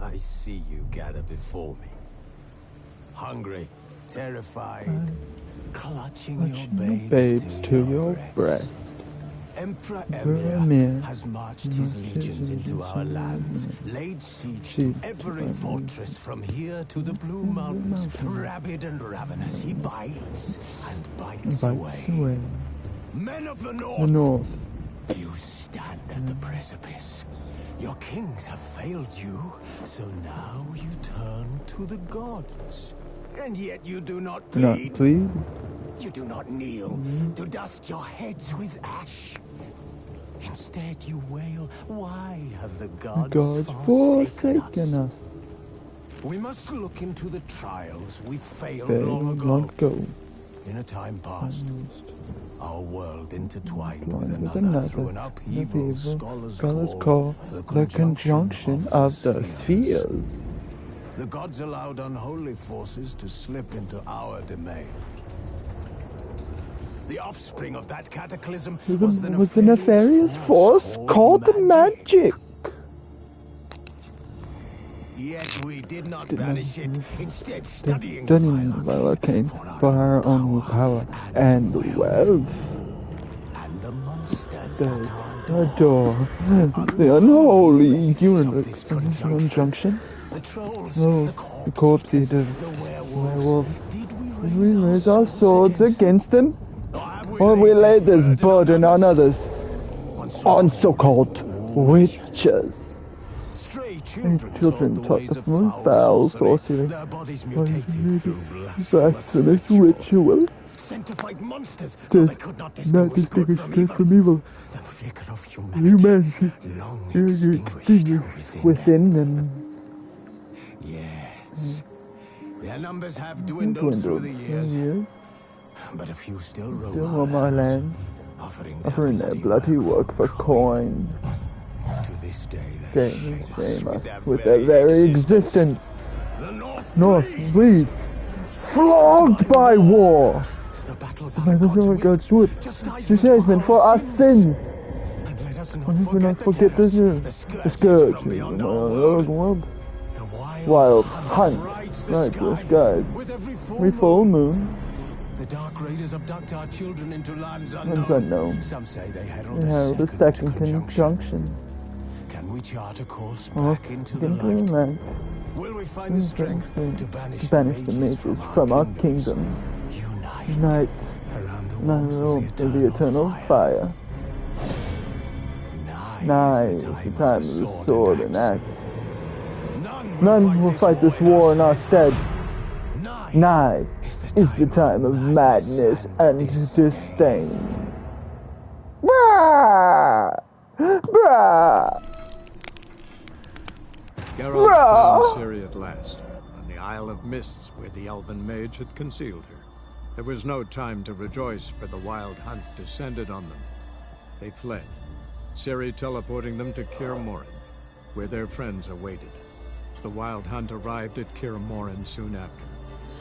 I see you gather before me. Hungry, terrified, clutching your babes to your breast. Emperor Emhyr has marched his legions into our lands, laid siege to every fortress from here to the Blue Mountains. Rabid and ravenous, he bites and bites away. Men of the North, you stand at the precipice. Your kings have failed you, so now you turn to the gods. And yet you do not plead. You do not kneel to dust your heads with ash. Instead you wail, why have the gods forsaken us? We must look into the trials we failed long ago. In a time past, our world intertwined with another through an upheaval scholars call the conjunction of the spheres. The gods allowed unholy forces to slip into our domain. The offspring of that cataclysm was the nefarious force called magic. Yet we did not banish it, instead studying the vile arcane for our own power and wealth. And the monsters at our door. The unholy conjunction. The trolls, the corpse eaters, the werewolves. Did we raise our swords against them? Or we laid this burden on others? On so-called witches. Children taught the foul sorcery. Their bodies mutated through blasphemous ritual. Sent to fight monsters, though they could not distinguish good from evil. The flicker of humanity long extinguished within them. Yes, their numbers have dwindled through the years, but a few still roam our land, offering their bloody work for coin. To this day, they shame us with their very existence. The North bleeds, flogged by war. The battles of God's wood, chastisement for our sins. And let us not forget the scourge beyond our world. Wild hunt right to the skies. Every full moon. The dark raiders abduct our children into lands unknown. Some say they herald a second conjunction. Can we chart a course back into the light? Will we find the strength to banish the mages from our kingdom? Unite around the walls of the eternal fire. Nigh is the time of the sword and axe. None will fight this war in our stead. Nigh is the time of madness and disdain. Brah! Brah! Geralt found Ciri at last, on the Isle of Mists where the elven mage had concealed her. There was no time to rejoice, for the wild hunt descended on them. They fled, Ciri teleporting them to Kaer Morhen, where their friends awaited. The wild hunt arrived at Kaer Morhen soon after.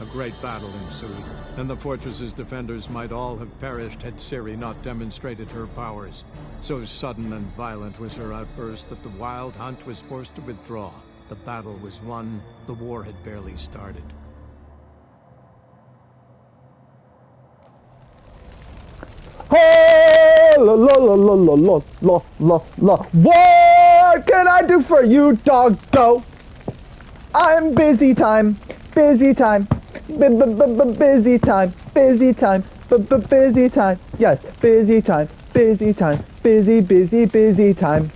A great battle ensued, and the fortress's defenders might all have perished had Ciri not demonstrated her powers. So sudden and violent was her outburst that the wild hunt was forced to withdraw. The battle was won, the war had barely started. Hey, la la la la la la la la la. What can I do for you, doggo? I'm busy time, busy time, busy time, busy time, busy time. Yes, busy time, busy time, busy time.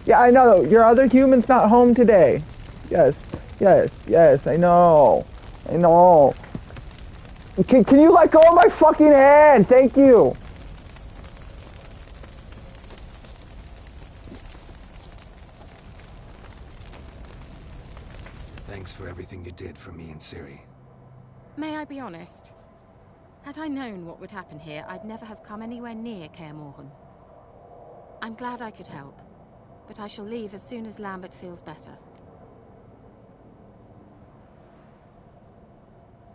Yeah, I know. Your other human's not home today. Yes, yes, yes. I know. I know. Can you let go of my fucking hand? Thank you. Thanks for everything you did for me and Ciri. May I be honest? Had I known what would happen here, I'd never have come anywhere near Kaer Morhen. I'm glad I could help. but I shall leave as soon as Lambert feels better.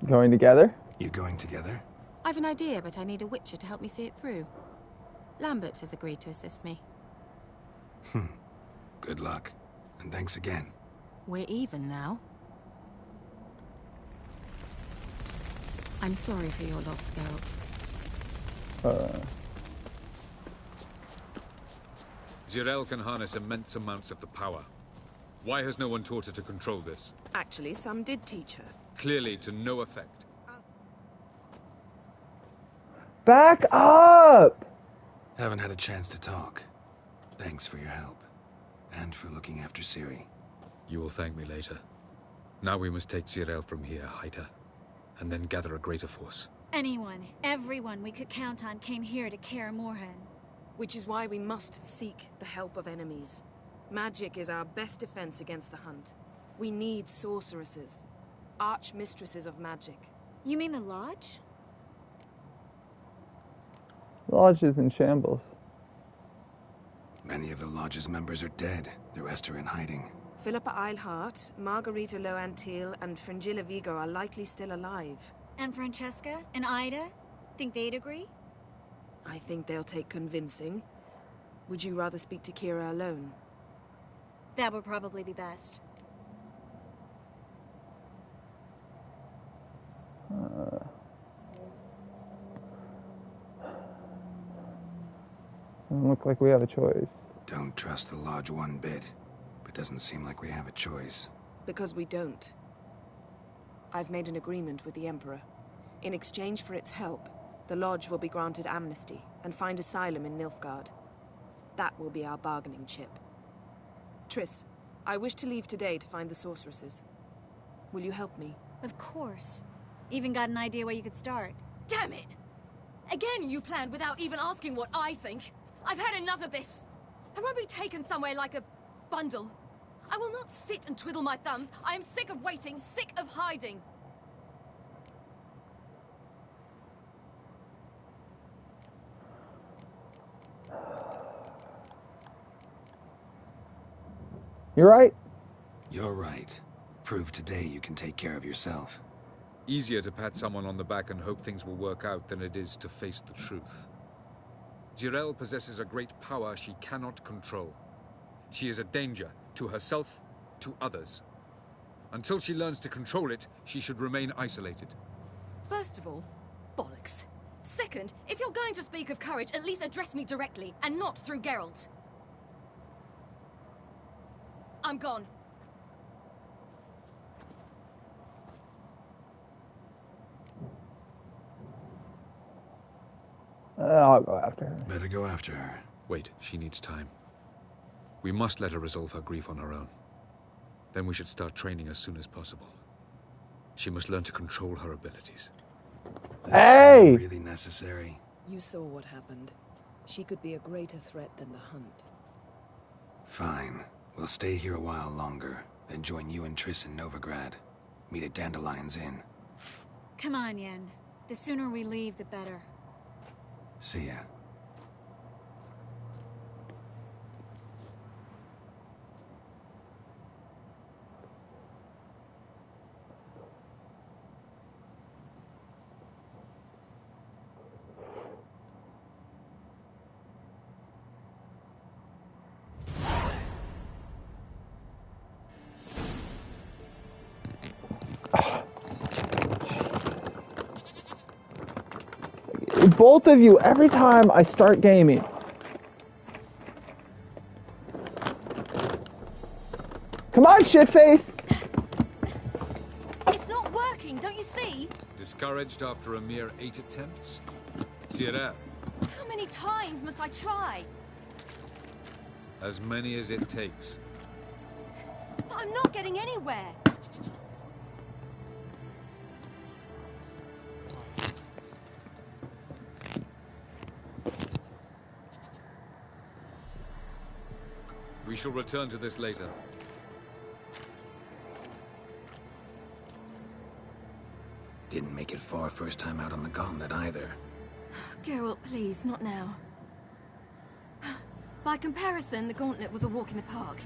Going together? You going together? I've an idea, but I need a Witcher to help me see it through. Lambert has agreed to assist me. Good luck. And thanks again. We're even now. I'm sorry for your loss, Geralt. Zirael can harness immense amounts of the power. Why has no one taught her to control this? Actually, some did teach her. Clearly to no effect. Back up! Haven't had a chance to talk. Thanks for your help. And for looking after Ciri. You will thank me later. Now we must take Zirael from here, hide her, and then gather a greater force. Anyone, everyone we could count on came here to Kaer Morhen. Which is why we must seek the help of enemies. Magic is our best defense against the Hunt. We need sorceresses. Archmistresses of magic. You mean the Lodge? Lodge is in shambles. Many of the Lodge's members are dead. The rest are in hiding. Philippa Eilhart, Margarita Loantil, and Fringilla Vigo are likely still alive. And Francesca and Ida? Think they'd agree? I think they'll take convincing. Would you rather speak to Kira alone? That would probably be best. Doesn't look like we have a choice. Don't trust the Lodge one bit. But doesn't seem like we have a choice. Because we don't. I've made an agreement with the Emperor. In exchange for its help, the Lodge will be granted amnesty and find asylum in Nilfgaard. That will be our bargaining chip. Triss, I wish to leave today to find the sorceresses. Will you help me? Of course. Even got an idea where you could start. Damn it! Again you planned without even asking what I think. I've had enough of this. I won't be taken somewhere like a bundle. I will not sit and twiddle my thumbs. I am sick of waiting, sick of hiding. You're right. You're right. Prove today you can take care of yourself. Easier to pat someone on the back and hope things will work out than it is to face the truth. Zirael possesses a great power she cannot control. She is a danger to herself, to others. Until she learns to control it, she should remain isolated. First of all, bollocks. Second, if you're going to speak of courage, at least address me directly, and not through Geralt. I'm gone. I'll go after her. Better go after her. Wait, she needs time. We must let her resolve her grief on her own. Then we should start training as soon as possible. She must learn to control her abilities. Hey! Really necessary? You saw what happened. She could be a greater threat than the Hunt. Fine. We'll stay here a while longer, then join you and Triss in Novigrad. Meet at Dandelion's Inn. Come on, Yen. The sooner we leave, the better. See ya. Both of you, every time I start gaming. Come on, shitface! It's not working, don't you see? Discouraged after a mere 8 attempts? Zirael, How many times must I try? as many as it takes. But I'm not getting anywhere. We shall return to this later. Didn't make it far first time out on the gauntlet either. Geralt, please, not now. By comparison, the Gauntlet was a walk in the park.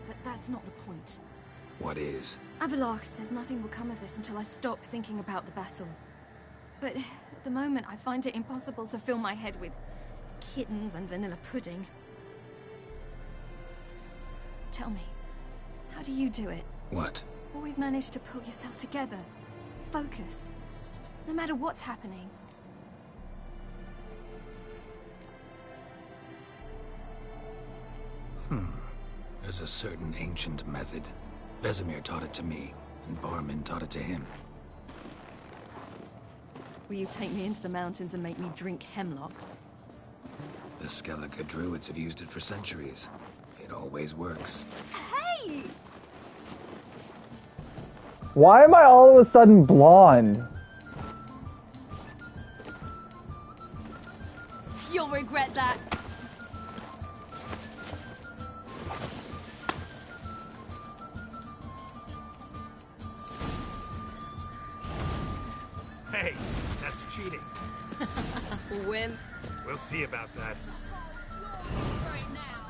But that's not the point. What is? Avallac'h says nothing will come of this until I stop thinking about the battle. But at the moment, I find it impossible to fill my head with kittens and vanilla pudding. Tell me, how do you do it? What? Always manage to pull yourself together. Focus. No matter what's happening. There's a certain ancient method. Vesemir taught it to me, and Barman taught it to him. Will you take me into the mountains and make me drink hemlock? The Skellige druids have used it for centuries. It always works. Hey! Why am I all of a sudden blonde? You'll regret that. Hey, that's cheating. Wimp. We'll see about that. Right now.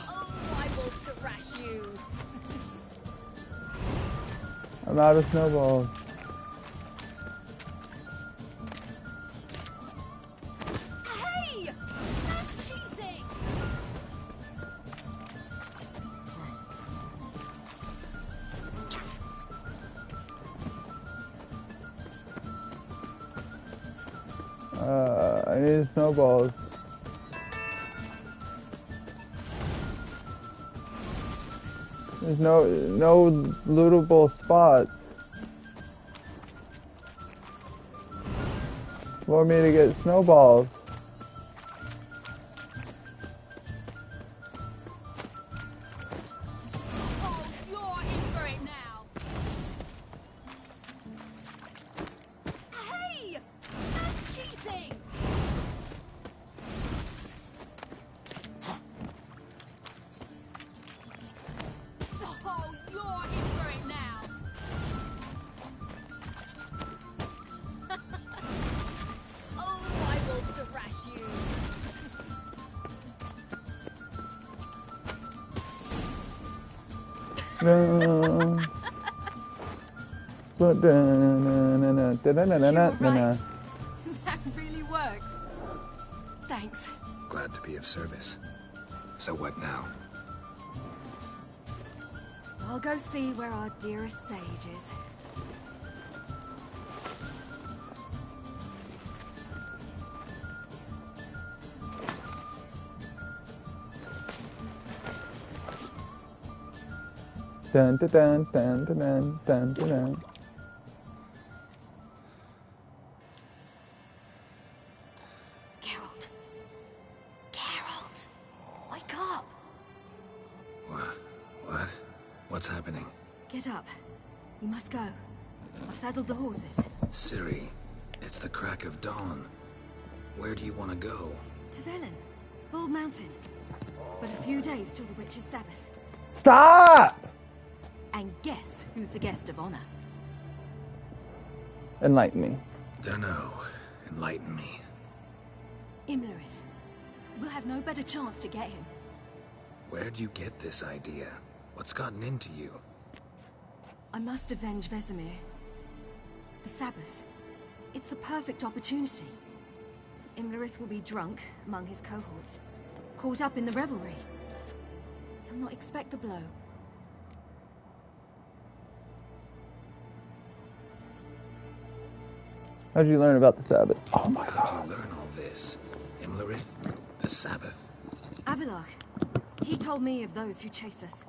Oh, I will thrash you. I'm out of snowballs. Hey! That's cheating! I need snowballs. There's no lootable spots for me to get snowballs. Oh, you're in for it now. Hey! That's cheating! Oh, you're in for it now. Oh, I will thrash you. No. You're right. That really works. Thanks. Glad to be of service. So what now? I'll go see where our dearest sage is. Dun dun dun dun dun dun dun dun. Geralt. Geralt. Wake up. What? What's happening? Get up. We must go. I've saddled the horses. Ciri, it's the crack of dawn. Where do you want to go? To Velen. Bald Mountain. But a few days till the Witch's Sabbath. Stop! And guess who's the guest of honor? Enlighten me. Dunno. Enlighten me. Imlerith. We'll have no better chance to get him. Where'd you get this idea? What's gotten into you? I must avenge Vesemir. The Sabbath. It's the perfect opportunity. Imlerith will be drunk among his cohorts, caught up in the revelry. He'll not expect the blow. How'd you learn about the Sabbath? Oh my god. How'd you learn all this? Imlerith? The Sabbath? Avallac'h. He told me of those who chase us.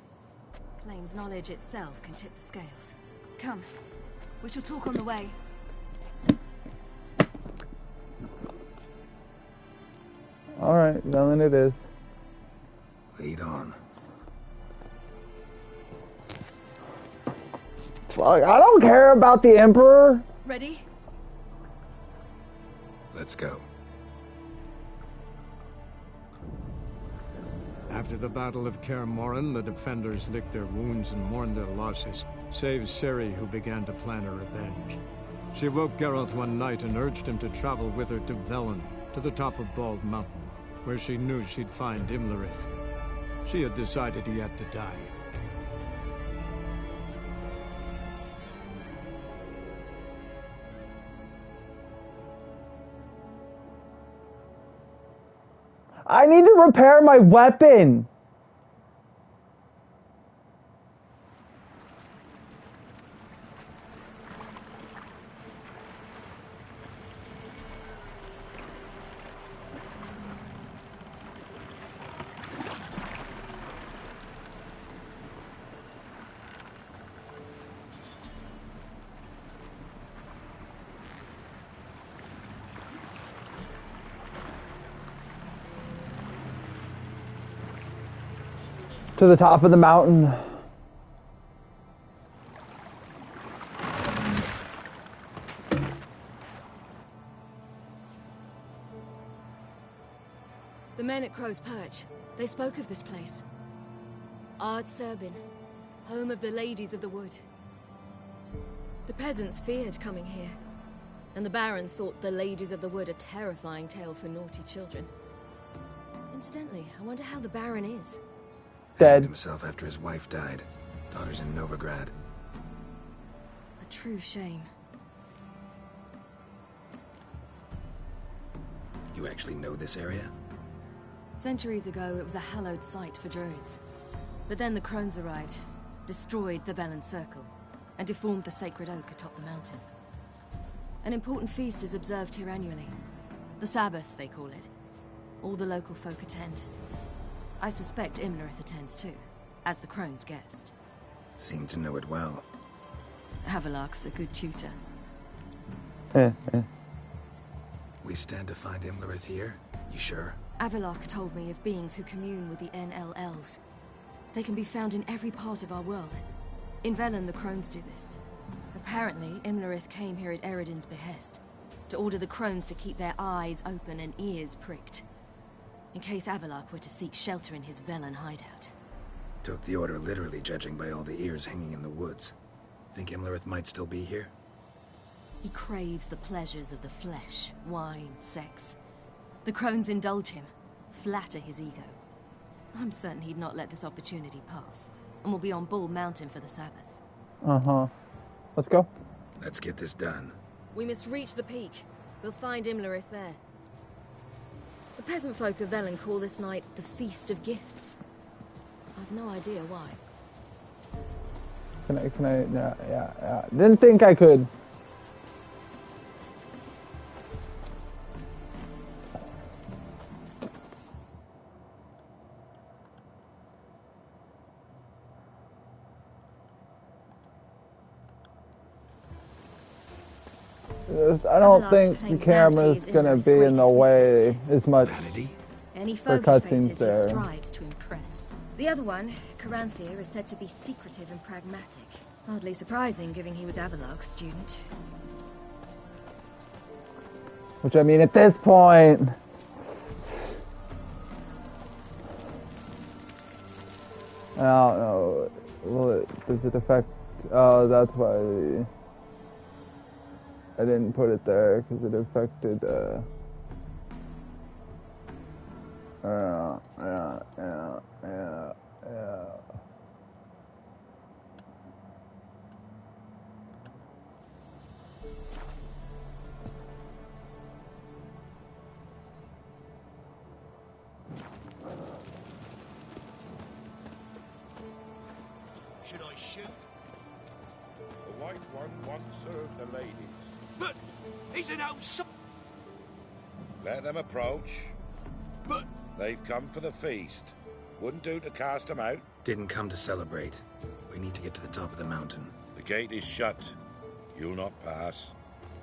Claims knowledge itself can tip the scales. Come. We shall talk on the way. Alright, Velen it is. Lead on. Fuck, I don't care about the Emperor. Ready? Let's go. After the Battle of Kaer Morhen, the defenders licked their wounds and mourned their losses, save Ciri, who began to plan her revenge. She woke Geralt one night and urged him to travel with her to Velen, to the top of Bald Mountain, where she knew she'd find Imlerith. She had decided he had to die. I need to repair my weapon. To the top of the mountain. The men at Crow's Perch, they spoke of this place. Ard Serbin, home of the Ladies of the Wood. The peasants feared coming here, and the Baron thought the Ladies of the Wood a terrifying tale for naughty children. Incidentally, I wonder how the Baron is. Dead himself after his wife died. Daughter's in Novigrad. A true shame. You actually know this area? Centuries ago, it was a hallowed site for druids. But then the crones arrived, destroyed the Velen Circle, and deformed the sacred oak atop the mountain. An important feast is observed here annually. The Sabbath, they call it. All the local folk attend. I suspect Imlerith attends too, as the crone's guest. Seem to know it well. Avallac'h's a good tutor. We stand to find Imlerith here? You sure? Avallac'h told me of beings who commune with the NL elves. They can be found in every part of our world. In Velen, the crones do this. Apparently, Imlerith came here at Eredin's behest, to order the crones to keep their eyes open and ears pricked, in case Avallac'h were to seek shelter in his Velen hideout. Took the order literally, judging by all the ears hanging in the woods. Think Imlerith might still be here? He craves the pleasures of the flesh, wine, sex. The crones indulge him, flatter his ego. I'm certain he'd not let this opportunity pass, and will be on Bull Mountain for the Sabbath. Uh-huh. Let's go. Let's get this done. We must reach the peak. We'll find Imlerith there. The peasant folk of Velen call this night the Feast of Gifts. I've no idea why. Can I, yeah. Didn't think I could. I don't think the camera's gonna be in the way as much for cutscenes there. Strives to impress. The other one, Caranthir, is said to be secretive and pragmatic. Hardly surprising, given he was Avallac'h's student. Which, I mean, at this point... I don't know. Does it affect... Oh, that's why... I didn't put it there, because it affected, yeah. Should I shoot? The White One once served the ladies. But he's an outsider. Let them approach. But they've come for the feast. Wouldn't do to cast them out. Didn't come to celebrate. We need to get to the top of the mountain. The gate is shut. You'll not pass.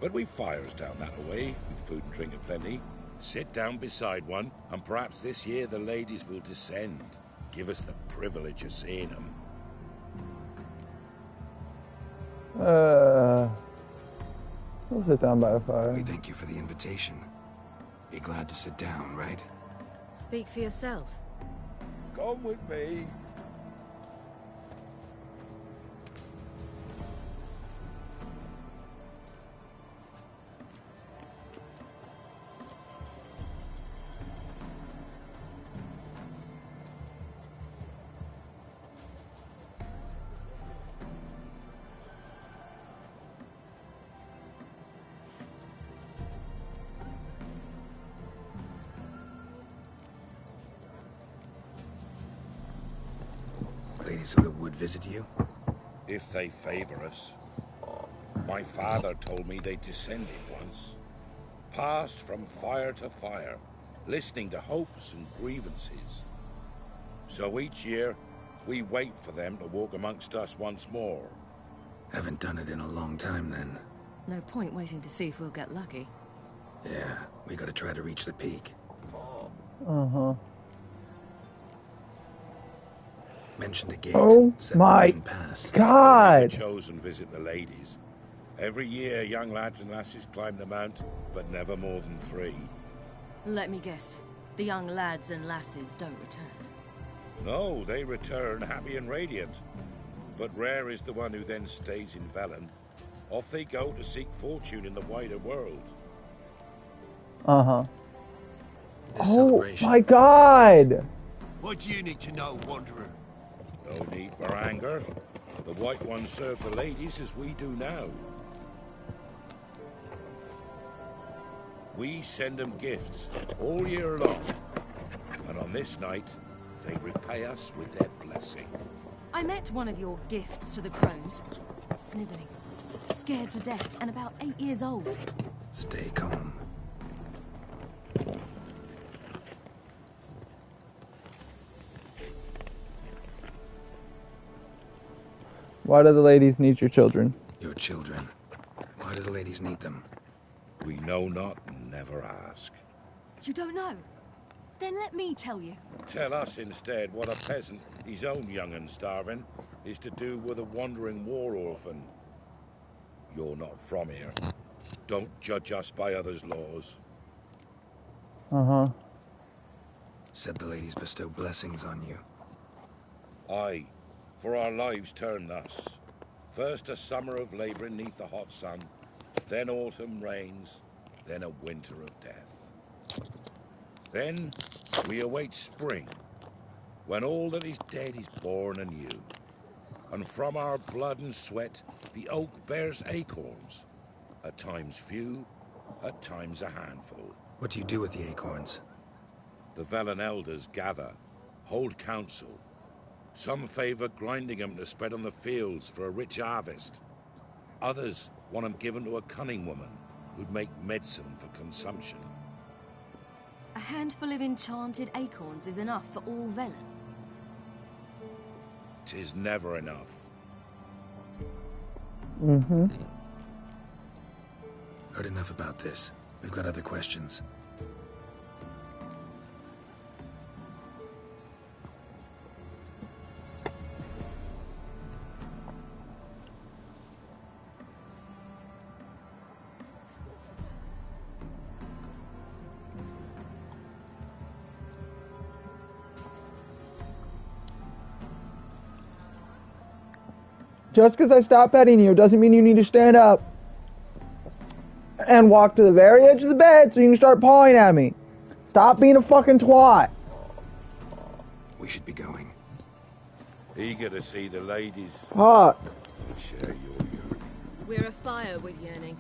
But we've fires down that way, with food and drink aplenty. Sit down beside one, and perhaps this year the ladies will descend. Give us the privilege of seeing them. We'll sit down by a fire. We thank you for the invitation. Be glad to sit down, right? Speak for yourself. Come with me. Ladies of the Wood visit you? If they favor us. My father told me they descended once. Passed from fire to fire, listening to hopes and grievances. So each year, we wait for them to walk amongst us once more. Haven't done it in a long time, then. No point waiting to see if we'll get lucky. Yeah, we gotta try to reach the peak. Uh-huh. Mentioned a gate. Oh my God! The chosen visit the ladies. Every year, young lads and lasses climb the mount, but never more than 3. Let me guess. The young lads and lasses don't return. No, they return happy and radiant. But rare is the one who then stays in Velen. Off they go to seek fortune in the wider world. Uh-huh. Oh my God! What do you need to know, Wanderer? No need for anger. The White Ones serve the ladies as we do now. We send them gifts all year long. And on this night, they repay us with their blessing. I met one of your gifts to the crones. Sniveling. Scared to death and about 8 years old. Stay calm. Why do the ladies need your children? Your children. Why do the ladies need them? We know not and never ask. You don't know? Then let me tell you. Tell us instead what a peasant, his own young and starving, is to do with a wandering war orphan. You're not from here. Don't judge us by others' laws. Uh-huh. Said the ladies bestow blessings on you. Aye, for our lives turn thus. First a summer of labouring neath the hot sun, then autumn rains, then a winter of death. Then we await spring, when all that is dead is born anew. And from our blood and sweat, the oak bears acorns. At times few, at times a handful. What do you do with the acorns? The Velen elders gather, hold council. Some favor grinding them to spread on the fields for a rich harvest. Others want them given to a cunning woman who'd make medicine for consumption. A handful of enchanted acorns is enough for all Velen. 'Tis never enough. Mm-hmm. Heard enough about this. We've got other questions. Just because I stop petting you doesn't mean you need to stand up and walk to the very edge of the bed so you can start pawing at me. Stop being a fucking twat. We should be going. Eager to see the ladies. Fuck. I share your yearning. We're afire with yearning.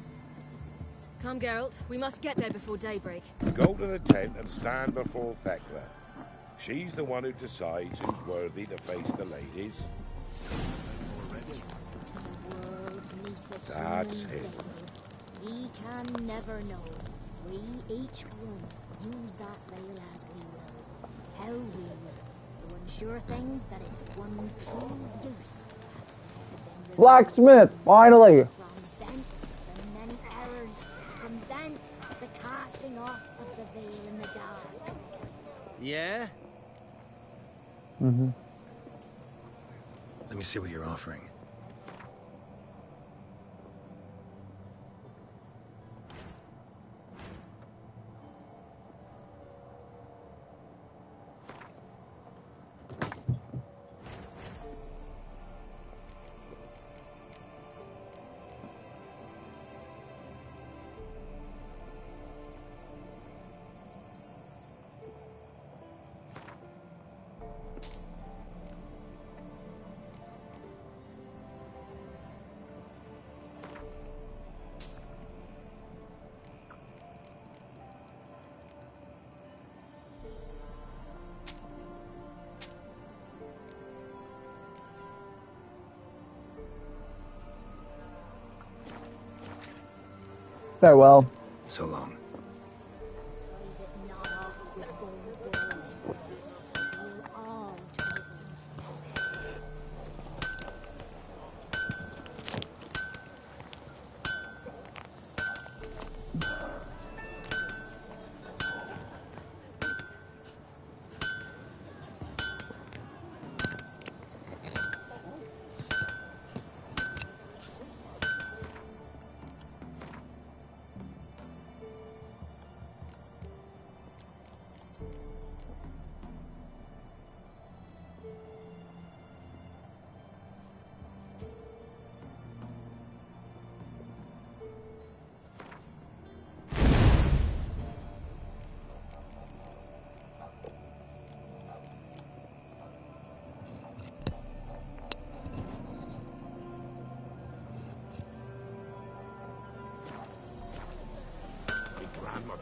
Come, Geralt. We must get there before daybreak. Go to the tent and stand before Thekla. She's the one who decides who's worthy to face the ladies. That's it. We can never know. We each one use that veil as we will, how we will. The one sure things that it's one true use. Blacksmith, finally. From thence the many errors, from thence the casting off of the veil in the dark. Yeah? Mm-hmm. Let me see what you're offering. Farewell. So long.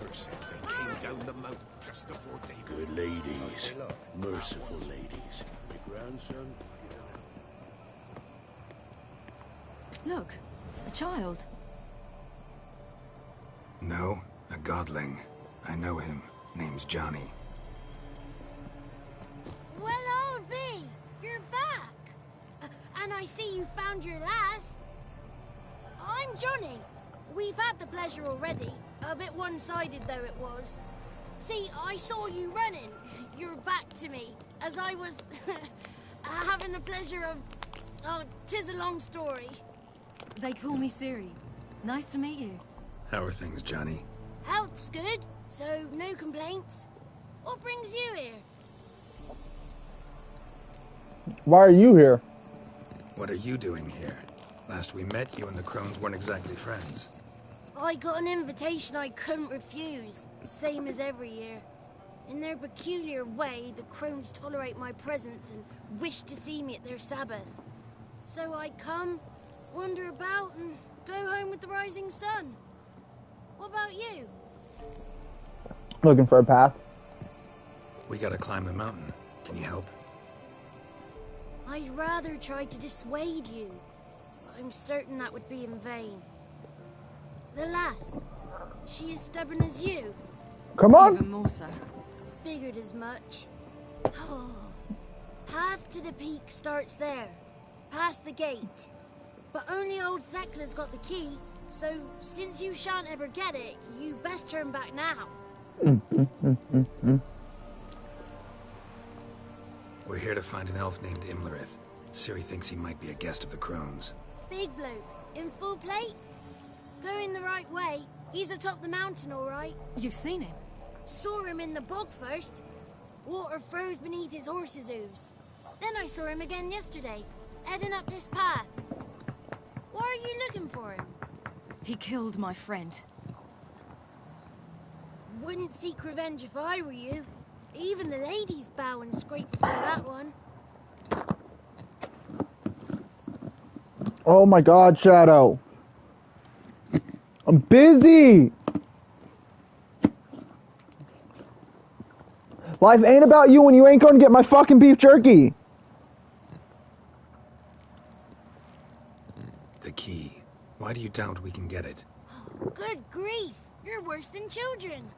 Said they came down the mountain just before day. Good ladies, merciful ladies. My grandson. Look, a child. No, a godling. I know him. Name's Johnny. Well, old B, you're back. And I see you found your lass. I'm Johnny. We've had the pleasure already. A bit one-sided, though it was. See, I saw you running. Your back to me, as I was having the pleasure of... Oh, 'tis a long story. They call me Ciri. Nice to meet you. How are things, Johnny? Health's good, so no complaints. What brings you here? Why are you here? What are you doing here? Last we met, you and the Crones weren't exactly friends. I got an invitation I couldn't refuse, same as every year. In their peculiar way, the Crones tolerate my presence and wish to see me at their Sabbath. So I come, wander about, and go home with the rising sun. What about you? Looking for a path. We gotta climb the mountain. Can you help? I'd rather try to dissuade you, but I'm certain that would be in vain. The lass, she as stubborn as you. Come on. Even more so. Figured as much. Oh. Path to the peak starts there, past the gate. But only old Thekla's got the key, so since you shan't ever get it, you best turn back now. We're here to find an elf named Imlerith. Ciri thinks he might be a guest of the Crones. Big bloke, in full plate? Going the right way. He's atop the mountain, all right. You've seen him? Saw him in the bog first. Water froze beneath his horse's hooves. Then I saw him again yesterday, heading up this path. Why are you looking for him? He killed my friend. Wouldn't seek revenge if I were you. Even the ladies bow and scrape before that one. Oh my God, Shadow. I'm busy. Life ain't about you when you ain't going to get my fucking beef jerky. The key. Why do you doubt we can get it? Good grief. You're worse than children.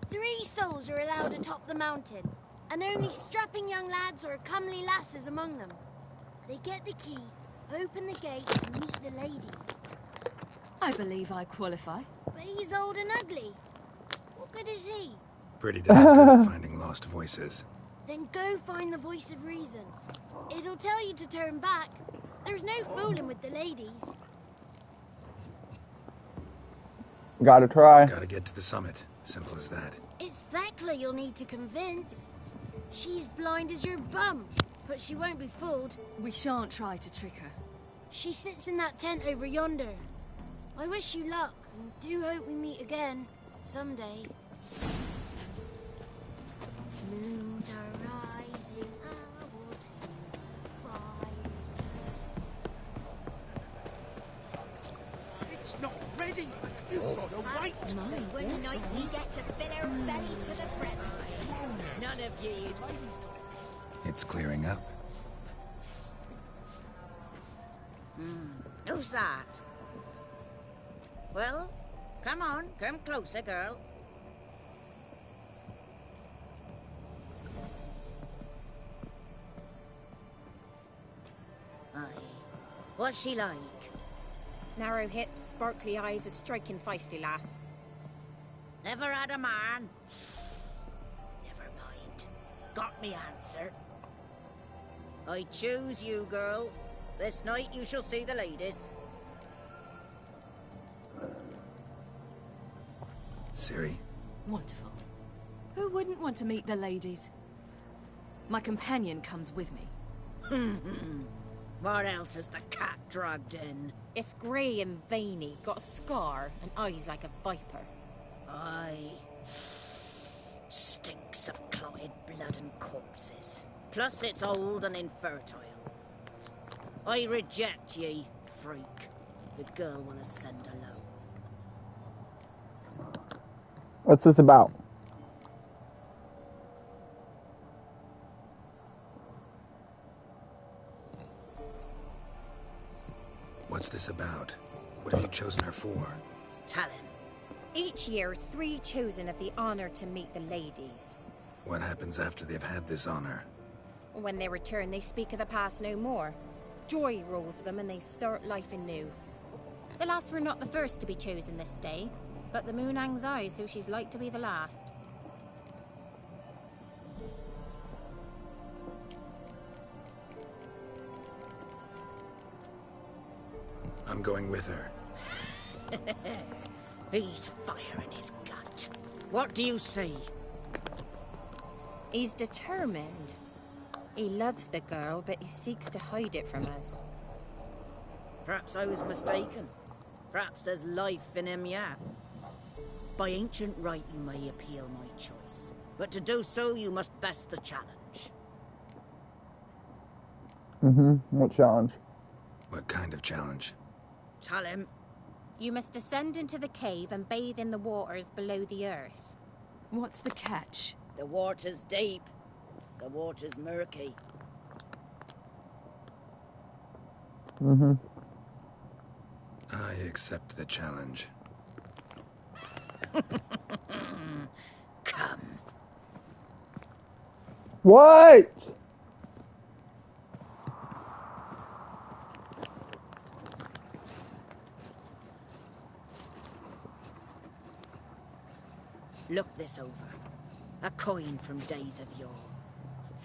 3 souls are allowed atop the mountain, and only strapping young lads or comely lasses among them. They get the key, open the gate, and meet the ladies. I believe I qualify. But he's old and ugly. What good is he? Pretty damn good at finding lost voices. Then go find the voice of reason. It'll tell you to turn back. There's no fooling with the ladies. Gotta try. Gotta get to the summit. Simple as that. It's Thekla you'll need to convince. She's blind as your bum, but she won't be fooled. We shan't try to trick her. She sits in that tent over yonder. I wish you luck, and do hope we meet again, someday. Moons are rising, owls fires. It's not ready. You've got to wait. One night we get to fill our bellies to the brim. None of ye is... It's clearing up. Who's that? Well, Come on, come closer, girl. Aye. What's she like? Narrow hips, sparkly eyes, a striking feisty lass. Never had a man. Never mind. Got me answer. I choose you, girl. This night you shall see the ladies. Ciri. Wonderful. Who wouldn't want to meet the ladies? My companion comes with me. What else has the cat dragged in? It's grey and veiny, got a scar, and eyes like a viper. Aye. Stinks of clotted blood and corpses. Plus it's old and infertile. I reject ye, freak. The girl will ascend alone. What's this about? What's this about? What have you chosen her for? Tell him. Each year, 3 chosen have the honor to meet the ladies. What happens after they've had this honor? When they return, they speak of the past no more. Joy rules them and they start life anew. The lads were not the first to be chosen this day, but the moon hangs high, so she's like to be the last. I'm going with her. He's fire in his gut. What do you see? He's determined. He loves the girl, but he seeks to hide it from us. Perhaps I was mistaken. Perhaps there's life in him yet. By ancient right you may appeal my choice, but to do so you must best the challenge. What challenge? What kind of challenge? Tell him. You must descend into the cave and bathe in the waters below the earth. What's the catch? The water's deep. The water's murky. I accept the challenge. Come. What? Look this over. A coin from days of yore.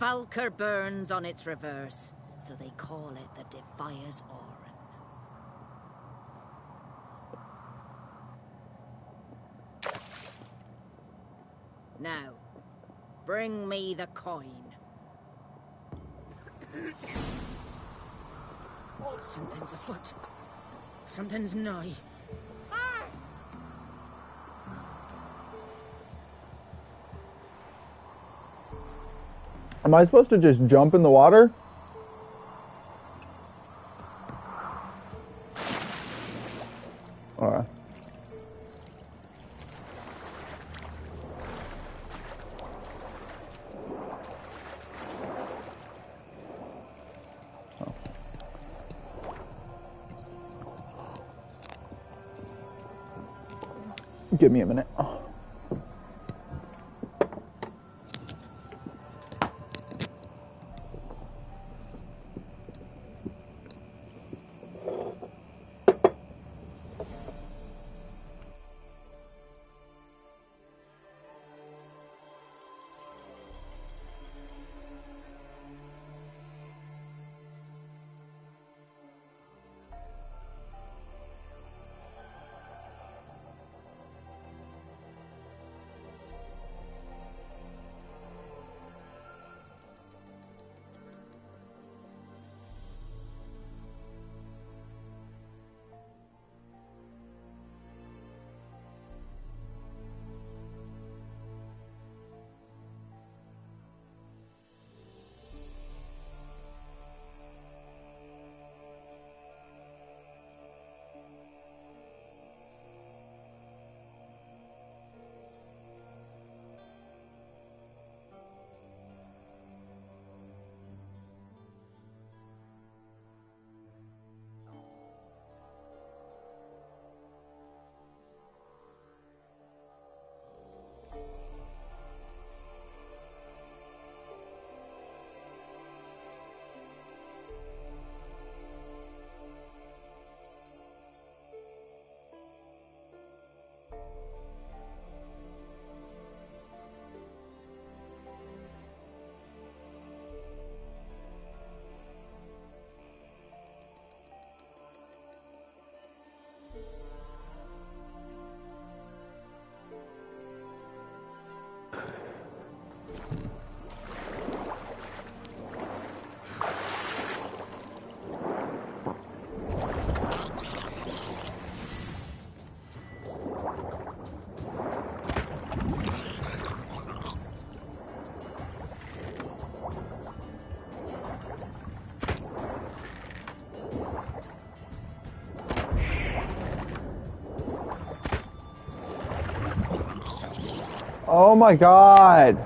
Falker burns on its reverse, so they call it the Defier's Oran. Now, bring me the coin. Something's afoot. Something's nigh. Am I supposed to just jump in the water? Alright. Give me a minute. Oh my god!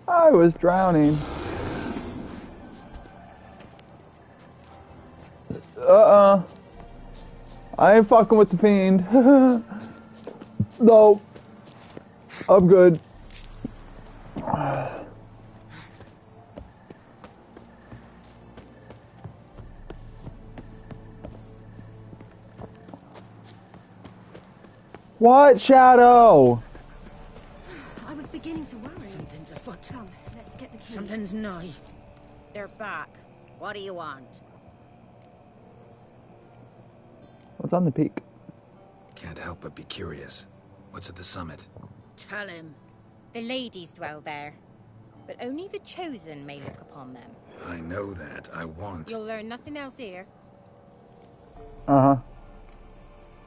I was drowning. I ain't fucking with the fiend. No. I'm good. What, Shadow? I was beginning to worry. Something's afoot. Come, let's get the key. Something's nigh. They're back. What do you want? What's on the peak? Can't help but be curious. What's at the summit? Tell him. The ladies dwell there, but only the chosen may look upon them. I know that. I want... You'll learn nothing else here. Uh-huh.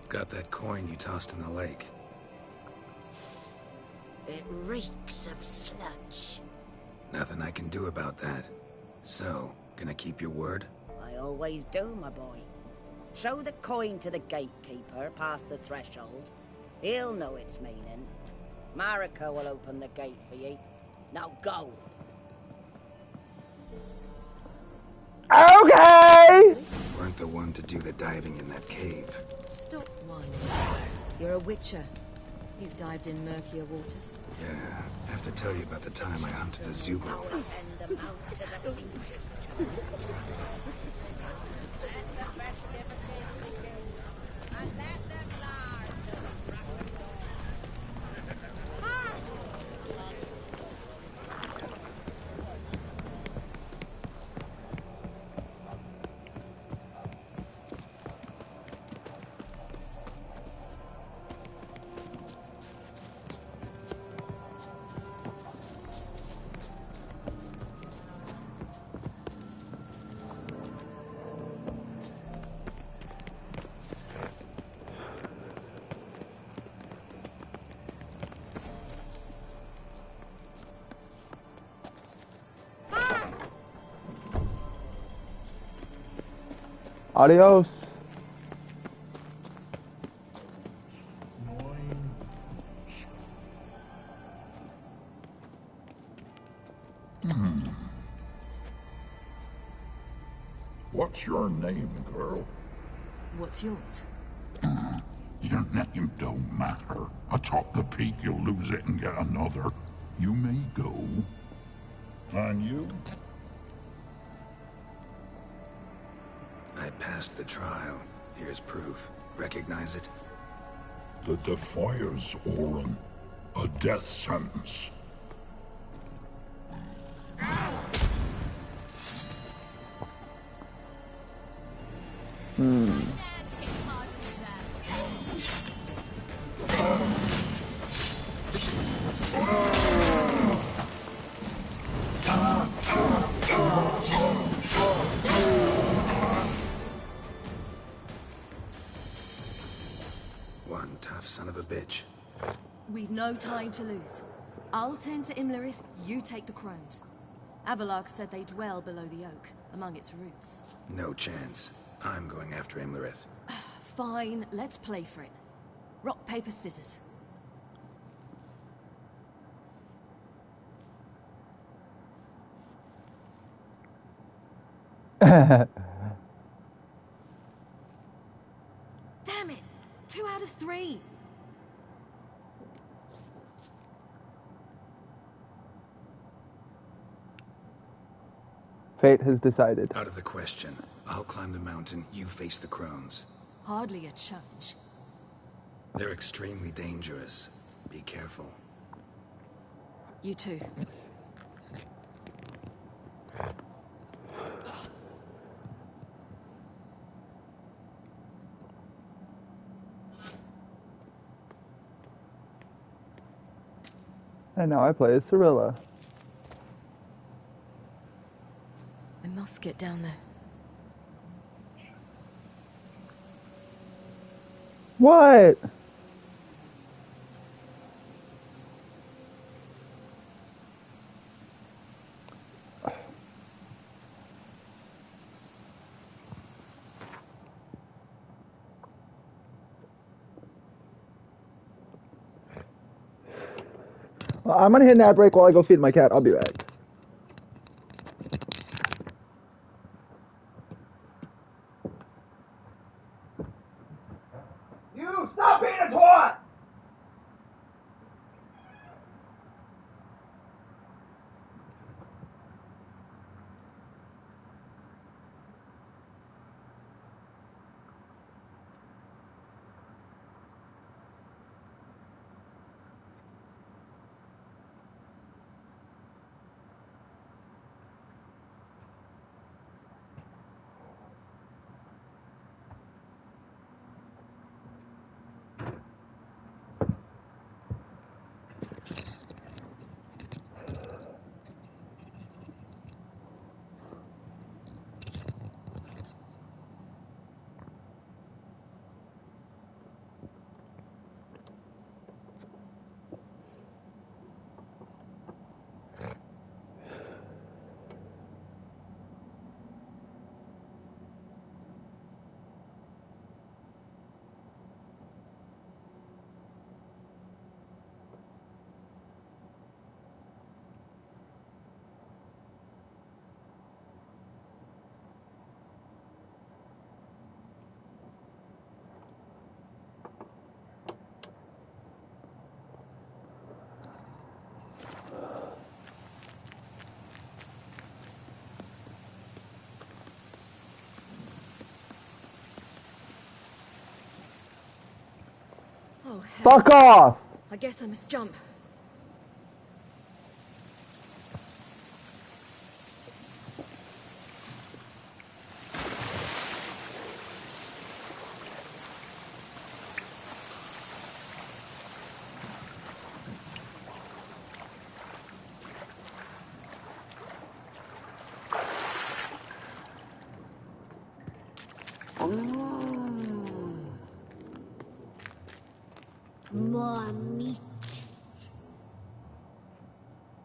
Got that coin you tossed in the lake. It reeks of sludge. Nothing I can do about that. So, gonna keep your word? I always do, my boy. Show the coin to the gatekeeper past the threshold. He'll know its meaning. Marika will open the gate for ye. Now go. Okay! Weren't the one to do the diving in that cave. Stop whining. You're a witcher. You've dived in murkier waters. Yeah, I have to tell you about the time I hunted a Zubul. Adios. What's your name, girl? What's yours? Your name don't matter. Atop the peak, you'll lose it and get another. You may go. And you? I passed the trial. Here's proof. Recognize it? The Defier's Orin. A death sentence. One tough son of a bitch. We've no time to lose. I'll tend to Imlerith, you take the crones. Avalark said they dwell below the oak, among its roots. No chance. I'm going after Imlerith. Fine, let's play for it. Rock, paper, scissors. Damn it! 2 out of 3! Fate has decided. Out of the question. I'll climb the mountain, you face the crones. Hardly a challenge. They're extremely dangerous. Be careful. You too. And now I play as Cirilla. I must get down there. What? Well, I'm gonna hit an ad break while I go feed my cat. I'll be back. You stop being a twat! Oh, hell. Fuck off! I guess I must jump. More meat.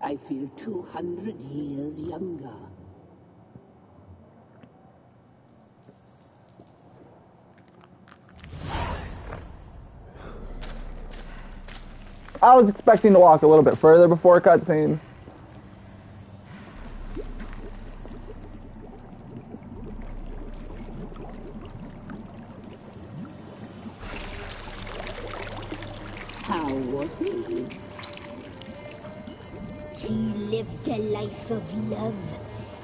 I feel 200 years younger. I was expecting to walk a little bit further before cutscene. How was he? He lived a life of love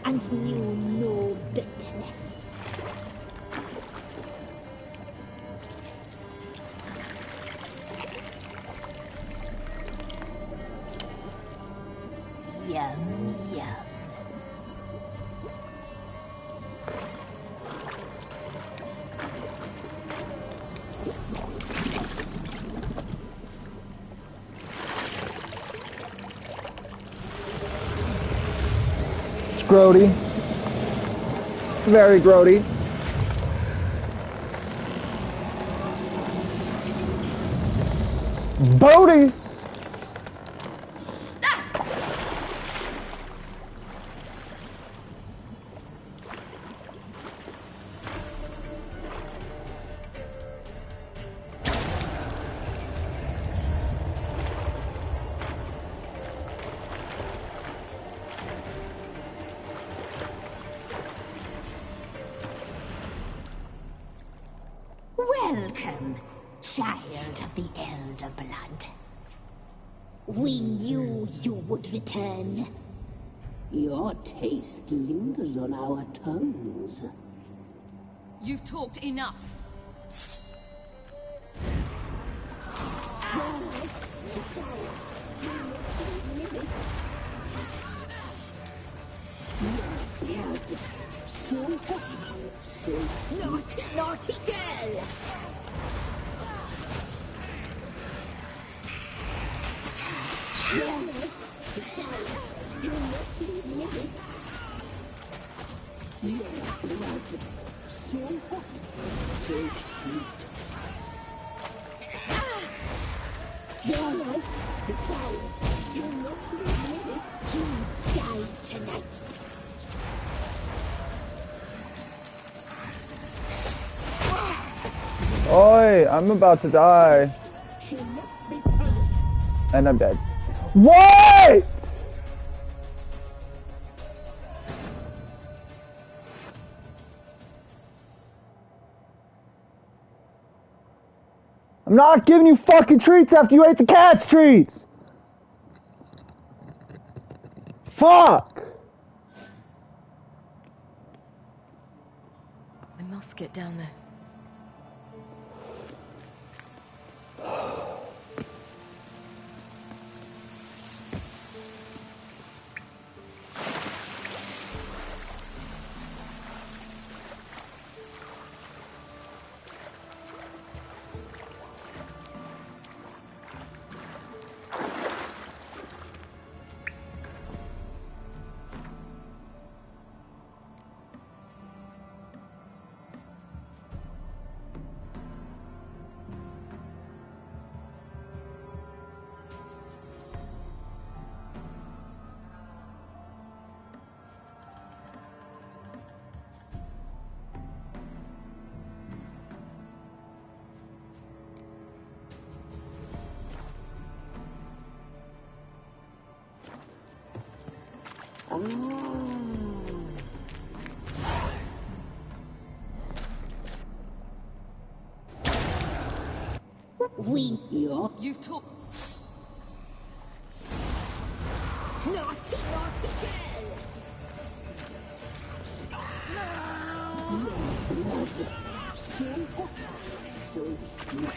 and knew no bitterness. Yum, yum. Grody. Very grody. Bodhi! Welcome, child of the Elder Blood. We knew you would return. Your taste lingers on our tongues. You've talked enough. Naughty, naughty girl! Oi, I'm about to die. And I'm dead. What? I'm not giving you fucking treats after you ate the cat's treats! Fuck! I must get down there. You've taught... Naughty, naughty girl! So sweet.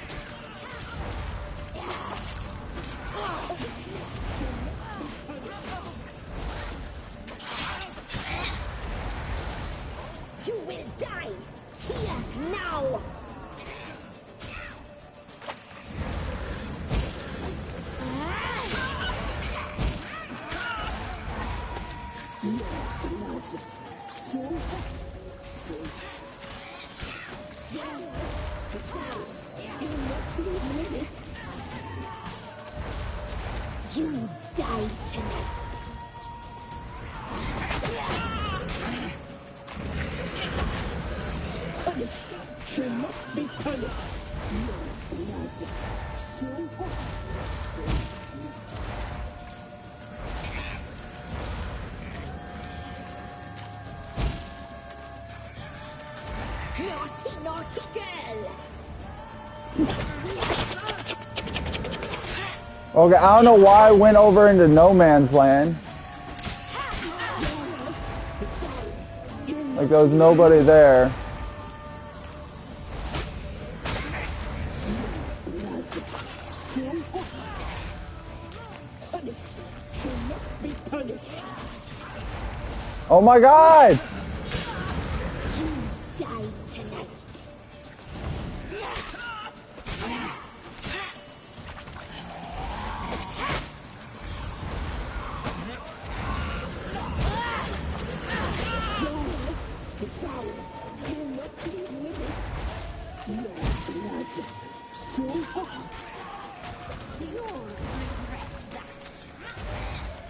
You will die! Here, now! You die tonight. She must be punished. Naughty, naughty girl! Okay, I don't know why I went over into no man's land. Like there was nobody there. Oh my God! Die tonight.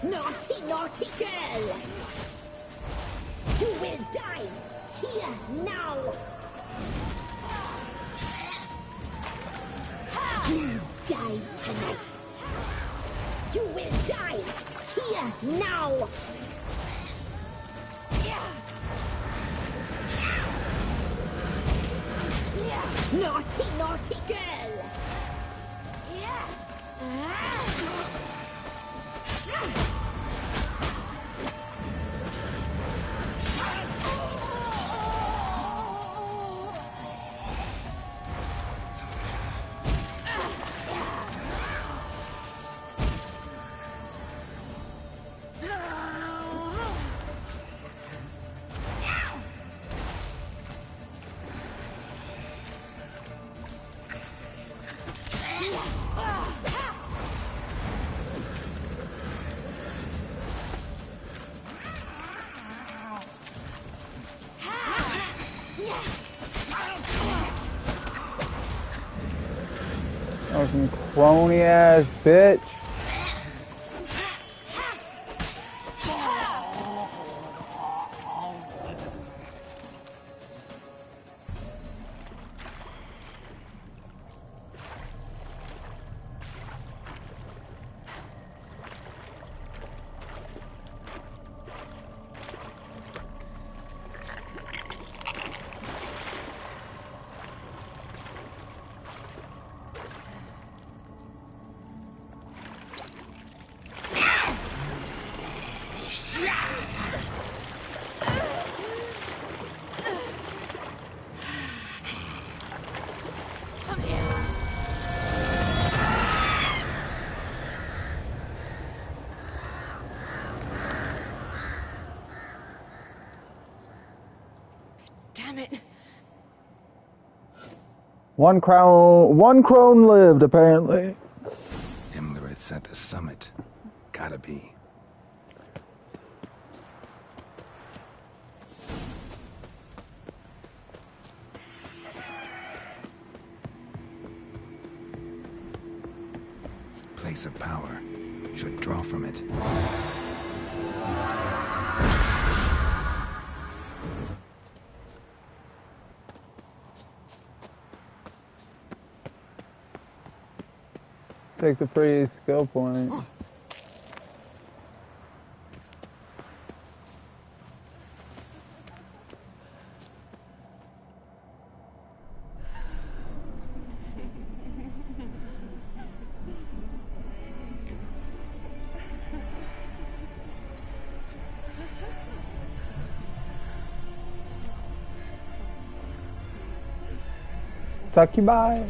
Naughty, naughty girl! You will die here now! You die tonight! You will die here now! Naughty, naughty girl! Fucking crony ass bitch. Damn it. One crone lived, apparently. Imlerith's at the summit. Gotta be. Place of power. Should draw from it. Take the free skill point. Succubi.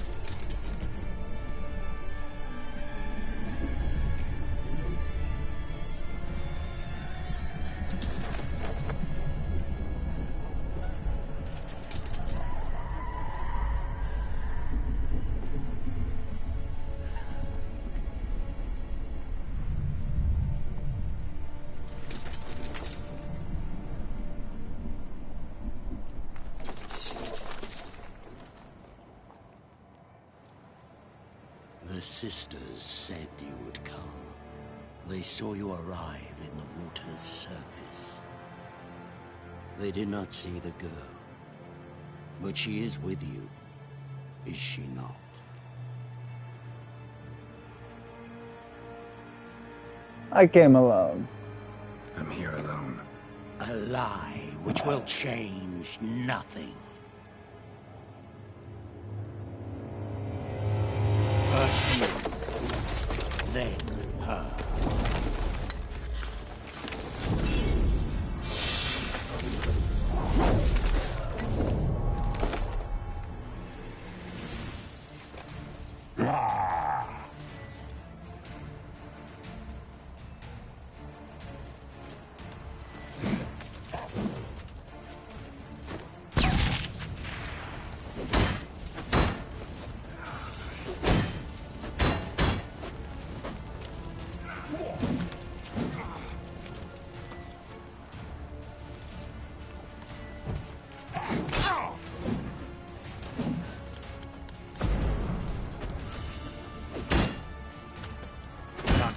The sisters said you would come. They saw you arrive in the water's surface. They did not see the girl. But she is with you, is she not? I came alone. I'm here alone. A lie which will change nothing. First you, then her.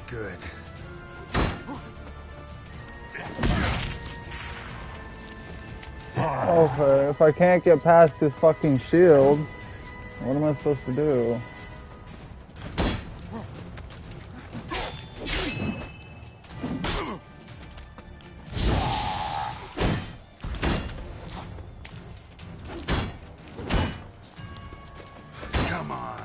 Good. Okay, if I can't get past this fucking shield, what am I supposed to do? Come on.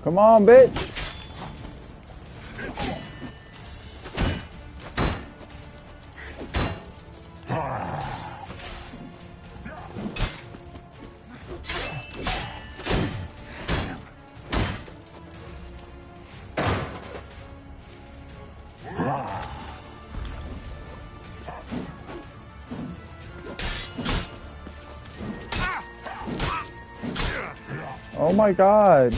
Come on, bitch. Oh my god.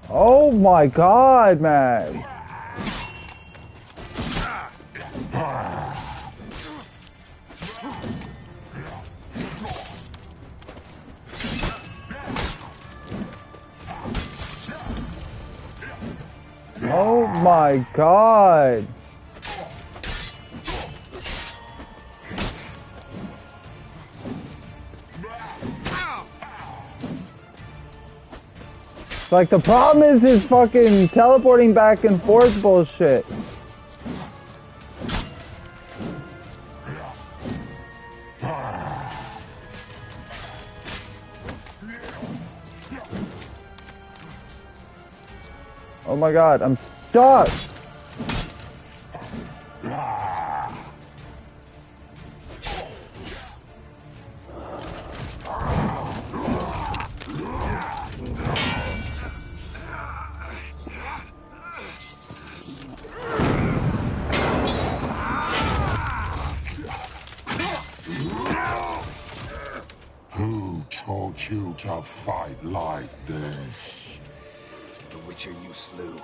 Oh my god, man. Oh my god. Like, the problem is his fucking teleporting back and forth bullshit. Oh my god, I'm stuck! Who taught you to fight like this? The Witcher you slew.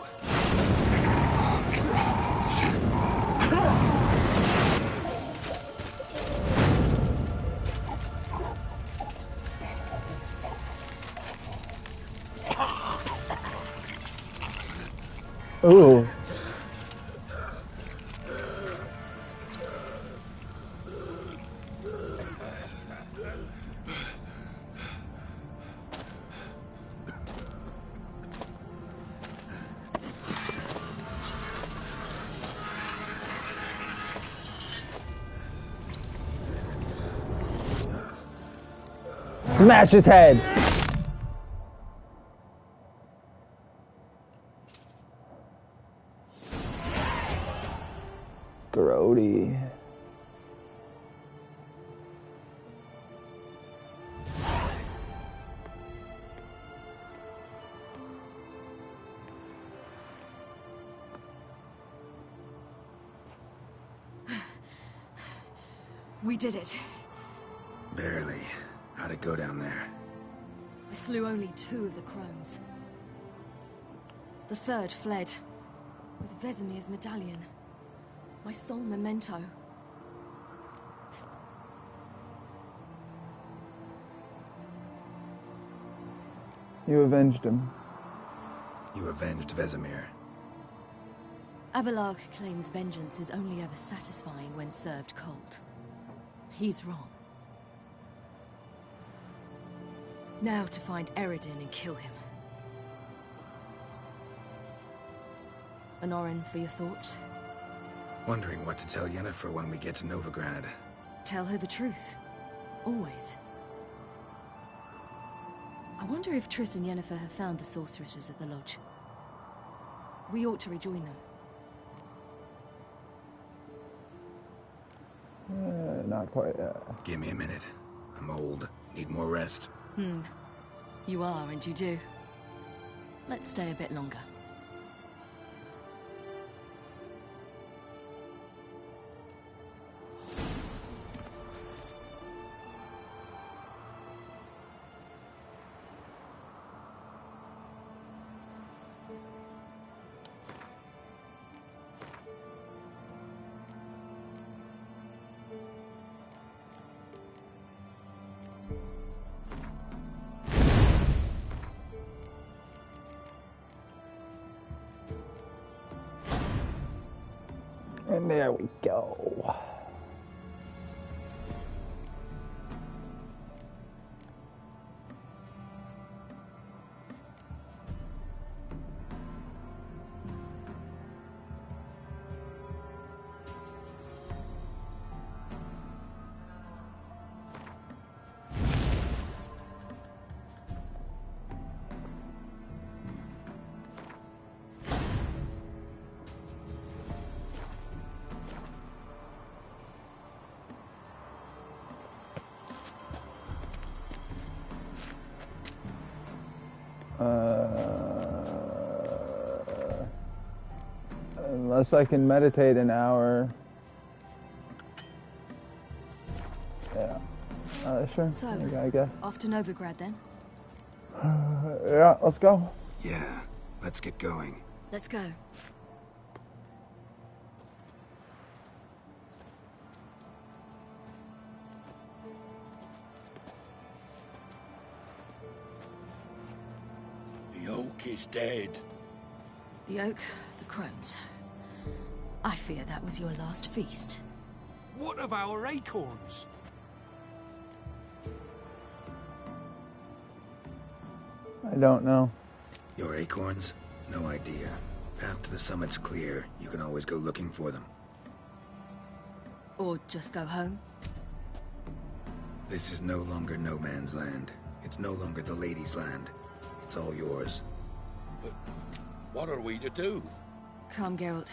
Ooh. Smash his head! Grody. We did it. Barely. How'd it go down there? I slew only 2 of the crones. The 3rd fled, with Vesemir's medallion. My sole memento. You avenged him. You avenged Vesemir. Avallac'h claims vengeance is only ever satisfying when served cold. He's wrong. Now to find Eredin and kill him. Honorin, for your thoughts? Wondering what to tell Yennefer when we get to Novigrad. Tell her the truth. Always. I wonder if Triss and Yennefer have found the sorceresses at the lodge. We ought to rejoin them. Not quite yet. Give me a minute. I'm old. Need more rest. You are, and you do. Let's stay a bit longer. And there we go. Unless I can meditate an hour. Yeah. Sure. So, I guess. off to Novigrad then? Yeah, let's go. Yeah, let's get going. Let's go. The oak is dead. The oak, the crones. I fear that was your last feast. What of our acorns? I don't know. Your acorns? No idea. Path to the summit's clear. You can always go looking for them. Or just go home? This is no longer no man's land. It's no longer the lady's land. It's all yours. But what are we to do? Come, Geralt.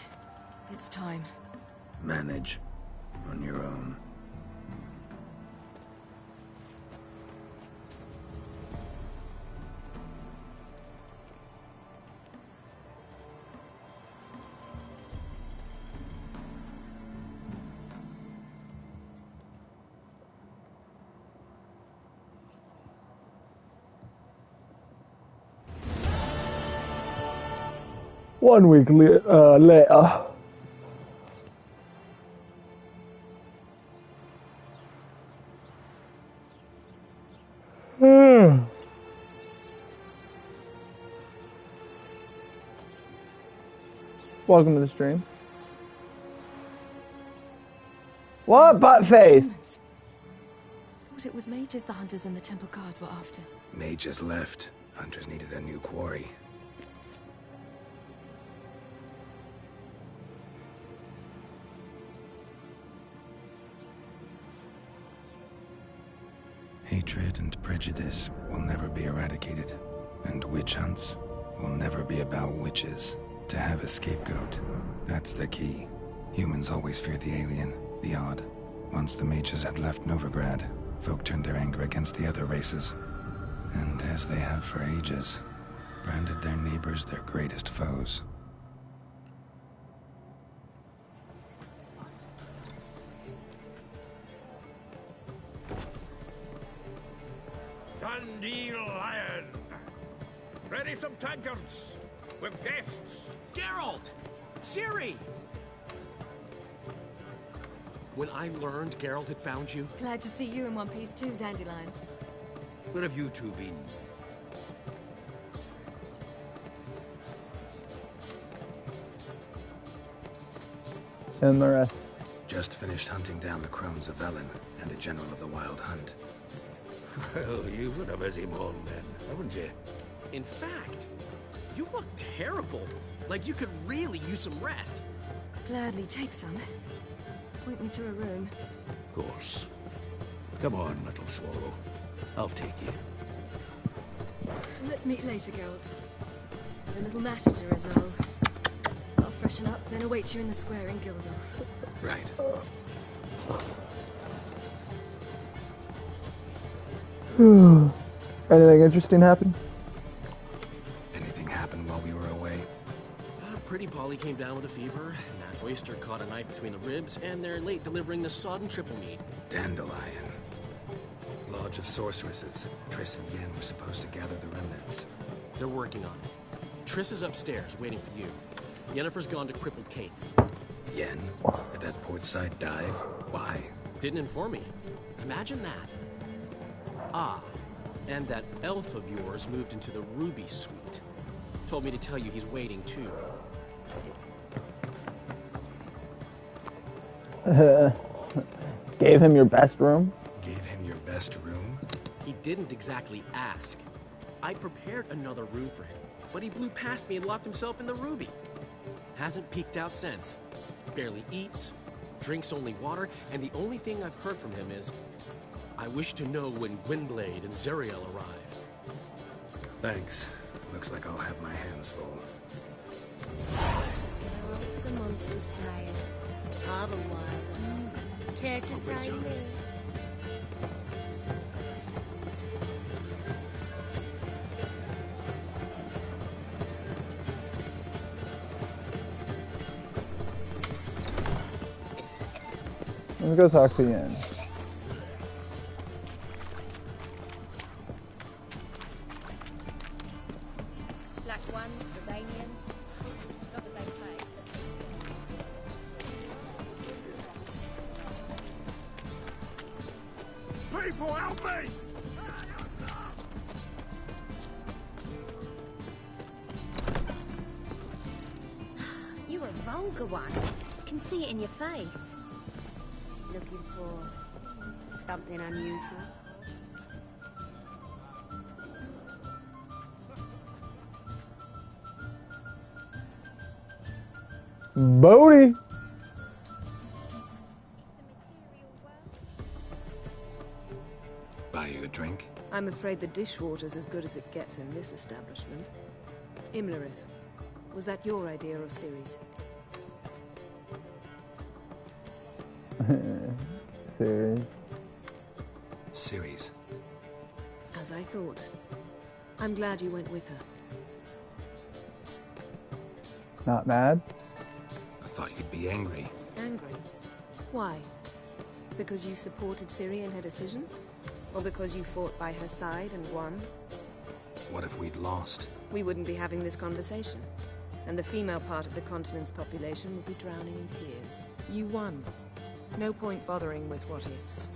It's time. Manage. On your own. One week later. Welcome to the stream. What? Butt face! Thought it was mages the hunters and the temple guard were after. Mages left. Hunters needed a new quarry. Hatred and prejudice will never be eradicated, and witch hunts will never be about witches. To have a scapegoat, that's the key. Humans always fear the alien, the odd. Once the mages had left Novigrad, folk turned their anger against the other races. And as they have for ages, branded their neighbors their greatest foes. Dandelion! Ready some tankards! With guests! Geralt! Ciri! When I learned Geralt had found you... Glad to see you in one piece too, Dandelion. Where have you two been? And the rest. Just finished hunting down the crones of Velen and a general of the Wild Hunt. Well, you've had a busy morning then, haven't you? In fact, you look terrible. Like you could really use some rest. Gladly take some. Point me to a room. Of course. Come on, little swallow. I'll take you. Let's meet later, Geralt. A little matter to resolve. I'll freshen up, then await you in the square in Gildorf. Right. Anything interesting happen? Anything happened while we were away? Pretty Polly came down with a fever, and that oyster caught a knife between the ribs, and they're late delivering the sodden triple meat. Dandelion. Lodge of Sorceresses. Triss and Yen were supposed to gather the remnants. They're working on it. Triss is upstairs, waiting for you. Yennefer's gone to Crippled Kate's. Yen? At that portside dive? Why? Didn't inform me. Imagine that. Ah, and that elf of yours moved into the Ruby Suite. Told me to tell you he's waiting, too. Gave him your best room? Gave him your best room? He didn't exactly ask. I prepared another room for him, but he blew past me and locked himself in the Ruby. Hasn't peeked out since. Barely eats, drinks only water, and the only thing I've heard from him is, I wish to know when Gwynblade and Zariel arrive. Thanks. Looks like I'll have my hands full. Geralt the Monster Slayer. Of a Wild. Care to tell me? Let's go talk to Yen. Black ones, Redanians. Not that they play. People, help me! You're a vulgar one. Can see it in your face. Looking for something unusual? Bodhi! Buy you a drink? I'm afraid the dishwater's as good as it gets in this establishment. Imlerith, was that your idea or Ciri's? Serious. Ciri's. As I thought. I'm glad you went with her. Not mad? I thought you'd be angry. Angry? Why? Because you supported Ciri in her decision? Or because you fought by her side and won? What if we'd lost? We wouldn't be having this conversation. And the female part of the continent's population would be drowning in tears. You won. No point bothering with what-ifs.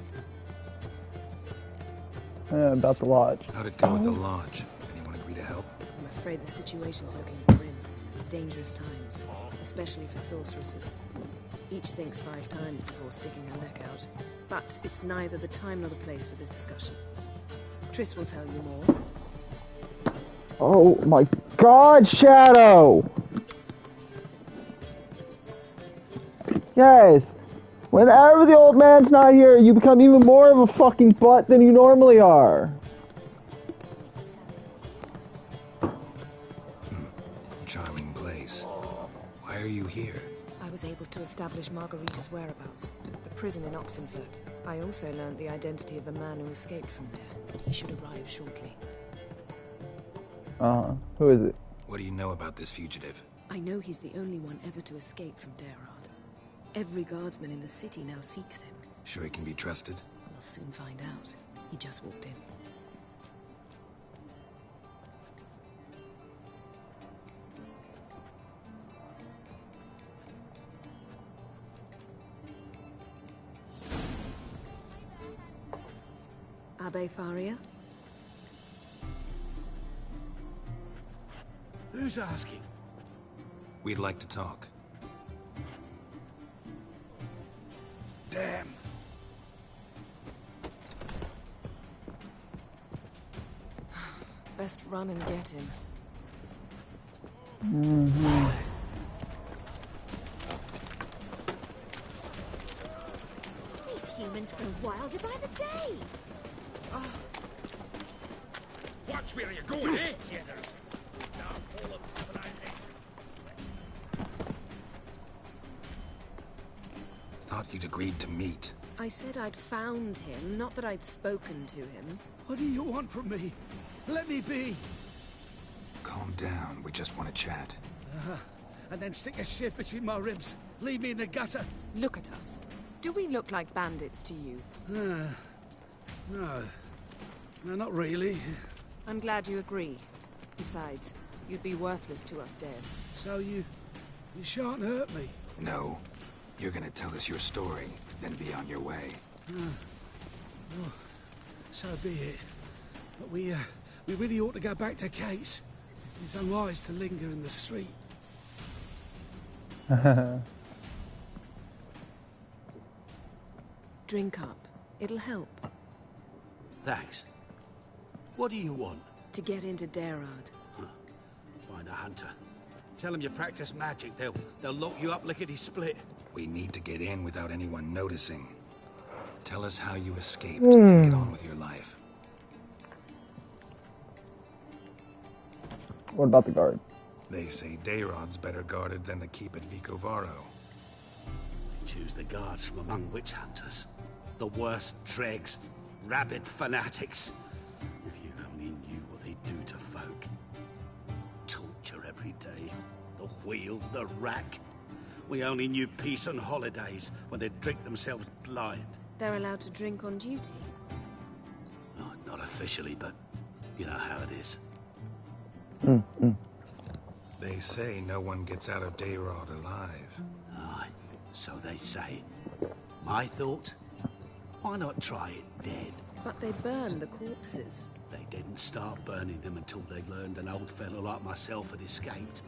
About the lodge. How'd it go with the lodge? Anyone agree to help? I'm afraid the situation's looking grim. Dangerous times, especially for sorceresses. Each thinks 5 times before sticking her neck out. But it's neither the time nor the place for this discussion. Triss will tell you more. Oh my god, Shadow! Yes! Whenever the old man's not here, you become even more of a fucking butt than you normally are. Charming place. Why are you here? I was able to establish Margarita's whereabouts. The prison in Oxenfurt. I also learned the identity of a man who escaped from there. He should arrive shortly. Who is it? What do you know about this fugitive? I know he's the only one ever to escape from Daerad. Every guardsman in the city now seeks him. Sure he can be trusted? We'll soon find out. He just walked in. Abbe Faria? Who's asking? We'd like to talk. Damn. Best run and get him. These humans grow wilder by the day. Watch where you're going, eh? Generous. Now full of civilization. Thought you'd agreed to meet. I said I'd found him, not that I'd spoken to him. What do you want from me? Let me be. Calm down. We just want to chat. And then stick a shiv between my ribs. Leave me in the gutter. Look at us. Do we look like bandits to you? No. No, not really. I'm glad you agree. Besides, you'd be worthless to us dead. So you shan't hurt me? No. You're gonna tell us your story, then be on your way. Well, so be it. But we really ought to go back to Kate's. It's unwise to linger in the street. Drink up. It'll help. Thanks. What do you want? To get into Daerad. Find a hunter. Tell them you practice magic. They'll lock you up lickety-split. We need to get in without anyone noticing. Tell us how you escaped and get on with your life. What about the guard? They say Daerad's better guarded than the keep at Vicovaro. Choose the guards from among witch hunters. The worst dregs, rabid fanatics. If you only knew what they do to folk. Torture every day. The wheel, the rack. We only knew peace on holidays, when they'd drink themselves blind. They're allowed to drink on duty? Oh, not officially, but you know how it is. They say no one gets out of Dayrod alive. Aye, so they say. My thought? Why not try it dead? But they burn the corpses. They didn't start burning them until they learned an old fellow like myself had escaped.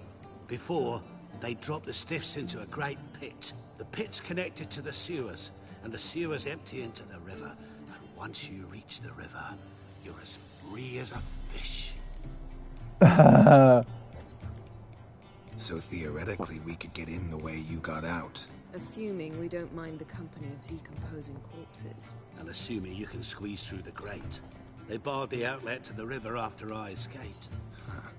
Before, they dropped the stiffs into a great pit. The pit's connected to the sewers, and the sewers empty into the river. And once you reach the river, you're as free as a fish. So theoretically, we could get in the way you got out. Assuming we don't mind the company of decomposing corpses. And assuming you can squeeze through the grate. They barred the outlet to the river after I escaped. Huh.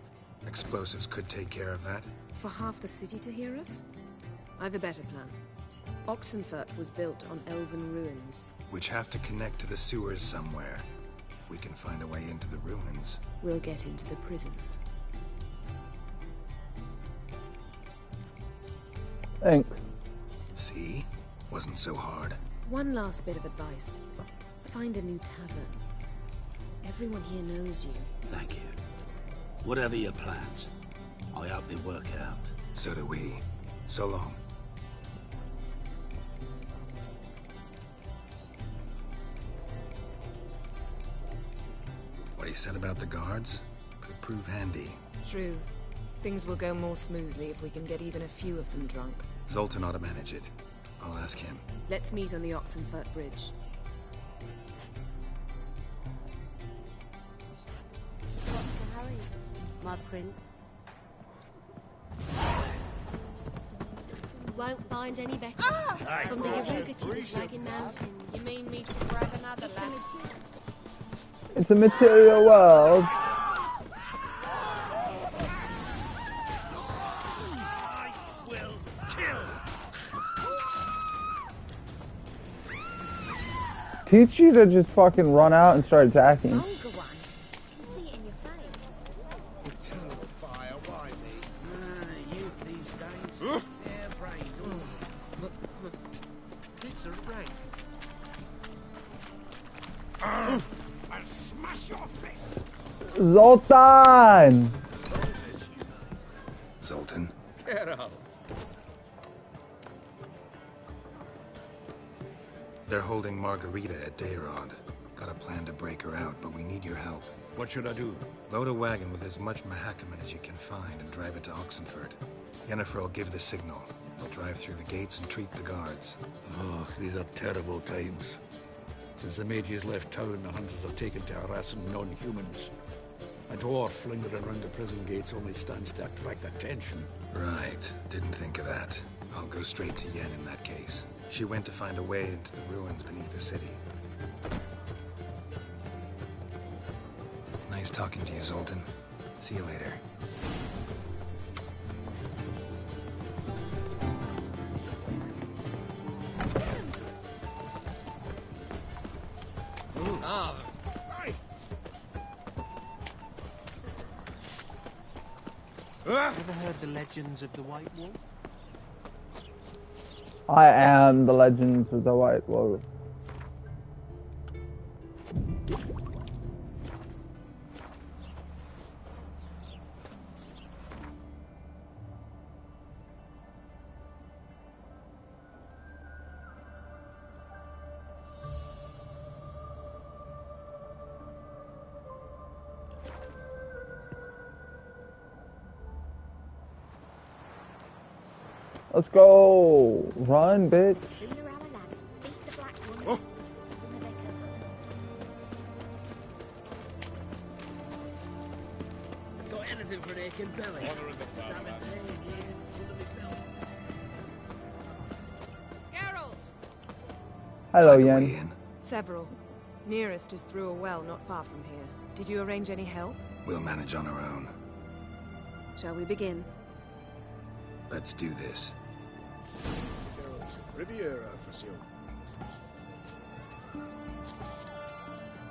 Explosives could take care of that. For half the city to hear us? I've a better plan. Oxenfurt was built on elven ruins. Which have to connect to the sewers somewhere. If we can find a way into the ruins. We'll get into the prison. Thanks. See? Wasn't so hard. One last bit of advice. Find a new tavern. Everyone here knows you. Thank you. Whatever your plans, I hope they work out. So do we. So long. What he said about the guards could prove handy. True. Things will go more smoothly if we can get even a few of them drunk. Zoltan ought to manage it. I'll ask him. Let's meet on the Oxenfurt Bridge. My prince. Won't find any better. From the Yaruga to the Dragon Mountains. You mean me to grab another lass? It's a material world. I will kill. Teach you to just fucking run out and start attacking. I'll smash your face. Zoltan! Zoltan? Get out. They're holding Margarita at Dayrod. Got a plan to break her out, but we need your help. What should I do? Load a wagon with as much Mahakaman as you can find and drive it to Oxenfurt. Yennefer will give the signal. They'll drive through the gates and treat the guards. Oh, these are terrible times. Since the mages left town, the hunters have taken to harassing non-humans. A dwarf lingering around the prison gates only stands to attract attention. Right. Didn't think of that. I'll go straight to Yen in that case. She went to find a way into the ruins beneath the city. Nice talking to you, Zoltan. See you later. Ever heard the legends of the White Wolf? I am the legends of the White Wolf. Let's go! Run, bitch! Oh. Got anything for an aching belly? Geralt! Hello, Yen. Several. Nearest is through a well not far from here. Did you arrange any help? We'll manage on our own. Shall we begin? Let's do this. Riviera, I presume.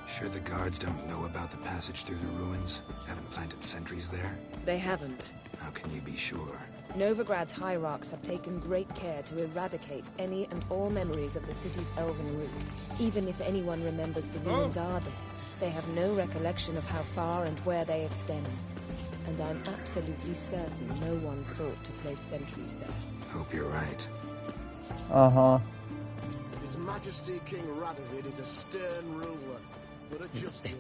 Sure the guards don't know about the passage through the ruins? Haven't planted sentries there? They haven't. How can you be sure? Novigrad's hierarchs have taken great care to eradicate any and all memories of the city's elven roots. Even if anyone remembers the ruins are there, they have no recollection of how far and where they extend. And I'm absolutely certain no one's thought to place sentries there. Hope you're right. Uh-huh. His Majesty King Radovid is a stern ruler, but a just one.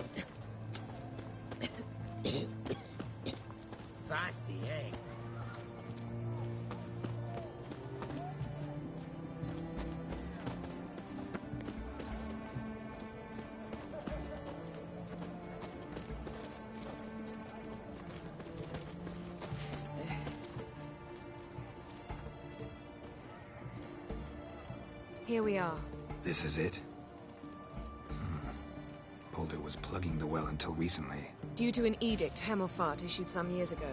Feisty, eh? Here we are. This is it? Boulder was plugging the well until recently. Due to an edict Hemelfart issued some years ago.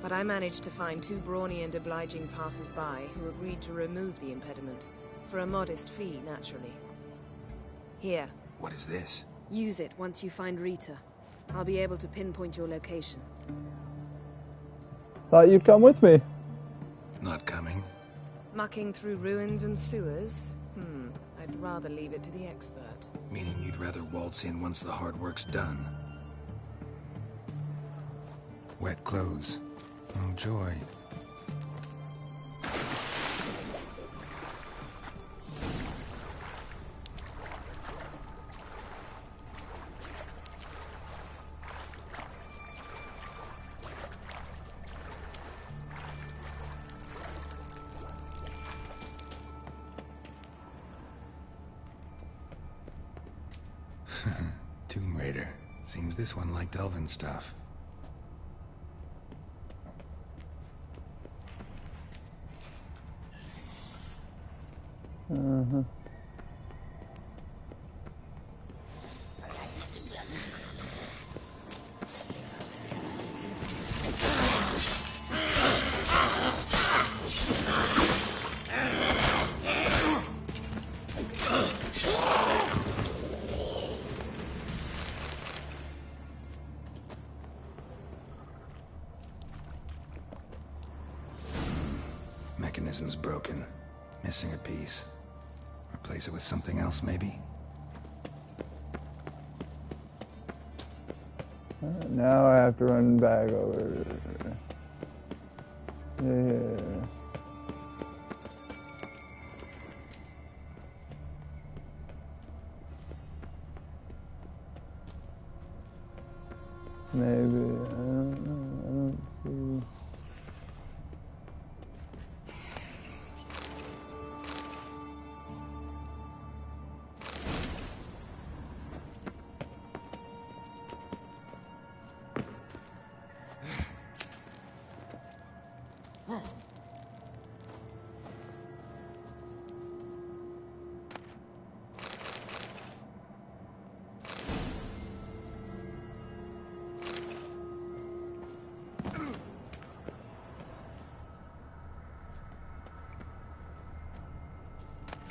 But I managed to find two brawny and obliging passers-by who agreed to remove the impediment. For a modest fee, naturally. Here. What is this? Use it once you find Rita. I'll be able to pinpoint your location. Thought you'd come with me. Not coming. Mucking through ruins and sewers? I'd rather leave it to the expert. Meaning you'd rather waltz in once the hard work's done. Wet clothes. Oh, joy. Tomb Raider. Seems this one liked elven stuff. Mechanism's broken. Missing a piece. Replace it with something else, maybe? Now I have to run back over. Yeah. Maybe, I don't know, I don't see.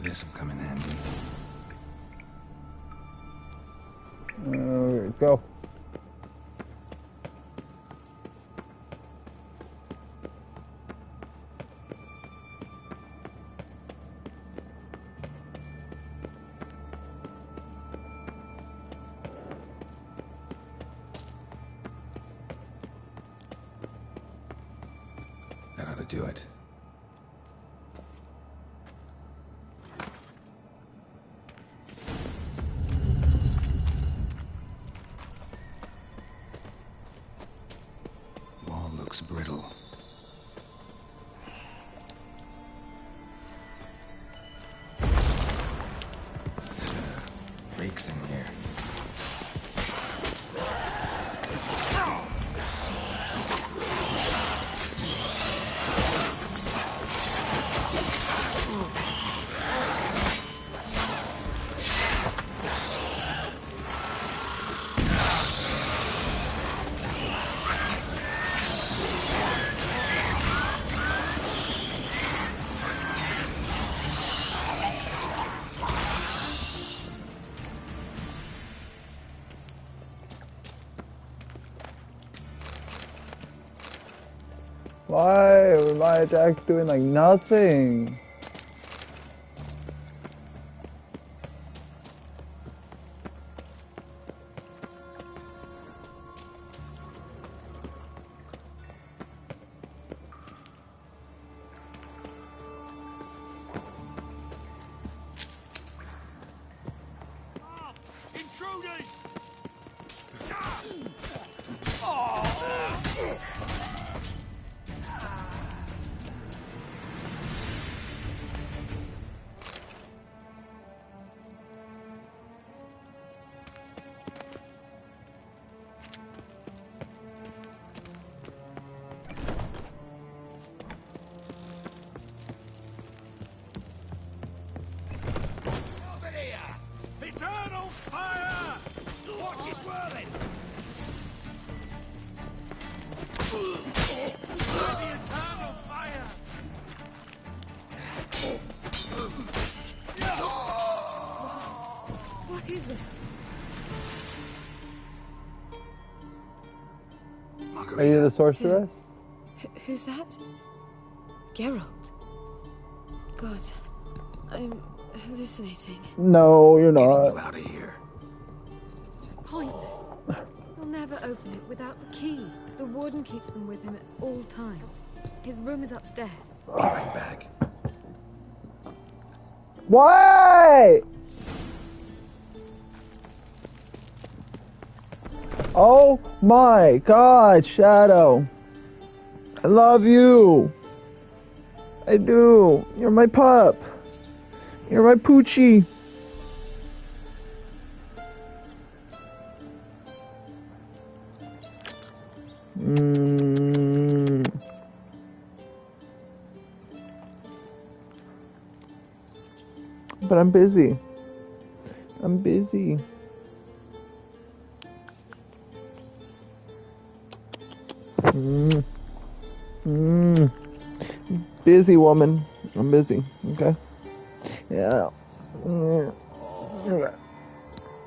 This'll come in handy. Alright, go. That ought to do it. Wall looks brittle. Reeks in here. Why are my attacks doing like nothing? Eternal fire! Watch his whirling! By the eternal fire! What is this? Are you the sorceress? Who's that? Geralt. God, I'm hallucinating. No, you're not. You out of here. It's pointless. We'll never open it without the key. The warden keeps them with him at all times. His room is upstairs. Be right back. Why? Oh my God, Shadow. I love you. I do. You're my pup. You're my poochie. But I'm busy. I'm busy. Busy woman. I'm busy. Okay. Yeah.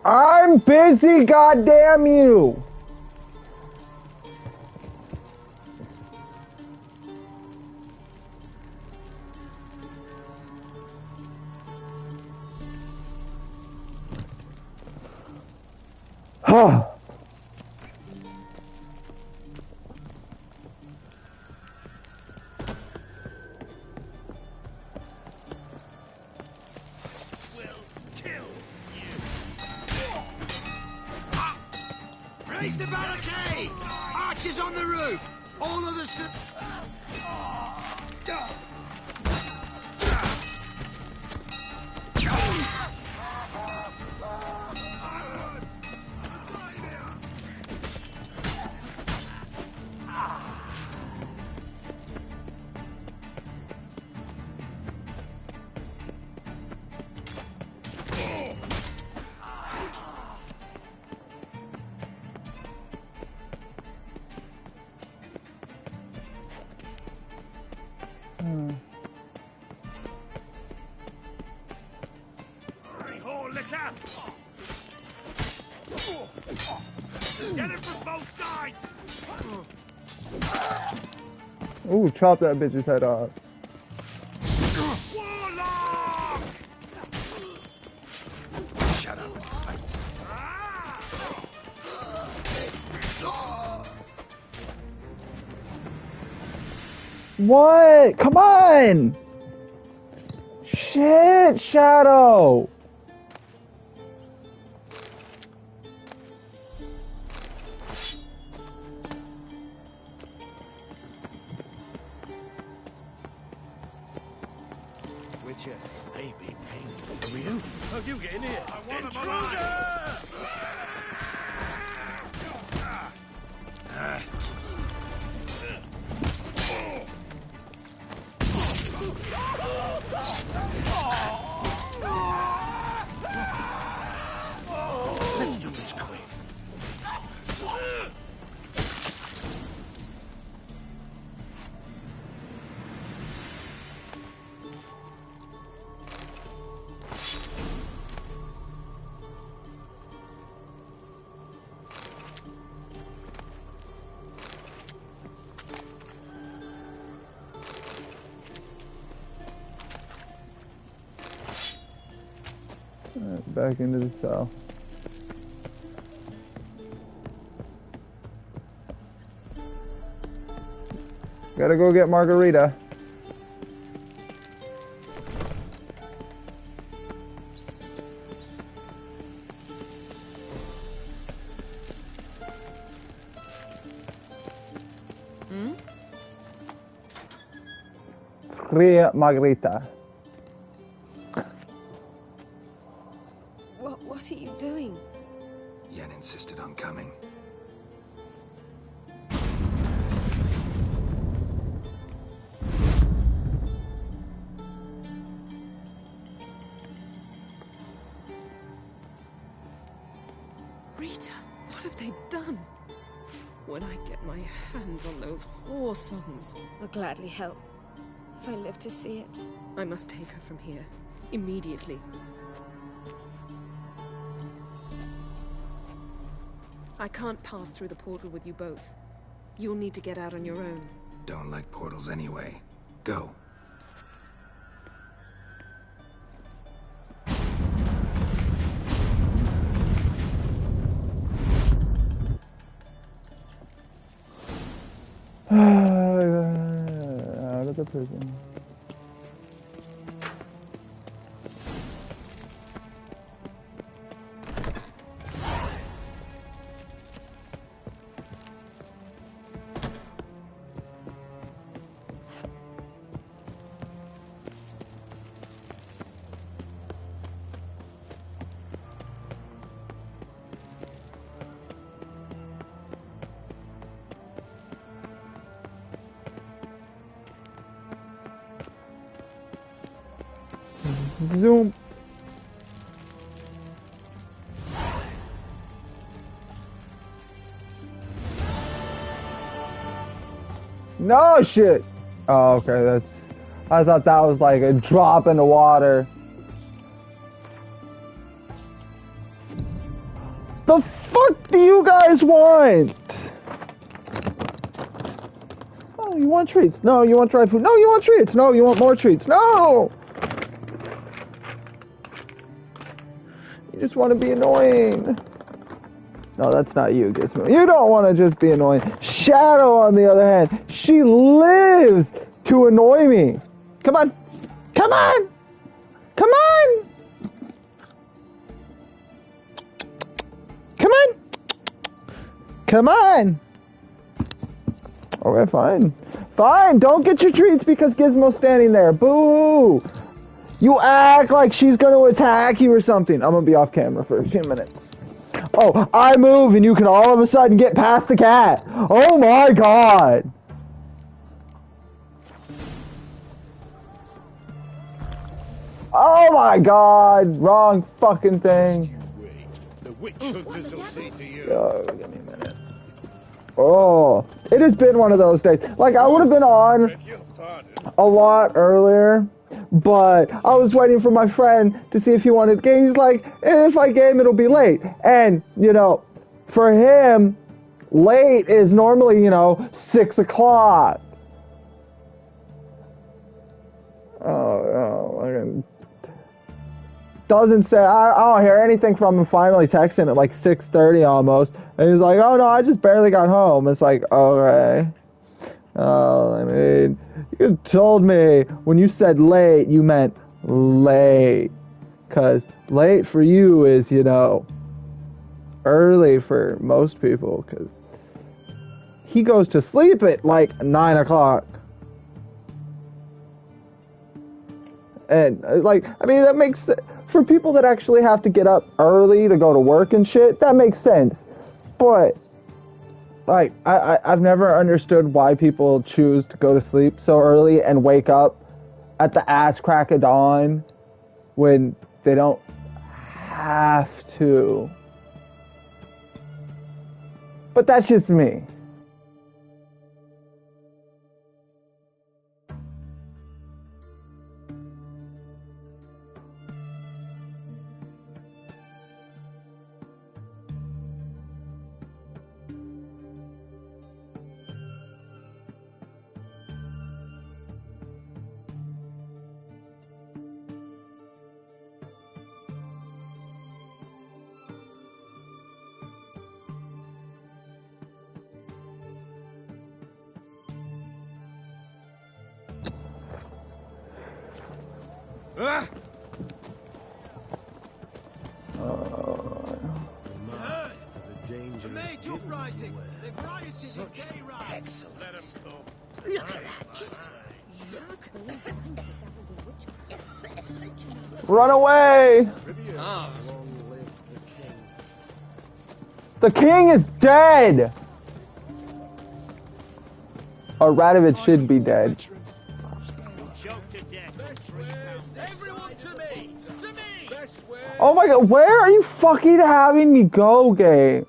I'm busy, goddamn you! Huh. Raise the barricades! Archers on the roof! All others to... Get it from both sides! Ooh, chop that bitch's head off. Warlock! Shut up and fight. What? Come on! Shit, Shadow! Witcher, may be painful for you. Oh, you get in here! I want him alive! Let's do this quick. back into the cell. Gotta go get Margarita. Fria Margarita. What are you doing? Yen insisted on coming. Rita, what have they done? When I get my hands on those whore songs, I'll gladly help. If I live to see it, I must take her from here. Immediately. I can't pass through the portal with you both. You'll need to get out on your own. Don't like portals anyway. Go. Out of the prison. Zoom. No shit. Oh, okay. That's. I thought that was like a drop in the water. The fuck do you guys want? Oh, you want treats? No, you want dry food? No, you want treats? No, you want more treats? No. You just want to be annoying. No, that's not you, Gizmo. You don't want to just be annoying. Shadow, on the other hand, she lives to annoy me. Come on. Come on. Come on. Come on. Come on. Okay, fine. Fine, don't get your treats because Gizmo's standing there. Boo. You act like she's going to attack you or something. I'm going to be off camera for a few minutes. Oh, I move and you can all of a sudden get past the cat. Oh my god. Oh my god. Wrong fucking thing. The witch hunters will see to you. Oh, give me a minute. Oh, it has been one of those days. Like, I would have been on a lot earlier. But I was waiting for my friend to see if he wanted to game. He's like, if I game, it'll be late. And, you know, for him, late is normally, you know, 6 o'clock. Oh, doesn't say, I don't hear anything from him finally texting at like 6:30 almost. And he's like, oh no, I just barely got home. It's like, okay. I mean, you told me when you said late, you meant late. Because late for you is, you know, early for most people. Because he goes to sleep at like 9 o'clock. And, like, I mean, that makes sense. For people that actually have to get up early to go to work and shit, that makes sense. But, like, I've never understood why people choose to go to sleep so early and wake up at the ass crack of dawn when they don't have to. But that's just me. The dangerous uprising. They've rioted in gay rights. Let them come. Look at that. Just Run away! The king is dead! Or Radovid should be dead. Oh my god, where are you fucking having me go, game?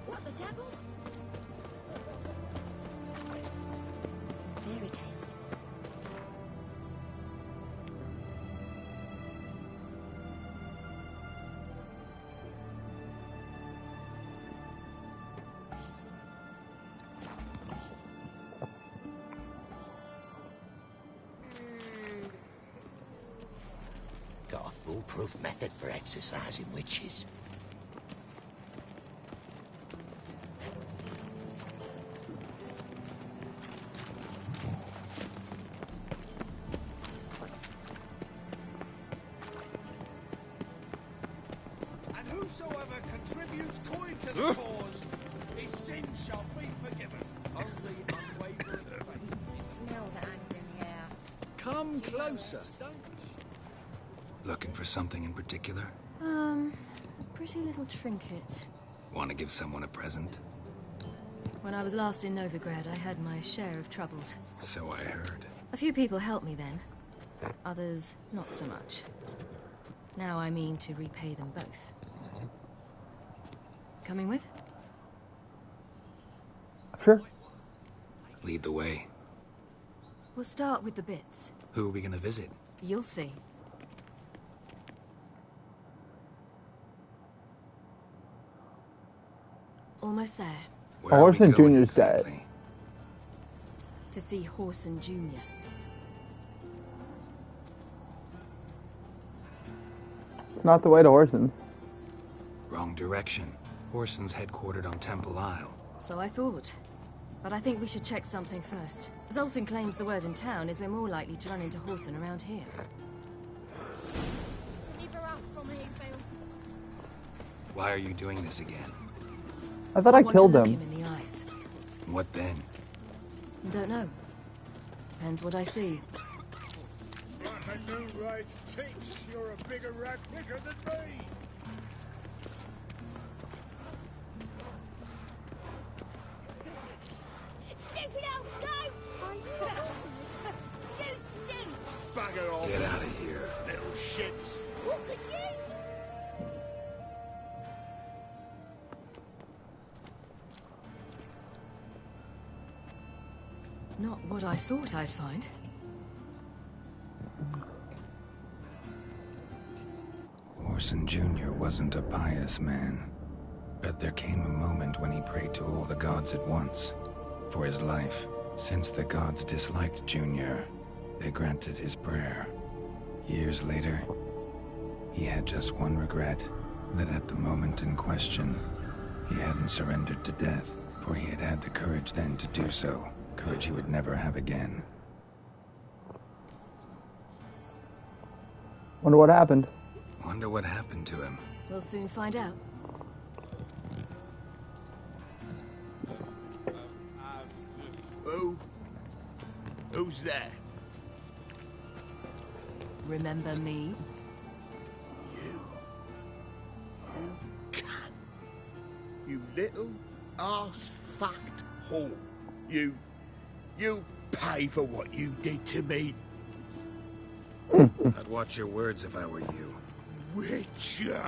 What the devil? Fairy tales. Got a foolproof method for exercising witches. And whosoever contributes coin to the cause, his sins shall be forgiven. Only unwavering faith. Smell the hands in here. Come closer. Don't. Looking for something in particular? A pretty little trinket. Want to give someone a present? When I was last in Novigrad, I had my share of troubles. So I heard. A few people helped me then. Others, not so much. Now I mean to repay them both. Coming with? Sure. Lead the way. We'll start with the bits. Who are we gonna visit? You'll see. Almost there. Horson Jr.'s dead. To see Horson Jr. Not the way to Horson. Wrong direction. Horson's headquartered on Temple Isle. So I thought. But I think we should check something first. Zoltan claims the word in town is we're more likely to run into Horson around here. Neither us from here, Phil. Why are you doing this again? I thought I killed him. him. In the eyes. What then? Don't know. Depends what I see. Like a new right thinks you're a bigger rat picker than me. Stupid old goat! Are you awesome? You stink! Bugger off. Get out of here. Little shits. What could you do? Not what I thought I'd find. Horson Jr. wasn't a pious man, but there came a moment when he prayed to all the gods at once for his life. Since the gods disliked Jr., they granted his prayer. Years later, he had just one regret, that at the moment in question, he hadn't surrendered to death, for he had had the courage then to do so, courage he would never have again. Wonder what happened. Wonder what happened to him. We'll soon find out. Who's there? Remember me? You can. You little ass-fucked whore. You pay for what you did to me. I'd watch your words if I were you. Witcher!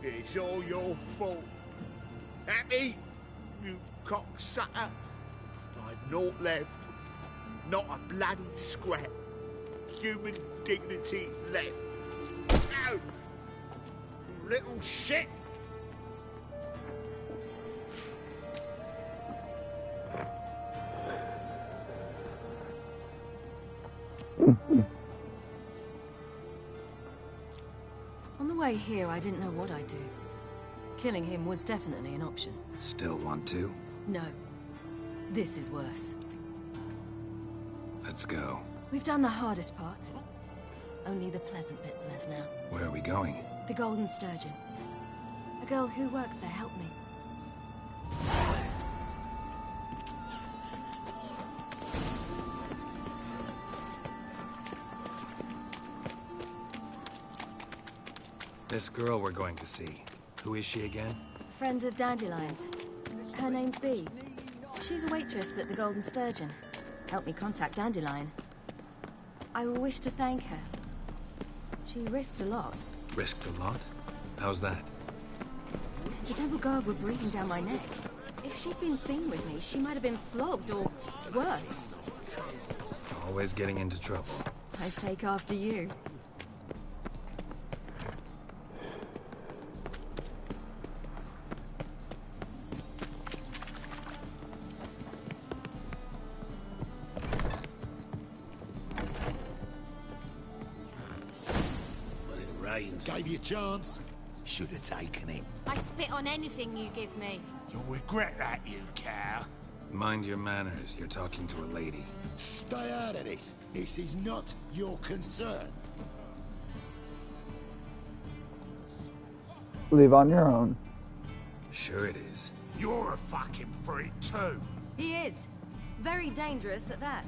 It's all your fault. Happy? You cocksucker. I've naught left. Not a bloody scrap. Human dignity left. No! You little shit! way here, I didn't know what I'd do. Killing him was definitely an option. Still want to? No. This is worse. Let's go. We've done the hardest part. Only the pleasant bits left now. Where are we going? The Golden Sturgeon. A girl who works there helped me. This girl we're going to see. Who is she again? Friend of Dandelion's. Her name's Bee. She's a waitress at the Golden Sturgeon. Helped me contact Dandelion. I wish to thank her. She risked a lot. Risked a lot? How's that? The Temple Guard were breathing down my neck. If she'd been seen with me, she might have been flogged or worse. Always getting into trouble. I'd take after you. Gave you a chance. Should have taken it. I spit on anything you give me. You'll regret that, you cow. Mind your manners. You're talking to a lady. Stay out of this. This is not your concern. Leave on your own. Sure it is. You're a fucking freak too. He is. Very dangerous at that.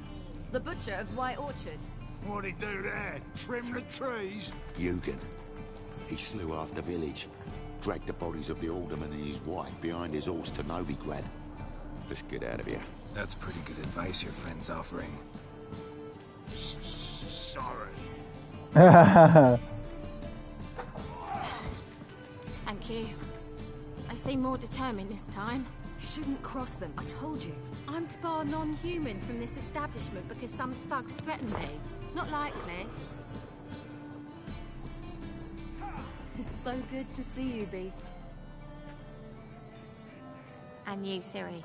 The butcher of White Orchard. What'd he do there? Trim the trees? Eugen. He slew half the village. Dragged the bodies of the alderman and his wife behind his horse to Novigrad. Let's get out of here. That's pretty good advice your friend's offering. Sorry. Thank you. I seem more determined this time. Shouldn't cross them, I told you. I'm to bar non-humans from this establishment because some thugs threaten me. Not likely. It's so good to see you, Bee. And you, Ciri.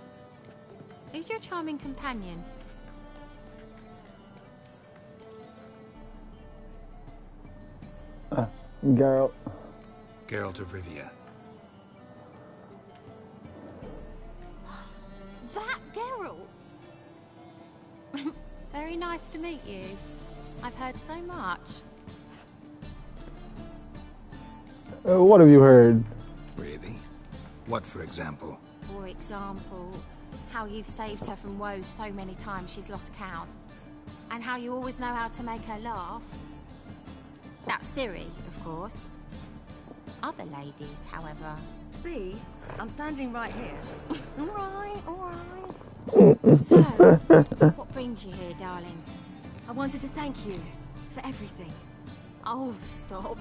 Who's your charming companion? Geralt. Geralt of Rivia. That Geralt? Very nice to meet you. I've heard so much. What have you heard? Really? What, for example? For example, how you've saved her from woes so many times she's lost count. And how you always know how to make her laugh. That's Ciri, of course. Other ladies, however. Bee, I'm standing right here. Alright, alright. So, what brings you here, darlings? I wanted to thank you for everything. Oh, stop.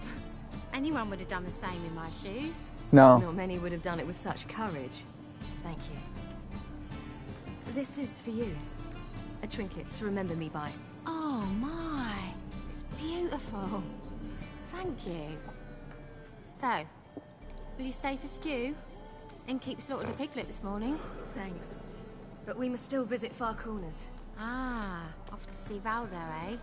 Anyone would have done the same in my shoes. No. Not many would have done it with such courage. Thank you. This is for you. A trinket to remember me by. Oh my, it's beautiful. Thank you. So, will you stay for stew? And keep slaughtered a piglet this morning? Thanks. But we must still visit Far Corners. Ah, off to see Valdo, eh?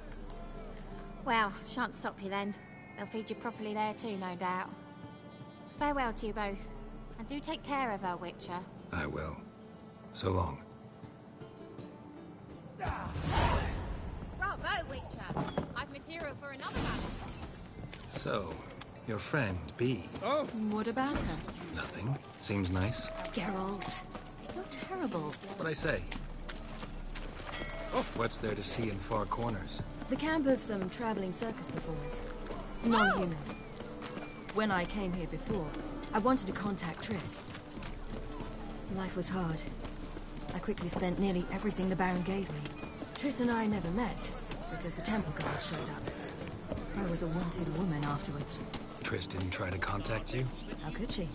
Well, shan't stop you then. They'll feed you properly there too, no doubt. Farewell to you both. And do take care of her, Witcher. I will. So long. Bravo, Witcher! I've material for another battle. So, your friend, Bee. Oh! What about her? Nothing. Seems nice. Geralt. You're terrible. What'd I say? Oh, what's there to see in Far Corners? The camp of some traveling circus performers. Non-humans. When I came here before, I wanted to contact Triss. Life was hard. I quickly spent nearly everything the Baron gave me. Triss and I never met, because the Temple Guard showed up. I was a wanted woman afterwards. Triss didn't try to contact you? How could she?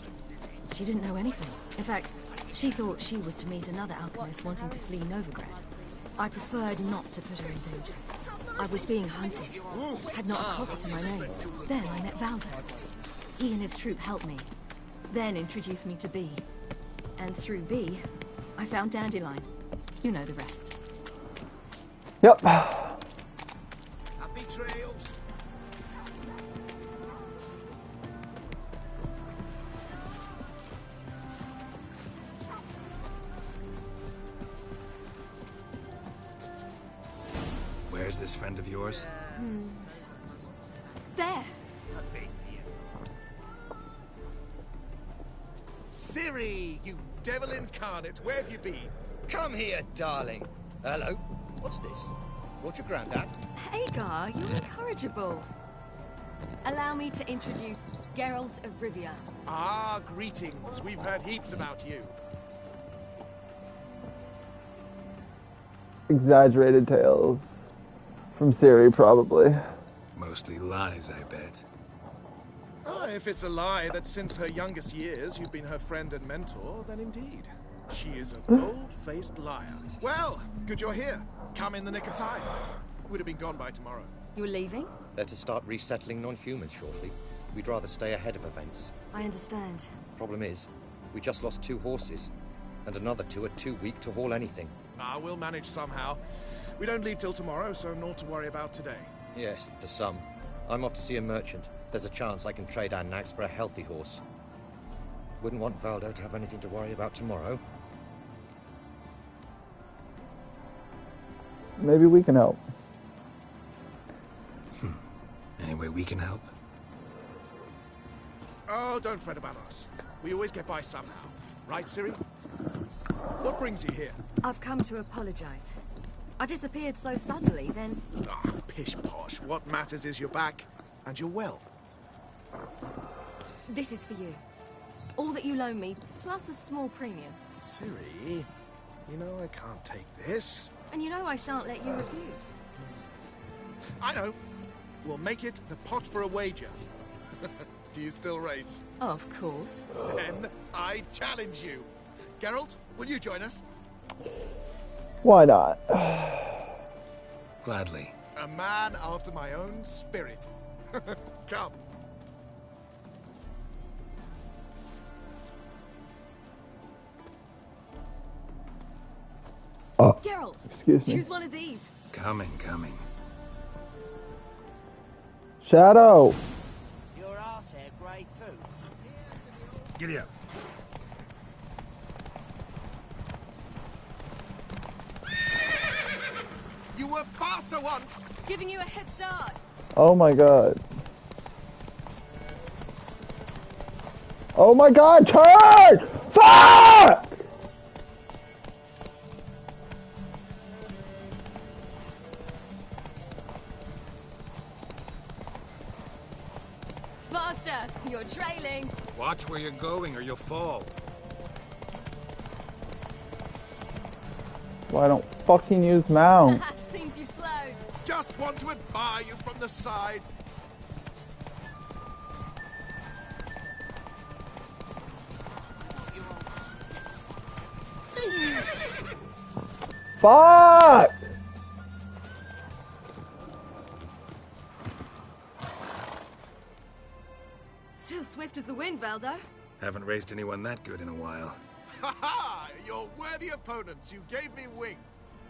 She didn't know anything. In fact, she thought she was to meet another alchemist wanting to flee Novigrad. I preferred not to put her in danger. I was being hunted. Had not a copper to my name. Then I met Valdo. He and his troop helped me. Then introduced me to Bee. And through Bee, I found Dandelion. You know the rest. Yep. Happy trails. Where's this friend of yours? There! Ciri, you devil incarnate, where have you been? Come here, darling. Hello. What's this? What's your granddad? Hagar, you're incorrigible. Allow me to introduce Geralt of Rivia. Ah, greetings. We've heard heaps about you. Exaggerated tales. From Ciri, probably. Mostly lies, I bet. Ah, if it's a lie that since her youngest years you've been her friend and mentor, then indeed. She is a bold-faced liar. Well, good you're here. Come in the nick of time. Would have been gone by tomorrow. You're leaving? They're to start resettling non-humans shortly. We'd rather stay ahead of events. I understand. Problem is, we just lost 2 horses. And another 2 are too weak to haul anything. Ah, we'll manage somehow. We don't leave till tomorrow, so naught to worry about today. Yes, for some. I'm off to see a merchant. There's a chance I can trade our nags for a healthy horse. Wouldn't want Valdo to have anything to worry about tomorrow. Maybe we can help. Any way we can help? Oh, don't fret about us. We always get by somehow. Right, Ciri? What brings you here? I've come to apologize. I disappeared so suddenly, then... Ah, pish-posh. What matters is you're back, and you're well. This is for you. All that you loan me, plus a small premium. Ciri, you know I can't take this. And you know I shan't let you refuse. I know. We'll make it the pot for a wager. Do you still race? Of course. Then I challenge you. Geralt, will you join us? Why not? Gladly. A man after my own spirit. Come. Oh, Geralt, excuse me. choose one of these. Coming. Shadow! Your arse hair grey too. Giddy up. You were faster once! Giving you a head start. Oh my god. Oh my god, turn! Fuck! Faster! You're trailing. Watch where you're going or you'll fall. Why don't fucking use mount? Seems you've slowed. Just want to admire you from the side. Fuck! Still swift as the wind, Valdo. Haven't raced anyone that good in a while. Ha ha! You're worthy opponents. You gave me wings.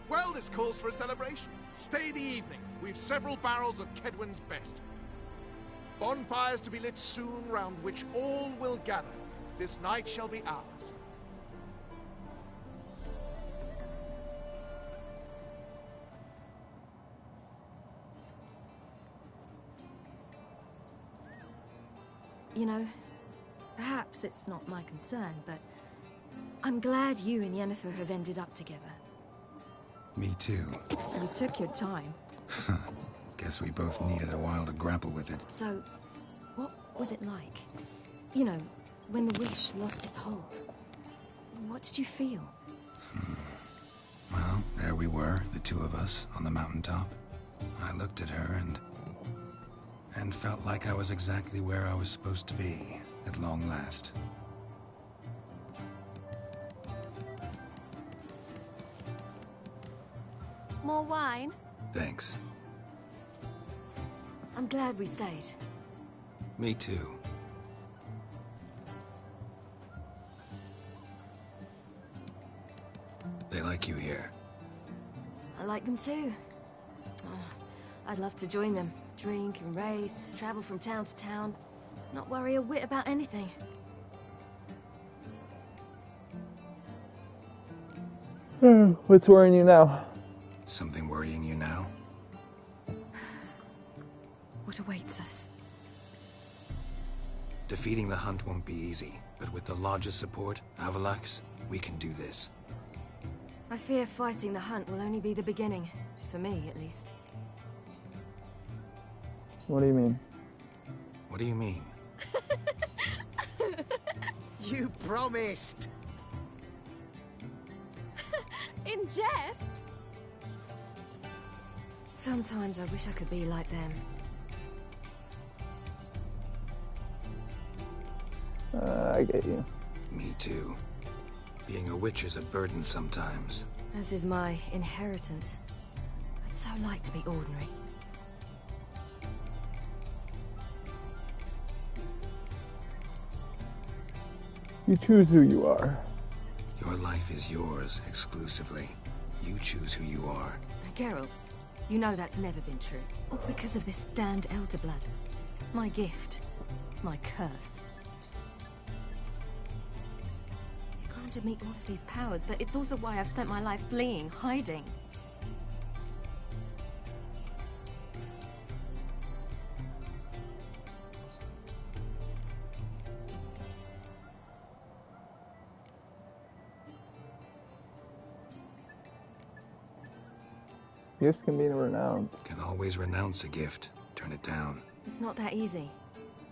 Well, this calls for a celebration. Stay the evening. We've several barrels of Kedwen's best. Bonfires to be lit soon, round which all will gather. This night shall be ours. You know, perhaps it's not my concern, but I'm glad you and Yennefer have ended up together. Me too. You took your time. Guess we both needed a while to grapple with it. So, what was it like? You know, when the wish lost its hold. What did you feel? Well, there we were, the 2 of us, on the mountaintop. I looked at her and felt like I was exactly where I was supposed to be, at long last. More wine? Thanks. I'm glad we stayed. Me too. They like you here. I like them too. I'd love to join them. Drink and race, travel from town to town. Not worry a whit about anything. What's worrying you now? Something worrying you now? What awaits us? Defeating the Hunt won't be easy, but with the Lodge's support, Avalax, we can do this. I fear fighting the Hunt will only be the beginning. For me, at least. What do you mean? What do you mean? You promised! In jest? Sometimes I wish I could be like them. I get you. Me too. Being a witch is a burden sometimes. As is my inheritance. I'd so like to be ordinary. You choose who you are. Your life is yours exclusively. You choose who you are. Geralt, you know that's never been true. All because of this damned Elder Blood. My gift. My curse. It granted me all of these powers, but it's also why I've spent my life fleeing, hiding. Gifts can be renounced. Can always renounce a gift. Turn it down. It's not that easy.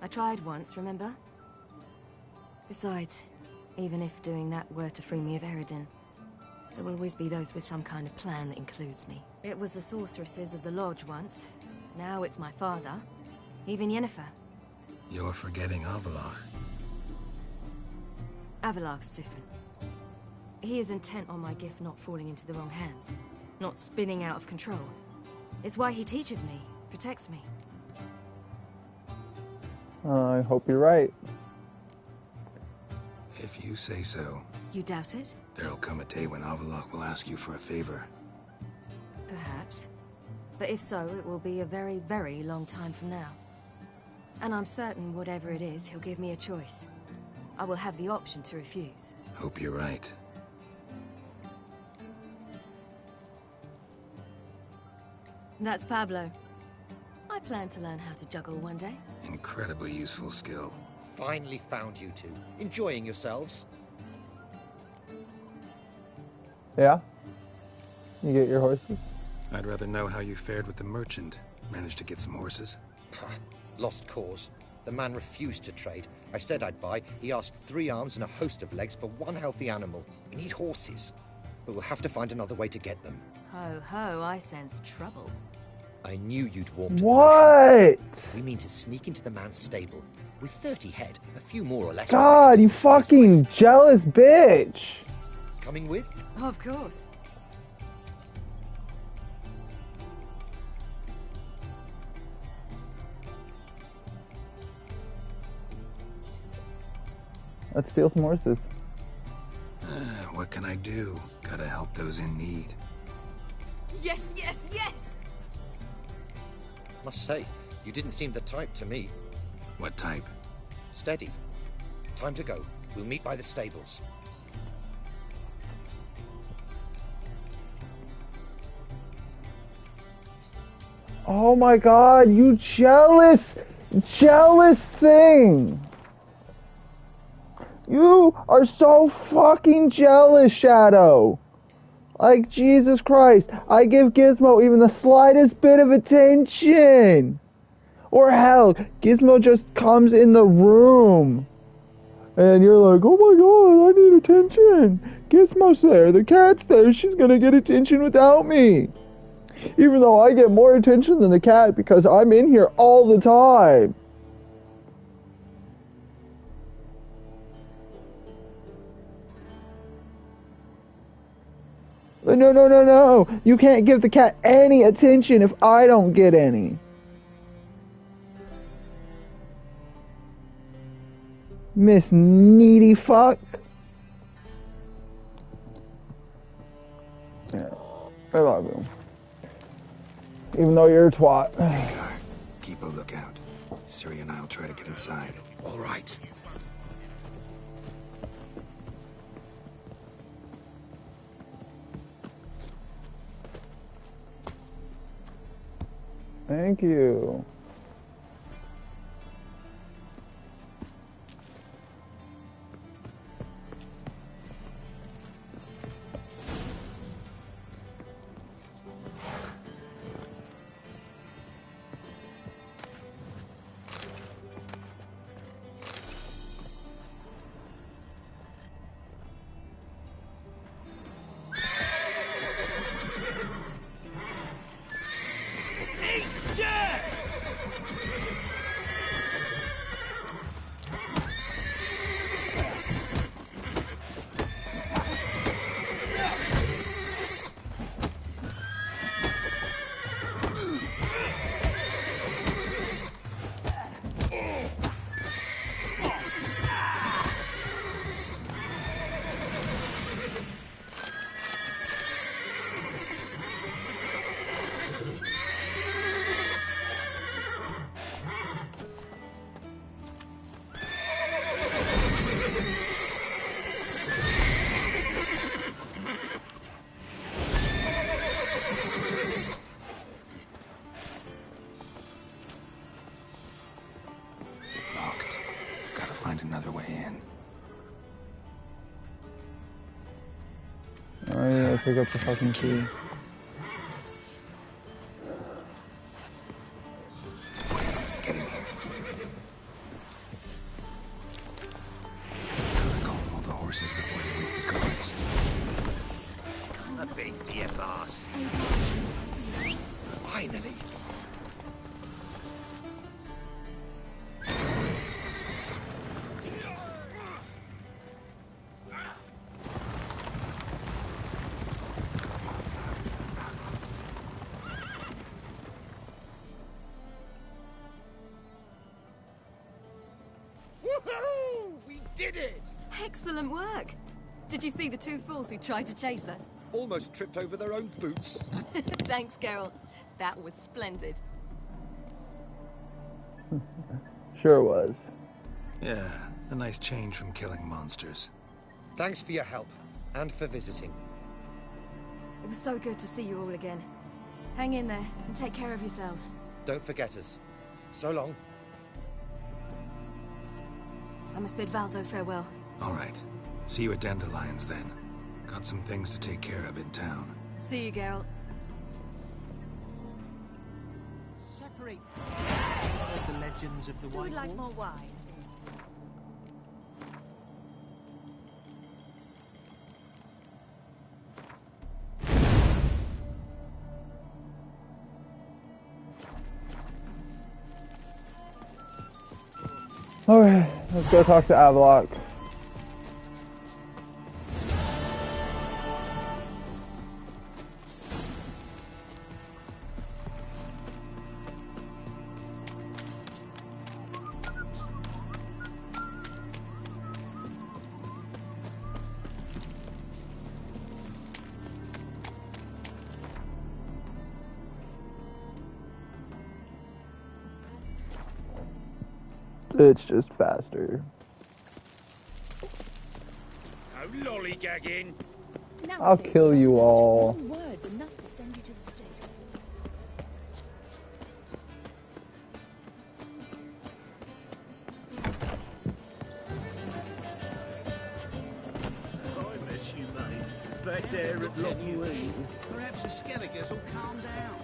I tried once, remember? Besides, even if doing that were to free me of Eredin, there will always be those with some kind of plan that includes me. It was the sorceresses of the Lodge once. Now it's my father. Even Yennefer. You're forgetting Avallac'h. Avallac'h's different. He is intent on my gift not falling into the wrong hands. Not spinning out of control. It's why he teaches me, protects me. I hope you're right. If you say so. You doubt it? There'll come a day when Avallac'h will ask you for a favor. Perhaps. But if so, it will be a very, very long time from now. And I'm certain whatever it is, he'll give me a choice. I will have the option to refuse. Hope you're right. That's Pablo. I plan to learn how to juggle one day. Incredibly useful skill. Finally found you two. Enjoying yourselves? Yeah? You get your horses? I'd rather know how you fared with the merchant. Managed to get some horses? Lost cause. The man refused to trade. I said I'd buy. He asked 3 arms and a host of legs for 1 healthy animal. We need horses. But we'll have to find another way to get them. Ho ho, I sense trouble. I knew you'd warm to What? the mission. We mean to sneak into the man's stable. With 30 head, a few more or less. God, you fucking jealous bitch! Coming with? Of course. Let's steal some horses. What can I do? Gotta help those in need. Yes, yes, yes! Must say, you didn't seem the type to me. What type? Steady. Time to go. We'll meet by the stables. Oh my god, you jealous thing! You are so fucking jealous, Shadow! Like, Jesus Christ, I give Gizmo even the slightest bit of attention! Or hell, Gizmo just comes in the room. And you're like, oh my god, I need attention. Gizmo's there, the cat's there, she's gonna get attention without me. Even though I get more attention than the cat because I'm in here all the time. But no. You can't give the cat any attention if I don't get any. Miss Needy Fuck. Yeah, I love you. Even though you're a twat. Hagar, keep a lookout. Ciri and I'll try to get inside. All right. Thank you. Find another way in. Oh yeah, I pick up the fucking key. Get in here. Call all the horses before they wake the guards. A big fear, boss. Finally. Did it! Excellent work. Did you see the two fools who tried to chase us? Almost tripped over their own boots. Thanks, Carol. That was splendid. Sure was. Yeah, a nice change from killing monsters. Thanks for your help, and for visiting. It was so good to see you all again. Hang in there, and take care of yourselves. Don't forget us. So long. I must bid Valdo farewell. All right. See you at Dandelions, then. Got some things to take care of in town. See you, Geralt. Separate. Heard the legends of the White Wolf? Who would like more wine? Alright, let's go talk to Avlok. It's just faster. No lollygagging. I'll kill you all. Words enough to send you to the stake. I met you, mate. Back there at Lockwood. Perhaps the Skelligers will calm down.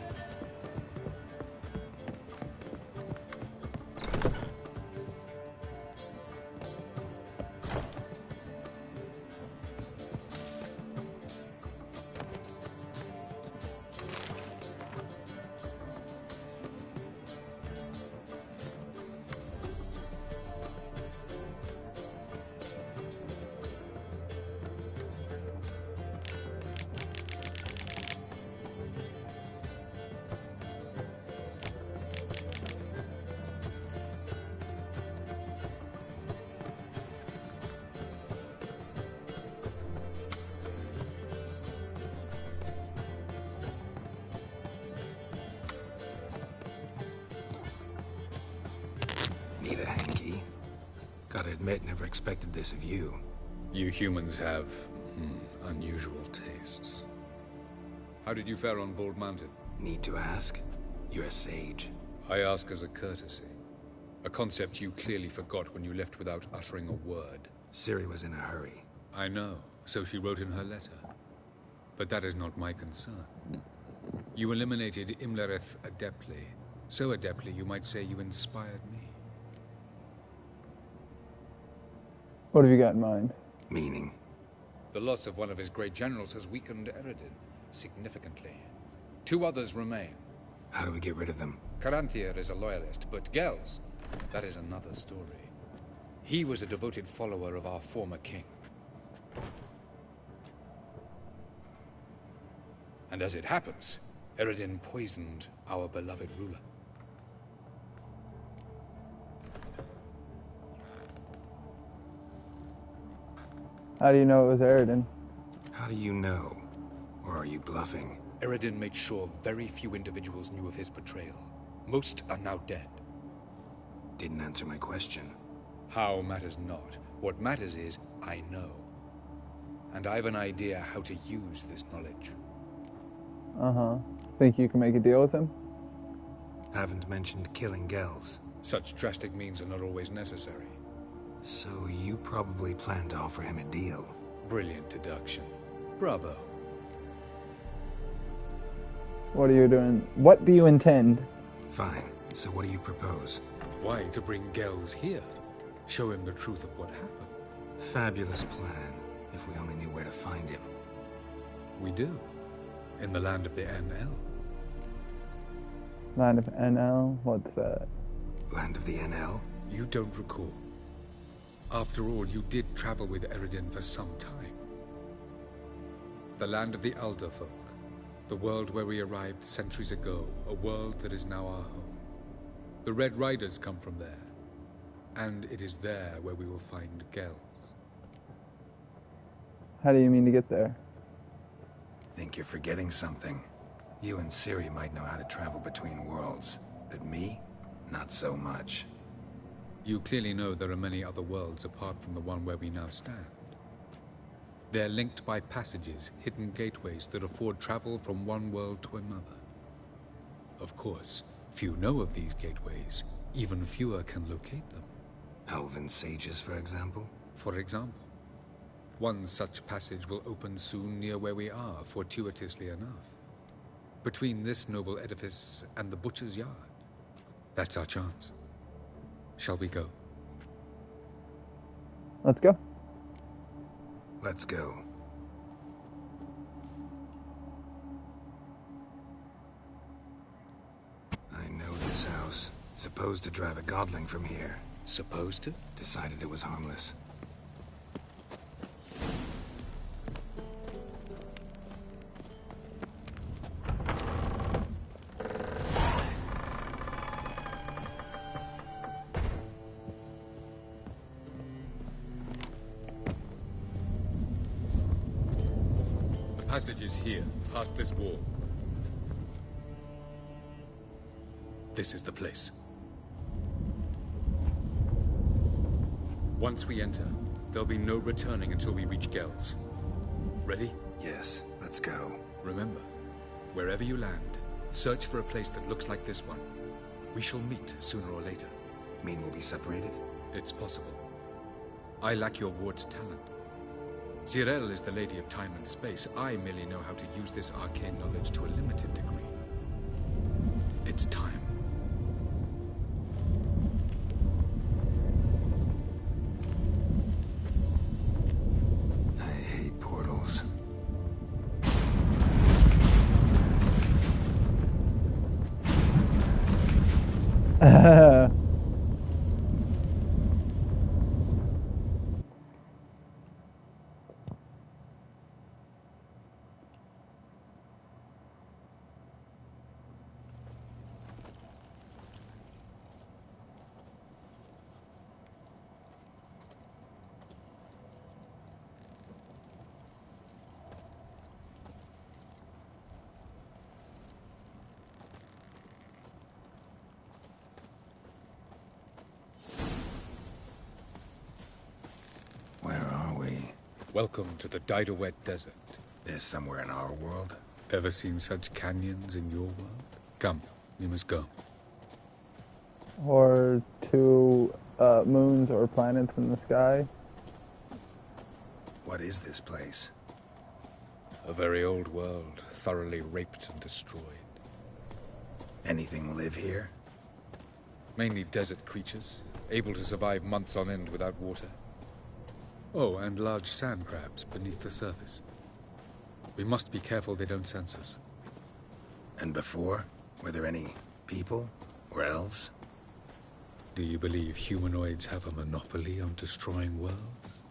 Need a hanky? Gotta admit, never expected this of you. You humans have unusual tastes. How did you fare on Bald Mountain? Need to ask? You're a sage. I ask as a courtesy. A concept you clearly forgot when you left without uttering a word. Ciri was in a hurry. I know, so she wrote in her letter. But that is not my concern. You eliminated Imlerith adeptly. So adeptly, you might say you inspired me. What have you got in mind? Meaning? The loss of one of his great generals has weakened Eredin significantly. 2 others remain. How do we get rid of them? Caranthir is a loyalist, but Gels, that is another story. He was a devoted follower of our former king. And as it happens, Eredin poisoned our beloved ruler. How do you know it was Eredin? How do you know? Or are you bluffing? Eredin made sure very few individuals knew of his betrayal. Most are now dead. Didn't answer my question. How matters not. What matters is, I know. And I have an idea how to use this knowledge. Uh-huh. Think you can make a deal with him? Haven't mentioned killing Gels. Such drastic means are not always necessary. So you probably plan to offer him a deal. Brilliant deduction. Bravo. What are you doing? What do you intend? Fine. So what do you propose? Why, to bring Gels here. Show him the truth of what happened. Fabulous plan, if we only knew where to find him. We do. In the land of the NL. Land of NL? What's that? Land of the NL? You don't recall. After all, you did travel with Eredin for some time. The land of the Elder Folk. The world where we arrived centuries ago. A world that is now our home. The Red Riders come from there. And it is there where we will find Gels. How do you mean to get there? Think you're forgetting something. You and Ciri might know how to travel between worlds. But me? Not so much. You clearly know there are many other worlds apart from the one where we now stand. They're linked by passages, hidden gateways that afford travel from one world to another. Of course, few know of these gateways. Even fewer can locate them. Elven sages, for example? For example. One such passage will open soon near where we are, fortuitously enough. Between this noble edifice and the butcher's yard. That's our chance. Shall we go? Let's go. Let's go. I know this house. Supposed to drive a godling from here. Supposed to? Decided it was harmless. Passage is here, past this wall. This is the place. Once we enter, there'll be no returning until we reach Gels. Ready? Yes, let's go. Remember, wherever you land, search for a place that looks like this one. We shall meet sooner or later. Mean we'll be separated? It's possible. I lack your ward's talent. Zirel is the Lady of Time and Space. I merely know how to use this arcane knowledge to a limited degree. It's time. I hate portals. Welcome to the Didowet Desert. There's somewhere in our world? Ever seen such canyons in your world? Come, We must go. Or to moons or planets in the sky. What is this place? A very old world, thoroughly raped and destroyed. Anything live here? Mainly desert creatures, able to survive months on end without water. Oh, and large sand crabs beneath the surface. We must be careful they don't sense us. And before? Were there any people or elves? Do you believe humanoids have a monopoly on destroying worlds?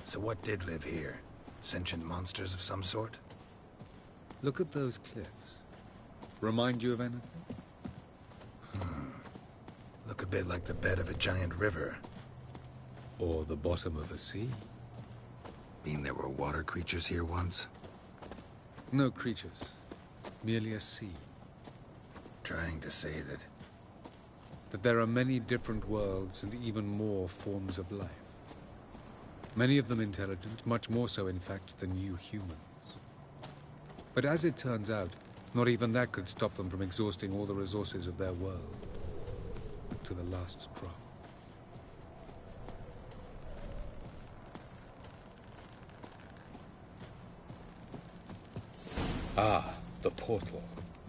So what did live here? Sentient monsters of some sort? Look at those cliffs. Remind you of anything? Look a bit like the bed of a giant river. Or the bottom of a sea. Mean there were water creatures here once? No creatures. Merely a sea. Trying to say that there are many different worlds and even more forms of life. Many of them intelligent, much more so in fact than you humans. But as it turns out, not even that could stop them from exhausting all the resources of their world. To the last drop. Ah, the portal.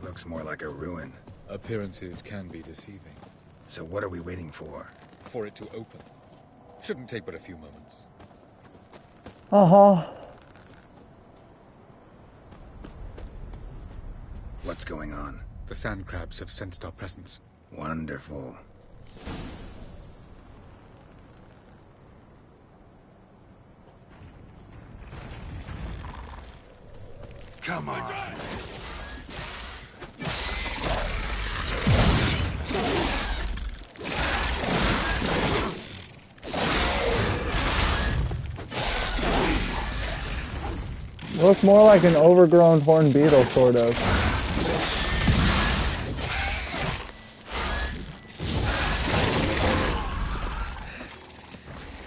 Looks more like a ruin. Appearances can be deceiving. So what are we waiting for? For it to open. Shouldn't take but a few moments. Uh-huh. What's going on? The sand crabs have sensed our presence. Wonderful. Come on. Looks more like an overgrown horned beetle, sort of.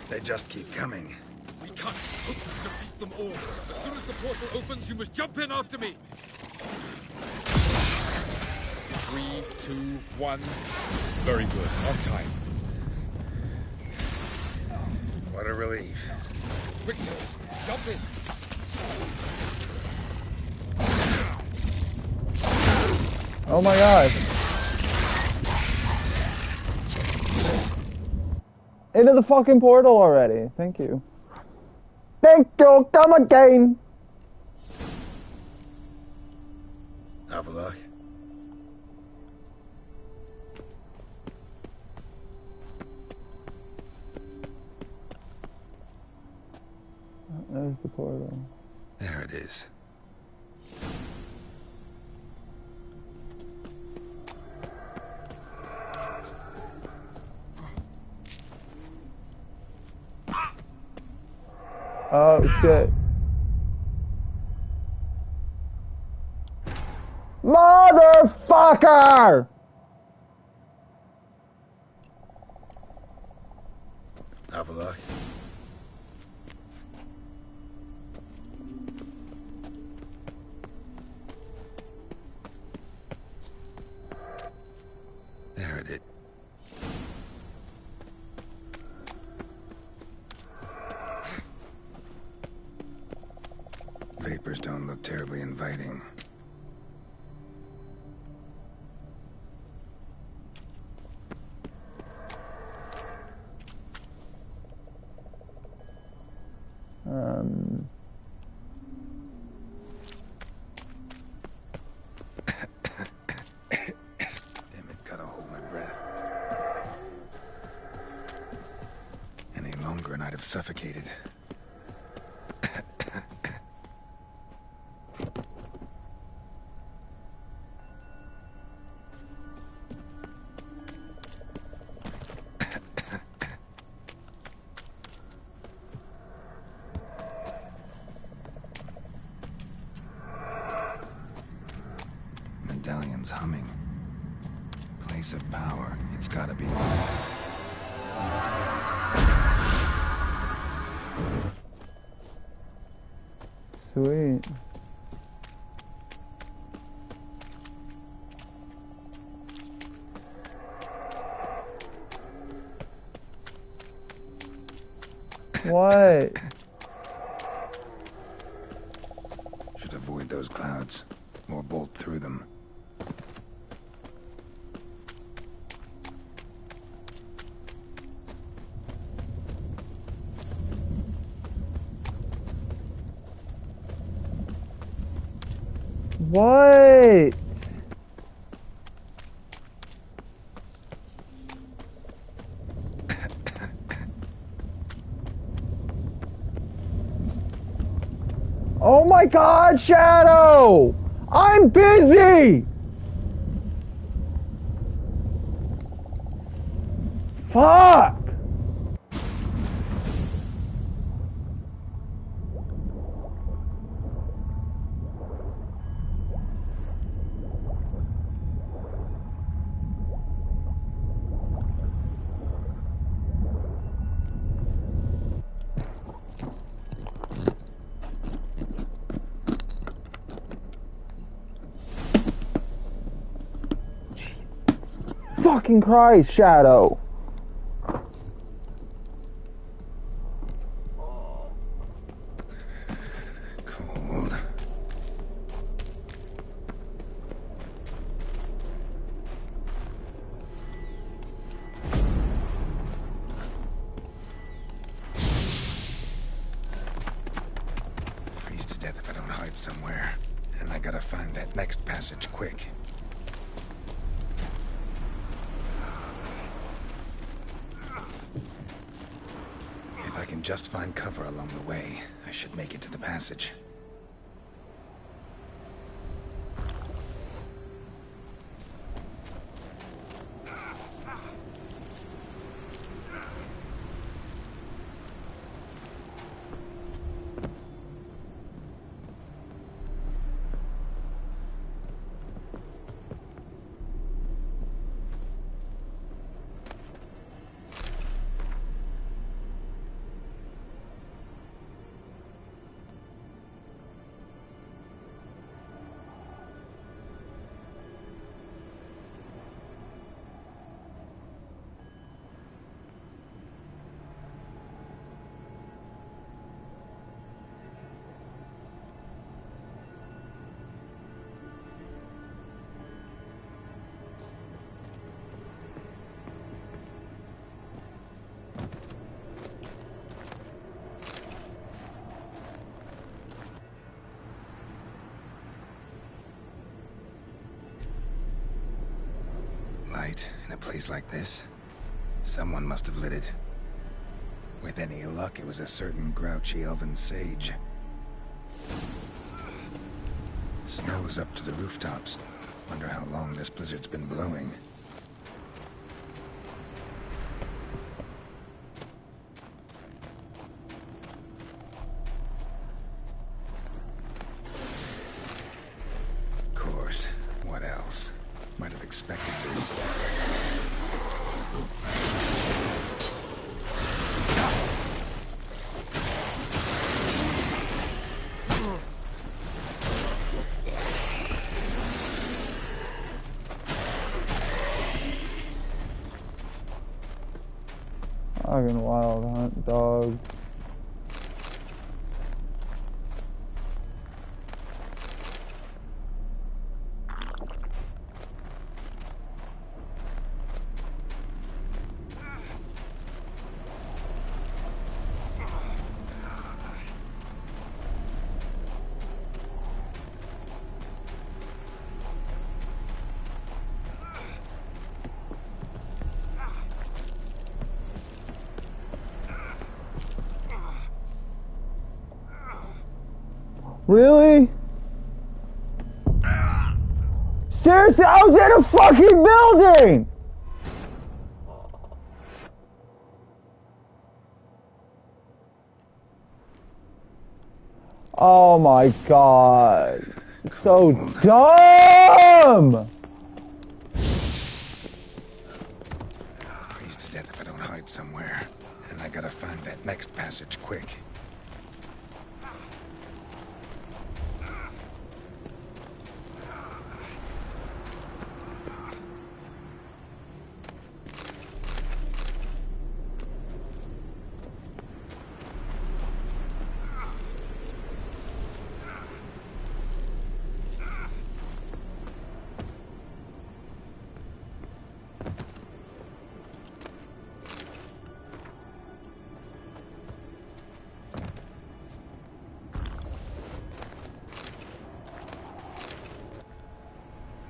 They just keep coming. We can't hope to defeat them all. As soon as the portal opens, you must jump in after me. 3, 2, 1. Very good. On time. What a relief. Quickly, jump in. Oh my god. Into the fucking portal already. Thank you. Thank you. Come again. Avallac'h. There's the portal. There it is. Oh shit. Motherfucker! Avallac'h. There it is. Vapors don't look terribly inviting. Damn it, gotta hold my breath. Any longer and I'd have suffocated. Medallion's humming. Place of power. It's gotta be. Sweet. What? Should avoid those clouds, or bolt through them. What? Oh my God, Shadow! I'm busy! Fuck! Fucking Christ, Shadow. Cold. Freeze to death if I don't hide somewhere. And I gotta find that next passage quick. If I can just find cover along the way, I should make it to the passage. Light in a place like this? Someone must have lit it. With any luck, it was a certain grouchy elven sage. Snow's up to the rooftops. Wonder how long this blizzard's been blowing. Of course. What else? Might have expected this. Fucking wild hunt, dog. Really? Seriously, I was in a fucking building! Oh my God. So dumb! Freeze to death if I don't hide somewhere. And I gotta find that next passage quick.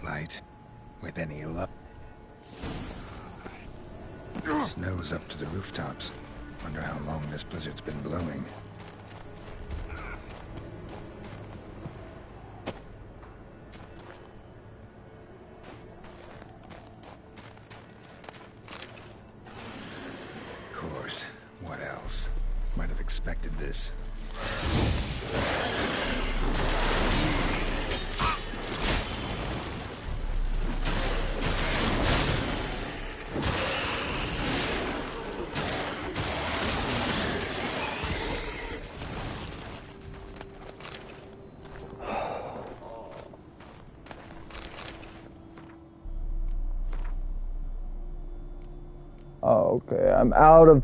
Light, with any luck. Snow's up to the rooftops. Wonder how long this blizzard's been blowing. Of course. What else? Might have expected this. Oh, okay. I'm out of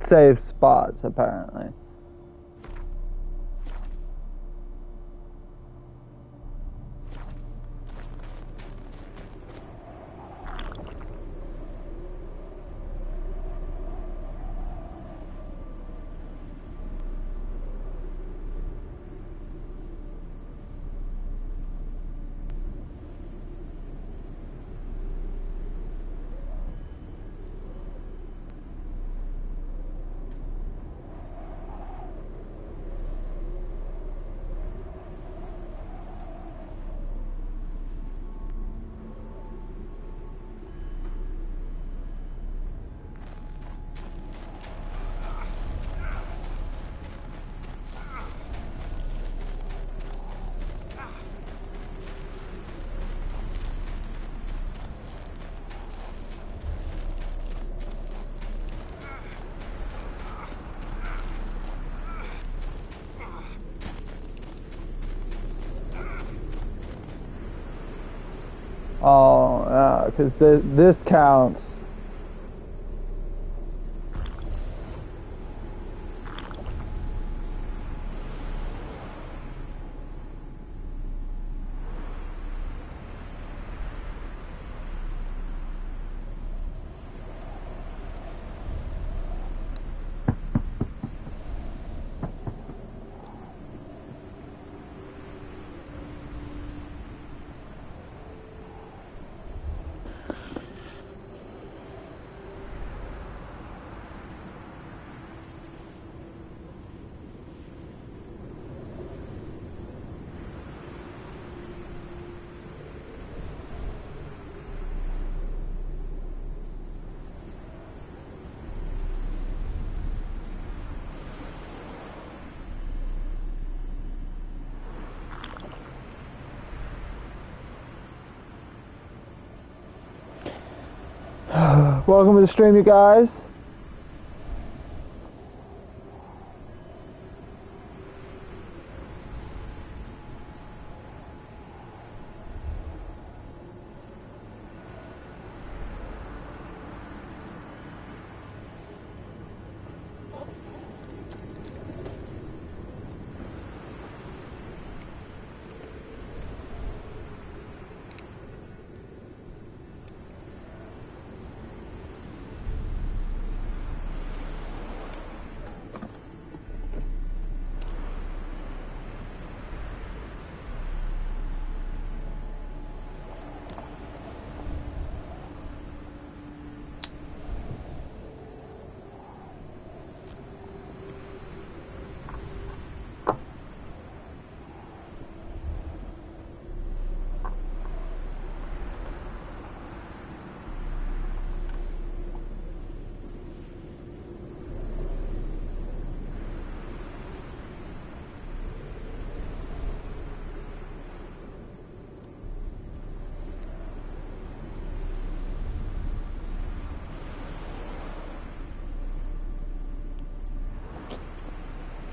safe spots, apparently. Oh, yeah, because this counts. Welcome to the stream, you guys.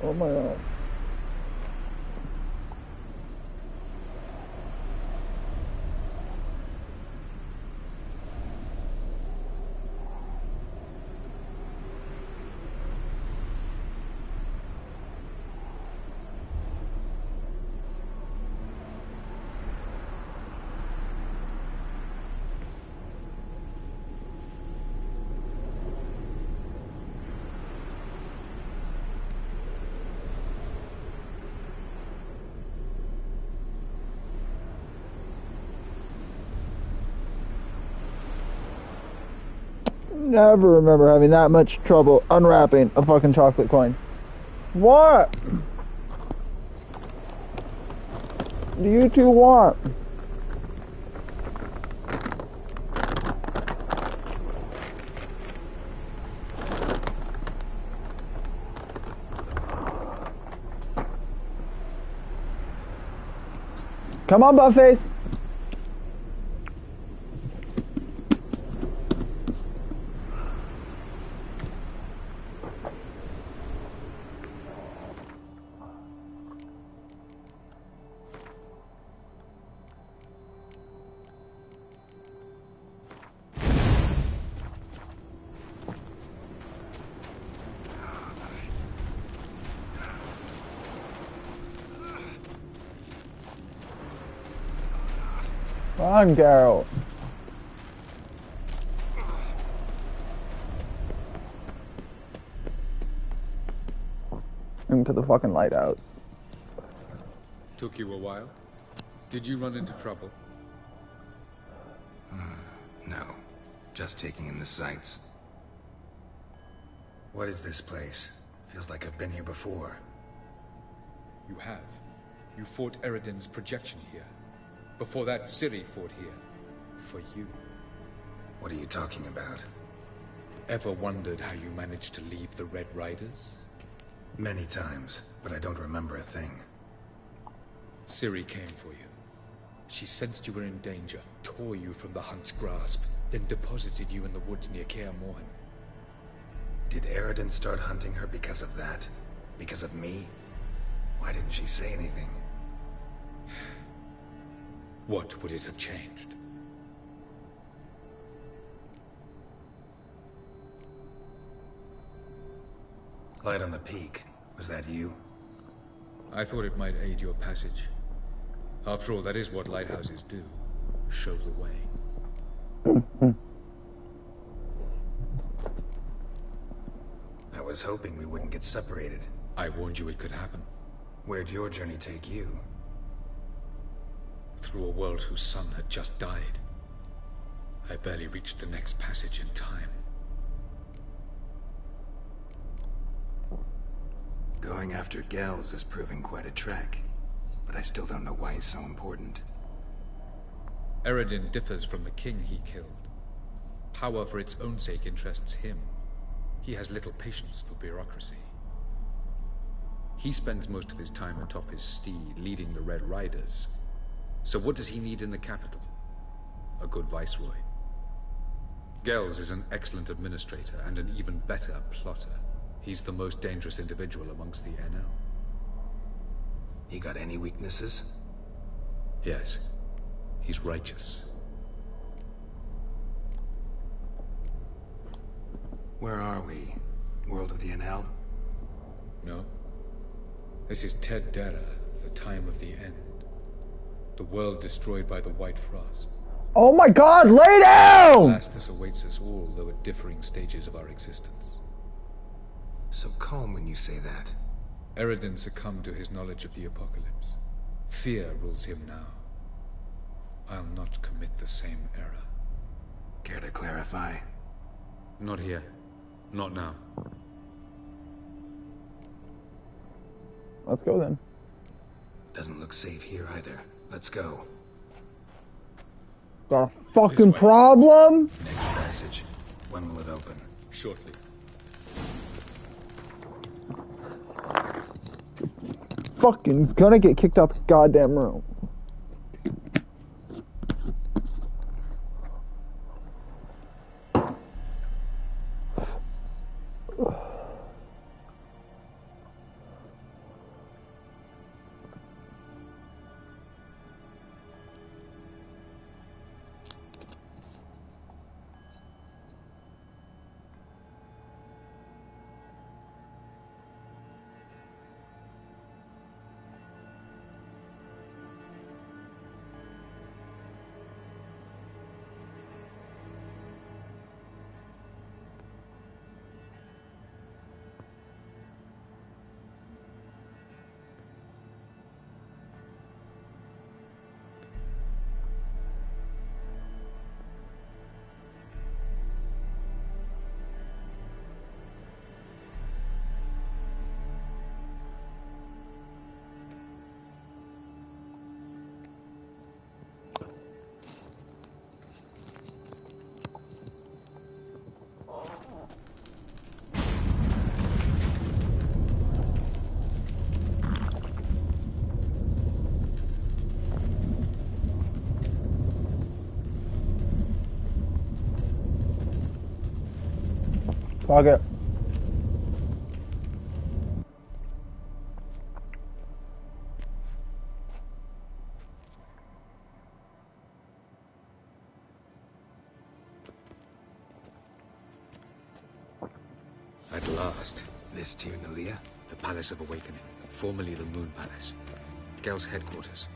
Oh my god. Never remember having that much trouble unwrapping a fucking chocolate coin. What do you two want? Come on, Buttface. Come on, Geralt. Into the fucking lighthouse. Took you a while? Did you run into trouble? No. Just taking in the sights. What is this place? Feels like I've been here before. You have. You fought Eredin's projection here. Before that, Ciri fought here. For you. What are you talking about? Ever wondered how you managed to leave the Red Riders? Many times, but I don't remember a thing. Ciri came for you. She sensed you were in danger, tore you from the Hunt's grasp, then deposited you in the woods near Kaer Morhen. Did Eredin start hunting her because of that? Because of me? Why didn't she say anything? What would it have changed? Light on the peak. Was that you? I thought it might aid your passage. After all, that is what lighthouses do. Show the way. I was hoping we wouldn't get separated. I warned you it could happen. Where'd your journey take you? Through a world whose sun had just died. I barely reached the next passage in time. Going after Gels is proving quite a trek, but I still don't know why he's so important. Eredin differs from the king he killed. Power for its own sake interests him. He has little patience for bureaucracy. He spends most of his time atop his steed, leading the Red Riders. So what does he need in the capital? A good viceroy. Gels is an excellent administrator and an even better plotter. He's the most dangerous individual amongst the NL. He got any weaknesses? Yes. He's righteous. Where are we? World of the NL? No. This is Ted Dara, the time of the end. The world destroyed by the White Frost. Oh my god, lay down! Alas, this awaits us all, though at differing stages of our existence. So calm when you say that. Eredin succumbed to his knowledge of the apocalypse. Fear rules him now. I'll not commit the same error. Care to clarify? Not here. Not now. Let's go then. Doesn't look safe here either. Let's go. Got a fucking problem? Next passage. When will it open? Shortly. Fucking gonna get kicked out the goddamn room. Fuck it. At last. This Tir Nalia? The Palace of Awakening, formerly the Moon Palace. Gel's headquarters.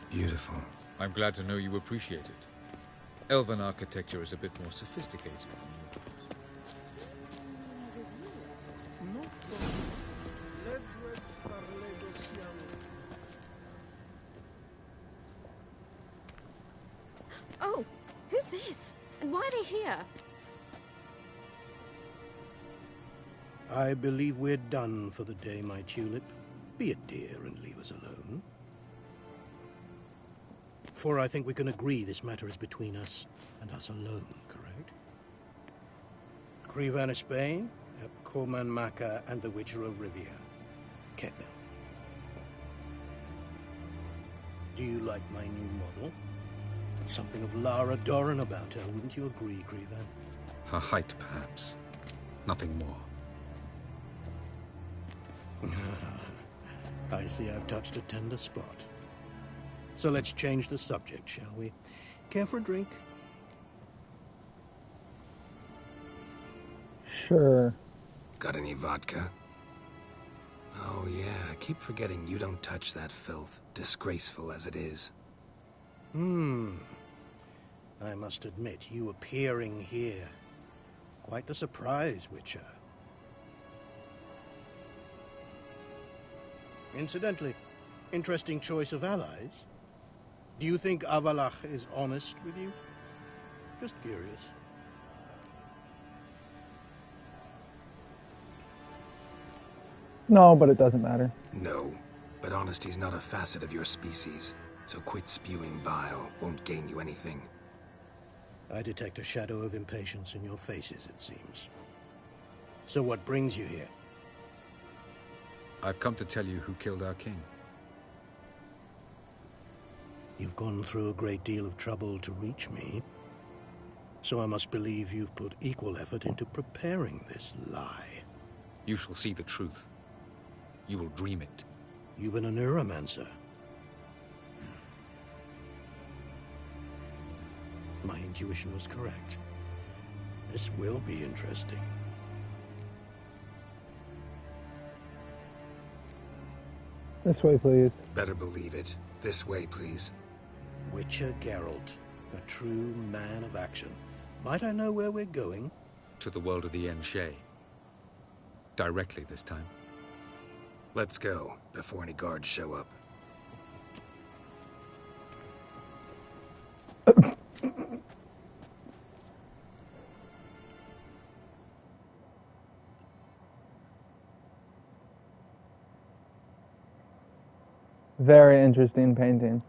Beautiful. I'm glad to know you appreciate it. Elven architecture is a bit more sophisticated than Oh, who's this? And why are they here? I believe we're done for the day, my tulip. Be a dear and leave us alone. For I think we can agree this matter is between us and us alone, correct? Krivan of Spain, Korman Maka, and the Witcher of Rivia. Ketman. Do you like my new model? Something of Lara Doran about her, wouldn't you agree, Krivan? her height, perhaps. Nothing more. I see I've touched a tender spot. So let's change the subject, shall we? Care for a drink? Sure. Got any vodka? Oh yeah, I keep forgetting you don't touch that filth, disgraceful as it is. I must admit, you appearing here. Quite the surprise, Witcher. Incidentally, interesting choice of allies. Do you think Avallac'h is honest with you? Just curious. No, but it doesn't matter. No, but honesty's not a facet of your species, so quit spewing bile won't gain you anything. I detect a shadow of impatience in your faces, it seems. So what brings you here? I've come to tell you who killed our king. You've gone through a great deal of trouble to reach me, so I must believe you've put equal effort into preparing this lie. You shall see the truth. You will dream it. You've been a neuromancer. My intuition was correct. This will be interesting. This way, please. Better believe it. This way, please. Witcher Geralt, a true man of action. Might I know where we're going? To the world of the Yen Shay. Directly this time. Let's go, before any guards show up. Very interesting painting.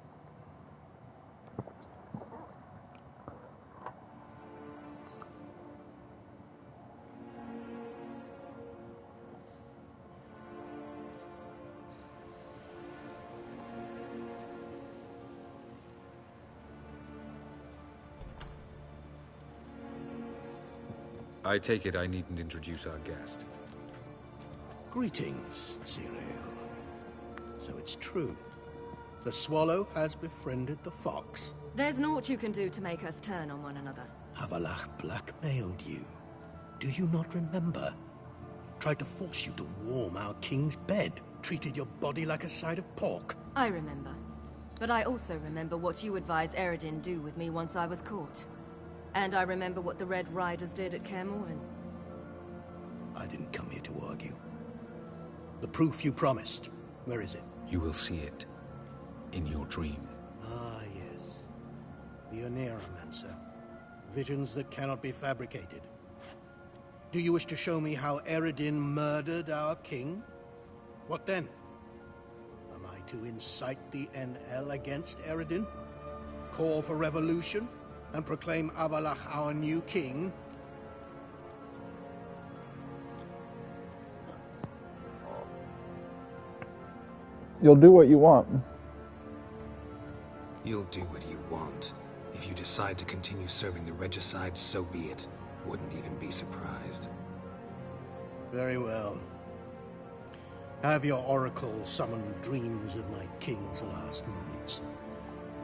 I take it I needn't introduce our guest. Greetings, Cyril. So it's true. The swallow has befriended the fox. There's naught you can do to make us turn on one another. Avallac'h blackmailed you. Do you not remember? Tried to force you to warm our king's bed. Treated your body like a side of pork. I remember. But I also remember what you advised Eredin do with me once I was caught. And I remember what the Red Riders did at Kaer Morhen. I didn't come here to argue. The proof you promised, where is it? You will see it in your dream. Ah, yes. The Oneiromancer. Visions that cannot be fabricated. Do you wish to show me how Eredin murdered our king? What then? Am I to incite the NL against Eredin? Call for revolution? And proclaim Avallac'h our new king? You'll do what you want. You'll do what you want. If you decide to continue serving the Regicide, so be it. Wouldn't even be surprised. Very well. Have your oracle summon dreams of my king's last moments.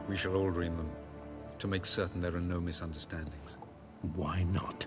We shall all dream them, to make certain there are no misunderstandings. Why not?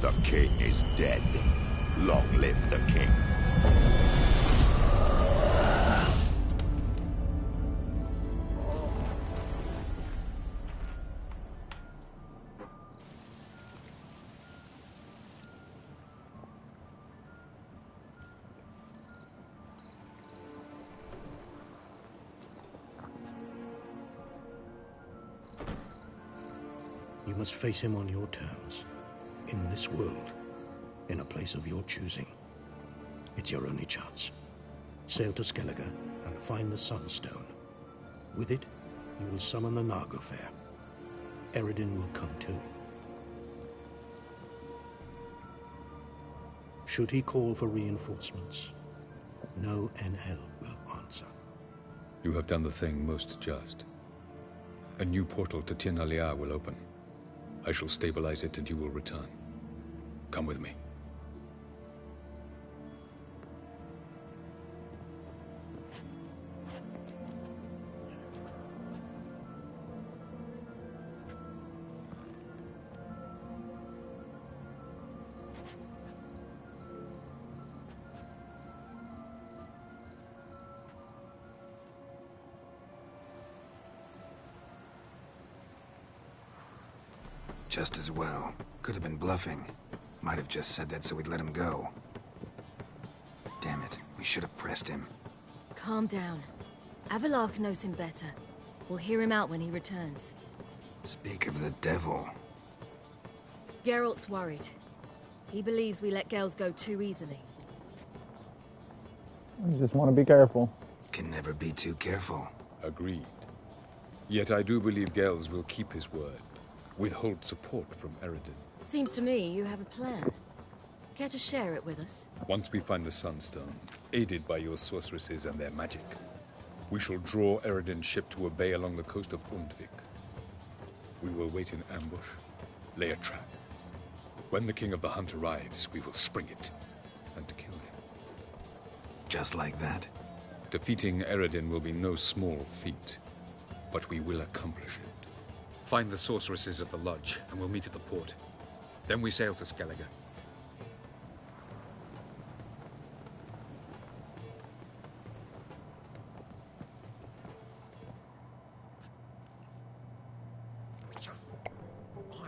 The king is dead. Long live the king. You must face him on your terms. In this world, in a place of your choosing. It's your only chance. Sail to Skellige and find the Sunstone. With it, you will summon the Nagelfare. Eredin will come too. Should he call for reinforcements, no NL will answer. You have done the thing most just. A new portal to Tir na Liar will open. I shall stabilize it and you will return. Come with me. Just as well. Could have been bluffing. Might have just said that so we'd let him go. Damn it, we should have pressed him. Calm down. Avallac'h knows him better. We'll hear him out when he returns. Speak of the devil. Geralt's worried. He believes we let Gels go too easily. You just want to be careful. Can never be too careful. Agreed. Yet I do believe Gels will keep his word. Withhold support from Eredin. Seems to me you have a plan. Care to share it with us? Once we find the Sunstone, aided by your sorceresses and their magic, we shall draw Eredin's ship to a bay along the coast of Undvik. We will wait in ambush, lay a trap. When the King of the Hunt arrives, we will spring it and kill him. Just like that? Defeating Eredin will be no small feat, but we will accomplish it. Find the sorceresses of the lodge, and we'll meet at the port. Then we sail to Skellige.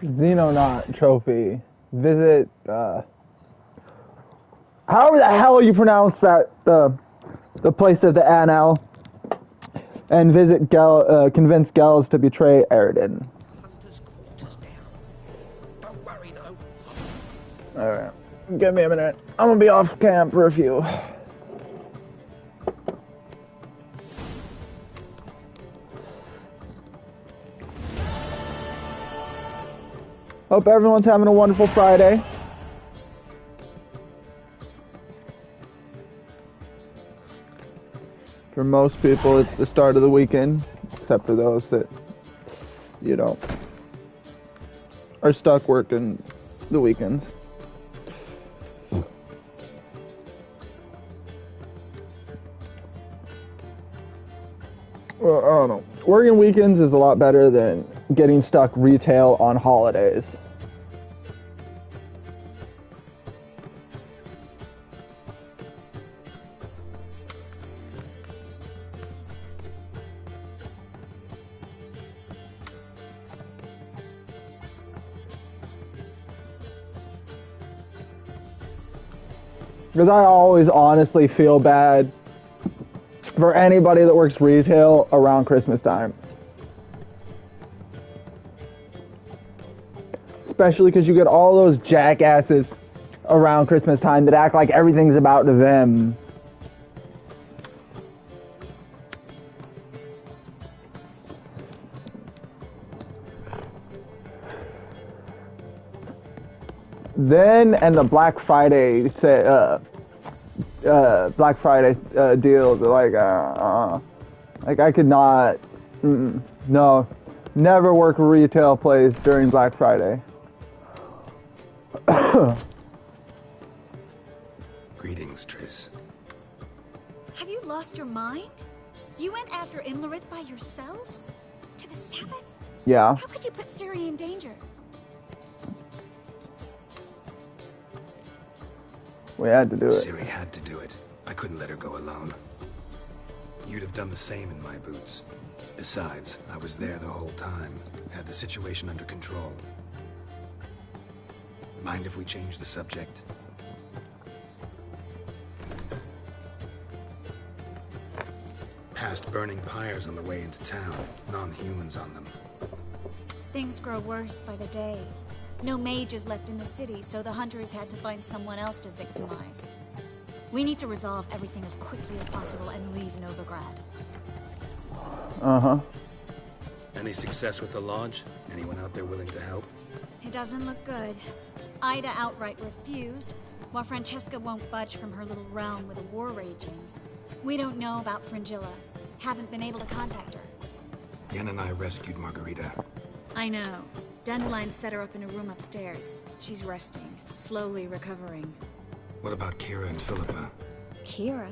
Xenonaut trophy. Visit, however the hell you pronounce that, the place of the Anel. And visit convince Gels to betray Eredin. Alright. Give me a minute. I'm gonna be off camp for a few. Hope everyone's having a wonderful Friday. For most people, it's the start of the weekend, except for those that, you know, are stuck working the weekends. Well, I don't know. Working weekends is a lot better than getting stuck retail on holidays. Because I always honestly feel bad for anybody that works retail around Christmas time. Especially because you get all those jackasses around Christmas time that act like everything's about them. Then, and the Black Friday deal, like I could not, no, never work a retail place during Black Friday. Greetings, Triss. Have you lost your mind? You went after Imlerith by yourselves? To the Sabbath? Yeah. How could you put Ciri in danger? We had to do it. Ciri had to do it. I couldn't let her go alone. You'd have done the same in my boots. Besides, I was there the whole time. Had the situation under control. Mind if we change the subject? Past burning pyres on the way into town. Non-humans on them. Things grow worse by the day. No mages left in the city, so the hunters had to find someone else to victimize. We need to resolve everything as quickly as possible and leave Novigrad. Uh-huh. Any success with the Lodge? Anyone out there willing to help? It doesn't look good. Ida outright refused, while Francesca won't budge from her little realm with a war raging. We don't know about Fringilla. Haven't been able to contact her. Yen and I rescued Margarita. I know. Dandelion set her up in a room upstairs. She's resting, slowly recovering. What about Kira and Philippa? Kira?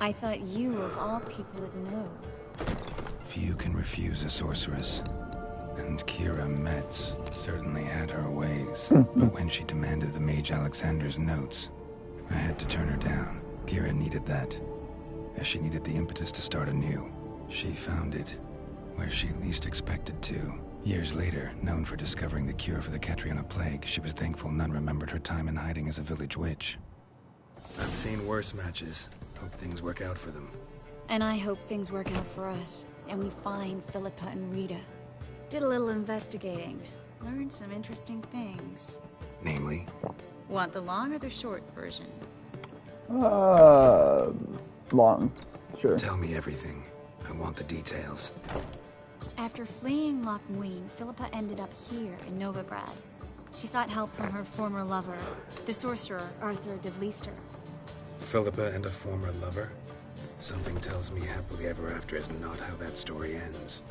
I thought you, of all people, would know. Few can refuse a sorceress. And Kira Metz certainly had her ways. But when she demanded the Mage Alexander's notes, I had to turn her down. Kira needed that, as she needed the impetus to start anew. She found it where she least expected to. Years later, known for discovering the cure for the Catriona plague, she was thankful none remembered her time in hiding as a village witch. I've seen worse matches. Hope things work out for them. And I hope things work out for us, and we find Philippa and Rita. Did a little investigating. Learned some interesting things. Namely? Want the long or the short version? Long. Sure. Tell me everything. I want the details. After fleeing Loch Muin, Philippa ended up here in Novigrad. She sought help from her former lover, the sorcerer Arthur de Vlister. Philippa and a former lover? Something tells me happily ever after is not how that story ends.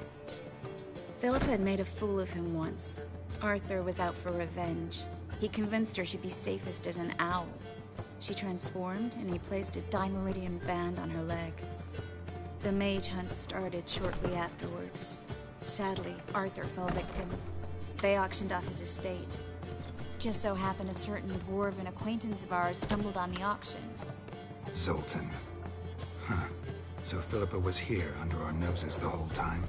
Philippa had made a fool of him once. Arthur was out for revenge. He convinced her she'd be safest as an owl. She transformed, and he placed a Dimeridian band on her leg. The mage hunt started shortly afterwards. Sadly, Arthur fell victim. They auctioned off his estate. Just so happened a certain dwarven acquaintance of ours stumbled on the auction. Zoltan. Huh. So Philippa was here under our noses the whole time?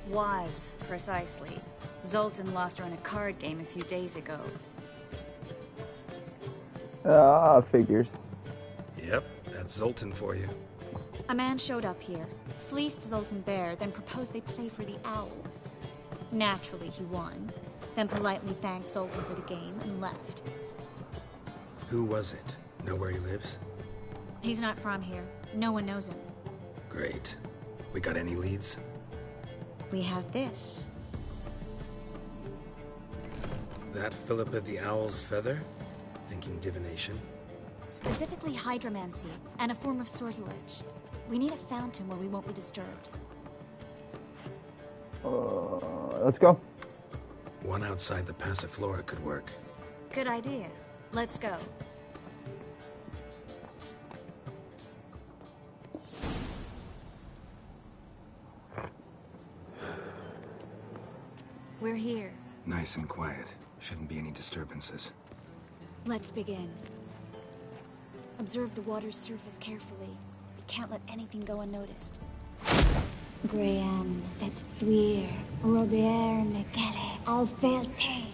Was, precisely. Zoltan lost her in a card game a few days ago. Figures. Yep, that's Zoltan for you. A man showed up here, fleeced Zoltan bare, then proposed they play for the owl. Naturally, he won, then politely thanked Zoltan for the game and left. Who was it? Know where he lives? He's not from here. No one knows him. Great. We got any leads? We have this. That Philippa the Owl's feather? Thinking divination? Specifically hydromancy, and a form of sortilege. We need a fountain where we won't be disturbed. Let's go. One outside the Passiflora could work. Good idea. Let's go. We're here. Nice and quiet. Shouldn't be any disturbances. Let's begin. Observe the water's surface carefully. We can't let anything go unnoticed. Graham et thuir, Robert Mekele, Alfelte.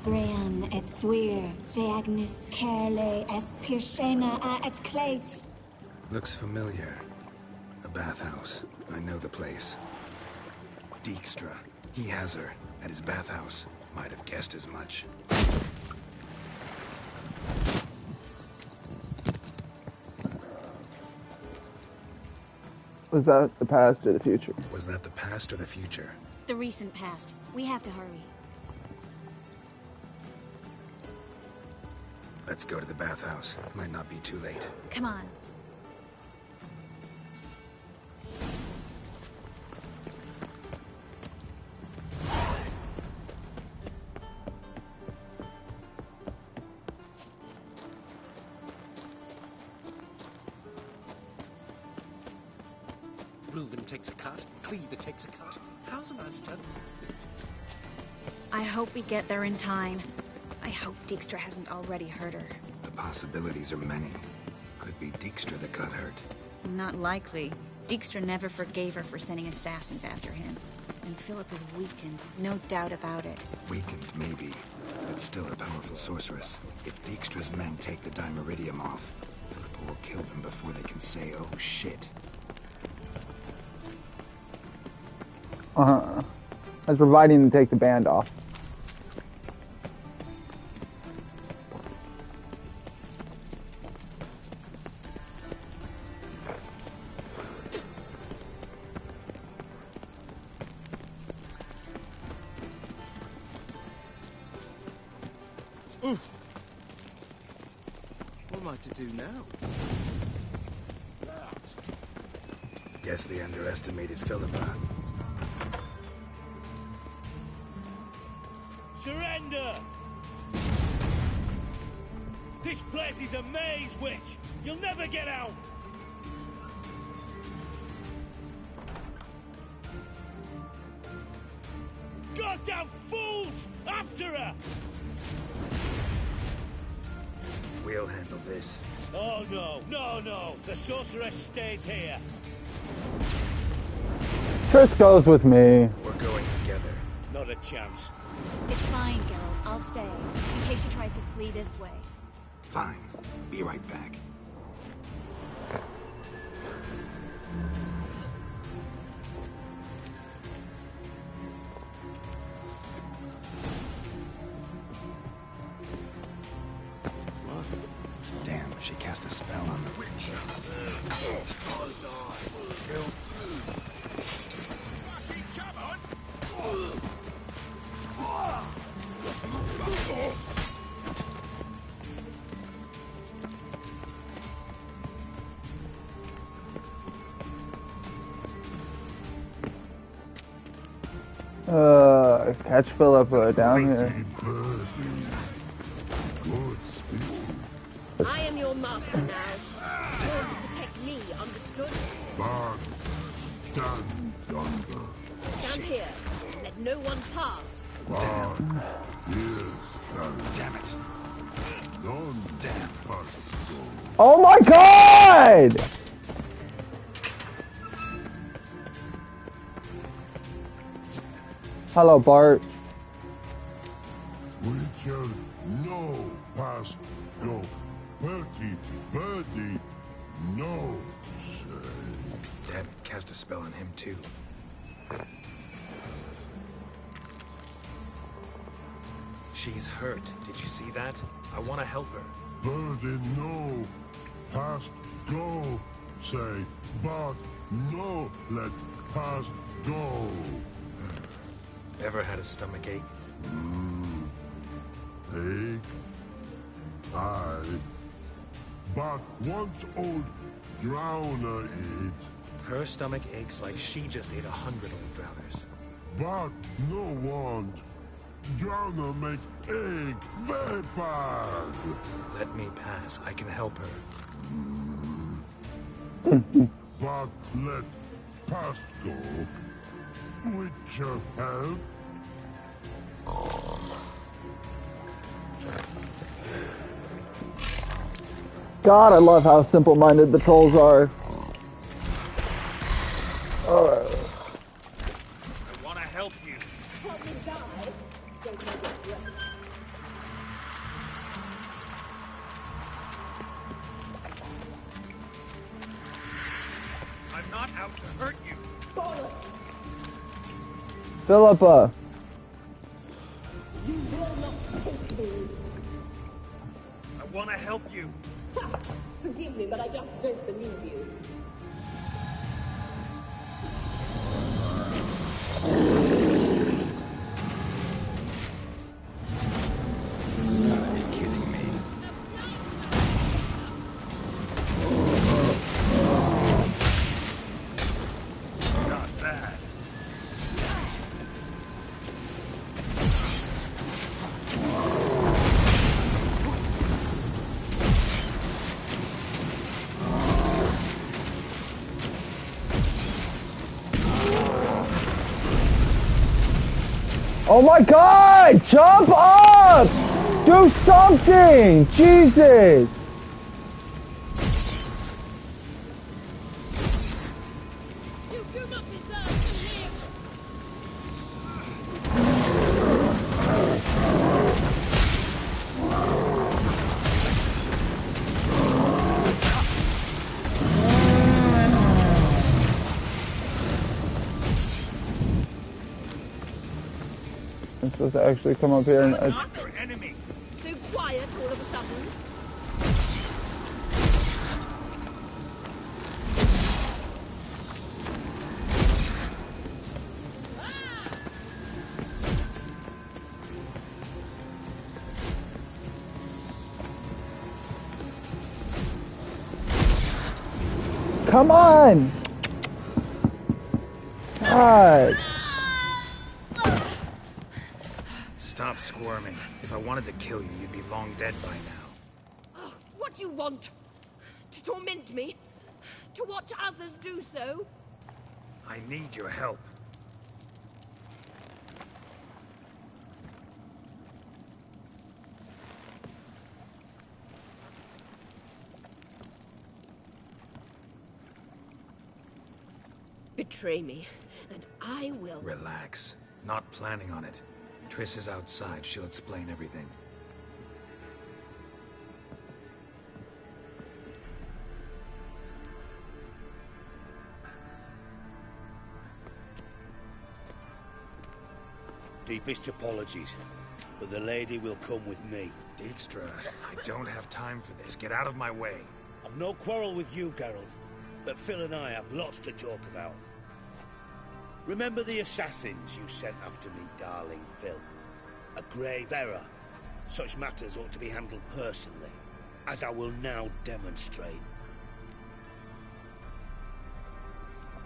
Graham et thuir, Deagnis Kerle, es Pirshena a es Clace. Looks familiar. A bathhouse. I know the place. Dijkstra. He has her. At his bathhouse. Might have guessed as much. Was that the past or the future? Was that the past or the future? The recent past. We have to hurry. Let's go to the bathhouse. Might not be too late. Come on. Reuven takes a cut. Cleaver takes a cut. How's a man to tell? I hope we get there in time. I hope Dijkstra hasn't already hurt her. The possibilities are many. Could be Dijkstra that got hurt. Not likely. Dijkstra never forgave her for sending assassins after him. And Philip is weakened, no doubt about it. Weakened, maybe, but still a powerful sorceress. If Dijkstra's men take the Dimeridium off, Philippa will kill them before they can say, oh shit. I was providing to take the band off. Oof. What am I to do now? Guess they underestimated Philippa. Surrender! This place is a maze, witch! You'll never get out! Goddamn fools! After her! We'll handle this. Oh no, no, no! The sorceress stays here! Triss goes with me. We're going together. Not a chance. It's fine, Geralt. I'll stay, in case she tries to flee this way. Fine. Be right back. Damn, she cast a spell on the witch. Catch Philippa down here. I am your master now. You're to protect me, understood? Stand here. Let no one pass. Damn it. Damn. Oh my god! Hello, Bart. Witcher, no past go. Birdie, no say. Damn it, cast a spell on him too. She's hurt. Did you see that? I want to help her. Birdie, no past go. Say, but no let past go. Ever had a stomach ache? Ache? Aye. But once old drowner it, Her stomach aches like she just ate 100 old drowners. But no one. Drowner make egg very bad. Let me pass. I can help her. But let past go. With your help. God, I love how simple-minded the trolls are. I want to help you. Help me die. Don't make it work. I'm not out to hurt you. Bollocks! Philippa. You will not take me. I want to help you. Ha! Forgive me, but I just don't believe you. You gotta be kidding me. Not bad. Oh my God! Jump up! Do something! Jesus! You do not deserve to live. I'm supposed to actually come up here and... Enemy. So quiet all of a sudden. Come on! God. Stop squirming. If I wanted to kill you, you'd be long dead by now. What do you want? To torment me? To watch others do so? I need your help. Betray me, and I will... Relax. Not planning on it. Triss is outside. She'll explain everything. Deepest apologies, but the lady will come with me. Dijkstra, I don't have time for this. Get out of my way. I've no quarrel with you, Geralt, but Phil and I have lots to talk about. Remember the assassins you sent after me, darling Phil? A grave error. Such matters ought to be handled personally, as I will now demonstrate.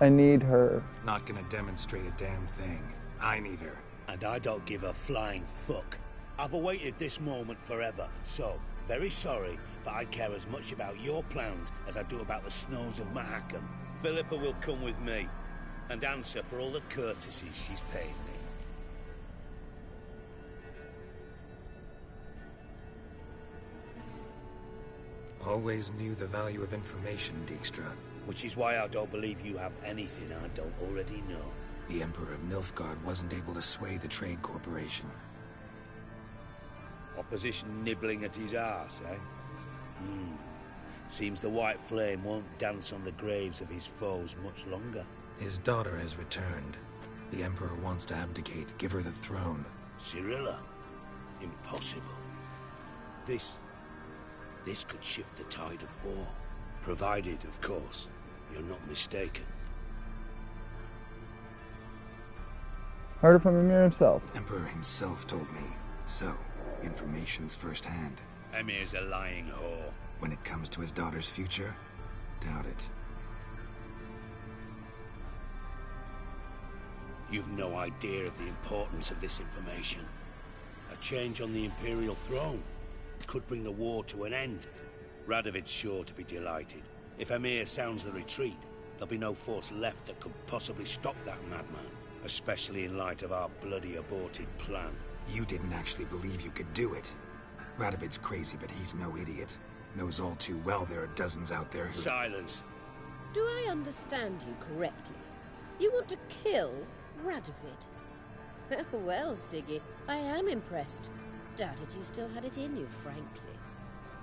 I need her. Not gonna demonstrate a damn thing. I need her. And I don't give a flying fuck. I've awaited this moment forever, so, very sorry, but I care as much about your plans as I do about the snows of Mahakam. Philippa will come with me, and answer for all the courtesies she's paid me. Always knew the value of information, Dijkstra. Which is why I don't believe you have anything I don't already know. The Emperor of Nilfgaard wasn't able to sway the Trade Corporation. Opposition nibbling at his arse, eh? Seems the White Flame won't dance on the graves of his foes much longer. His daughter has returned. The Emperor wants to abdicate, give her the throne. Cirilla? Impossible. This could shift the tide of war. Provided, of course, you're not mistaken. Heard it from Emir himself. Emperor himself told me. So, information's firsthand. Emir's a lying whore. When it comes to his daughter's future, doubt it. You've no idea of the importance of this information. A change on the Imperial throne could bring the war to an end. Radovid's sure to be delighted. If Emhyr sounds the retreat, there'll be no force left that could possibly stop that madman. Especially in light of our bloody aborted plan. You didn't actually believe you could do it. Radovid's crazy, but he's no idiot. Knows all too well there are dozens out there who... Silence! Do I understand you correctly? You want to kill Radovid? Well, Siggy, I am impressed. Doubted you still had it in you, frankly.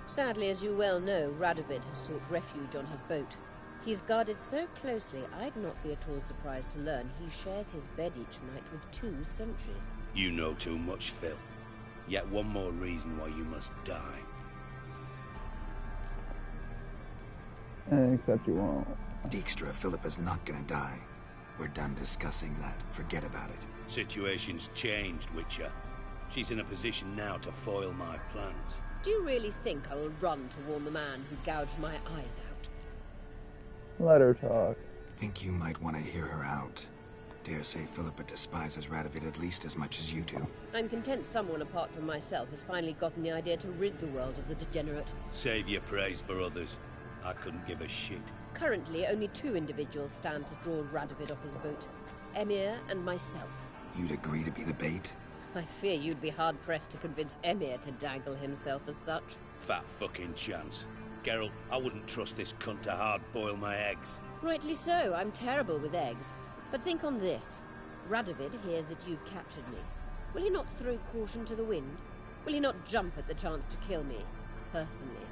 Sadly, as you well know, Radovid has sought refuge on his boat. He's guarded so closely, I'd not be at all surprised to learn he shares his bed each night with 2 sentries. You know too much, Phil. Yet one more reason why you must die. Except you won't. Dijkstra, Philippa's not gonna die. We're done discussing that. Forget about it. Situation's changed, Witcher. She's in a position now to foil my plans. Do you really think I will run to warn the man who gouged my eyes out? Let her talk. Think you might want to hear her out. Dare say Philippa despises Radovid at least as much as you do. I'm content someone apart from myself has finally gotten the idea to rid the world of the degenerate. Save your praise for others. I couldn't give a shit. Currently, only 2 individuals stand to draw Radovid off his boat. Emhyr and myself. You'd agree to be the bait? I fear you'd be hard-pressed to convince Emhyr to dangle himself as such. Fat fucking chance. Geralt, I wouldn't trust this cunt to hard-boil my eggs. Rightly so. I'm terrible with eggs. But think on this. Radovid hears that you've captured me. Will he not throw caution to the wind? Will he not jump at the chance to kill me, personally,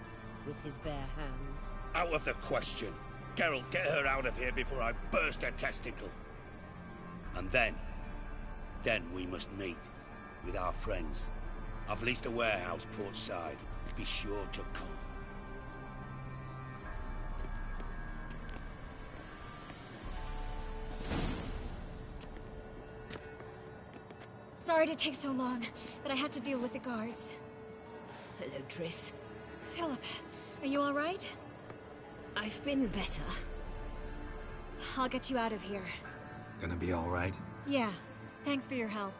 with his bare hands? Out of the question. Geralt, get her out of here before I burst her testicle. And then we must meet with our friends. I've leased a warehouse port side. Be sure to come. Sorry to take so long, but I had to deal with the guards. Hello, Triss. Philip, are you all right? I've been better. I'll get you out of here. Gonna be all right? Yeah. Thanks for your help.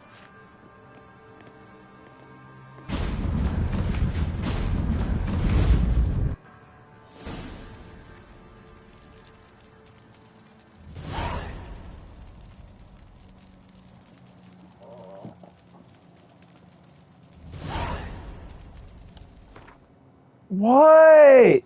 What?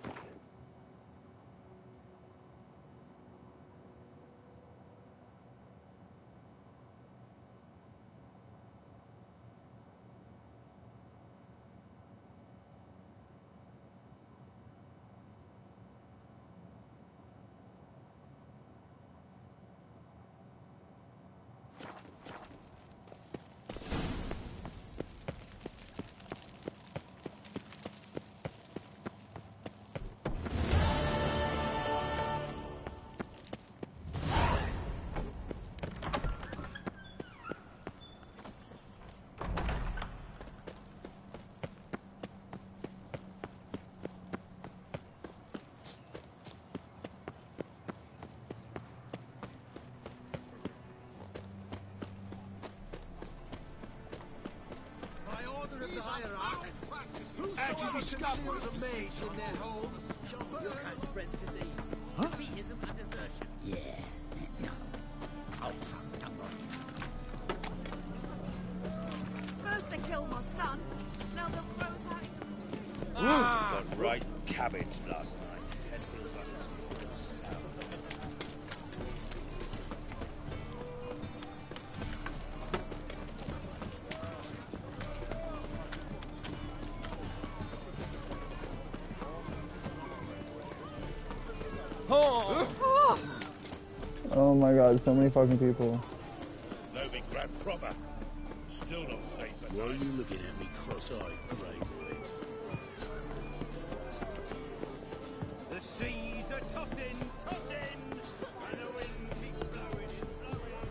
How to discover a mage in their homes? Your kind spreads disease. Huh? Defeatism and desertion. Yeah, no. I'll fuck them First they killed my son, now they'll throw us out into the street. Got right cabbage last night. Head feels like it's fucking sour. Oh my god, so many fucking people. Novigrad Grand proper. Still not safe. Why are you looking at me cross-eyed, grey boy? The seas are tossing, tossing, and the wind keeps blowing, blowing.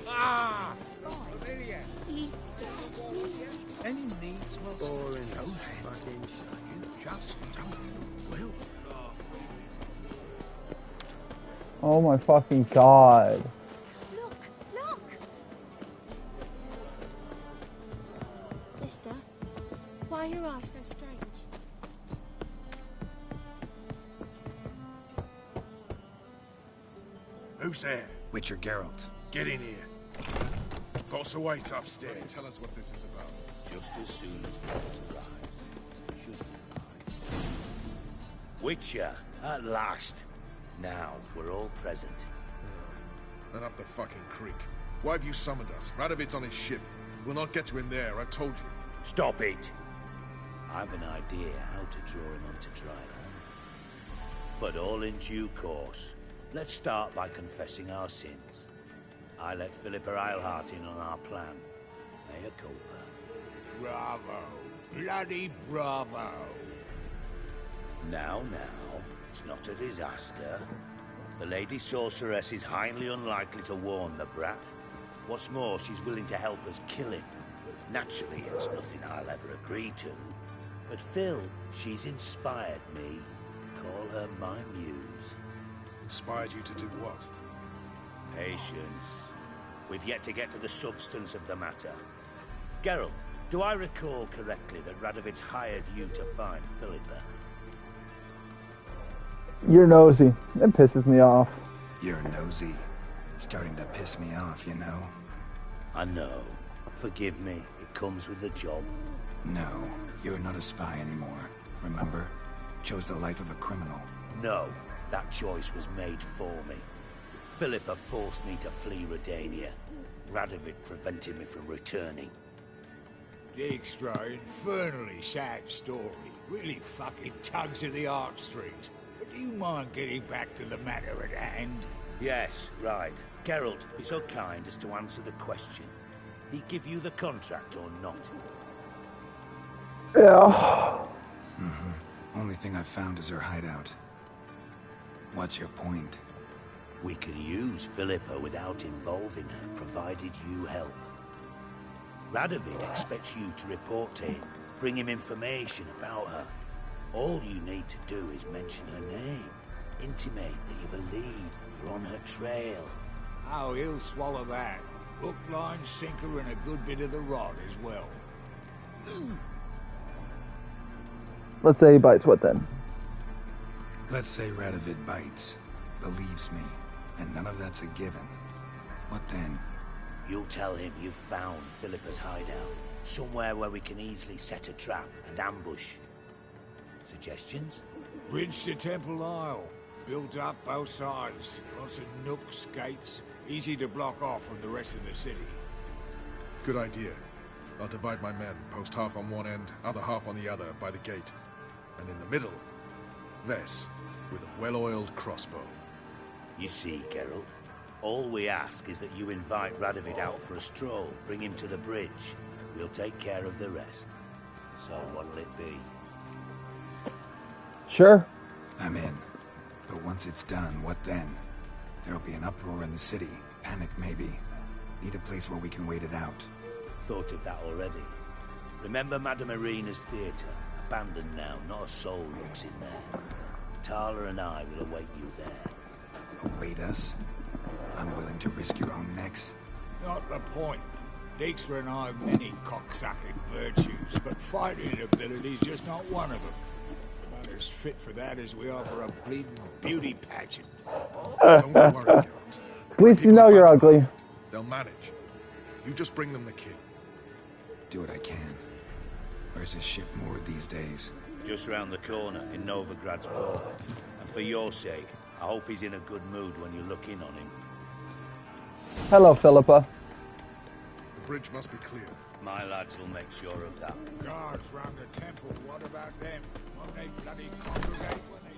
Ah! Familiar. Any needs, well, Boring no, as fucking you just don't know. Well, Oh my fucking god. Look! Look! Mister, why are your eyes so strange? Who's there? Witcher Geralt. Get in here. Boss awaits upstairs. Tell us what this is about. Just as soon as Geralt arrives, should he arrive? Witcher, at last. Now, we're all present. And up the fucking creek. Why have you summoned us? Radovid's on his ship. We'll not get to him there, I've told you. Stop it! I've an idea how to draw him onto dry land. But all in due course. Let's start by confessing our sins. I let Philippa Eilhart in on our plan. Mea culpa. Bravo. Bloody bravo. Now, it's not a disaster. The Lady Sorceress is highly unlikely to warn the brat. What's more, she's willing to help us kill him. Naturally, it's nothing I'll ever agree to. But Phil, she's inspired me. Call her my muse. Inspired you to do what? Patience. We've yet to get to the substance of the matter. Geralt, do I recall correctly that Radovid's hired you to find Philippa? You're nosy. It pisses me off. You're nosy. Starting to piss me off, you know? I know. Forgive me. It comes with the job. No, you're not a spy anymore. Remember? Chose the life of a criminal. No, that choice was made for me. Philippa forced me to flee Redania. Radovid prevented me from returning. Dijkstra, infernally sad story. Really fucking tugs at the heartstrings. But do you mind getting back to the matter at hand? Yes, right. Geralt, be so kind as to answer the question. He give you the contract or not? Yeah. Only thing I've found is her hideout. What's your point? We can use Philippa without involving her, provided you help. Radovid expects you to report to him, bring him information about her. All you need to do is mention her name. Intimate that you've a lead, you're on her trail. Oh, he'll swallow that. Hook, line, sinker, and a good bit of the rod as well. Let's say he bites what then? Let's say Radovid bites, believes me, and none of that's a given. What then? You'll tell him you've found Philippa's hideout, somewhere where we can easily set a trap and ambush. Suggestions? Bridge to Temple Isle. Built up both sides. Lots of nooks, gates. Easy to block off from the rest of the city. Good idea. I'll divide my men, post half on one end, other half on the other, by the gate. And in the middle, Ves, with a well-oiled crossbow. You see, Geralt, all we ask is that you invite Radovid out for a stroll, bring him to the bridge. We'll take care of the rest. So what'll it be? Sure. I'm in. But once it's done, what then? There'll be an uproar in the city. Panic, maybe. Need a place where we can wait it out. Thought of that already. Remember Madame Irina's theatre? Abandoned now, not a soul looks in there. Tala and I will await you there. Await us? Unwilling to risk your own necks? Not the point. Dijkstra and I have many cocksucking virtues, but fighting ability's just not one of them. About as fit for that as we are for a bleeding beauty pageant. Don't worry, Geralt. At least you know you're ugly. They'll manage. You just bring them the king. Do what I can. Where's his ship moored these days? Just round the corner, in Novigrad's port. And for your sake, I hope he's in a good mood when you look in on him. Hello, Philippa. The bridge must be clear. My lads will make sure of that. Guards round the temple, what about them? Won't they bloody congregate when they...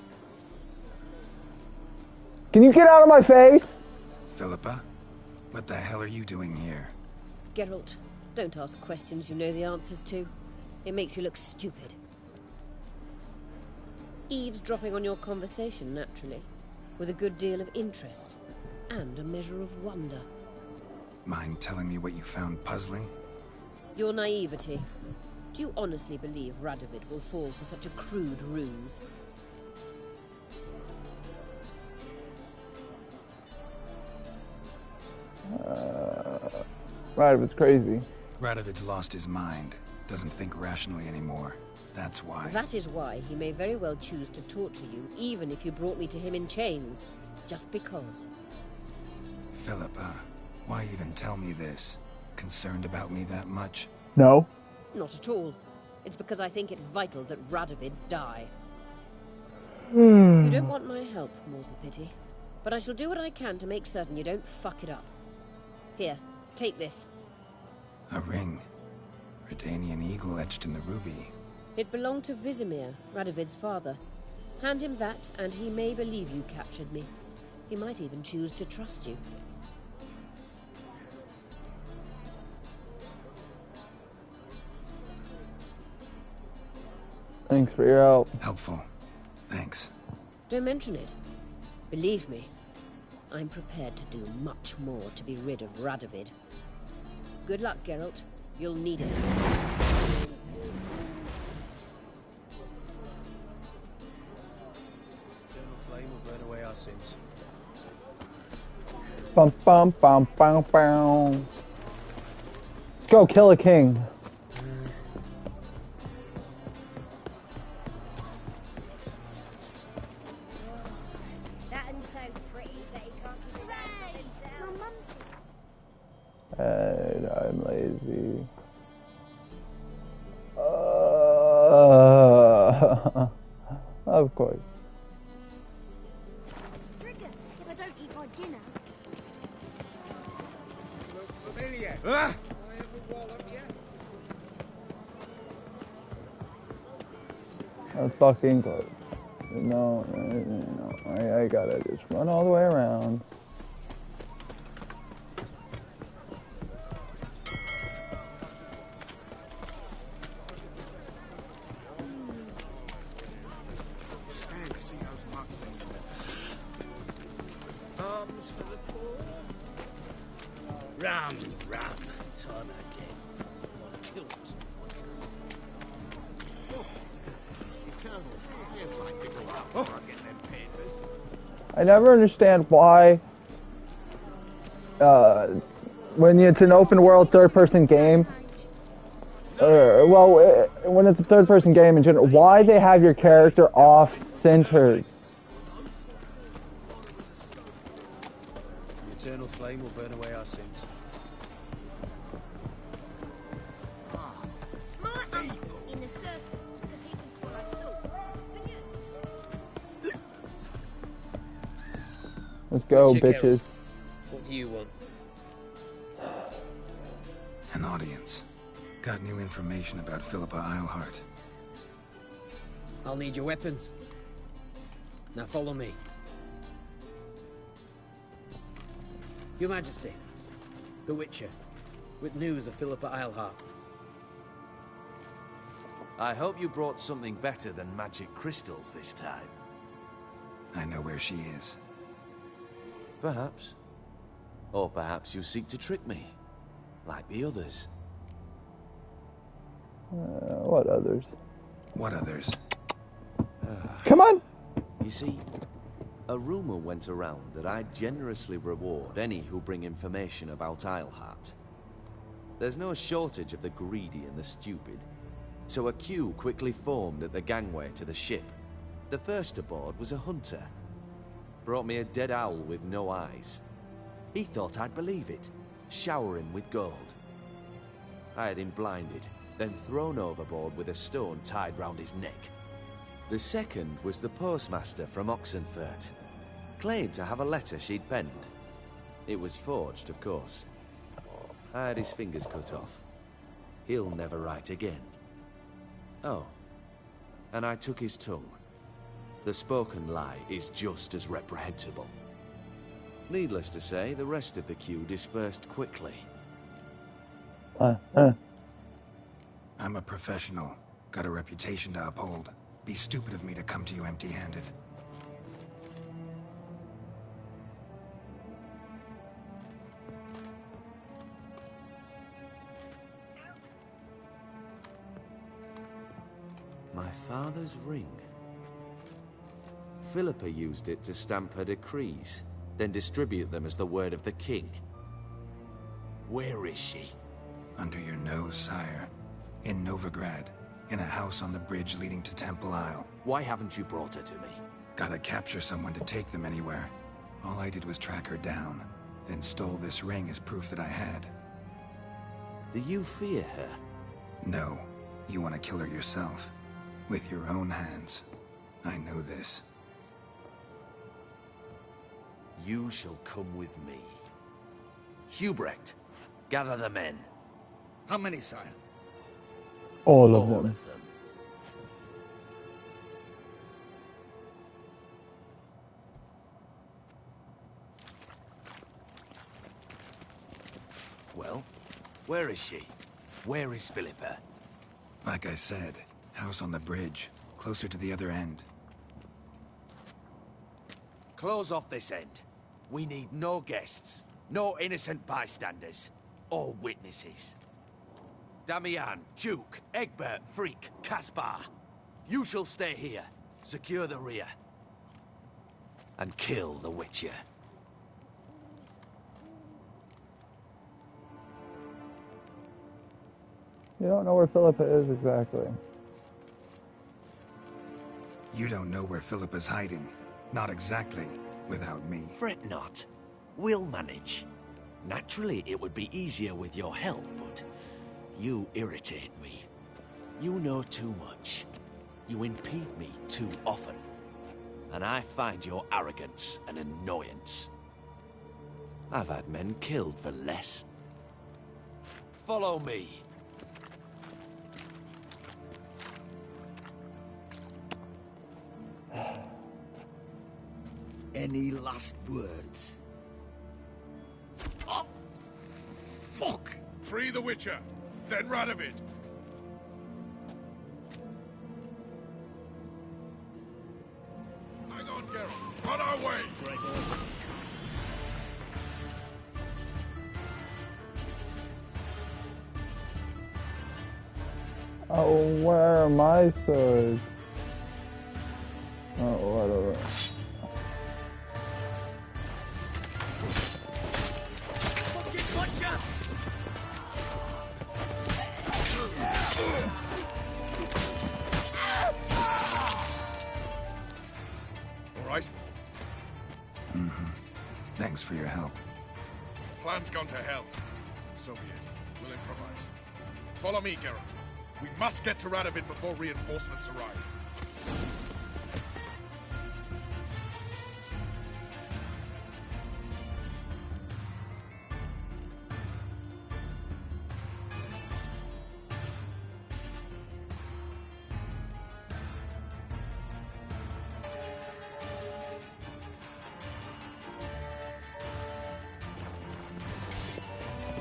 Can you get out of my face? Philippa? What the hell are you doing here? Geralt, don't ask questions you know the answers to. It makes you look stupid. Eavesdropping on your conversation, naturally, with a good deal of interest and a measure of wonder. Mind telling me what you found puzzling? Your naivety. Do you honestly believe Radovid will fall for such a crude ruse? Radovid's crazy. Radovid's lost his mind. Doesn't think rationally anymore. That's why. That is why he may very well choose to torture you, even if you brought me to him in chains. Just because. Philippa, why even tell me this? Concerned about me that much? No. Not at all. It's because I think it vital that Radovid die. You don't want my help, more's the pity. But I shall do what I can to make certain you don't fuck it up. Here, take this. A ring. Redanian eagle etched in the ruby. It belonged to Vizimir, Radovid's father. Hand him that, and he may believe you captured me. He might even choose to trust you. Thanks for your help. Helpful. Thanks. Don't mention it. Believe me, I'm prepared to do much more to be rid of Radovid. Good luck, Geralt. You'll need it. Eternal flame will burn away our sins. Bum bum bum bum bum. Let's go kill a king. I'm lazy. Of course. Stricker, if I don't eat my dinner. Ah! That's fucking close. No, I gotta just run all the way around. Ram, time again. Kill us. Eternal fires like to go out before I get them papers. I never understand why, when it's an open world third-person game, when it's a third-person game in general, why they have your character off-centered. The eternal flame will burn away our sins. My uncle's in the circus because he can swallow swords. Let's go, Check bitches. out. What do you want? An audience. Got new information about Philippa Eilhart. I'll need your weapons. Now follow me. Your Majesty, the Witcher, with news of Philippa Eilhart. I hope you brought something better than magic crystals this time. I know where she is. Perhaps. Or perhaps you seek to trick me, like the others. What others? What others? Come on! You see, a rumor went around that I'd generously reward any who bring information about Eilhart. There's no shortage of the greedy and the stupid, so a queue quickly formed at the gangway to the ship. The first aboard was a hunter. Brought me a dead owl with no eyes. He thought I'd believe it, shower him with gold. I had him blinded, then thrown overboard with a stone tied round his neck. The second was the postmaster from Oxenfurt. Claimed to have a letter she'd penned. It was forged, of course. I had his fingers cut off. He'll never write again. Oh, and I took his tongue. The spoken lie is just as reprehensible. Needless to say, the rest of the queue dispersed quickly. I'm a professional. Got a reputation to uphold. Be stupid of me to come to you empty-handed. My father's ring. Philippa used it to stamp her decrees, then distribute them as the word of the king. Where is she? Under your nose, sire. In Novigrad. In a house on the bridge leading to Temple Isle. Why haven't you brought her to me? Gotta capture someone to take them anywhere. All I did was track her down, then stole this ring as proof that I had. Do you fear her? No. You want to kill her yourself. With your own hands. I know this. You shall come with me. Hubrecht, gather the men. How many, sire? All of them. Well, where is she? Where is Philippa? Like I said, house on the bridge, closer to the other end. Close off this end. We need no guests, no innocent bystanders, or witnesses. Damian, Duke, Egbert, Freak, Caspar. You shall stay here, secure the rear, and kill the Witcher. You don't know where Philippa is exactly. You don't know where Philippa's hiding. Not exactly, without me. Fret not. We'll manage. Naturally, it would be easier with your help, but you irritate me. You know too much. You impede me too often. And I find your arrogance an annoyance. I've had men killed for less. Follow me. Any last words? Oh, fuck! Free the Witcher, then Radovid. Hang on, Geralt. On our way! Oh, where are my swords? Oh, whatever. Thanks for your help. Plan's gone to hell. So be it. We'll improvise. Follow me, Geralt. We must get to Radovid before reinforcements arrive.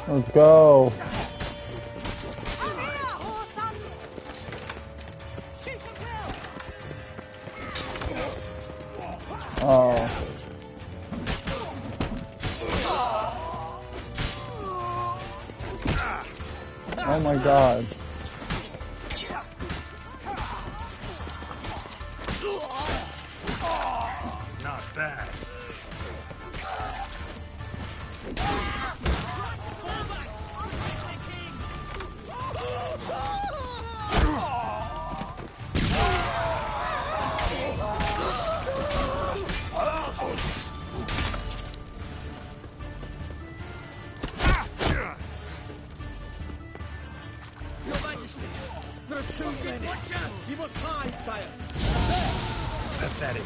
Let's go. Oh. Oh my God. Not bad. You must hide, sire. Pathetic.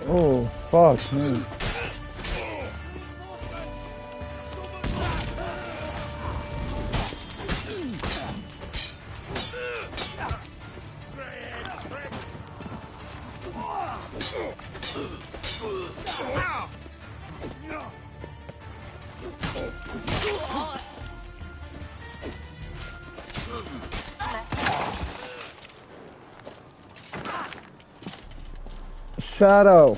Oh, fuck me. Shadow!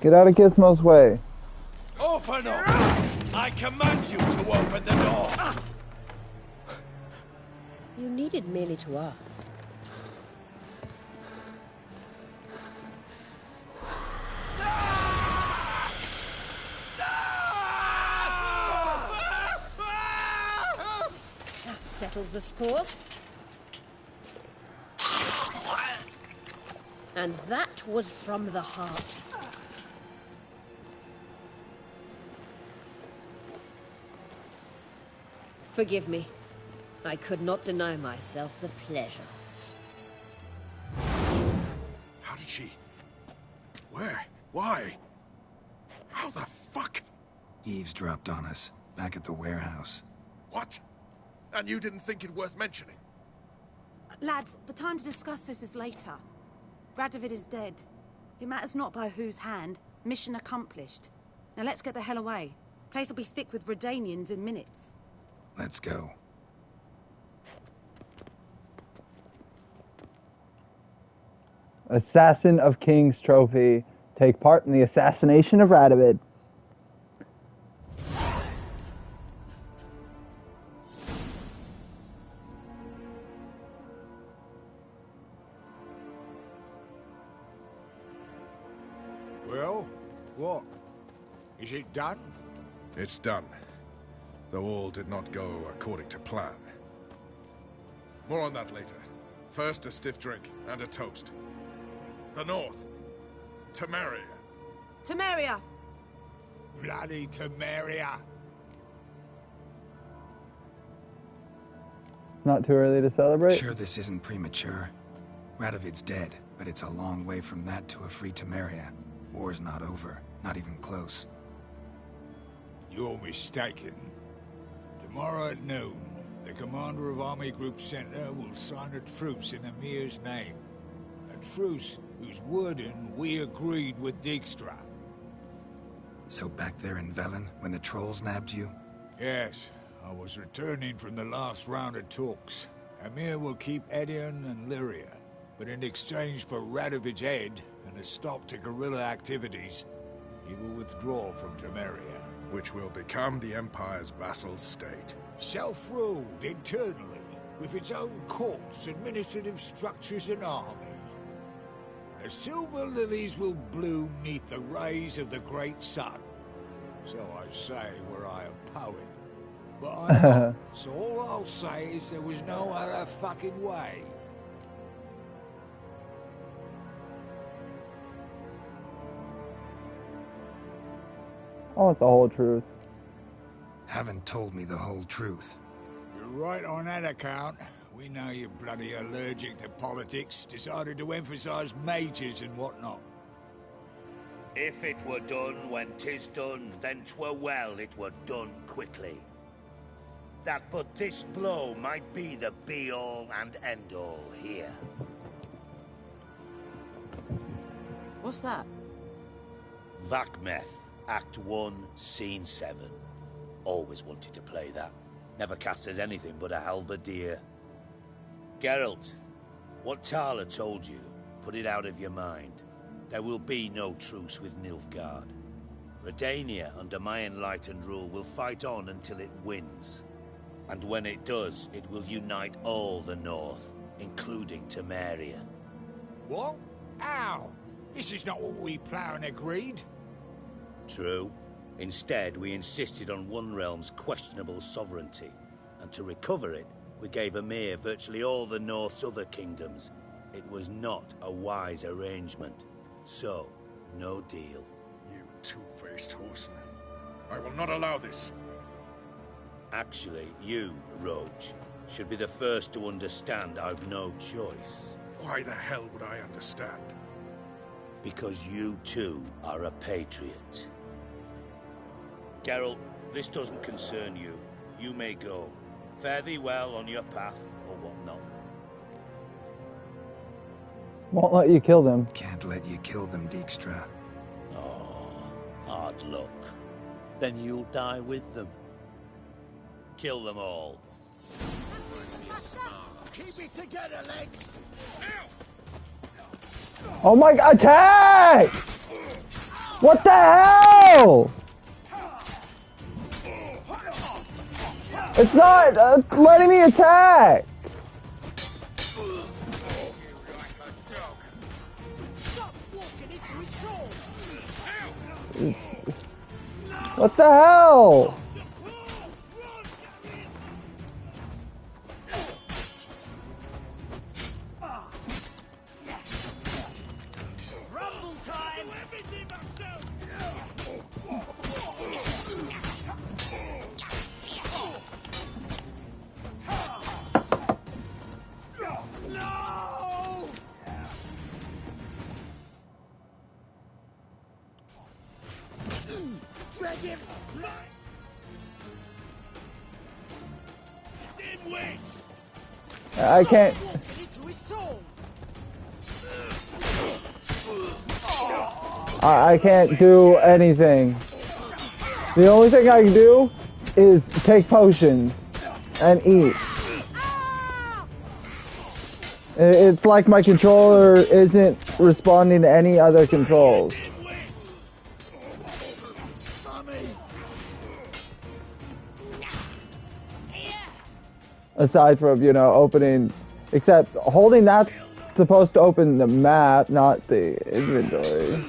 Get out of Gizmo's way. Open up! I command you to open the door! You needed merely to ask. settles the score. And that was from the heart. Forgive me. I could not deny myself the pleasure. How did she... Where? Why? How the fuck? Eavesdropped on us, back at the warehouse. What? And you didn't think it worth mentioning? Lads, the time to discuss this is later. Radovid is dead. It matters not by whose hand. Mission accomplished. Now let's get the hell away. Place will be thick with Redanians in minutes. Let's go. Assassin of King's Trophy. Take part in the assassination of Radovid. Well, what? Is it done? It's done. Though all did not go according to plan. More on that later. First, a stiff drink and a toast. The North. Temeria. Temeria! Bloody Temeria! Not too early to celebrate? Sure this isn't premature. Radovid's dead, but it's a long way from that to a free Temeria. War's not over, not even close. You're mistaken. Tomorrow at noon, the commander of Army Group Center will sign a truce in Emir's name. A truce whose wording we agreed with Dijkstra. So back there in Velen, when the trolls nabbed you? Yes, I was returning from the last round of talks. Emir will keep Edion and Lyria, but in exchange for Radovid's head and a stop to guerrilla activities, he will withdraw from Temeria. Which will become the Empire's vassal state. Self-ruled internally, with its own courts, administrative structures and army. The silver lilies will bloom neath the rays of the great sun. So I say were I a poet. But I'm not, so all I'll say is there was no other fucking way. I want the whole truth. Haven't told me the whole truth. You're right on that account. We know you're bloody allergic to politics, decided to emphasize majors and whatnot. If it were done when 'tis done, then 'twere well it were done quickly. That but this blow might be the be-all and end-all here. What's that? Vakmeth, Act 1, Scene 7. Always wanted to play that. Never cast as anything but a halberdier. Geralt, what Tala told you, put it out of your mind. There will be no truce with Nilfgaard. Redania, under my enlightened rule, will fight on until it wins. And when it does, it will unite all the North, including Temeria. What? How? This is not what we Plowin agreed. True. Instead, we insisted on one realm's questionable sovereignty, and to recover it, we gave Emir virtually all the North's other kingdoms. It was not a wise arrangement. So, no deal. You two-faced horse. I will not allow this. Actually, you, Roach, should be the first to understand I've no choice. Why the hell would I understand? Because you too are a patriot. Geralt, this doesn't concern you. You may go. Fare thee well on your path, or whatnot. Won't let you kill them. Can't let you kill them, Dijkstra. Oh, hard luck. Then you'll die with them. Kill them all. Keep it together, lads! Oh my god, attack! What the hell? It's not letting me attack! What the hell? I can't. I can't do anything. The only thing I can do is take potions and eat. It's like my controller isn't responding to any other controls. Aside from, you know, opening, except holding that's supposed to open the map, not the inventory.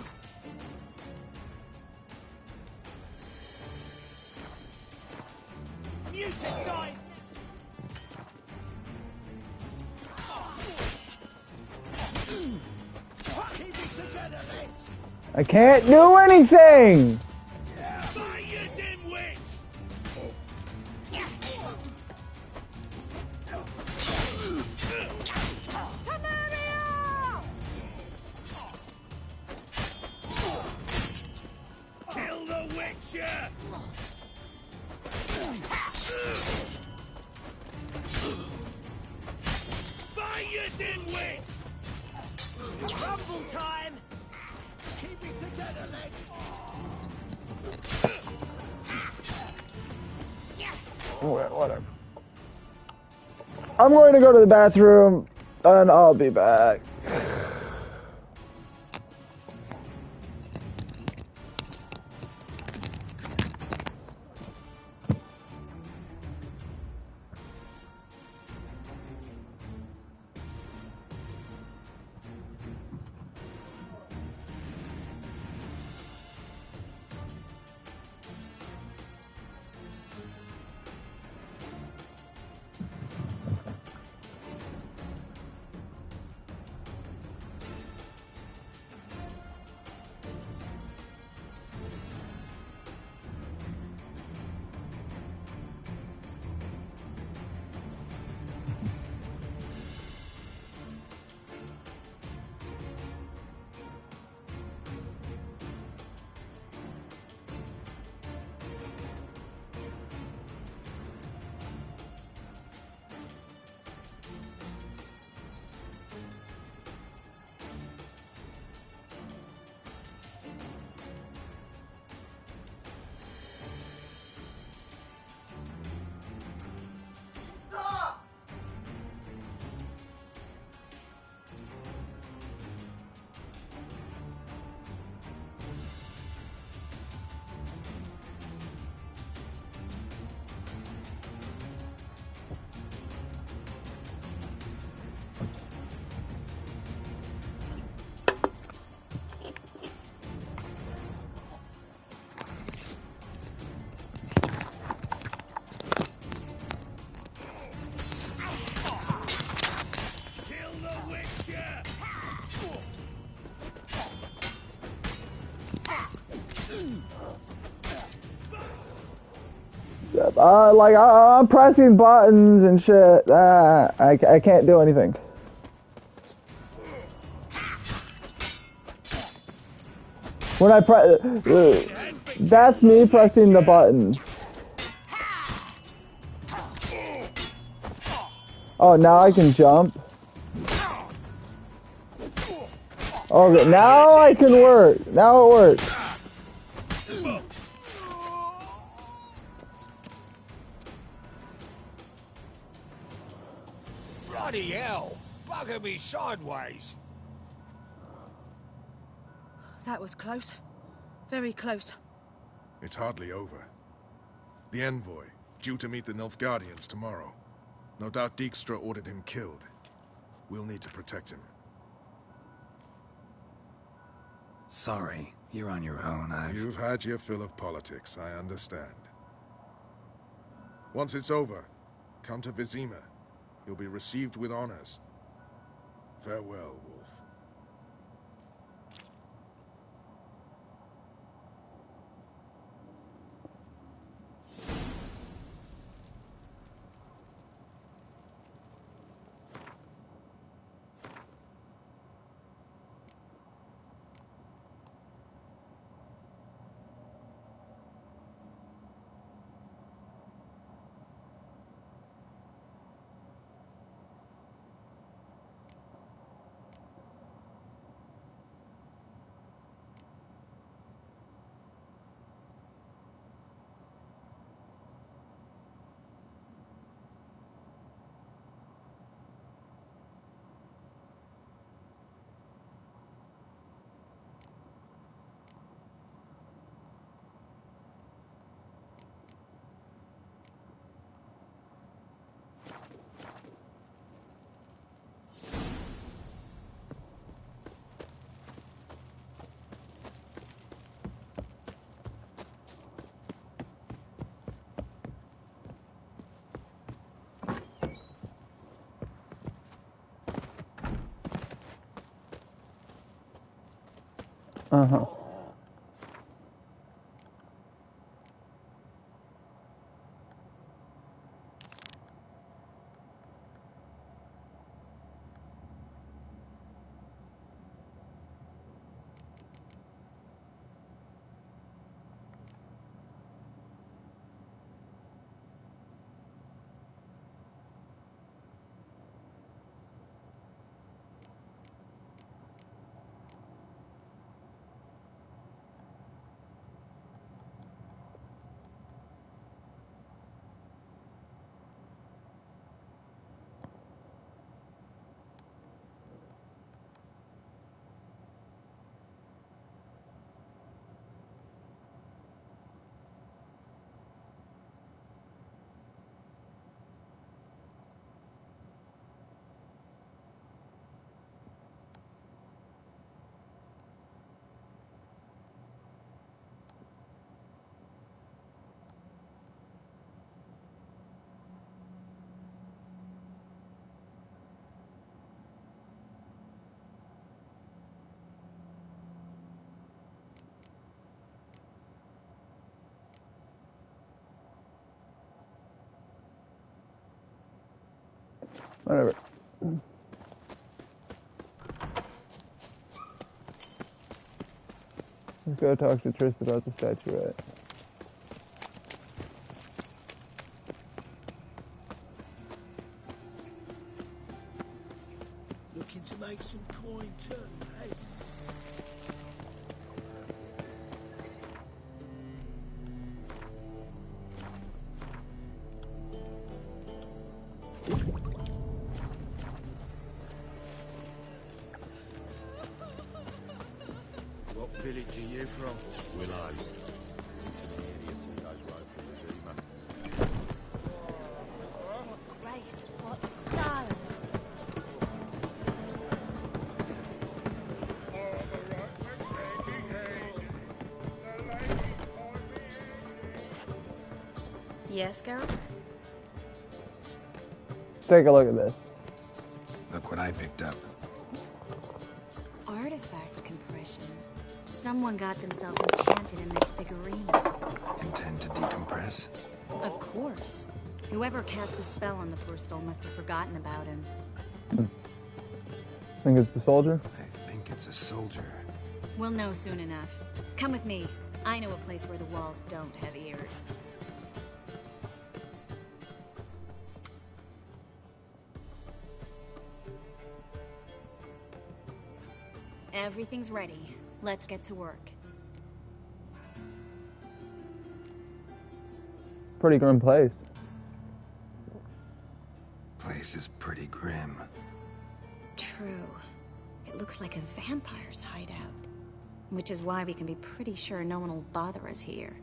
I can't do anything! Kill the Witcher! Fight you dimwits! Rumble time! Keep it together, leg! Whatever. I'm going to go to the bathroom and I'll be back. I'm pressing buttons and shit. I can't do anything. When I press, that's me pressing the buttons. Oh, now I can jump. Okay, now I can work. Now it works. Bloody hell! Bugger me sideways! That was close. Very close. It's hardly over. The envoy, due to meet the Nilfgaardians tomorrow. No doubt Dijkstra ordered him killed. We'll need to protect him. Sorry, you're on your own. You've had your fill of politics, I understand. Once it's over, come to Vizima. You'll be received with honors. Farewell, Wolf. Uh-huh. Whatever. Let's go talk to Triss about the statuette. Looking to make some coin too, eh? What village are you from? Willows. It's intermediate 2 days ride from Zima. What grace, what style. Yes, Geralt? Take a look at this. Look what I picked up. Artifact compression. Someone got themselves enchanted in this figurine. Intend to decompress? Of course. Whoever cast the spell on the poor soul must have forgotten about him. Think it's the soldier? I think it's a soldier. We'll know soon enough. Come with me. I know a place where the walls don't have ears. Everything's ready. Let's get to work. Pretty grim place. Place is pretty grim. True. It looks like a vampire's hideout. Which is why we can be pretty sure no one will bother us here.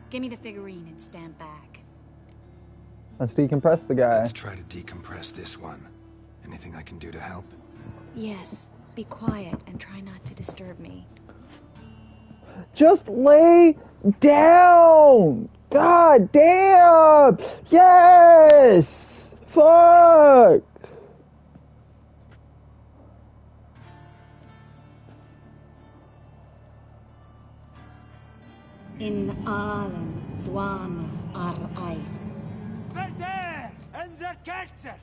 Give me the figurine and stand back. Let's decompress the guy. Let's try to decompress this one. Anything I can do to help? Yes. Be quiet and try not to disturb me. Just lay down! God damn! Yes! Fuck! In Allen, Dwana, Ar Ice. Verder and the Kerzer!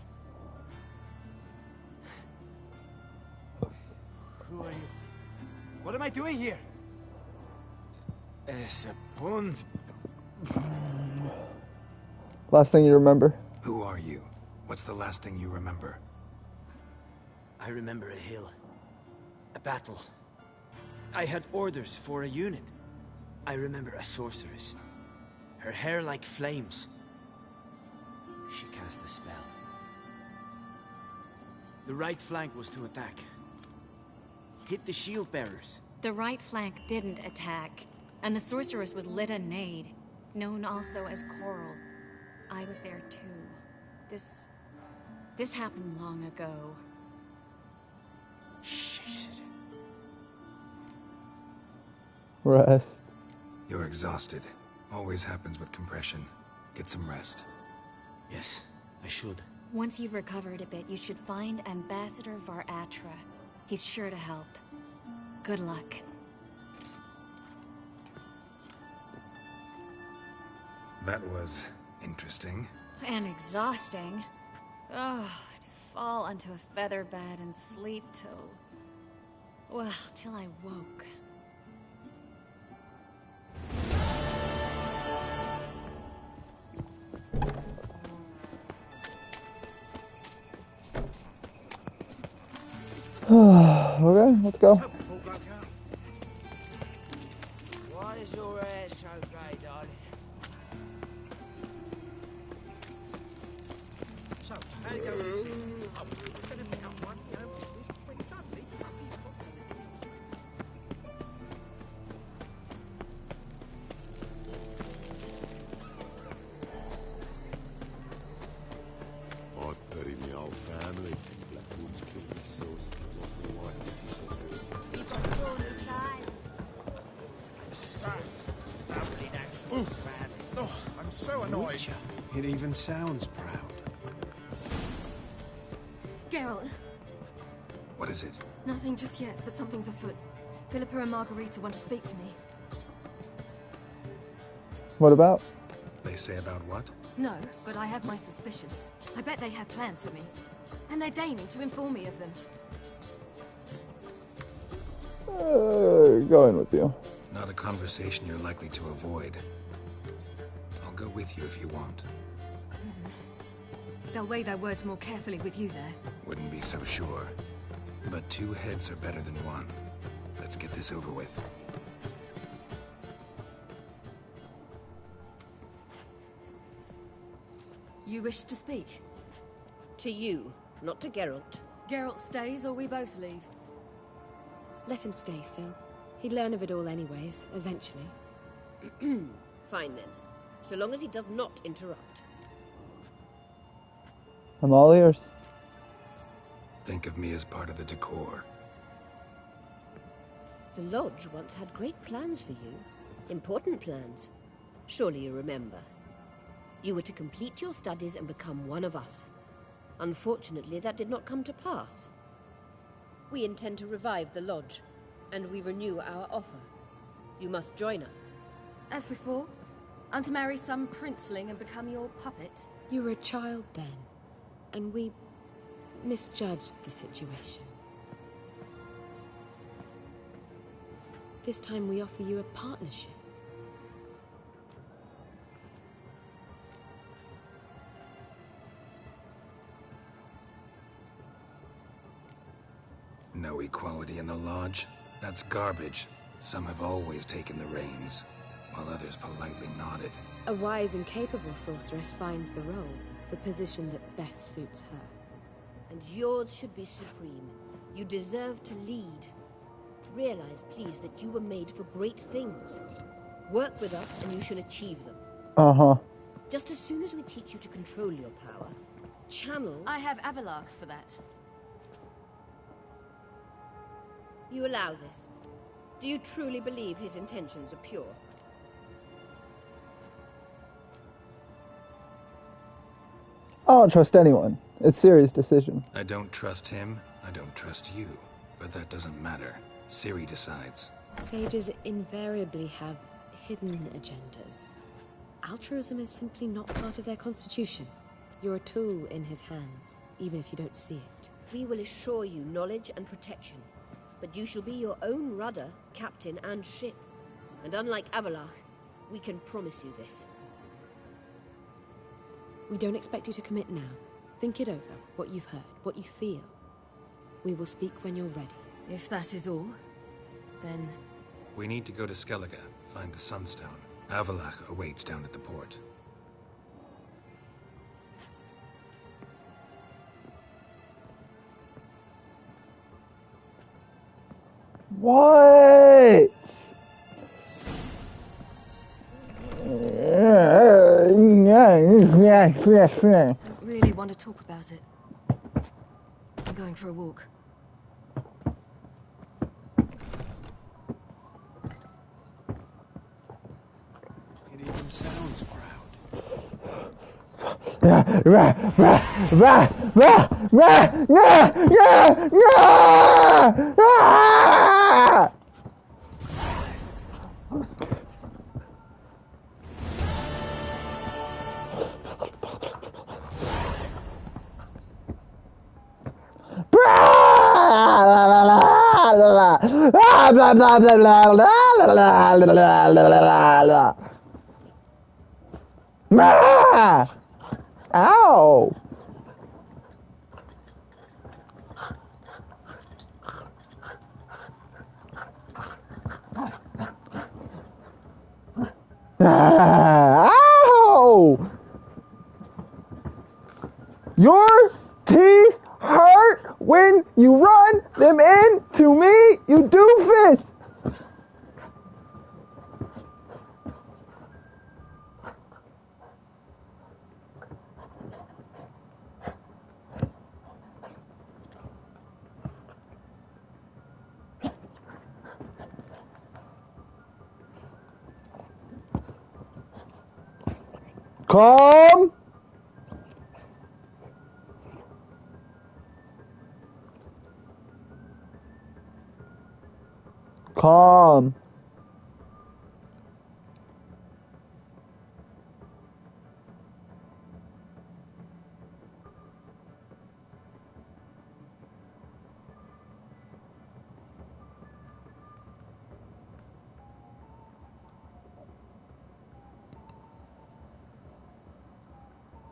Who are you? What am I doing here? Es a pond. Last thing you remember? Who are you? What's the last thing you remember? I remember a hill. A battle. I had orders for a unit. I remember a sorceress. Her hair like flames. She cast a spell. The right flank was to attack. Hit the shield bearers. The right flank didn't attack, and the sorceress was Lyda Nade, known also as Coral. I was there too. This happened long ago. Shit. Rest. You're exhausted. Always happens with compression. Get some rest. Yes, I should. Once you've recovered a bit, you should find Ambassador Var Atra. He's sure to help. Good luck. That was interesting. And exhausting. Oh, to fall onto a feather bed and sleep till... well, till I woke. Okay, let's go. Why is your hair so grey, darling? So, how you going? I was going to pick up one business when suddenly puppies popped in. I've buried my whole family. Blackwood's killed my son. Lost my wife, 50 You got torn with time. Son, lovely natural family. Oh, I'm so annoyed. Witcher. It even sounds proud. Geralt, What is it? nothing just yet, but something's afoot. Philippa and Margarita want to speak to me. What about? They say about what? No, but I have my suspicions. I bet they have plans for me. And they're deigning to inform me of them. Going with you. Not a conversation you're likely to avoid. I'll go with you if you want. They'll weigh their words more carefully with you there. Wouldn't be so sure. But two heads are better than one. Let's get this over with. You wish to speak? To you, not to Geralt. Geralt stays or we both leave? Let him stay, Phil. He'd learn of it all anyways, eventually. Fine then. So long as he does not interrupt. I'm all ears. Think of me as part of the decor. The Lodge once had great plans for you. Important plans. Surely you remember. You were to complete your studies and become one of us. Unfortunately, that did not come to pass. We intend to revive the Lodge, and we renew our offer. You must join us. As before? I'm to marry some princeling and become your puppet? You were a child then, and we misjudged the situation. This time we offer you a partnership. No equality in the Lodge? That's garbage. Some have always taken the reins, while others politely nodded. A wise and capable sorceress finds the role, the position that best suits her. And yours should be supreme. You deserve to lead. Realize, please, that you were made for great things. Work with us and you shall achieve them. Uh-huh. Just as soon as we teach you to control your power, channel... I have Avalark for that. You allow this? Do you truly believe his intentions are pure? I don't trust anyone. It's a serious decision. I don't trust him, I don't trust you. But that doesn't matter. Ciri decides. Sages invariably have hidden agendas. Altruism is simply not part of their constitution. You're a tool in his hands, even if you don't see it. We will assure you knowledge and protection, but you shall be your own rudder, captain, and ship. And unlike Avalark, we can promise you this. We don't expect you to commit now. Think it over, what you've heard, what you feel. We will speak when you're ready. If that is all, then... We need to go to Skellige, find the Sunstone. Avalark awaits down at the port. What? I don't really want to talk about it. I'm going for a walk. It even sounds proud. Ah, blah, blah, blah, blah, blah, blah, blah, blah, blah, blah. Ah! Ow! Ow! Your teeth hurt when you run them into me, you doofus! Calm. Calm.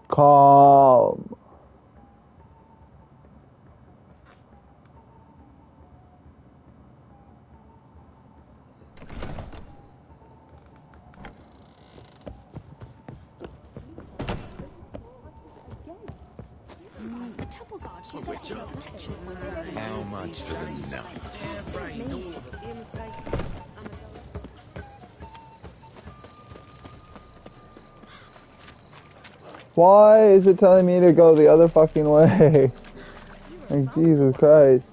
Calm. The temple guard, she said it was protection. How much for the nut? Why is it telling me to go the other fucking way? Like, Jesus Christ.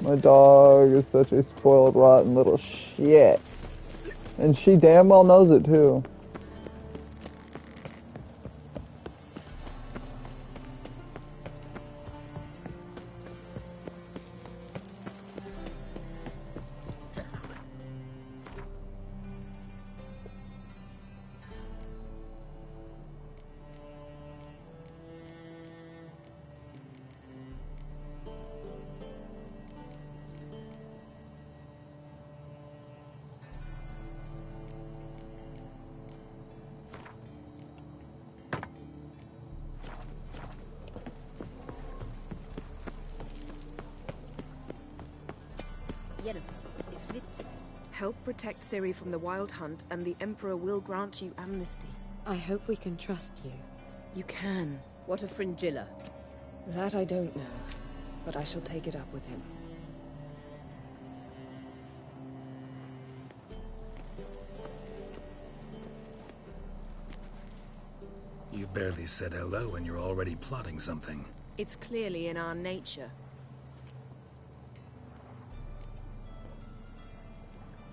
My dog is such a spoiled, rotten little shit. And she damn well knows it, too. Help protect Ciri from the Wild Hunt, and the Emperor will grant you amnesty. I hope we can trust you. You can. What of Fringilla? That I don't know, but I shall take it up with him. You barely said hello and you're already plotting something. It's clearly in our nature.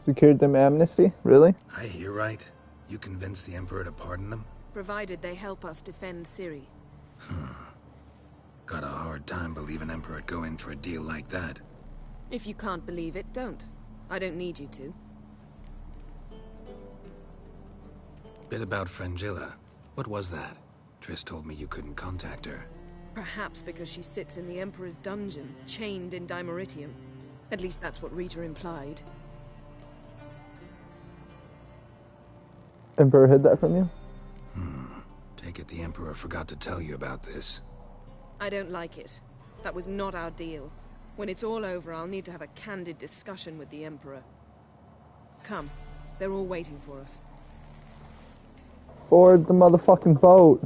Secured them amnesty? Really? I hear right. You convinced the Emperor to pardon them? Provided they help us defend Ciri. Got a hard time believing Emperor'd go in for a deal like that. If you can't believe it, don't. I don't need you to. Bit about Fringilla. What was that? Triss told me you couldn't contact her. Perhaps because she sits in the Emperor's dungeon, chained in Dimeritium. At least that's what Rita implied. Emperor hid that from you? Take it the Emperor forgot to tell you about this. I don't like it. That was not our deal. When it's all over, I'll need to have a candid discussion with the Emperor. Come. They're all waiting for us. Board the motherfucking boat.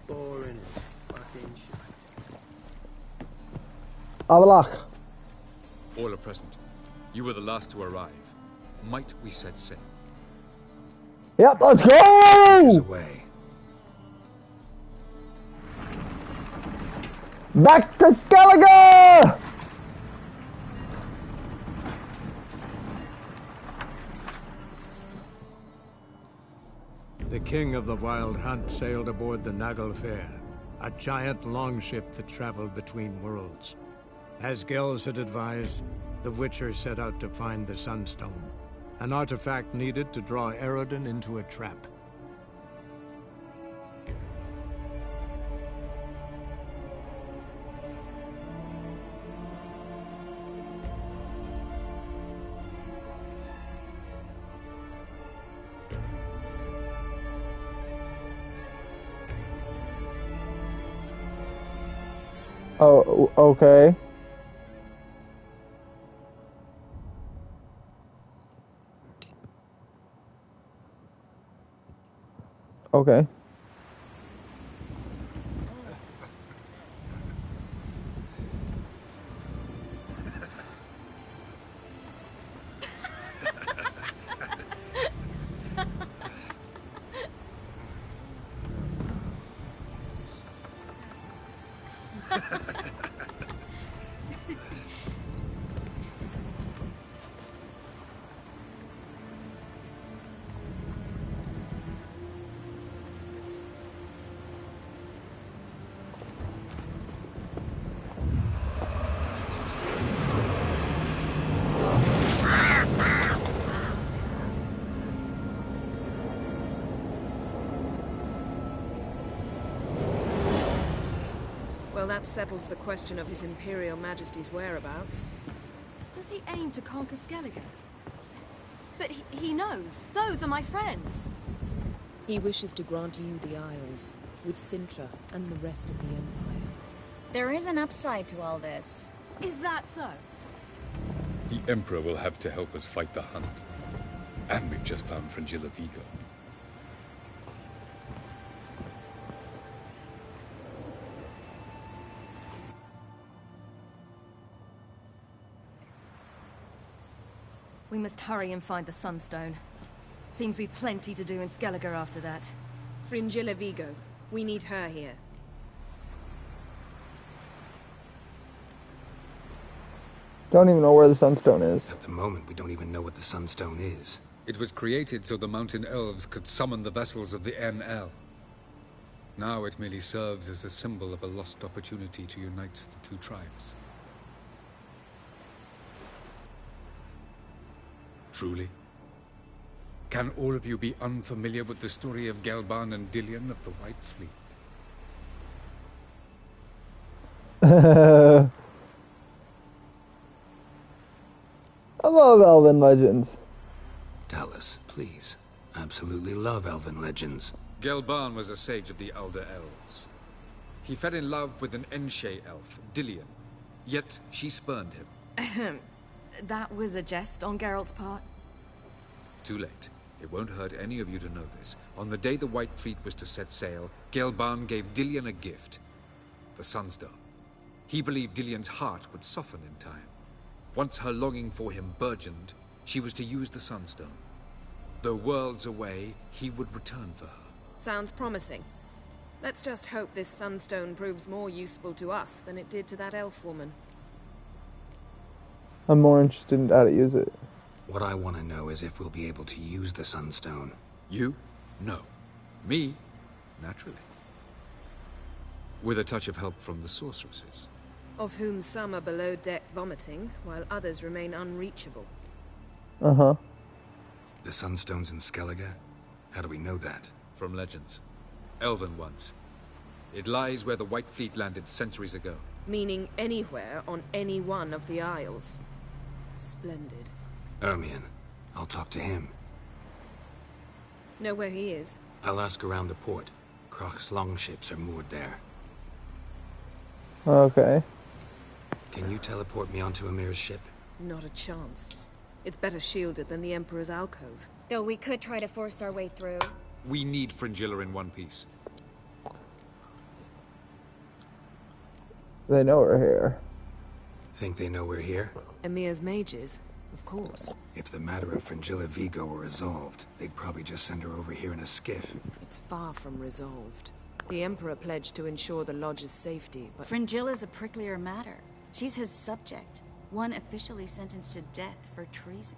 Boring as fucking shit. Avalach. All are present. You were the last to arrive. Might we set sail? Yep, let's go! Away. Back to Skellige! The king of the Wild Hunt sailed aboard the Naglfar, a giant longship that traveled between worlds. As Gels had advised, the Witcher set out to find the Sunstone, an artifact needed to draw Eredin into a trap. Oh, okay. Okay. Well, that settles the question of His Imperial Majesty's whereabouts. Does he aim to conquer Skellige? But he knows. Those are my friends. He wishes to grant you the Isles, with Sintra and the rest of the Empire. There is an upside to all this. Is that so? The Emperor will have to help us fight the Hunt. And we've just found Fringilla Vigo. We must hurry and find the Sunstone. Seems we've plenty to do in Skellige after that. Fringilla Vigo. We need her here. Don't even know where the Sunstone is. At the moment, we don't even know what the Sunstone is. It was created so the Mountain Elves could summon the vessels of the NL. Now it merely serves as a symbol of a lost opportunity to unite the two tribes. Truly? Can all of you be unfamiliar with the story of Gelban and Dillion of the White Fleet? I love Elven legends. Tell us, please. Absolutely love Elven legends. Gelban was a sage of the Elder Elves. He fell in love with an Enshe elf, Dillion. Yet she spurned him. That was a jest on Geralt's part. Too late. It won't hurt any of you to know this. On the day the White Fleet was to set sail, Gelban gave Dillion a gift. The Sunstone. He believed Dillion's heart would soften in time. Once her longing for him burgeoned, she was to use the Sunstone. Though worlds away, he would return for her. Sounds promising. Let's just hope this Sunstone proves more useful to us than it did to that elf woman. I'm more interested in how to use it. What I want to know is if we'll be able to use the Sunstone. You? No. Me? Naturally. With a touch of help from the sorceresses. Of whom some are below deck vomiting, while others remain unreachable. Uh-huh. The Sunstone's in Skellige? How do we know that? From legends. Elven ones. It lies where the White Fleet landed centuries ago. Meaning anywhere on any one of the Isles. Splendid. Ermion. I'll talk to him. Know where he is? I'll ask around the port. Croc's longships are moored there. Okay. Can you teleport me onto Amir's ship? Not a chance. It's better shielded than the Emperor's alcove. Though we could try to force our way through. We need Fringilla in one piece. They know we're here. Think they know we're here? Emir's mages, of course. If the matter of Fringilla Vigo were resolved, they'd probably just send her over here in a skiff. It's far from resolved. The Emperor pledged to ensure the Lodge's safety, but... Fringilla's a pricklier matter. She's his subject, one officially sentenced to death for treason.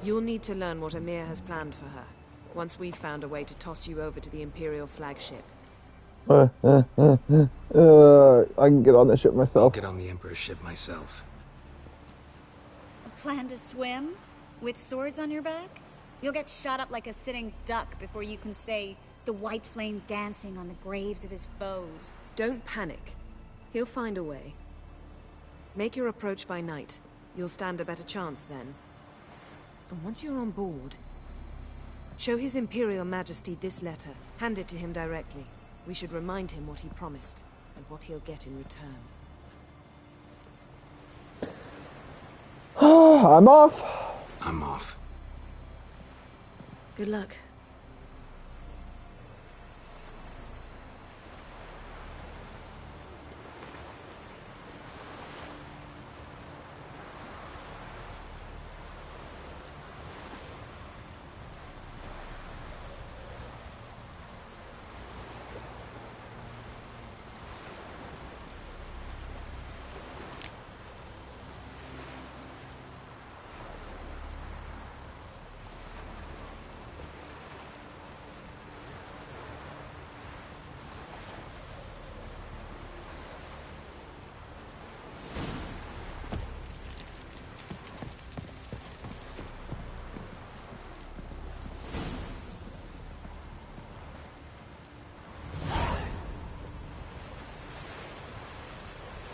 You'll need to learn what Emir has planned for her, once we've found a way to toss you over to the Imperial flagship. I can get on the ship I'll myself. get on the Emperor's ship myself. Plan to swim? With swords on your back? You'll get shot up like a sitting duck before you can say, the white flame dancing on the graves of his foes. Don't panic. He'll find a way. Make your approach by night. You'll stand a better chance then. And once you're on board, show His Imperial Majesty this letter. Hand it to him directly. We should remind him what he promised, and what he'll get in return. I'm off. I'm off. Good luck.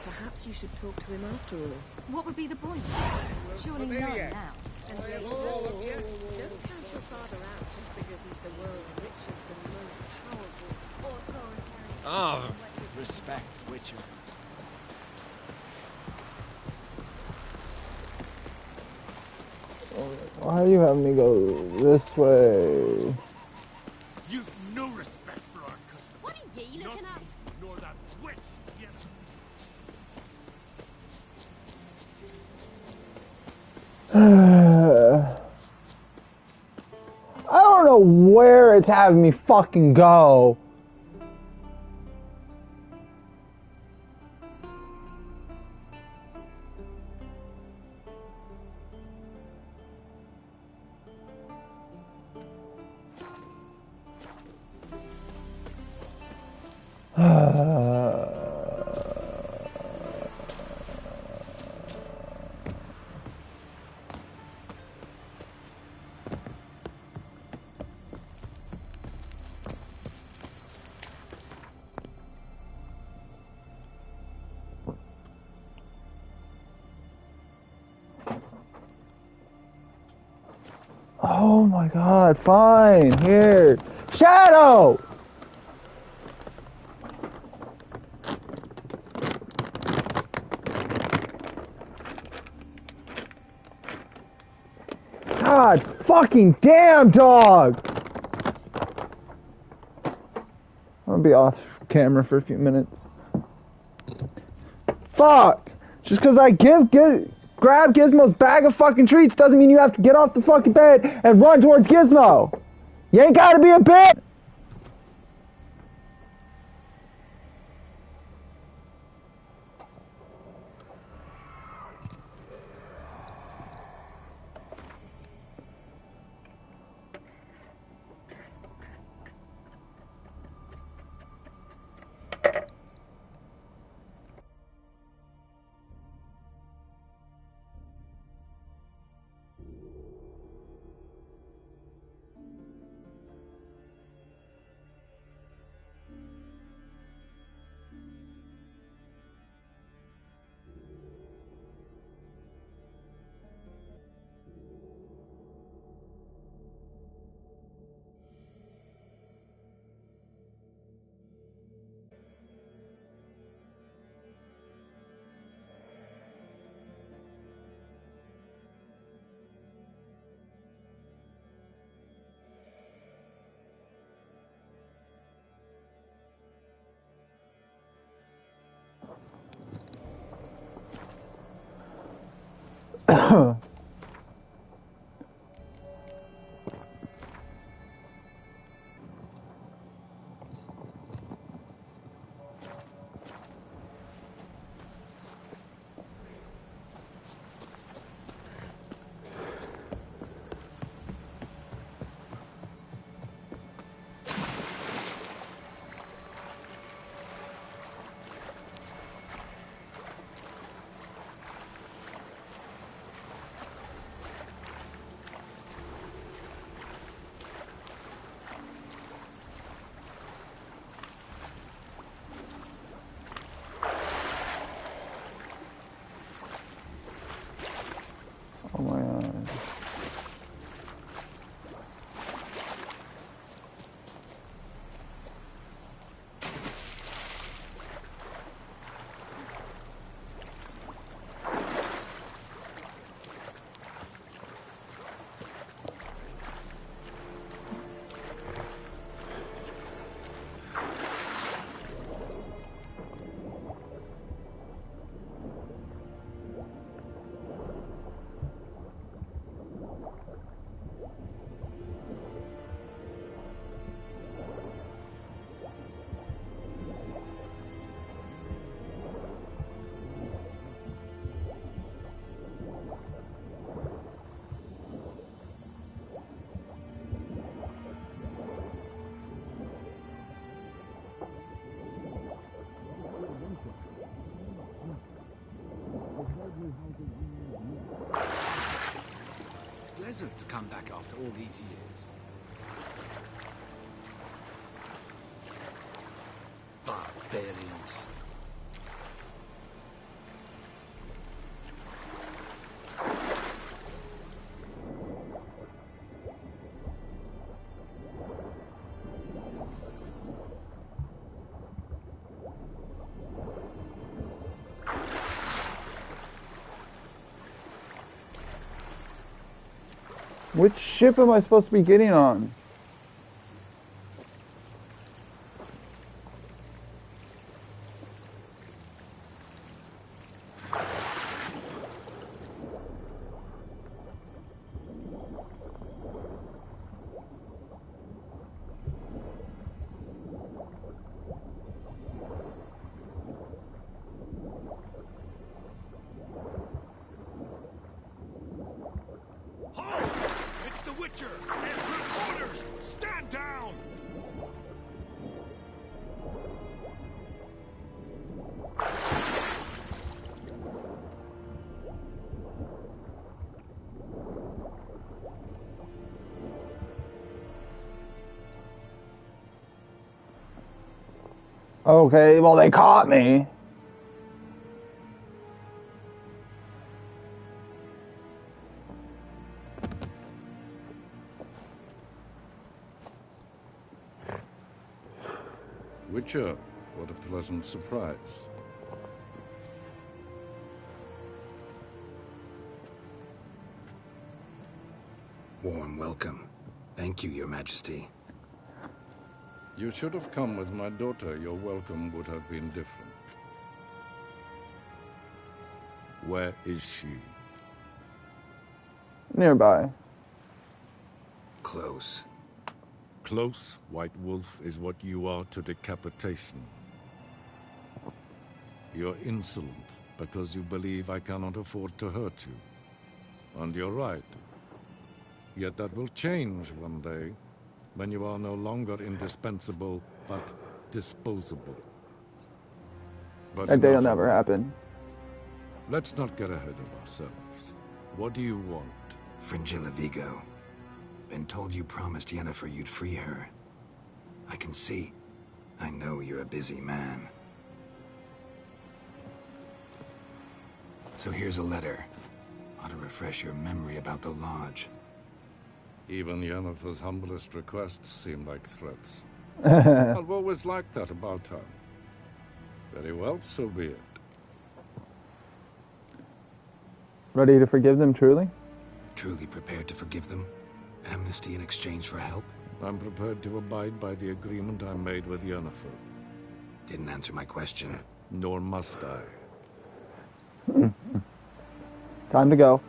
Perhaps you should talk to him after all. What would be the point? Surely none now. And yet, don't count your father out just because he's the world's richest and most powerful authoritarian. Ah, respect, Witcher. Why are you having me go this way? You've no respect for our customs. What are ye looking at? Nor that witch yet. I don't know where it's having me fucking go. Oh my god, fine, here. Shadow! God fucking damn, dog! I'm gonna be off camera for a few minutes. Fuck! Just cause I grab Gizmo's bag of fucking treats doesn't mean you have to get off the fucking bed and run towards Gizmo. You ain't gotta be a bitch. pleasant to come back after all these years. Barbarians. Which ship am I supposed to be getting on? Witcher! Emperor's orders! Stand down! Okay, well they caught me. Witcher, what a pleasant surprise. Warm welcome. Thank you, Your Majesty. You should have come with my daughter. Your welcome would have been different. Where is she? Nearby. Close. Close, White Wolf, is what you are to decapitation. You're insolent because you believe I cannot afford to hurt you. And you're right. Yet that will change one day, when you are no longer indispensable, but disposable. But That day will never happen. Let's not get ahead of ourselves. What do you want? Fringilla Vigo. Been told you promised Yennefer you'd free her. I can see. I know you're a busy man. So here's a letter. Ought to refresh your memory about the Lodge. Even Yennefer's humblest requests seem like threats. I've always liked that about her. Very well, so be it. Ready to forgive them, truly? Truly prepared to forgive them? Amnesty in exchange for help? I'm prepared to abide by the agreement I made with Yennefer. Didn't answer my question. Nor must I. Time to go.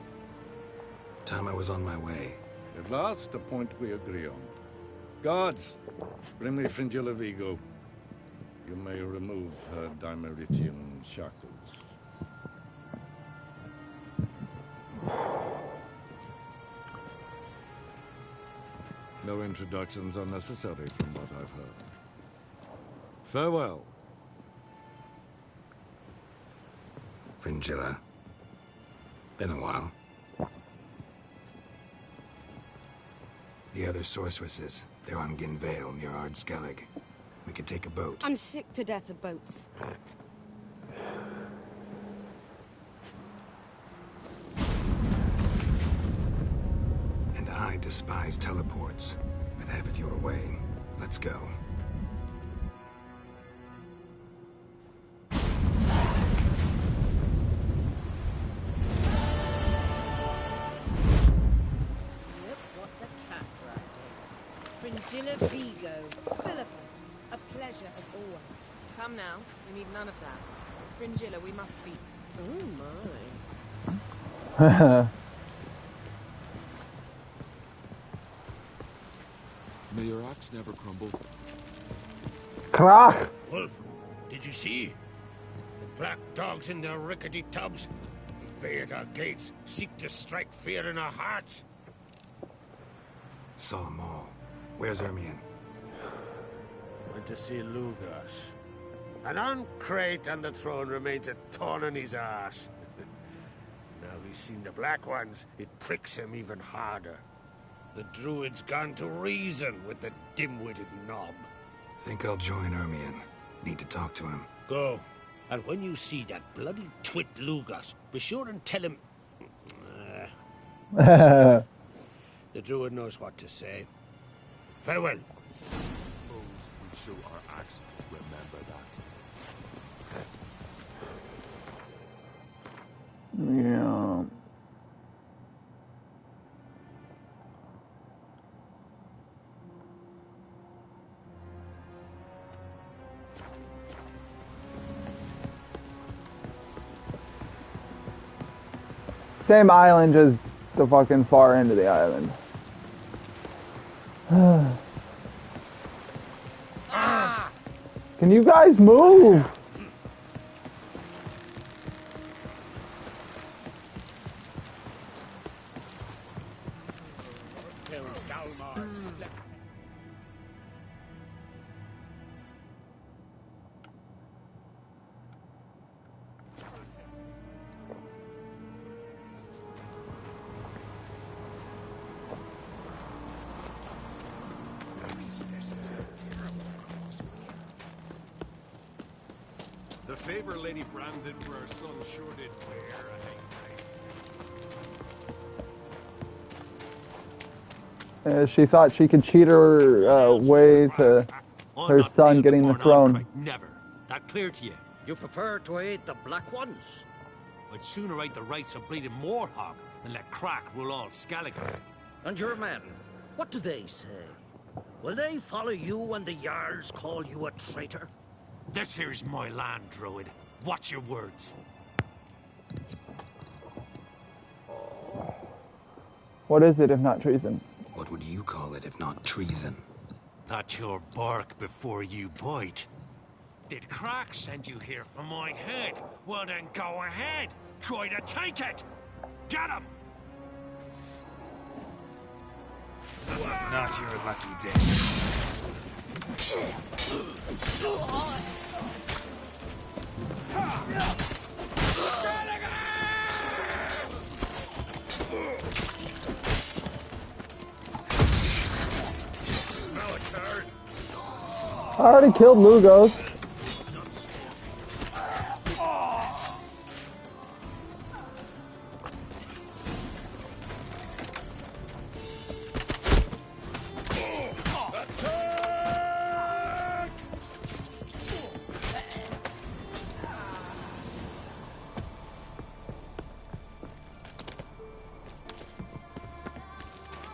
Time I was on my way. At last, a point we agree on. Guards, bring me Fringilla Vigo. You may remove her Dimeritian shackles. No introductions are necessary from what I've heard. Farewell. Fringilla. Been a while. The other sorceresses, they're on Ginvale near Ard Skellig. We could take a boat. I'm sick to death of boats. And I despise teleports. But have it your way. Let's go. Fringilla Vigo. Philippa, a pleasure as always. Come now, we need none of that. Fringilla, we must speak. Oh my. May your axe never crumble. Krach! Wolf, did you see? The black dogs in their rickety tubs. They bay at our gates, seek to strike fear in our hearts. Saw them all. Where's Ermion? Went to see Lugas. An uncrate on the throne remains a thorn in his ass. Now he's seen the Black Ones, it pricks him even harder. The Druid's gone to reason with the dim-witted knob. Think I'll join Ermion. Need to talk to him. Go. And when you see that bloody twit Lugas, be sure and tell him... the Druid knows what to say. Farewell. Suppose we show our axe. Remember that. Yeah. Same island, just the fucking far end of the island. Can you guys move? The favor Lady Brand did for her son sure did bear a hang price. She thought she could cheat her way to her son getting the throne. Never. That clear to you? You prefer to aid the Black Ones? I'd sooner aid the rights of bleeding Morhog than let Crack rule all Skellige. And your men, what do they say? Will they follow you when the Jarls call you a traitor? This here's my land, Druid. Watch your words. What is it if not treason? What would you call it if not treason? That's your bark before you bite. Did Crack send you here for my head? Well then go ahead. Try to take it. Get him! Not your lucky day. I already killed Lugos.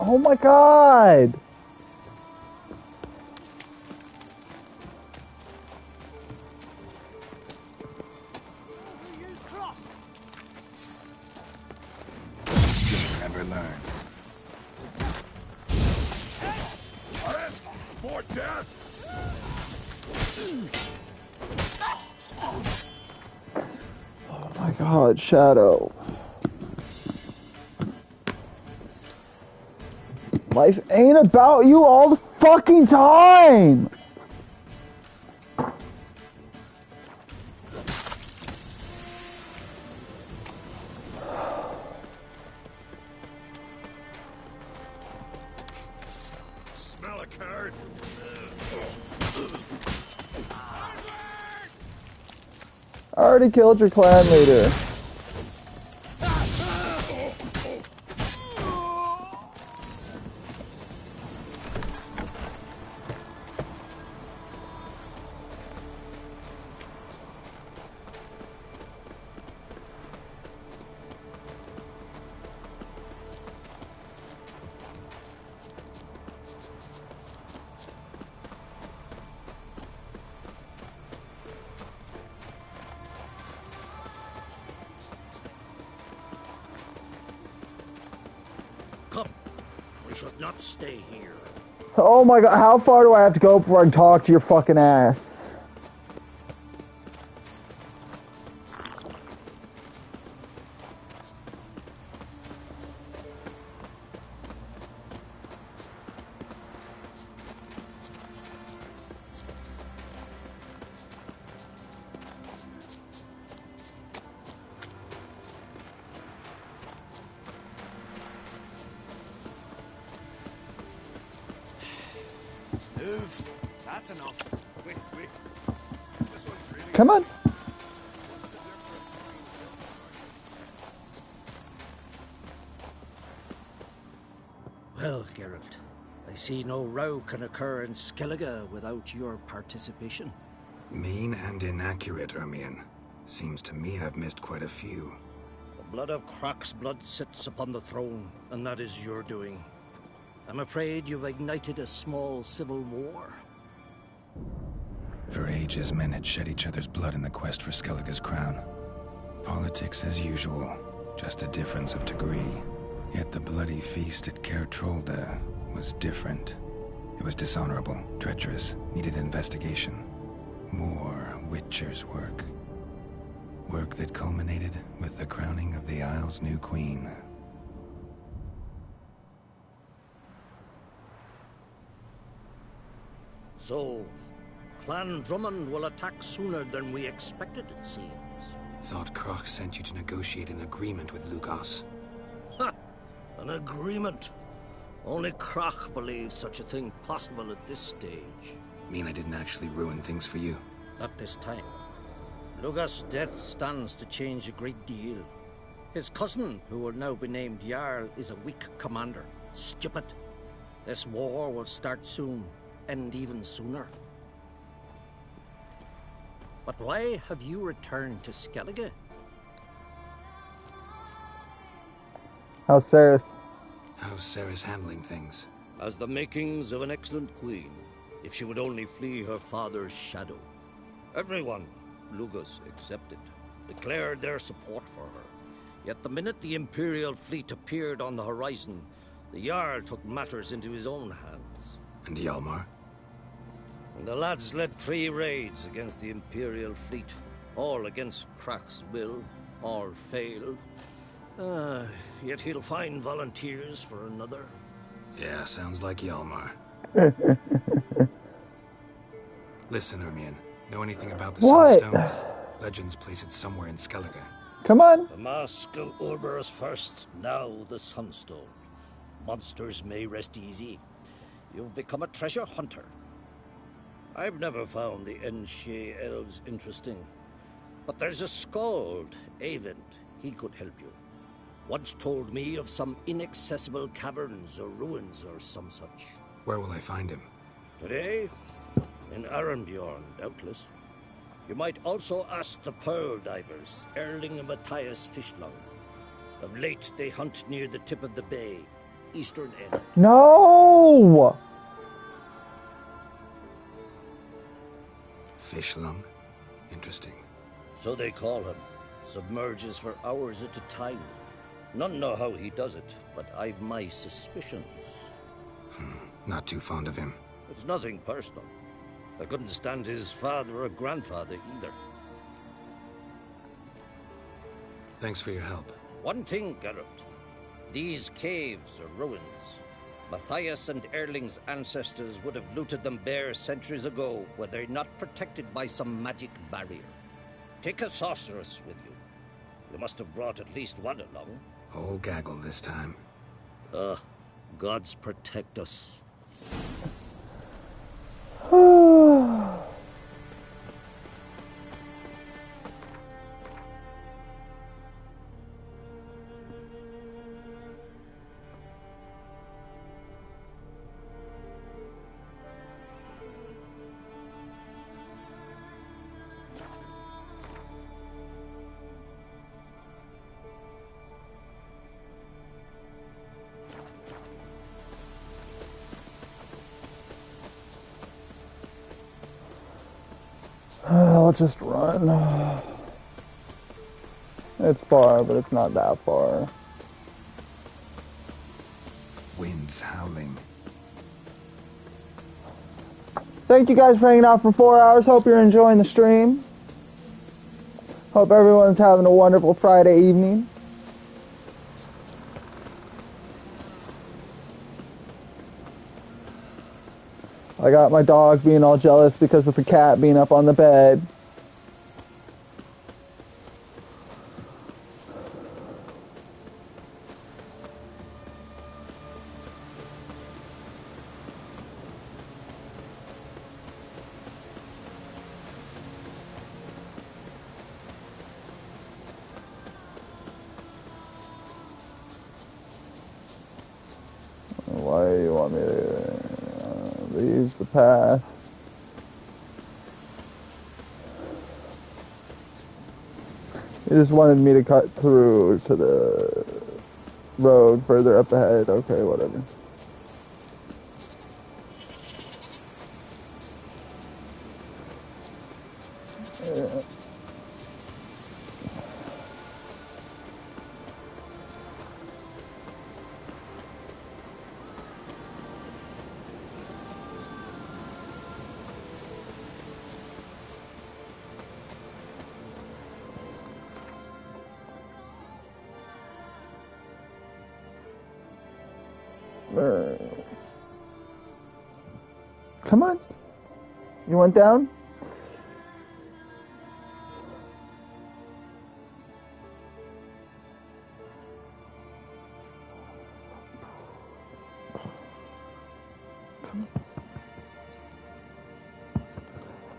Oh my god! Never learn. For death! Oh my god, Shadow. Life ain't about you all the fucking time! Smell a card. I already killed your clan leader. Come. We should not stay here. Oh my god, how far do I have to go before I can talk to your fucking ass? Move. That's enough. Wait. This one's really... Come on. Well, Geralt, I see no row can occur in Skellige without your participation. Mean and inaccurate, Ermion. Seems to me I've missed quite a few. The blood of Crach's blood sits upon the throne, and that is your doing. I'm afraid you've ignited a small civil war. For ages, men had shed each other's blood in the quest for Skellige's crown. Politics as usual, just a difference of degree. Yet the bloody feast at Caer Trolda was different. It was dishonorable, treacherous, needed investigation. More Witcher's work. Work that culminated with the crowning of the Isle's new queen. So, Clan Drummond will attack sooner than we expected, it seems. Thought Crach sent you to negotiate an agreement with Lugos. Ha! An agreement? Only Crach believes such a thing possible at this stage. Mean I didn't actually ruin things for you? Not this time. Lugos' death stands to change a great deal. His cousin, who will now be named Jarl, is a weak commander. Stupid. This war will start soon, end even sooner. But why have you returned to Skellige? How's Cerys? How's Cerys handling things? Has the makings of an excellent queen, if she would only flee her father's shadow. Everyone, Lugos excepted, declared their support for her. Yet the minute the Imperial fleet appeared on the horizon, the Jarl took matters into his own hands. And Hjalmar? And the lads led 3 raids against the Imperial fleet, all against Crach's will, all failed. Yet he'll find volunteers for another. Yeah, sounds like Hjalmar. Listen, Ermion, know anything about the Sunstone? Legends place it somewhere in Skellige. Come on. The Mask of Orberus first, now the Sunstone. Monsters may rest easy. You've become a treasure hunter. I've never found the Enshe elves interesting. But there's a skald, Eyvind. He could help you. Once told me of some inaccessible caverns or ruins or some such. Where will I find him? Today? In Arenbjorn, doubtless. You might also ask the Pearl Divers, Erling and Matthias Fishlung. Of late, they hunt near the tip of the bay, eastern end. No! Fishlung? Interesting. So they call him. Submerges for hours at a time. None know how he does it, but I've my suspicions. Not too fond of him. It's nothing personal. I couldn't stand his father or grandfather either. Thanks for your help. One thing, Geralt. These caves are ruins. Matthias and Erling's ancestors would have looted them bare centuries ago were they not protected by some magic barrier. Take a sorceress with you. You must have brought at least one along. Whole gaggle this time. Gods protect us. I'll just run. It's far, but it's not that far. Winds howling. Thank you guys for hanging out for 4 hours. Hope you're enjoying the stream. Hope everyone's having a wonderful Friday evening. I got my dog being all jealous because of the cat being up on the bed. want me to leave the path. He just wanted me to cut through to the road further up ahead. Okay, whatever. Yeah. Come on. You went down?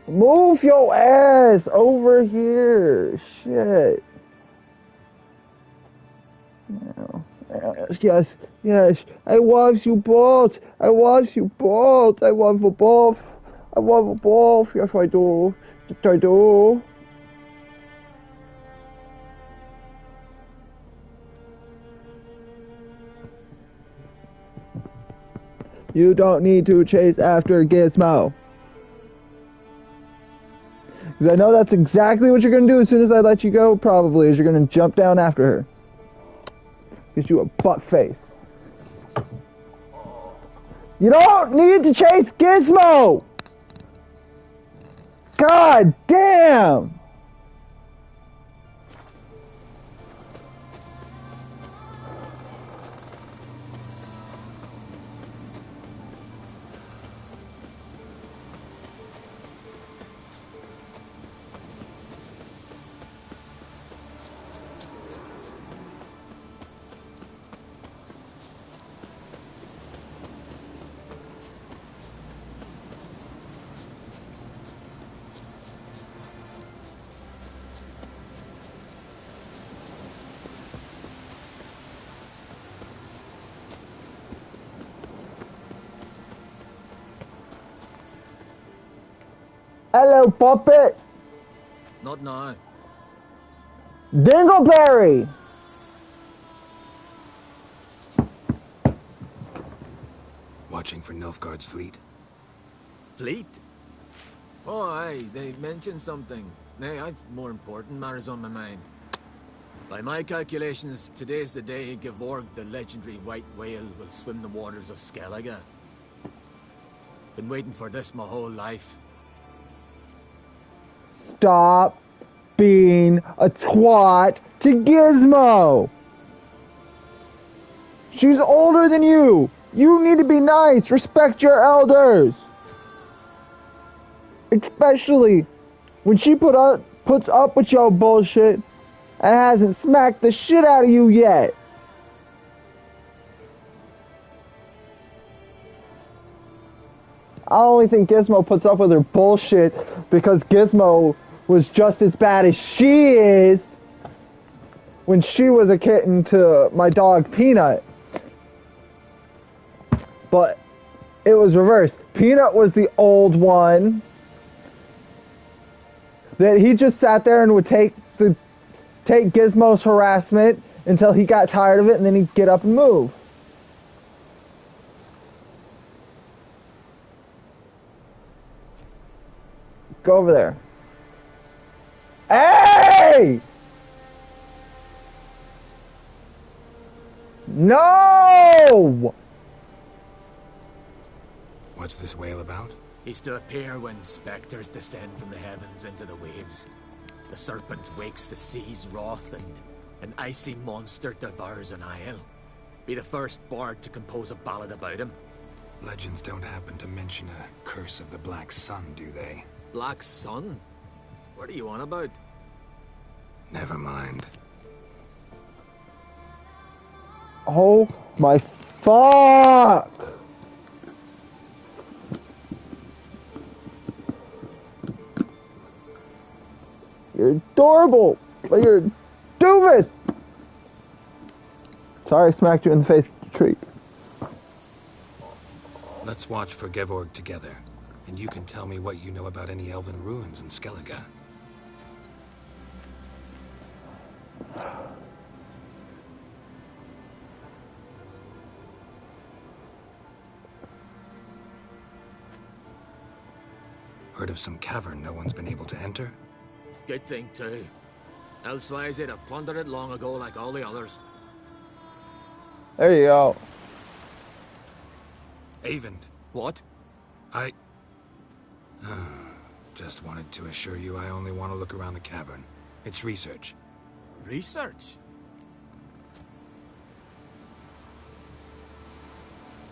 Move your ass over here. Shit. Yes, yes. I want you both. I want you both. I want you both. I want you both. Yes, I do. Yes, I do. You don't need to chase after Gizmo. Because I know that's exactly what you're going to do as soon as I let you go, probably, is you're going to jump down after her. Gives you a butt face. You don't need to chase Gizmo! God damn! Hello, puppet. Not now. Dingleberry. Watching for Nilfgaard's fleet? Fleet? Oh, aye, they mentioned something. Nay, I've more important matters on my mind. By my calculations, today's the day Gevorg, the legendary white whale, will swim the waters of Skellige. Been waiting for this my whole life. Stop being a twat to Gizmo. She's older than you. You need to be nice. Respect your elders. Especially when she puts up with your bullshit and hasn't smacked the shit out of you yet. I only think Gizmo puts up with her bullshit because Gizmo was just as bad as she is when she was a kitten to my dog Peanut. But it was reversed. Peanut was the old one that he just sat there and would take Gizmo's harassment until he got tired of it, and then he'd get up and move. Go over there. Hey! No! What's this whale about? He's to appear when spectres descend from the heavens into the waves. The serpent wakes the sea's wrath, and an icy monster devours an isle. Be the first bard to compose a ballad about him. Legends don't happen to mention a curse of the Black Sun, do they? Black Sun? What are you on about? Never mind. Oh my fuck! You're adorable, but you're a doofus! Sorry I smacked you in the face with the tree. Let's watch for Gevorg together, and you can tell me what you know about any elven ruins in Skellige. Heard of some cavern no one's been able to enter? Good thing, too. Elsewise, they'd have plundered it long ago like all the others. There you go. Eyvind. What? I... just wanted to assure you I only want to look around the cavern. It's research. Research?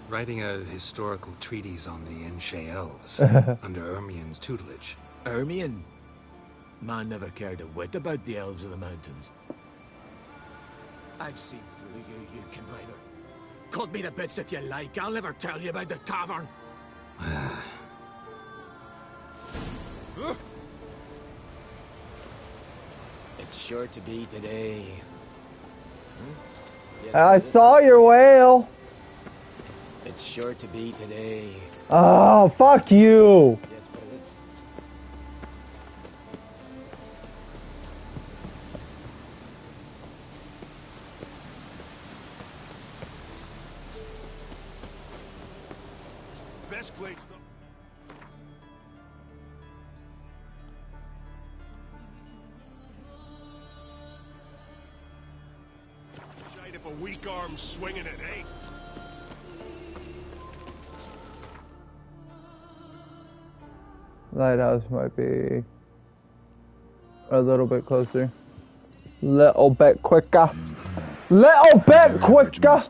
Writing a historical treatise on the Enshe elves, under Ermien's tutelage. Ermien? Man never cared a whit about the elves of the mountains. I've seen through you, you conniver. Cut me to bits if you like, I'll never tell you about the cavern. It's sure to be today. Yes, I saw your whale. It's sure to be today. Oh, fuck you. Yes, but it is. Best place to... Shite if a weak arm's swinging it, eh? Lighthouse might be a little bit closer. Little bit quicker. Little bit quicker!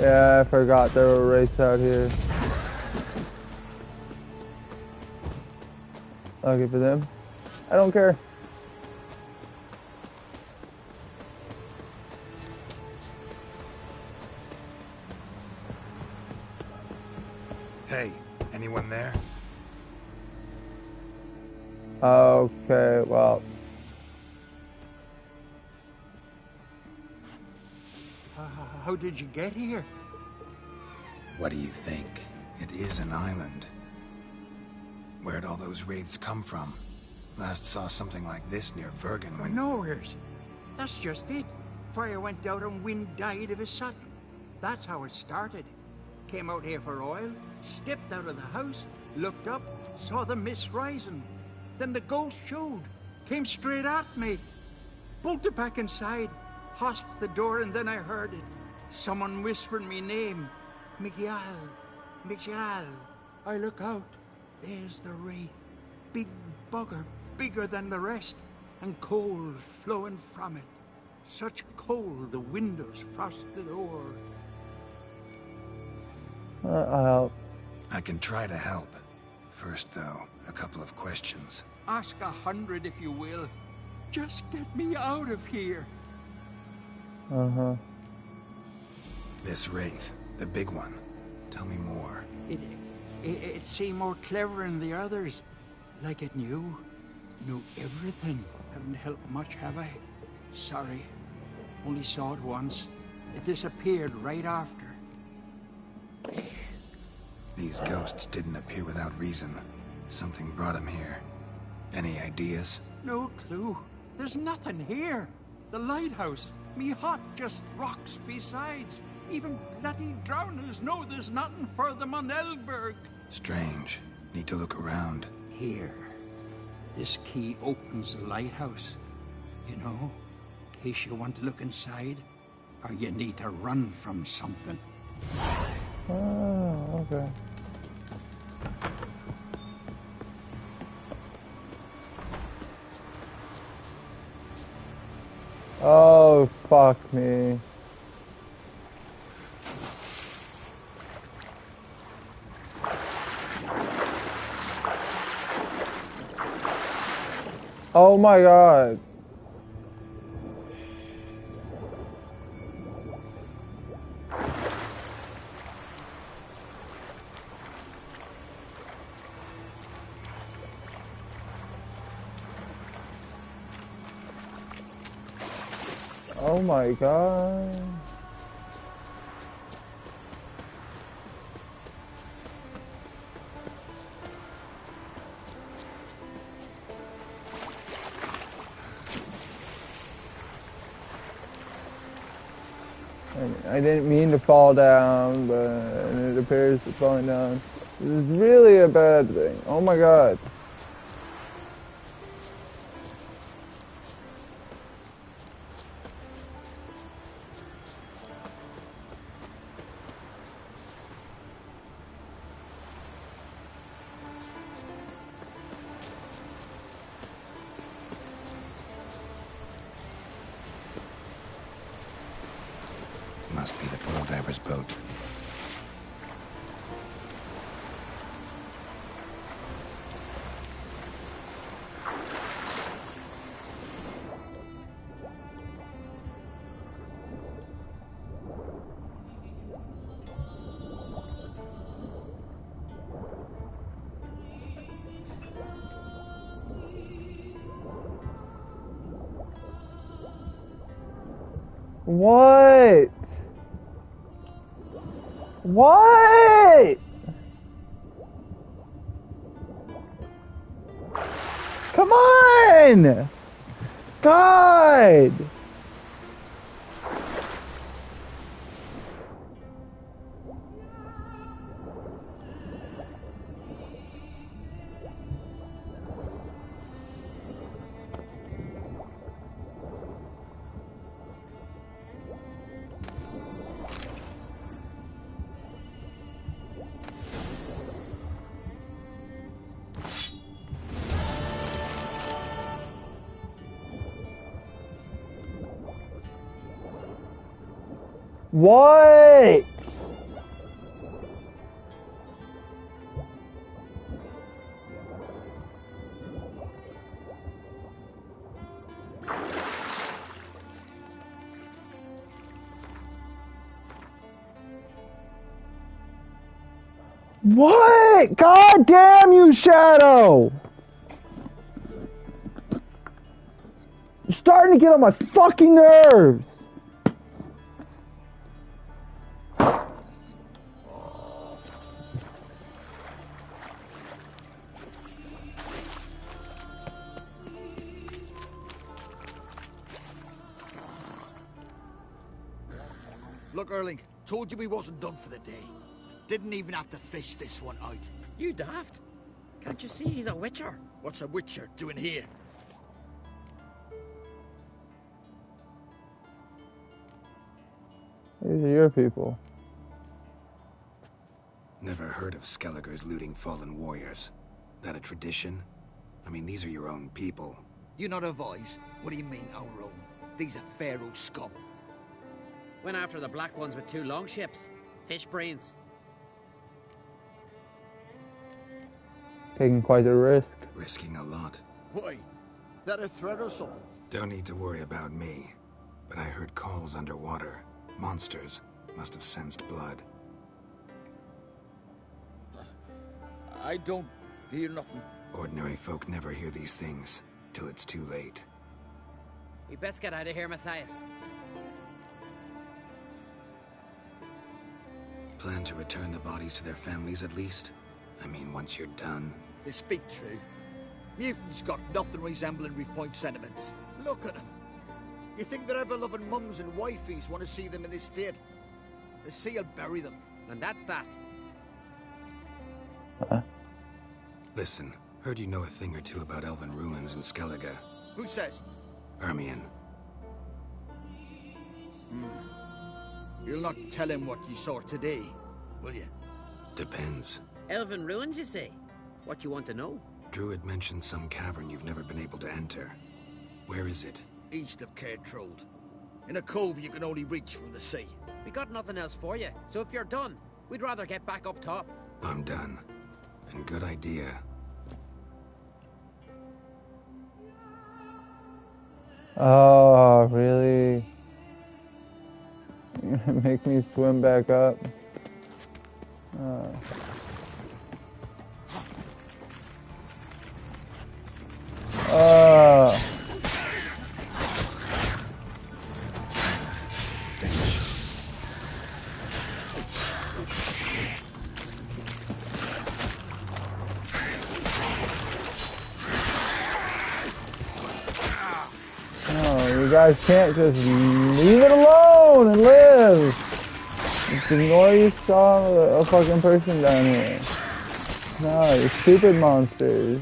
Yeah, I forgot there were wraiths out here. Okay, for them. I don't care. Hey, anyone there? Okay, well. How did you get here? What do you think? It is an island. Where'd all those wraiths come from? Last saw something like this near Vergen when... Nowheres. That's just it. Fire went out and wind died of a sudden. That's how it started. Came out here for oil, stepped out of the house, looked up, saw the mist rising. Then the ghost showed, came straight at me. Bolted back inside, hosped the door, and then I heard it. Someone whispered me name. Miguel. Miguel. I look out. There's the wraith. Big bugger, bigger than the rest, and cold flowing from it. Such cold the windows frosted o'er. I'll help. I can try to help. First, though, a couple of questions. Ask 100 if you will. Just get me out of here. Uh-huh. This wraith, the big one. Tell me more. It seemed more clever than the others. Like it knew everything. Haven't helped much, have I? Sorry. Only saw it once. It disappeared right after. These ghosts didn't appear without reason. Something brought them here. Any ideas? No clue. There's nothing here. The lighthouse, me hut, just rocks besides. Even bloody drowners know there's nothing for them on Elberg. Strange. Need to look around. Here. This key opens the lighthouse. You know, in case you want to look inside, or you need to run from something. Oh, okay. Oh, fuck me. Oh my god. Oh my god. I didn't mean to fall down, but it appears that falling down is really a bad thing. Oh my god. Must be the Pearl Diver's boat. What? What? Come on! God! What? What? God damn you, Shadow! You're starting to get on my fucking nerves! Look, Erling, told you we wasn't done for the day. Didn't even have to fish this one out. You daft? Can't you see he's a witcher? What's a witcher doing here? These are your people. Never heard of Skellige's looting fallen warriors. That a tradition? I mean, these are your own people. You not advise? What do you mean, our own? These are Pharaoh scum. Went after the black ones with 2 longships. Fish brains. Taking quite a risk. Risking a lot. Why? That a threat or something? Don't need to worry about me. But I heard calls underwater. Monsters must have sensed blood. I don't hear nothing. Ordinary folk never hear these things till it's too late. We best get out of here, Matthias. Plan to return the bodies to their families at least? I mean, once you're done. They speak true. Mutants got nothing resembling refined sentiments. Look at them. You think their ever-loving mums and wifeys want to see them in this state? The sea will bury them. And that's that. Listen, heard you know a thing or two about elven ruins in Skellige. Who says? Ermion. You'll not tell him what you saw today, will you? Depends. Elven ruins, you say? What you want to know? Druid mentioned some cavern you've never been able to enter. Where is it? East of Caer Trold. In a cove you can only reach from the sea. We got nothing else for you, so if you're done, we'd rather get back up top. I'm done. And good idea. Oh, really? Make me swim back up. You guys can't just leave it alone and live. Just ignore you saw a fucking person down here. No, you stupid monsters.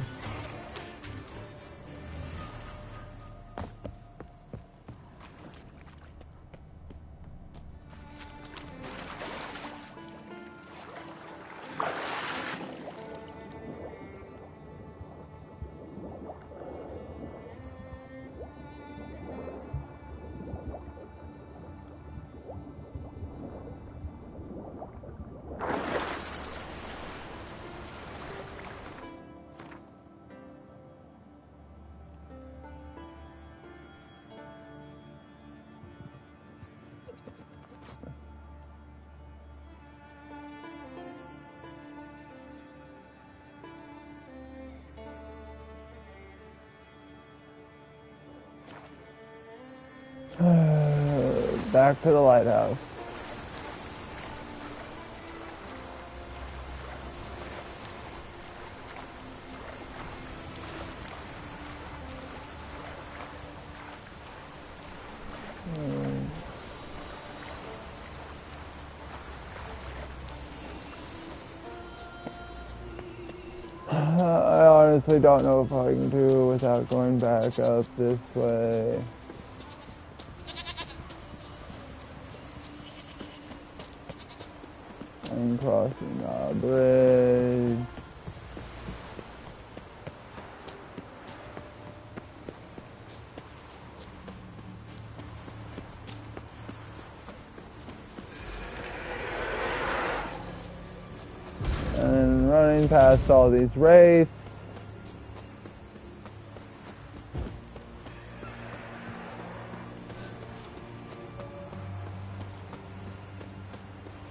Back to the lighthouse. I honestly don't know if I can do without going back up this way. And crossing a bridge. And then running past all these wraiths.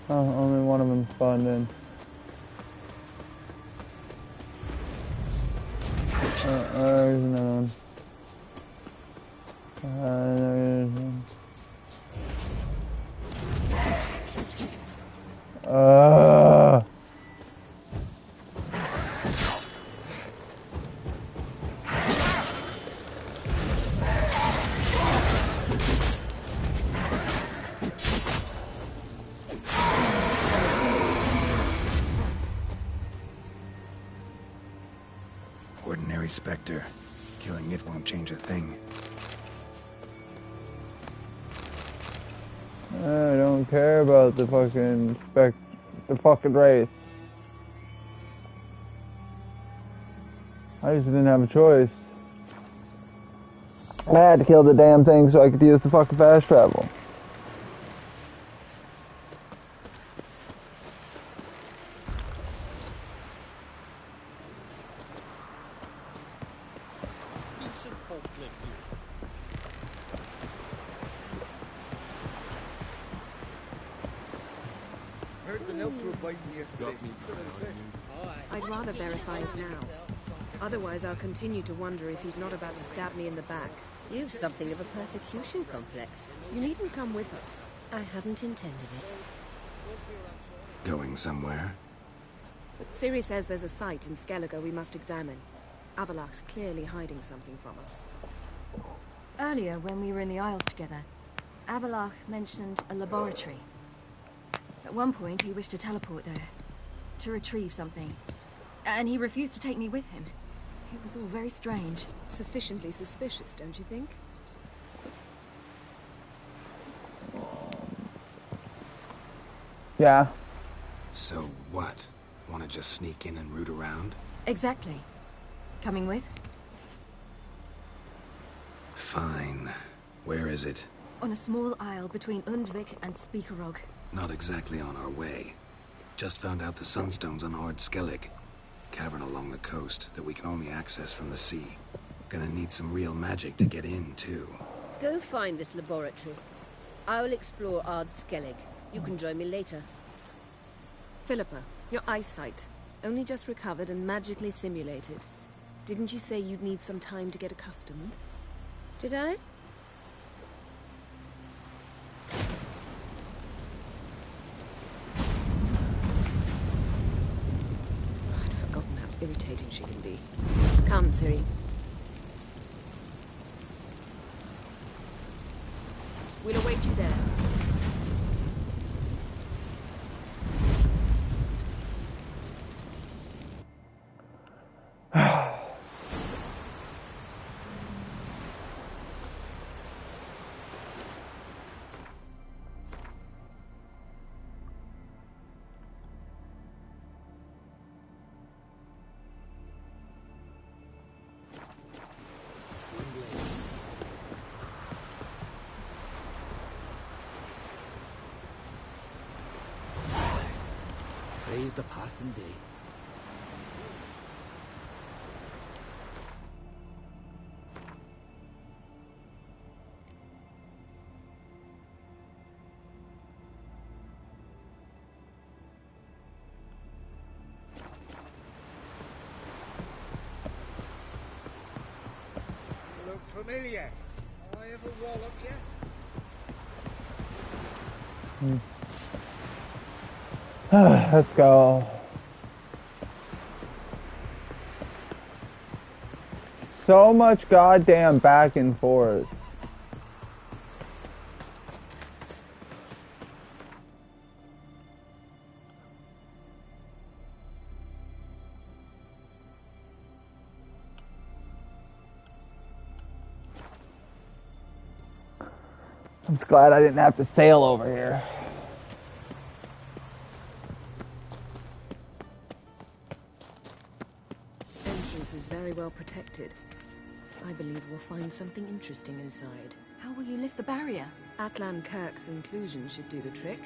Oh, only one of them spawned in. There's another one. There's one. Ordinary Spectre. Killing it won't change a thing. I don't care about the fucking race. I just didn't have a choice. I had to kill the damn thing so I could use the fucking fast travel. I'd rather verify it now. Otherwise, I'll continue to wonder if he's not about to stab me in the back. You've something of a persecution complex. You needn't come with us. I hadn't intended it. Going somewhere? Ciri says there's a site in Skellige we must examine. Avallac'h's clearly hiding something from us. Earlier, when we were in the Isles together, Avallac'h mentioned a laboratory. At one point, he wished to teleport there, to retrieve something. And he refused to take me with him. It was all very strange. Sufficiently suspicious, don't you think? Yeah. So what? Want to just sneak in and root around? Exactly. Coming with? Fine. Where is it? On a small isle between Undvik and Speakerog. Not exactly on our way. Just found out the Sunstone's on Ard Skellig. Cavern along the coast that we can only access from the sea. Gonna need some real magic to get in, too. Go find this laboratory. I'll explore Ard Skellig. You can join me later. Philippa, your eyesight. Only just recovered and magically simulated. Didn't you say you'd need some time to get accustomed? Did I? I'd forgotten how irritating she can be. Come, Ciri. await you there. Praise the passing day. Look familiar. I ever wallop yet? Let's go. So much goddamn back and forth. I'm just glad I didn't have to sail over here. Entrance is very well protected. I believe we'll find something interesting inside. How will you lift the barrier? Atlan Kirk's inclusion should do the trick.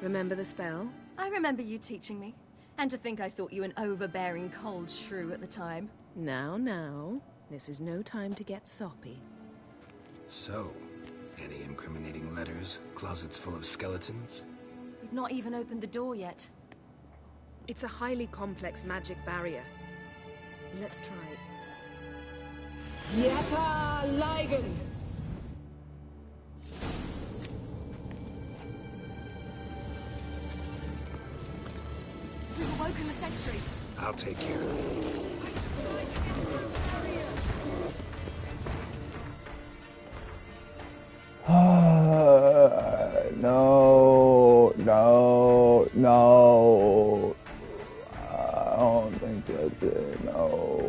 Remember the spell? I remember you teaching me. And to think I thought you an overbearing cold shrew at the time. Now. This is no time to get soppy. So, any incriminating letters? Closets full of skeletons? We've not even opened the door yet. It's a highly complex magic barrier. Let's try it. Yeta Ligen! We've awoken the sentry. I'll take care of it. No. I don't think that's it. No.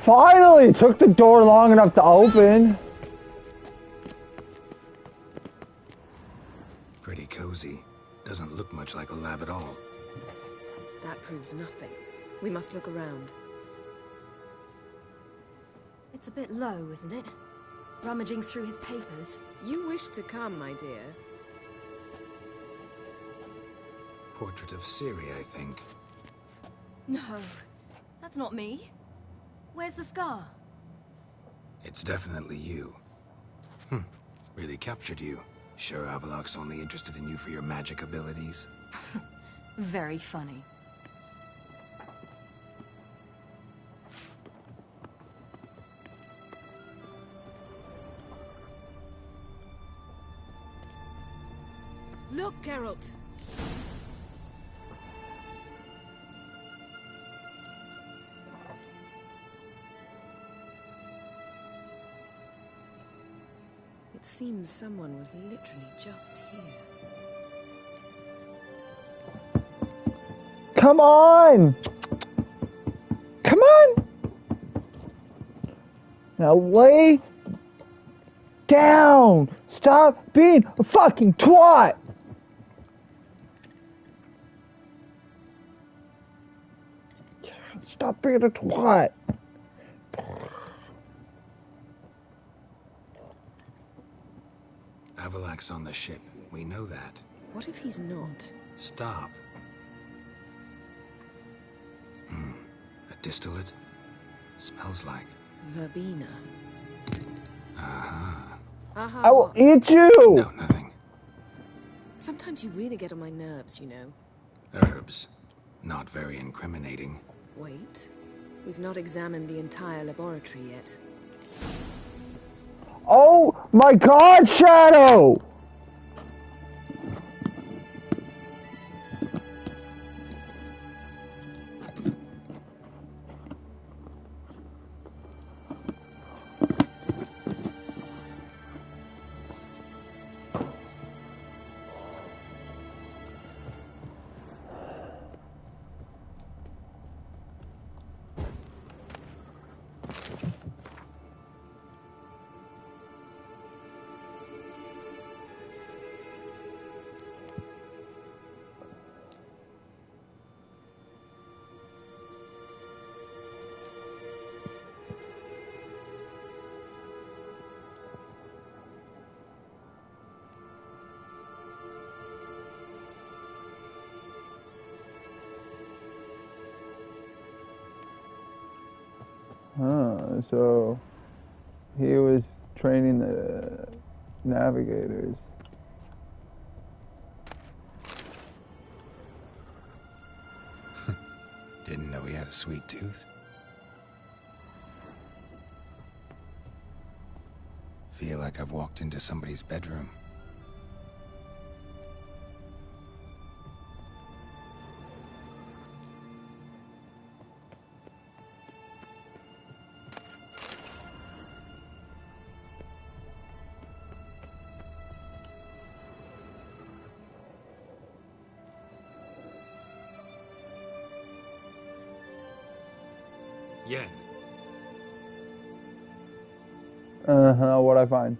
Finally! It took the door long enough to open. Pretty cozy. Doesn't look much like a lab at all. That proves nothing. We must look around. It's a bit low, isn't it? Rummaging through his papers. You wish to come, my dear. Portrait of Ciri, I think. No, that's not me. Where's the scar? It's definitely you. Really captured you. Sure Avallac'h's only interested in you for your magic abilities? Very funny. Look, Geralt! It seems someone was literally just here. Come on! Come on! Now lay down! Stop being a fucking twat! Stop being a twat! Avallac'h Karlach's on the ship. We know that. What if he's not? Stop. A distillate? Smells like... Verbena. Aha. Aha, I will what? eat you! No, nothing. Sometimes you really get on my nerves, you know. Herbs. Not very incriminating. Wait. We've not examined the entire laboratory yet. Oh my god, Shadow! So he was training the navigators. Didn't know he had a sweet tooth. Feel like I've walked into somebody's bedroom. Yen. What'd I find?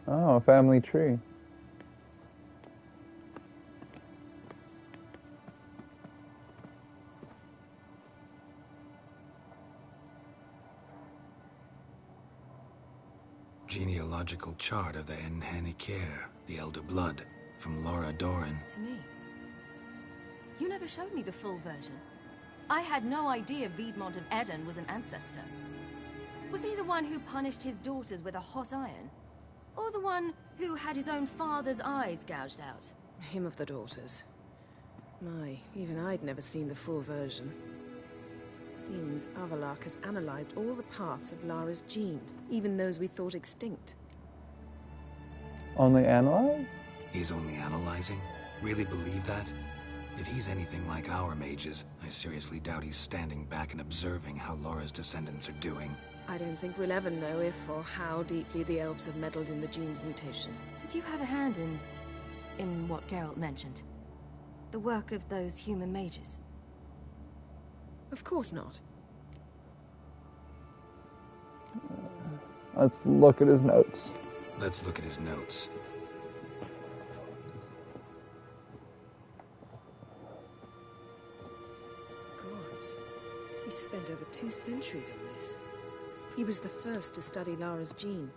Oh, a family tree. Genealogical chart of the Enhanikir, the Elder Blood, from Laura Doran. To me. You never showed me the full version. I had no idea Viedmont of Eden was an ancestor. Was he the one who punished his daughters with a hot iron? Or the one who had his own father's eyes gouged out? Him of the daughters. My, even I'd never seen the full version. Seems Avallac'h has analyzed all the parts of Lara's gene, even those we thought extinct. Only analyze? He's only analyzing? Really believe that? If he's anything like our mages, I seriously doubt he's standing back and observing how Laura's descendants are doing. I don't think we'll ever know if or how deeply the elves have meddled in the gene's mutation. Did you have a hand in what Geralt mentioned? The work of those human mages? Of course not. Let's look at his notes. Let's look at his notes. Gods. He spent over 2 centuries on this. He was the first to study Lara's gene.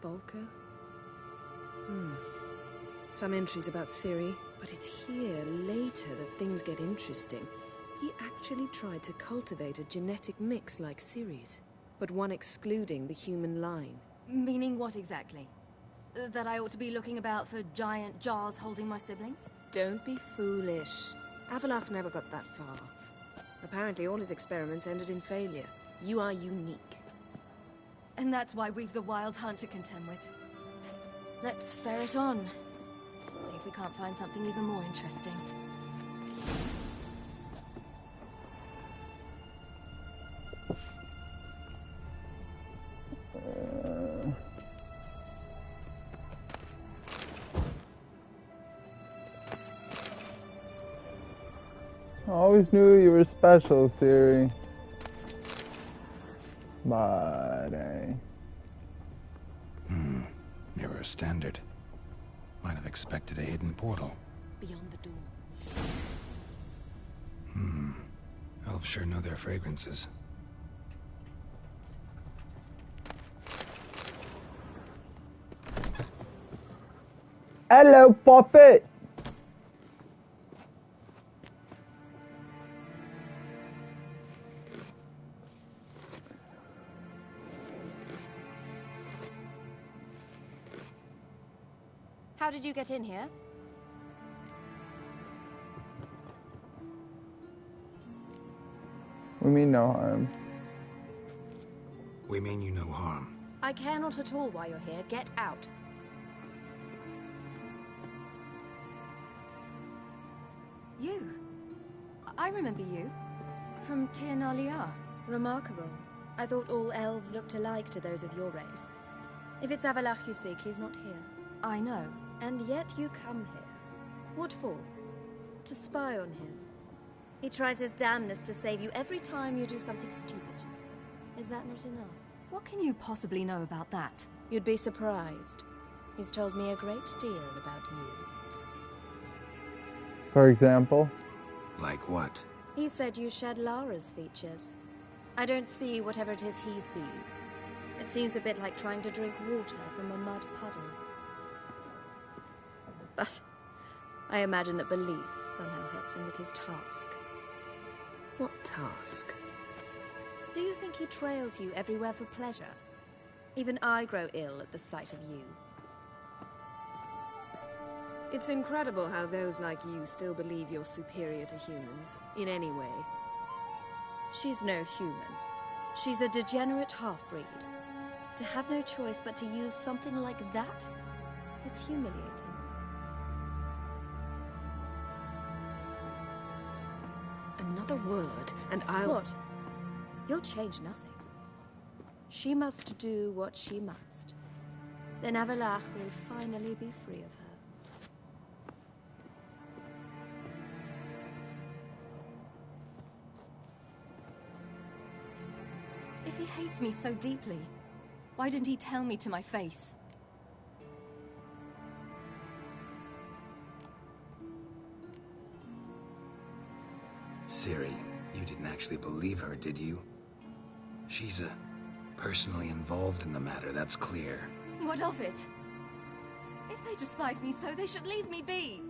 Volker? Some entries about Ciri, but it's here, later, that things get interesting. He actually tried to cultivate a genetic mix like Ciri's, but one excluding the human line. Meaning what exactly? That I ought to be looking about for giant jars holding my siblings? Don't be foolish. Avallac'h never got that far. Apparently all his experiments ended in failure. You are unique. And that's why we've the Wild Hunt to contend with. Let's ferret on. See if we can't find something even more interesting. I always knew you were special, Ciri. But, Mirror standard. Might have expected a hidden portal. Beyond the door. Elves sure know their fragrances. Hello, Puppet. How did you get in here? We mean no harm. We mean you no harm. I care not at all why you're here. Get out. You? I remember you. From Tir Nalia. Remarkable. I thought all elves looked alike to those of your race. If it's Avalach you seek, he's not here. I know. And yet you come here. What for? To spy on him. He tries his damnedest to save you every time you do something stupid. Is that not enough? What can you possibly know about that? You'd be surprised. He's told me a great deal about you. For example? Like what? He said you shared Lara's features. I don't see whatever it is he sees. It seems a bit like trying to drink water from a mud puddle. But I imagine that belief somehow helps him with his task. What task? Do you think he trails you everywhere for pleasure? Even I grow ill at the sight of you. It's incredible how those like you still believe you're superior to humans, in any way. She's no human. She's a degenerate half-breed. To have no choice but to use something like that, it's humiliating. Another word, and I'll... What? You'll change nothing. She must do what she must. Then Avalach will finally be free of her. If he hates me so deeply, why didn't he tell me to my face? Ciri, you didn't actually believe her, did you? She's personally involved in the matter, that's clear. What of it? If they despise me so, they should leave me be.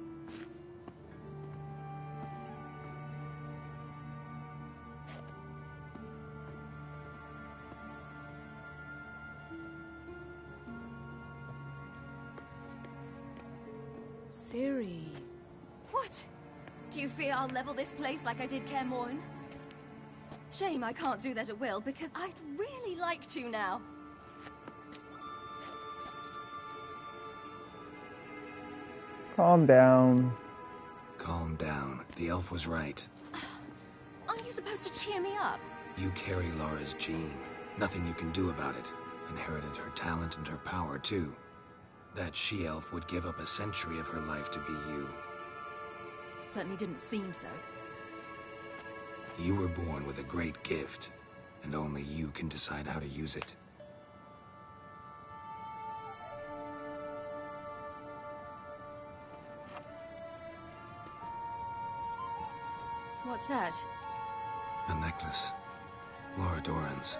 Ciri. What? Do you fear I'll level this place like I did Kaer Morhen? Shame I can't do that at will, because I'd really like to now. Calm down. Calm down. The elf was right. Aren't you supposed to cheer me up? You carry Lara's gene. Nothing you can do about it. Inherited her talent and her power, too. That she-elf would give up a century of her life to be you. Certainly didn't seem so. You were born with a great gift, and only you can decide how to use it. What's that? A necklace. Lara Dorren's.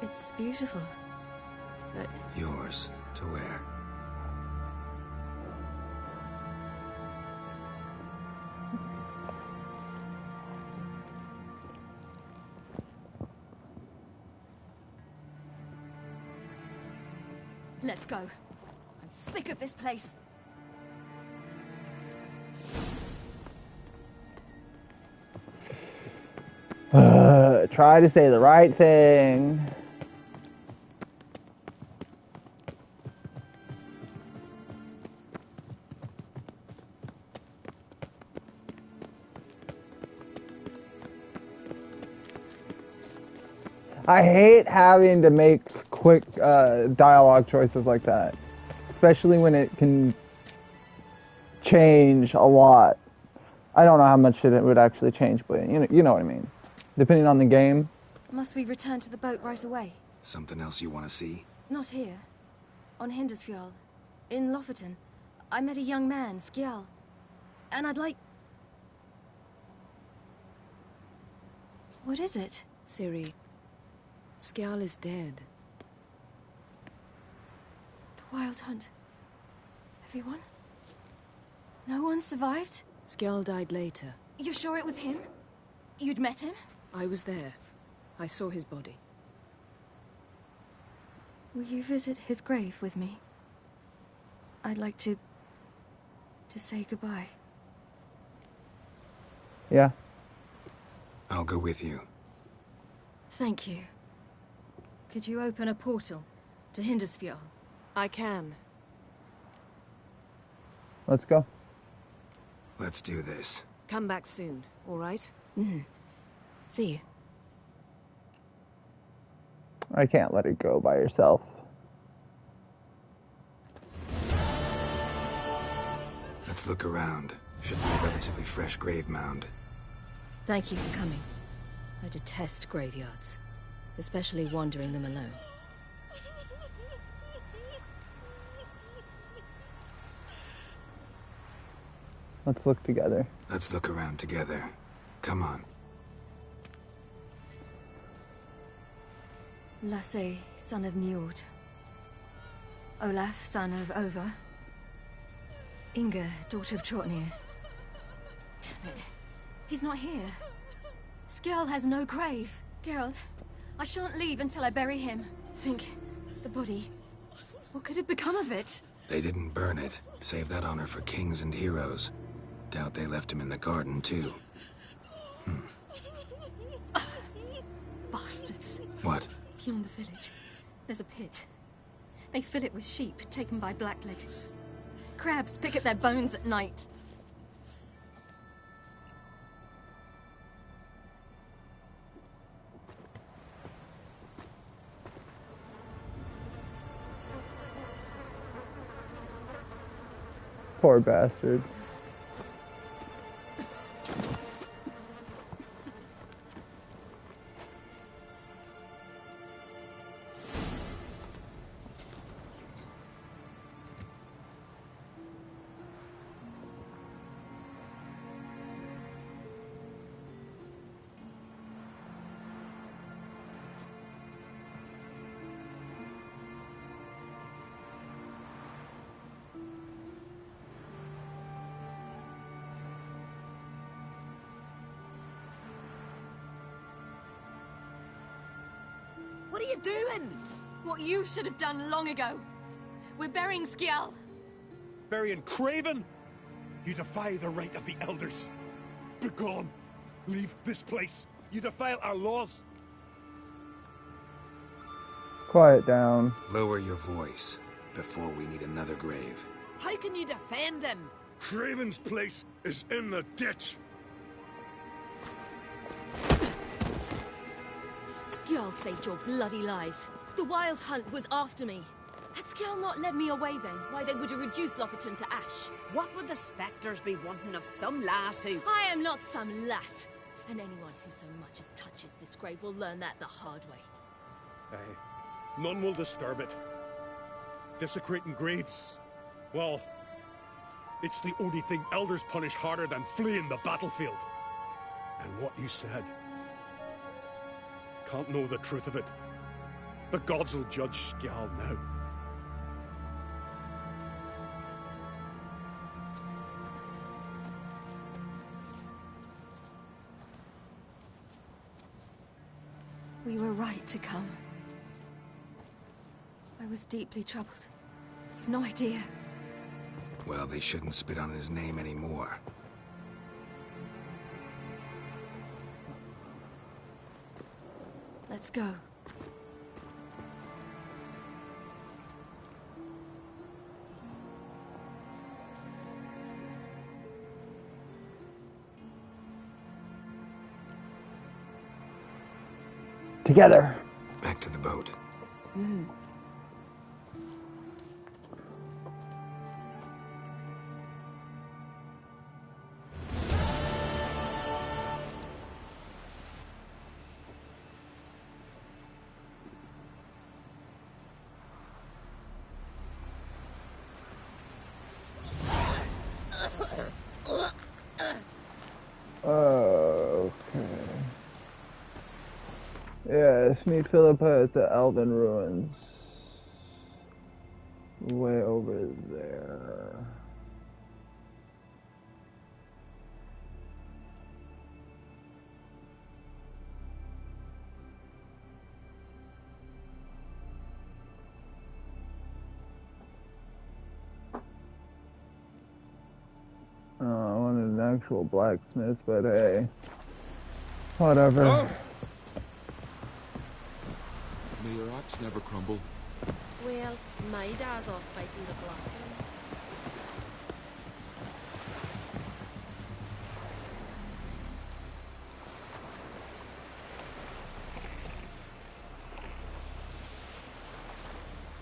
It's beautiful, but... Yours to wear. Let's go. I'm sick of this place. Try to say the right thing. I hate having to make quick dialogue choices like that, especially when it can change a lot. I don't know how much it would actually change, but you know what I mean. Depending on the game. Must we return to the boat right away? Something else you want to see? Not here. On Hindersfjall. In Lofoten. I met a young man, Skjal. And I'd like... What is it? Ciri. Skjal is dead. The Wild Hunt. Everyone? No one survived? Skjal died later. You're sure it was him? You'd met him? I was there. I saw his body. Will you visit his grave with me? I'd like to say goodbye. Yeah. I'll go with you. Thank you. Could you open a portal to Hindarsfjall? I can. Let's go. Let's do this. Come back soon, all right? See you. I can't let her go by herself. Let's look around. Should be a relatively fresh grave mound. Thank you for coming. I detest graveyards, especially wandering them alone. Let's look together. Let's look around together. Come on. Lasse, son of Njord. Olaf, son of Over. Inga, daughter of Trotnir. Damn it. He's not here. Skjal has no grave. Geralt, I shan't leave until I bury him. Think, the body. What could have become of it? They didn't burn it. Save that honor for kings and heroes. Doubt they left him in the garden, too. Bastards. What? Beyond the village, there's a pit. They fill it with sheep taken by Blackleg. Crabs pick at their bones at night. Poor bastard. What are you doing? What you should have done long ago. We're burying Skjal. Burying Craven? You defy the right of the elders. Begone. Leave this place. You defile our laws. Quiet down. Lower your voice before we need another grave. How can you defend him? Craven's place is in the ditch. Skjal saved your bloody lives. The Wild Hunt was after me. Had Skjal not led me away then, why they would have reduced Lofoten to ash. What would the spectres be wanting of some lass who... I am not some lass. And anyone who so much as touches this grave will learn that the hard way. Aye. None will disturb it. Desecrating graves, well, it's the only thing elders punish harder than fleeing the battlefield. And what you said... can't know the truth of it. The gods will judge Skjal now. We were right to come. I was deeply troubled. You've no idea. Well, they shouldn't spit on his name anymore. Let's go. Together. Back to the boat. Okay. Yes, meet Philippa at the Elven Ruins. Way over there. actual blacksmith, but hey. Whatever. Oh. May your axe never crumble. Well, my dad's off fighting the Black Ones.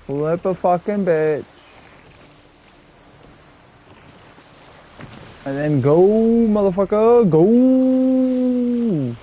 Flip a fucking bitch. And then go, motherfucker, go.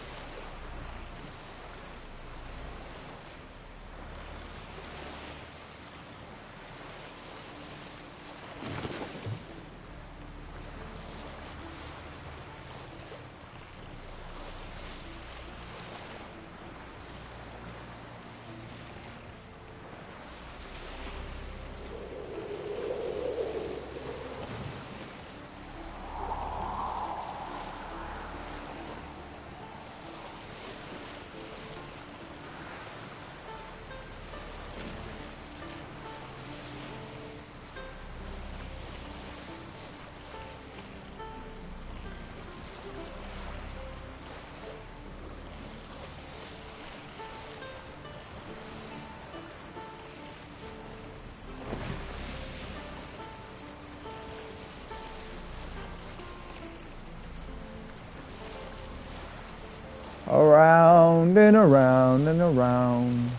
Around and around and around.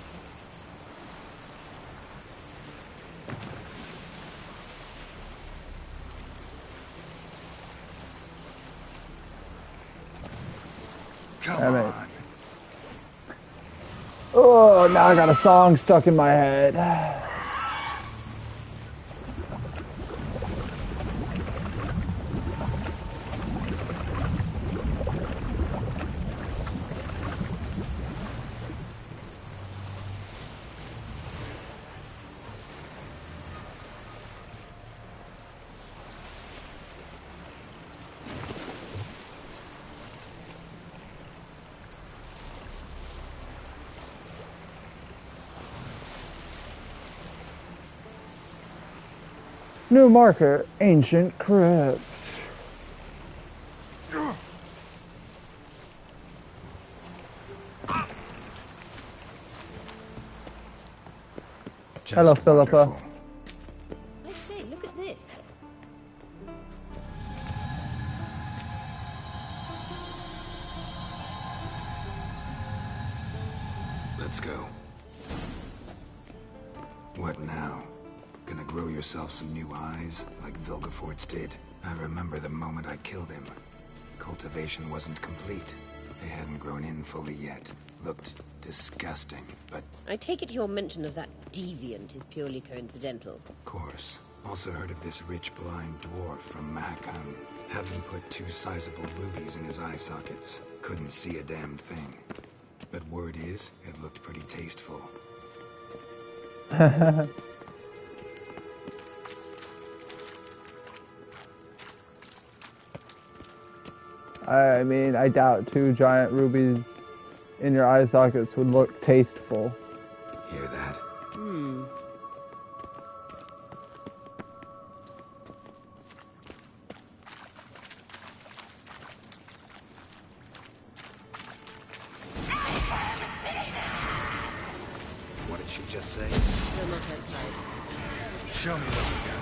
Come on. Oh, now I got a song stuck in my head. New marker, ancient crypt. Hello, Philippa. I say, look at this. Let's go. What now? Gonna grow yourself some new eyes, like Vilgefortz did? I remember the moment I killed him. Cultivation wasn't complete. They hadn't grown in fully yet. Looked disgusting, but... I take it your mention of that deviant is purely coincidental. Of course. Also heard of this rich blind dwarf from Mahakam. Had them put 2 sizable rubies in his eye sockets. Couldn't see a damned thing. But word is, it looked pretty tasteful. I mean, I doubt 2 giant rubies in your eye sockets would look tasteful. Hear that? Hmm. What did she just say? Still not outside. Show me what you got.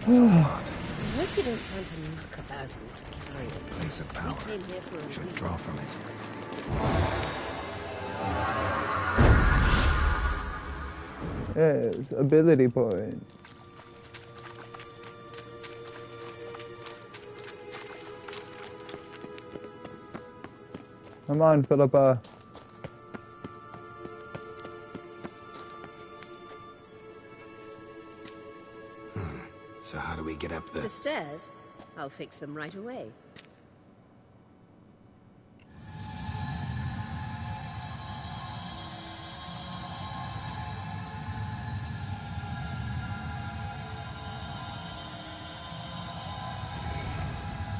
I hope you don't plan to knock about in this carrier. Place of power. We came here for a Should reason. draw from it. Yes, ability point. Come on, Philippa. So how do we get up The stairs? I'll fix them right away.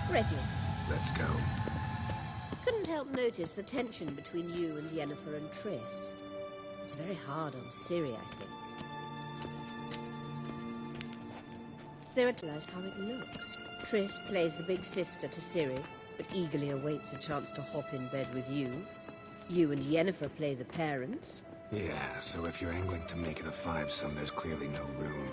Ready. Let's go. Couldn't help notice the tension between you and Yennefer and Triss. It's very hard on Ciri, I think. There at last how it looks. Triss plays the big sister to Ciri, but eagerly awaits a chance to hop in bed with you. You and Yennefer play the parents. Yeah, so if you're angling to make it a five-some, there's clearly no room.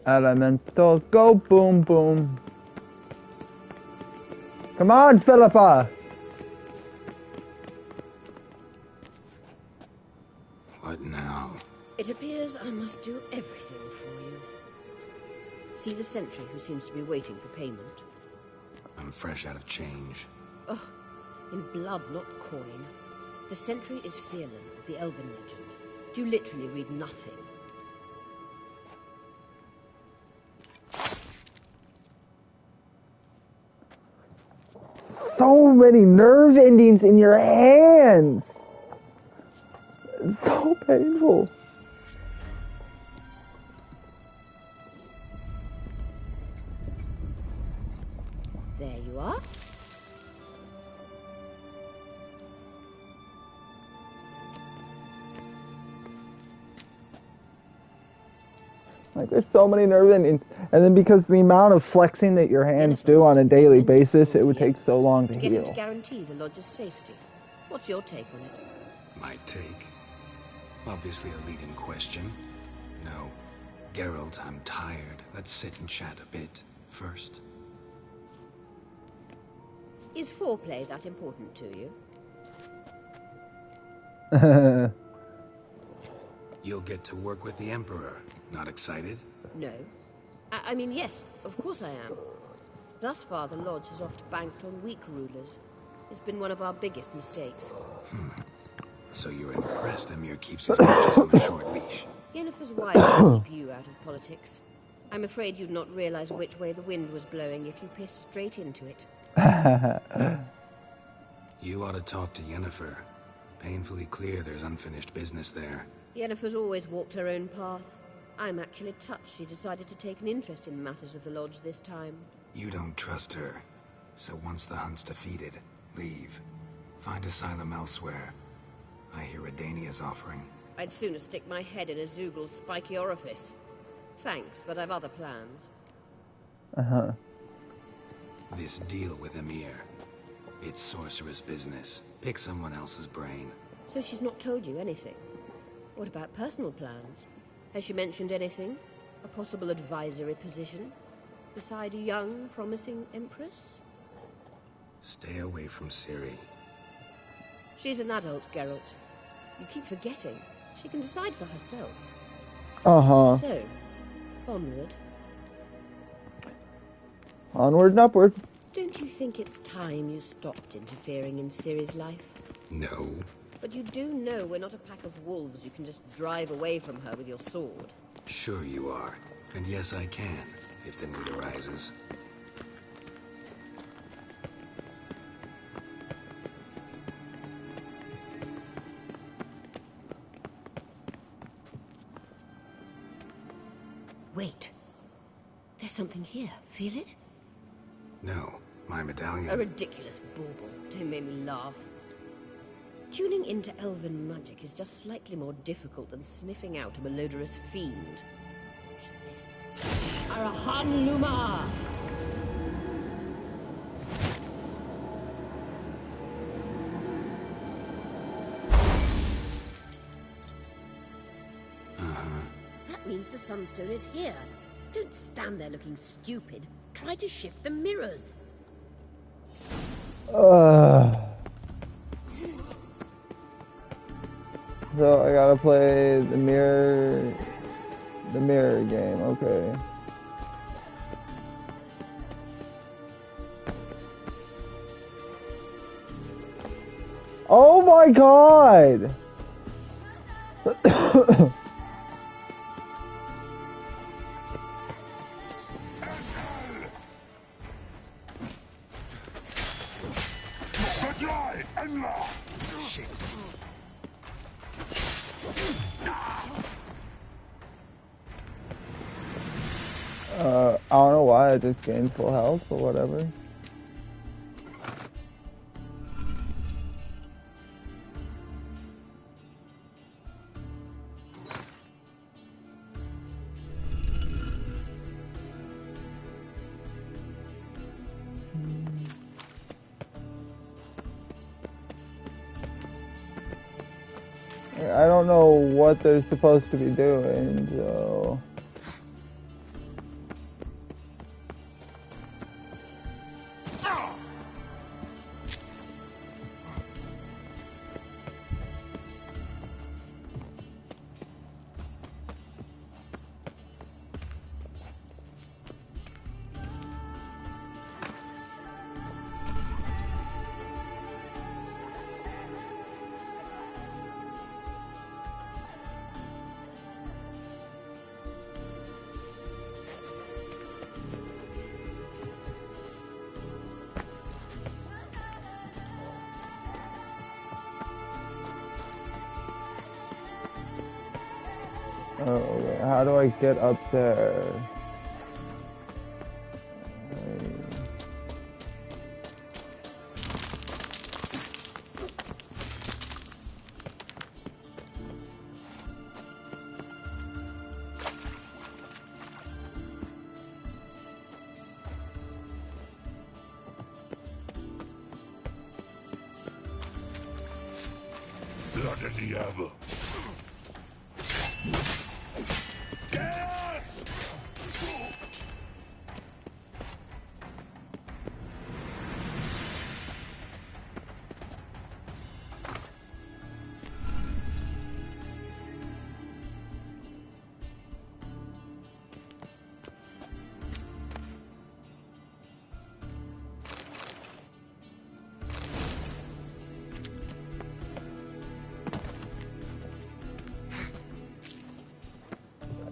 Elemental, go boom boom. Come on, Philippa. What now? It appears I must do everything for you. See the sentry who seems to be waiting for payment? I'm fresh out of change. Ugh, in blood, not coin. The sentry is Fierlan of the Elven legend. You literally read nothing. So many nerve endings in your hands. It's so painful. There you are. Like, there's so many nerve endings. And then because the amount of flexing that your hands do on a daily basis, it would take so long to Get him heal. to guarantee the lodge's safety. What's your take on it? My take? Obviously a leading question. No. Geralt, I'm tired. Let's sit and chat a bit first. Is foreplay that important to you? You'll get to work with the Emperor. Not excited? No. I mean, yes, of course I am. Thus far, the Lodge has oft banked on weak rulers. It's been one of our biggest mistakes. So you're impressed Emir keeps his matches on a short leash? Yennefer's wise to keep you out of politics. I'm afraid you'd not realize which way the wind was blowing if you pissed straight into it. You ought to talk to Yennefer. Painfully clear there's unfinished business there. Yennefer's always walked her own path. I'm actually touched she decided to take an interest in matters of the Lodge this time. You don't trust her. So once the hunt's defeated, leave. Find asylum elsewhere. I hear Redania's offering. I'd sooner stick my head in a Zoogl's spiky orifice. Thanks, but I've other plans. Uh-huh. This deal with Emir. It's sorceress business. Pick someone else's brain. So she's not told you anything? What about personal plans? Has she mentioned anything? A possible advisory position? Beside a young, promising empress? Stay away from Ciri. She's an adult, Geralt. You keep forgetting. She can decide for herself. Uh-huh. So, onward. Onward and upward. Don't you think it's time you stopped interfering in Ciri's life? No. But you do know we're not a pack of wolves you can just drive away from her with your sword. Sure you are. And yes, I can, if the need arises. Wait. There's something here. Feel it? No. My medallion. A ridiculous bauble. Don't make me laugh. Tuning into elven magic is just slightly more difficult than sniffing out a malodorous fiend. Watch this. Arahan Luma! That means the Sunstone is here. Don't stand there looking stupid. Try to shift the mirrors. So I gotta play the mirror game, okay. Oh my god! Shit. I don't know why I just gained full health or whatever. I don't know what they're supposed to be doing, so... Oh, okay. How do I get up there? Blood of Diablo. Gas!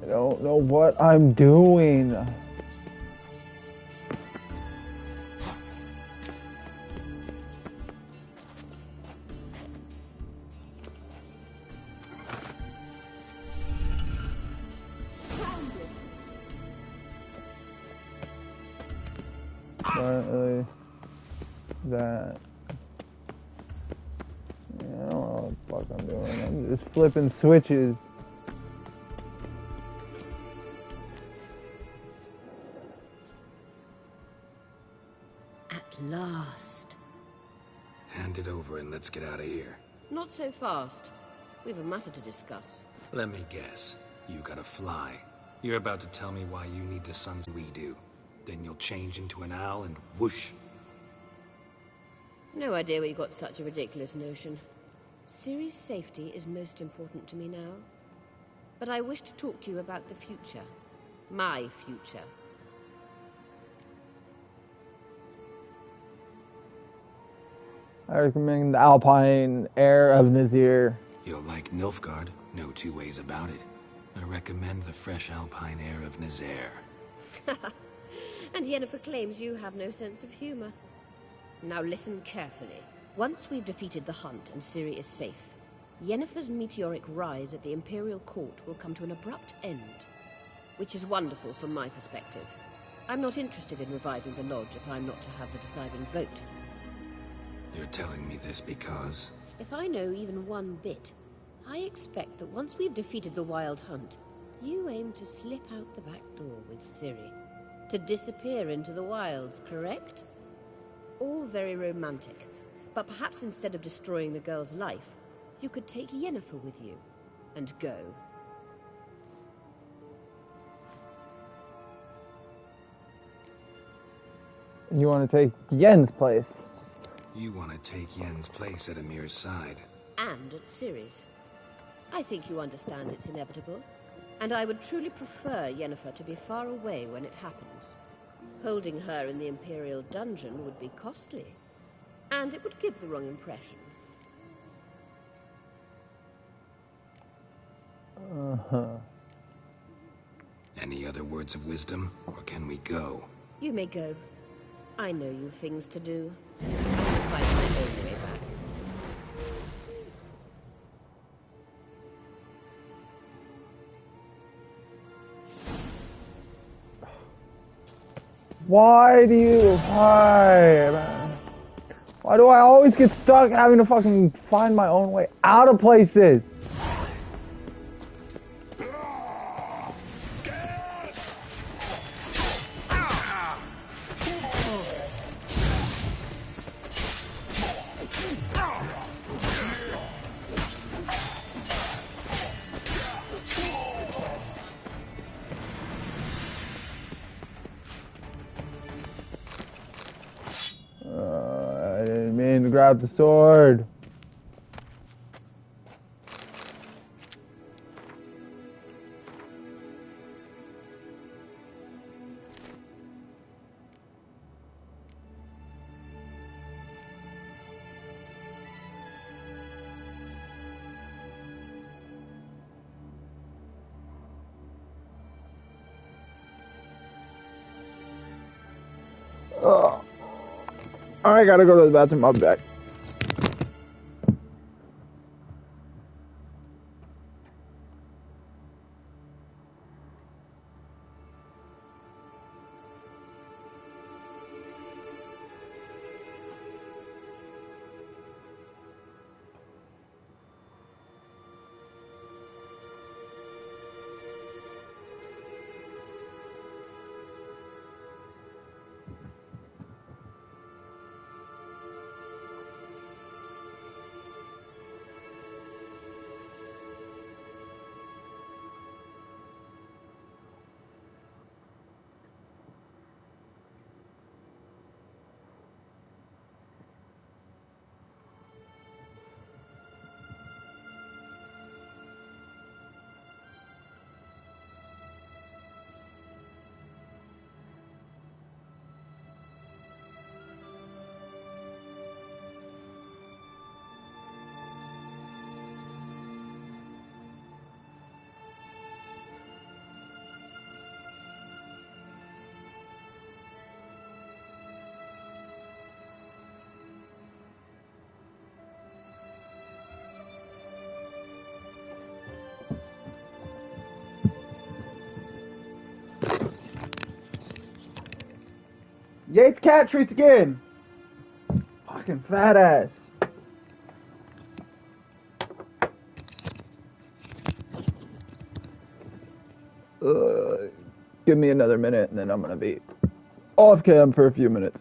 I don't know what I'm doing. Apparently, that. Yeah, I don't know what the fuck I'm doing. I'm just flipping switches. At last. Hand it over and let's get out of here. Not so fast. We have a matter to discuss. Let me guess. You gotta fly. You're about to tell me why you need the suns we do. Then you'll change into an owl and whoosh. No idea where you got such a ridiculous notion. Ciri's safety is most important to me now. But I wish to talk to you about the future. My future. I recommend the Alpine Air of Nazir. You'll like Nilfgaard, no two ways about it. I recommend the fresh Alpine Air of Nazaire. And Yennefer claims you have no sense of humor. Now listen carefully. Once we've defeated the Hunt and Ciri is safe, Yennefer's meteoric rise at the Imperial Court will come to an abrupt end. Which is wonderful from my perspective. I'm not interested in reviving the Lodge if I'm not to have the deciding vote. You're telling me this because... If I know even one bit, I expect that once we've defeated the Wild Hunt, you aim to slip out the back door with Ciri. To disappear into the wilds, correct? All very romantic. But perhaps instead of destroying the girl's life, you could take Yennefer with you, and go. You want to take Yen's place? You want to take Yen's place at Amir's side. And at Ciri's. I think you understand it's inevitable. And I would truly prefer Yennefer to be far away when it happens. Holding her in the Imperial dungeon would be costly. And it would give the wrong impression. Any other words of wisdom, or can we go? You may go. I know you've things to do. I can find my own way back. Why do I always get stuck having to fucking find my own way out of places? I didn't mean to grab the sword. Ugh. I gotta go to the bathroom. I'll be back. Yates cat treats again. Fucking fat ass. Give me another minute and then I'm gonna be off cam for a few minutes.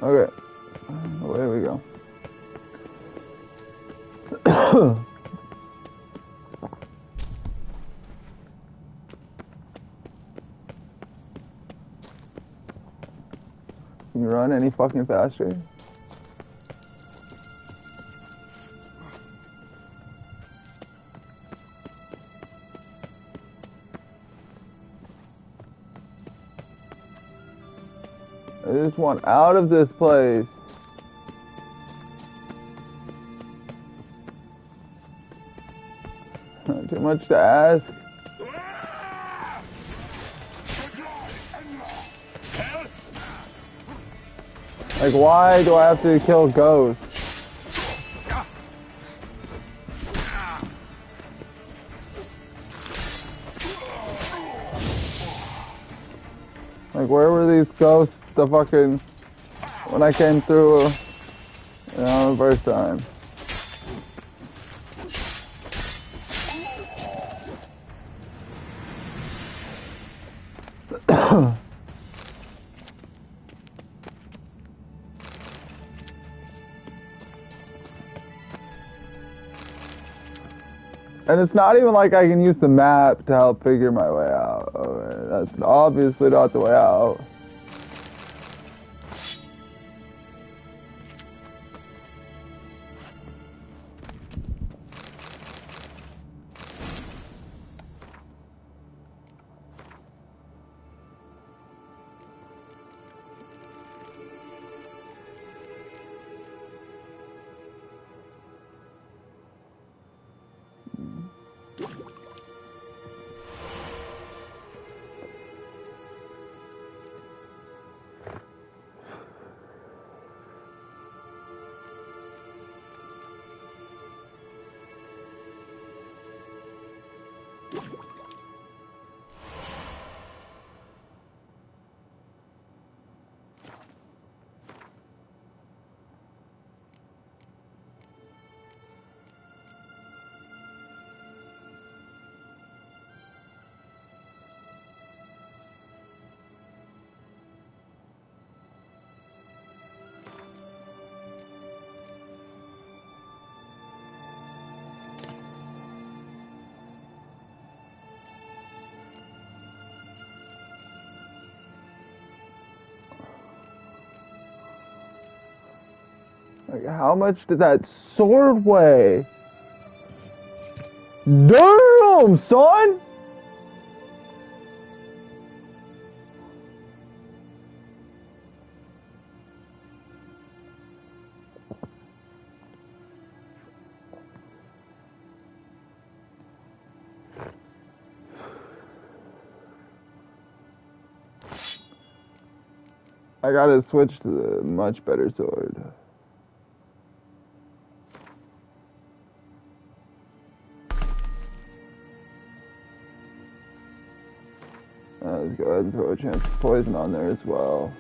Okay. Away we go. Can you run any fucking faster? I just want out of this place. Not too much to ask. Like, why do I have to kill ghosts? Like, where were these ghosts the fucking... when I came through, you know, the first time? And it's not even like I can use the map to help figure my way out. Okay, that's obviously not the way out. Like, how much did that sword weigh? Damn, son! I gotta switch to the much better sword. Let's go ahead and throw a chance of poison on there as well.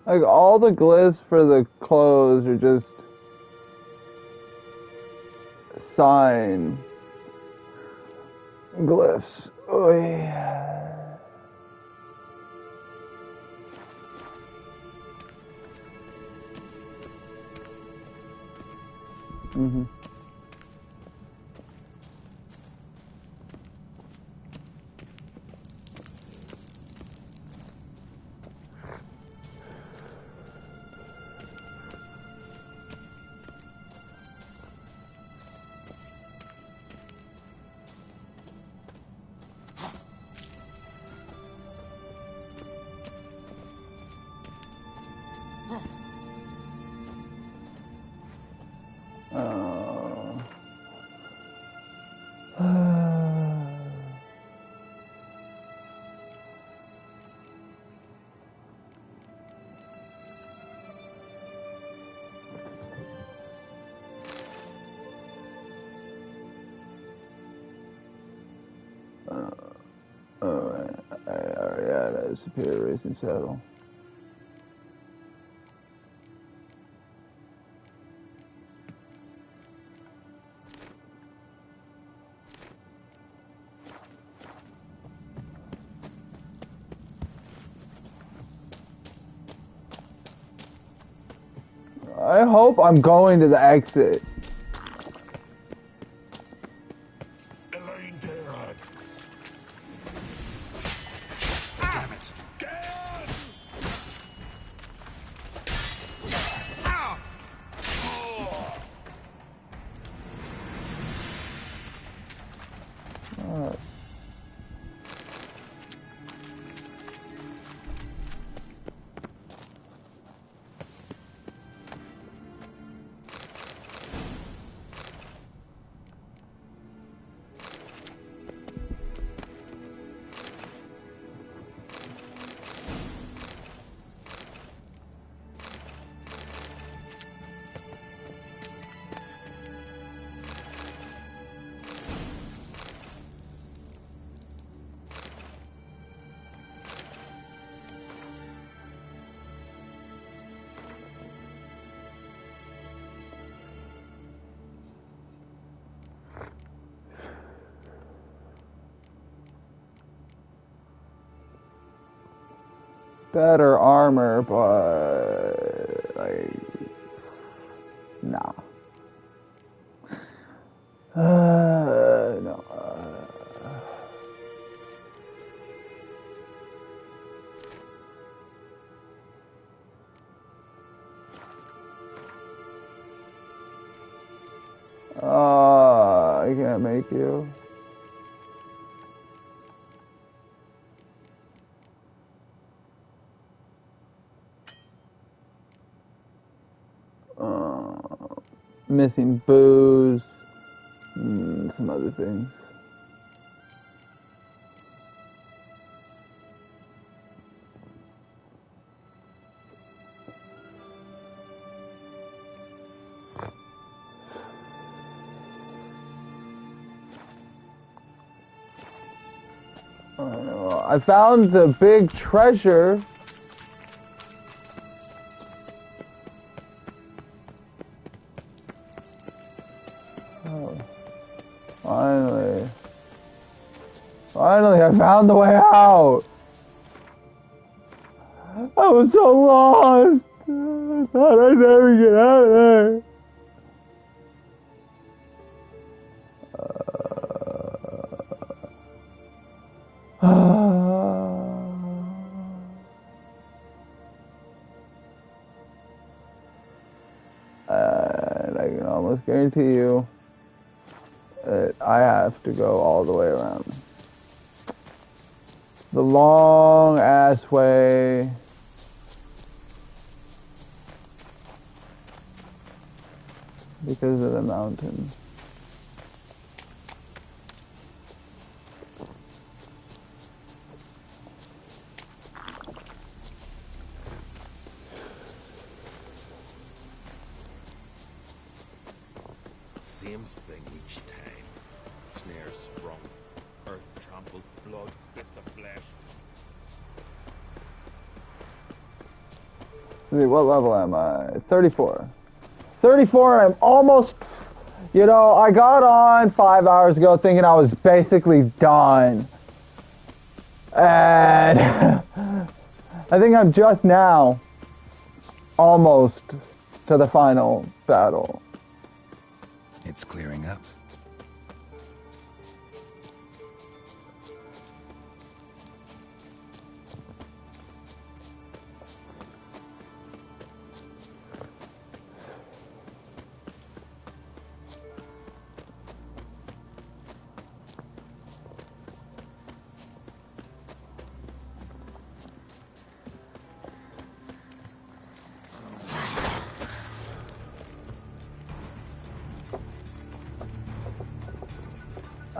Like, all the glyphs for the clothes are just sign glyphs. Oh yeah. Mm-hmm. Yeah, Superior Racing Saddle. I hope I'm going to the exit. Elaine Gerard. Damn it. Better armor, but nah. No. I can't make you. Missing booze, some other things. I found the big treasure. Finally, I found the way out. I was so lost. I thought I'd never get out of there. And I can almost guarantee you that I have to go all the way around. The long ass way. Because of the mountain. Same thing each time. Snares sprung, earth trampled, blood, bits of flesh. See, what level am I? 34. 34, I'm almost... You know, I got on 5 hours ago thinking I was basically done. And... I think I'm just now almost to the final battle. It's clearing up.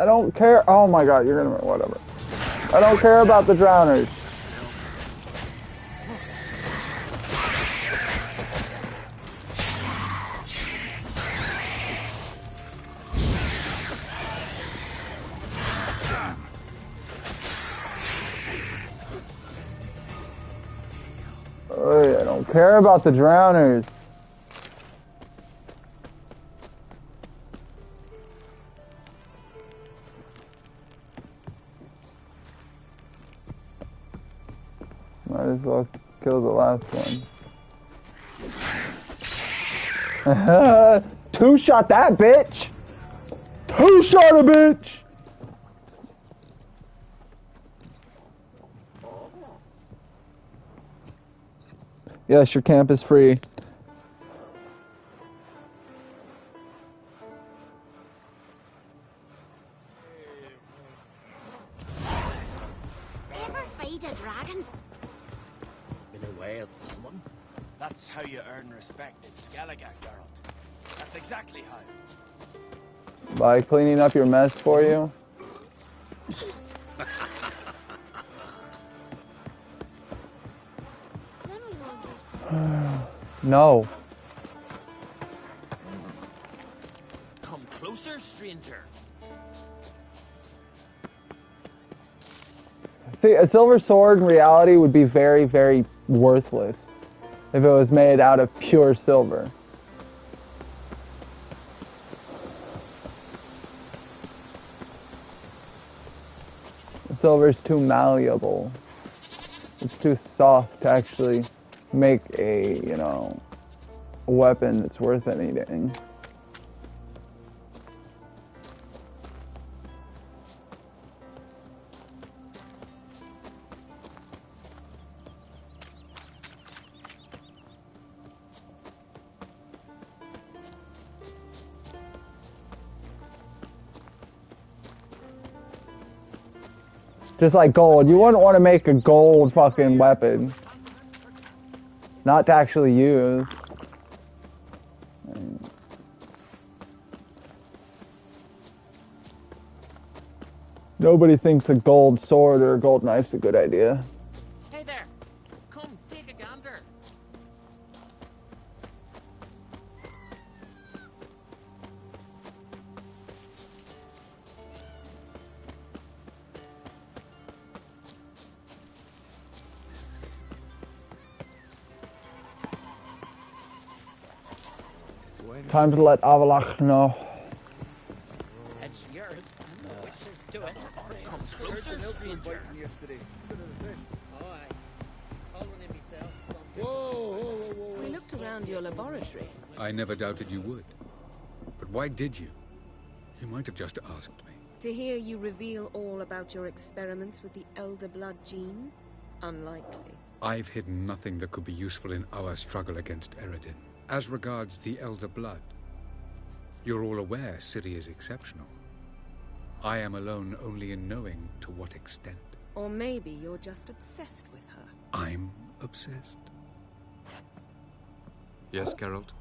I don't care. Oh my god, you're gonna... Whatever. I don't care about the drowners. I don't care about the drowners. Might as well kill the last one. Two-shot that bitch! Two-shot a bitch! Yes, your camp is free. Ever fight a dragon? In a way, one. That's how you earn respect in Skellige, Geralt. That's exactly how. By cleaning up your mess for you. No. Come closer, stranger. See, a silver sword in reality would be very, very worthless if it was made out of pure silver. Silver's too malleable. It's too soft to actually make a, you know, a weapon that's worth anything. Just like gold. You wouldn't want to make a gold fucking weapon. Not to actually use. Nobody thinks a gold sword or a gold knife's a good idea. Hey there. Come, take a gander. Time to let Avallac'h know. It's yours. Which is to it. Come closer, stranger. We looked around your laboratory. I never doubted you would. But why did you? You might have just asked me. To hear you reveal all about your experiments with the Elder Blood gene? Unlikely. I've hidden nothing that could be useful in our struggle against Eredin. As regards the Elder Blood, you're all aware Ciri is exceptional. I am alone only in knowing to what extent. Or maybe you're just obsessed with her. I'm obsessed. Yes, Geralt?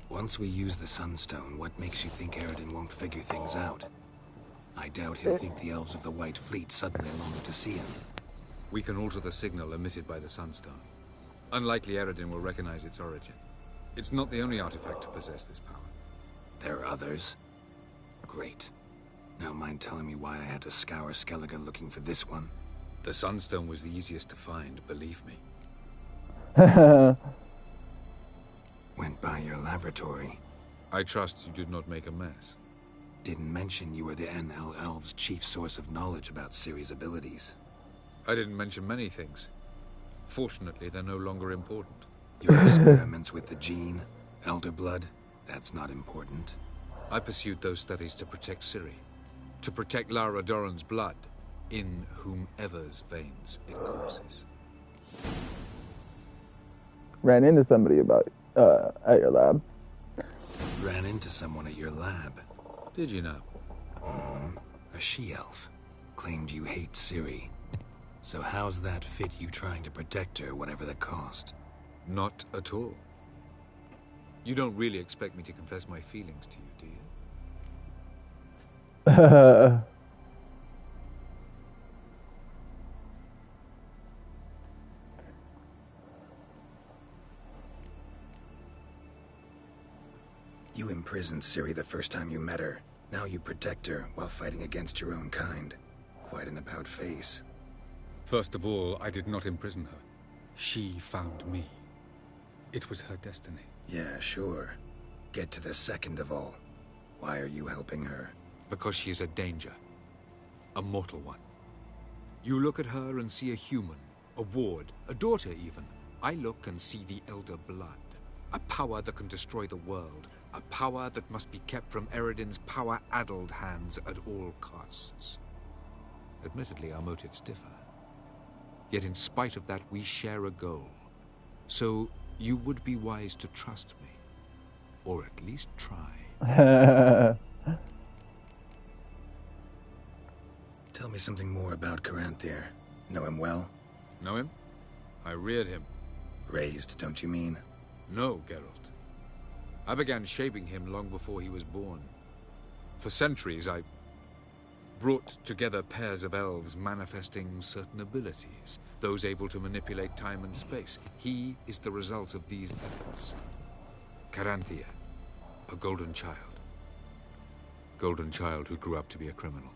Once we use the Sunstone, what makes you think Eredin won't figure things out? I doubt he'll think the elves of the White Fleet suddenly long to see him. We can alter the signal emitted by the Sunstone. Unlikely Eredin will recognize its origin. It's not the only artifact to possess this power. There are others? Great. Now mind telling me why I had to scour Skellige looking for this one? The Sunstone was the easiest to find, believe me. Went by your laboratory. I trust you did not make a mess. Didn't mention you were the NL Elves' chief source of knowledge about Ciri's abilities. I didn't mention many things. Fortunately, they're no longer important. Your experiments with the gene, Elder Blood, that's not important. I pursued those studies to protect Ciri. To protect Lara Dorren's blood, in whomever's veins it courses. Ran into somebody about at your lab. Ran into someone at your lab. Did you know? A she-elf. Claimed you hate Ciri. So how's that fit you trying to protect her, whatever the cost? Not at all. You don't really expect me to confess my feelings to you, do you? You imprisoned Ciri the first time you met her. Now you protect her while fighting against your own kind. Quite an about-face. First of all, I did not imprison her. She found me. It was her destiny. Yeah, sure. Get to the second of all. Why are you helping her? Because she is a danger. A mortal one. You look at her and see a human, a ward, a daughter even. I look and see the Elder Blood. A power that can destroy the world. A power that must be kept from Eredin's power-addled hands at all costs. Admittedly, our motives differ. Yet in spite of that, we share a goal. So, you would be wise to trust me. Or at least try. Tell me something more about Caranthir. Know him well? Know him? I reared him. Raised, don't you mean? No, Geralt. I began shaping him long before he was born. For centuries, I brought together pairs of elves manifesting certain abilities, those able to manipulate time and space. He is the result of these efforts. Caranthir, a golden child. Golden child who grew up to be a criminal.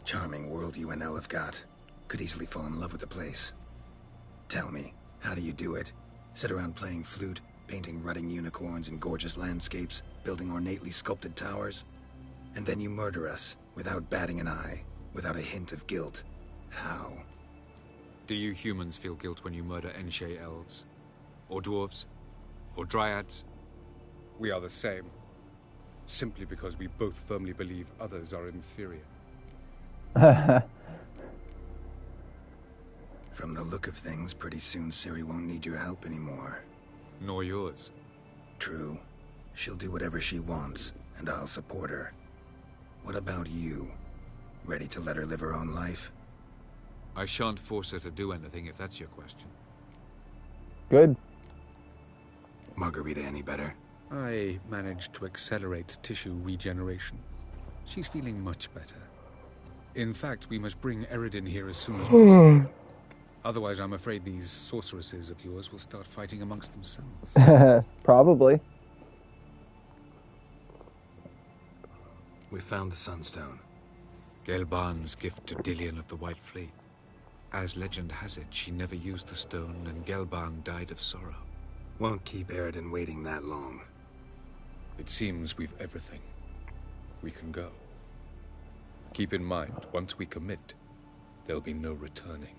Charming world you and El have got. Could easily fall in love with the place. Tell me, how do you do it? Sit around playing flute, painting rutting unicorns in gorgeous landscapes, building ornately sculpted towers? And then you murder us, without batting an eye, without a hint of guilt. How? Do you humans feel guilt when you murder Enshe elves? Or dwarves? Or dryads? We are the same. Simply because we both firmly believe others are inferior. From the look of things, pretty soon Ciri won't need your help anymore. Nor yours. True. She'll do whatever she wants, and I'll support her. What about you? Ready to let her live her own life? I shan't force her to do anything if that's your question. Good. Margarita any better? I managed to accelerate tissue regeneration. She's feeling much better. In fact, we must bring Eredin here as soon as possible. Otherwise, I'm afraid these sorceresses of yours will start fighting amongst themselves. Probably. We found the Sunstone. Gelban's gift to Dillion of the White Fleet. As legend has it, she never used the stone, and Gelban died of sorrow. Won't keep Eredin waiting that long. It seems we've everything. We can go. Keep in mind, once we commit, there'll be no returning.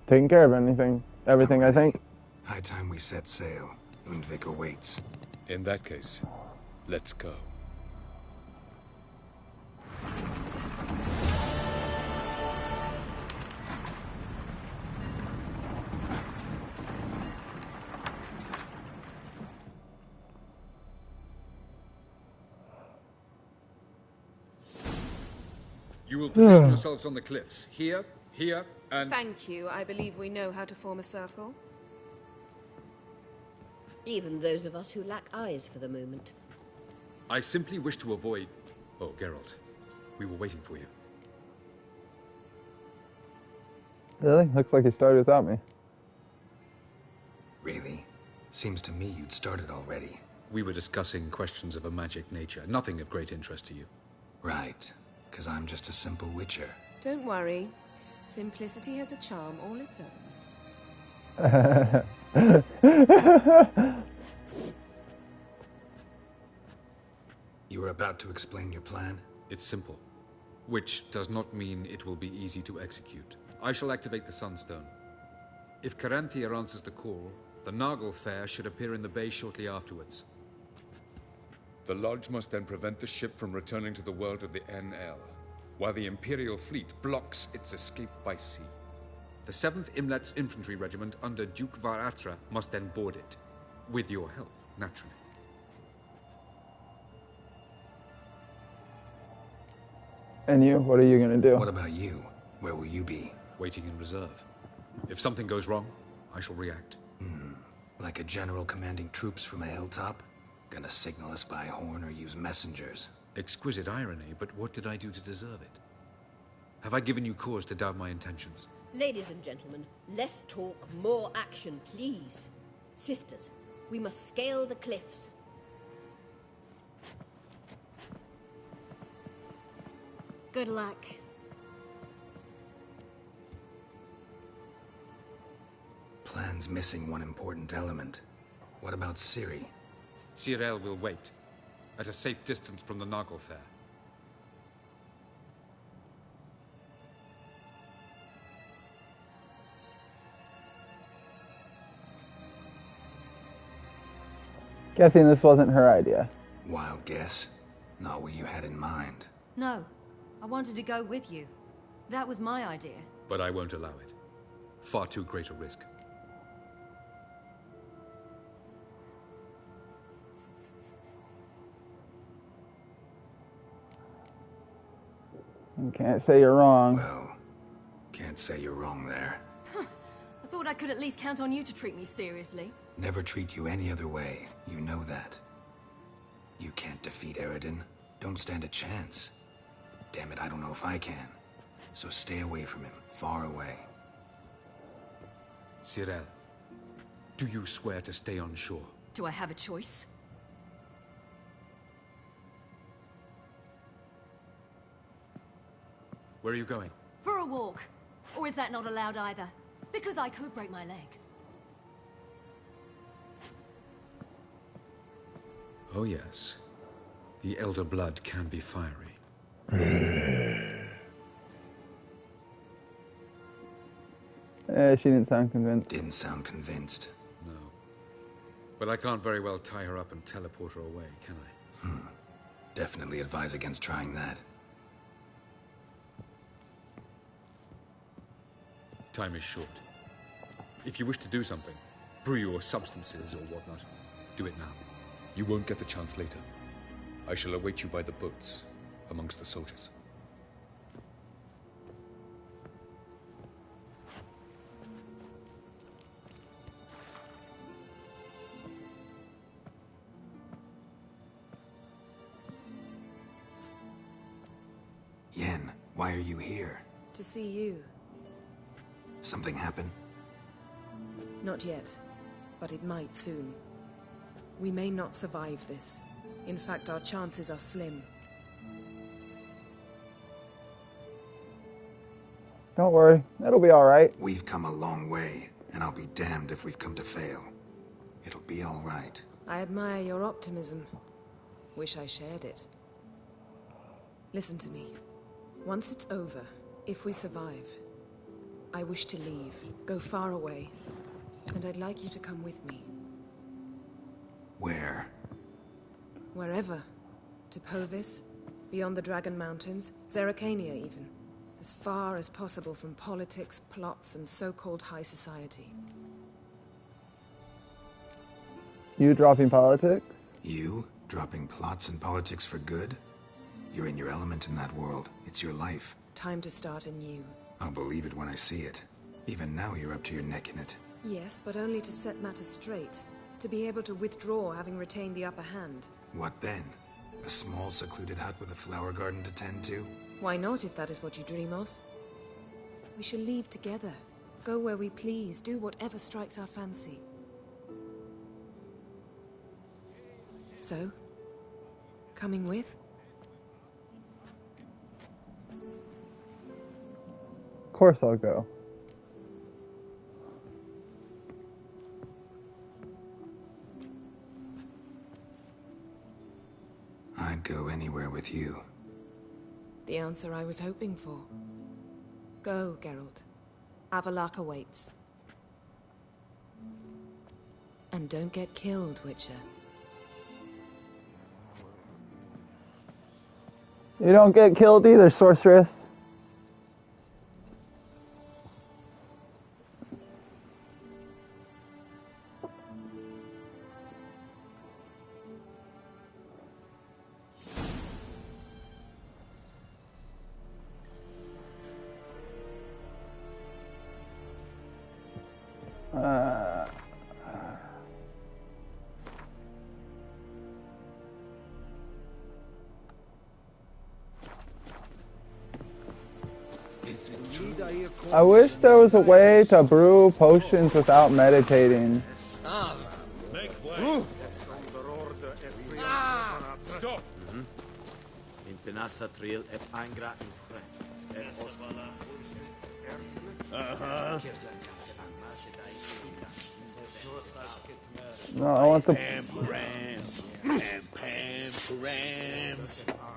Taking care of everything, I think. High time we set sail. Undvik awaits. In that case, let's go. You will position yourselves on the cliffs. Here, here, and... Thank you. I believe we know how to form a circle. Even those of us who lack eyes for the moment. I simply wish to avoid... Oh, Geralt. We were waiting for you. Really? Looks like he started without me. Really? Seems to me you'd started already. We were discussing questions of a magic nature. Nothing of great interest to you. Right. Because I'm just a simple witcher. Don't worry. Simplicity has a charm all its own. You were about to explain your plan? It's simple. Which does not mean it will be easy to execute. I shall activate the Sunstone. If Caranthir answers the call, the Naglfar should appear in the bay shortly afterwards. The Lodge must then prevent the ship from returning to the world of the NL, while the Imperial fleet blocks its escape by sea. The 7th Imlet's infantry regiment under Duke Varatra must then board it. With your help, naturally. And you? What are you gonna do? What about you? Where will you be? Waiting in reserve. If something goes wrong, I shall react. Like a general commanding troops from a hilltop? Gonna signal us by horn or use messengers? Exquisite irony, but what did I do to deserve it? Have I given you cause to doubt my intentions? Ladies and gentlemen, less talk, more action, please. Sisters, we must scale the cliffs. Good luck. Plan's missing one important element. What about Ciri? Cyril will wait, at a safe distance from the Naglfar. Guessing this wasn't her idea. Wild guess. Not what you had in mind. No, I wanted to go with you. That was my idea. But I won't allow it. Far too great a risk. You can't say you're wrong. Well, can't say you're wrong there. I thought I could at least count on you to treat me seriously. Never treat you any other way. You know that. You can't defeat Eredin. Don't stand a chance. Damn it, I don't know if I can. So stay away from him. Far away. Cyril, do you swear to stay on shore? Do I have a choice? Where are you going? For a walk. Or is that not allowed either? Because I could break my leg. Oh yes. The Elder Blood can be fiery. She didn't sound convinced. Didn't sound convinced. No. But I can't very well tie her up and teleport her away, can I? Definitely advise against trying that. Time is short. If you wish to do something, brew your substances or whatnot, do it now. You won't get the chance later. I shall await you by the boats, amongst the soldiers. Yen, why are you here? To see you. Something happen? Not yet, but it might soon. We may not survive this. In fact, our chances are slim. Don't worry, it'll be alright. We've come a long way, and I'll be damned if we've come to fail. It'll be alright. I admire your optimism. Wish I shared it. Listen to me. Once it's over, if we survive, I wish to leave, go far away, and I'd like you to come with me. Where? Wherever. To Povis, beyond the Dragon Mountains, Zerrikania even. As far as possible from politics, plots, and so-called high society. You dropping politics? You? Dropping plots and politics for good? You're in your element in that world. It's your life. Time to start anew. I'll believe it when I see it. Even now you're up to your neck in it. Yes, but only to set matters straight. To be able to withdraw having retained the upper hand. What then? A small secluded hut with a flower garden to tend to? Why not, if that is what you dream of? We shall leave together. Go where we please, do whatever strikes our fancy. So? Coming with? Of course I'll go. I'd go anywhere with you. The answer I was hoping for. Go, Geralt. Avallac'h awaits. And don't get killed, Witcher. You don't get killed either, sorceress. I wish there was a way to brew potions without meditating. Make way. Stop. No, I want the...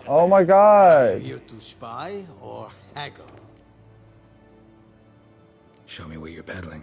Oh my god! Here to spy or haggle? Show me what you're peddling.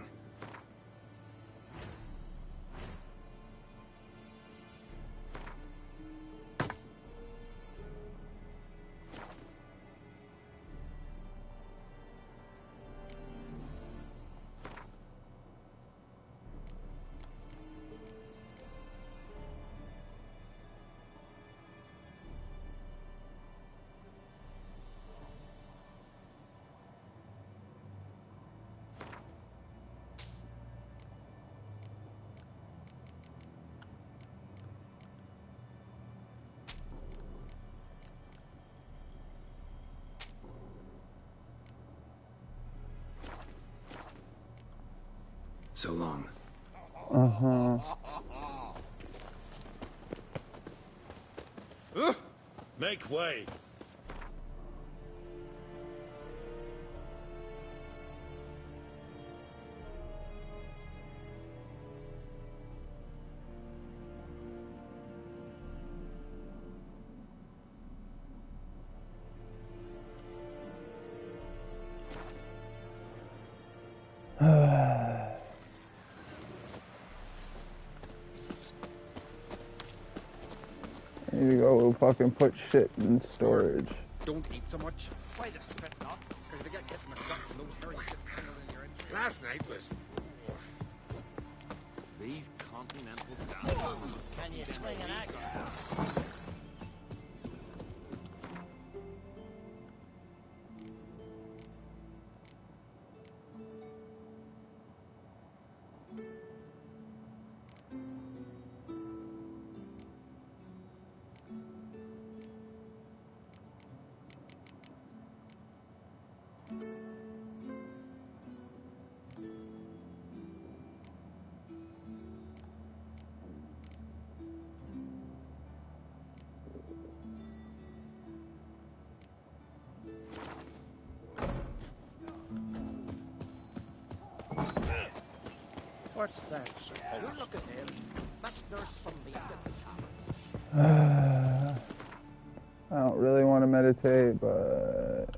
So long. Make way. I need to go fucking put shit in storage. Don't eat so much. Why the spit not? Because you get my gut and those hairy shit tangled in your engine. Last night was... These continental dogs. Can you swing an axe? What's that supposed? You look at him. That's Nurse Sunbeam at the top. I don't really want to meditate, but...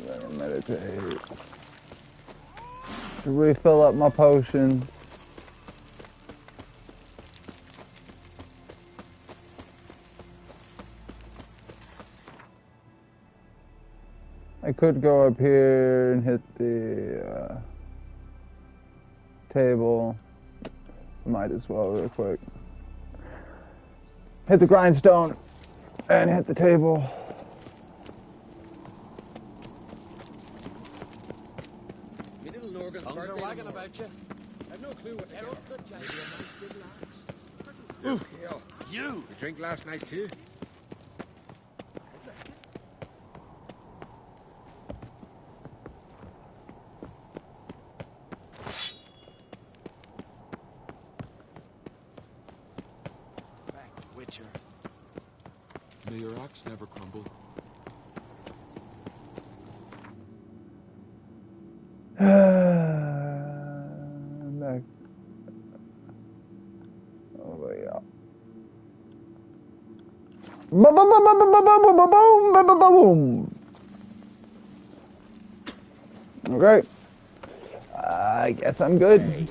Let me meditate. To refill up my potion. I could go up here and hit the table. Might as well real quick. Hit the grindstone and hit the table. Me little Norgan's birthday wagging about you. I've no clue what they're up to. You drink last night too? Witcher. May your axe never crumble. Back. Oh yeah. Boom, boom, boom, boom, boom, boom, boom, boom, boom. Okay. I guess I'm good.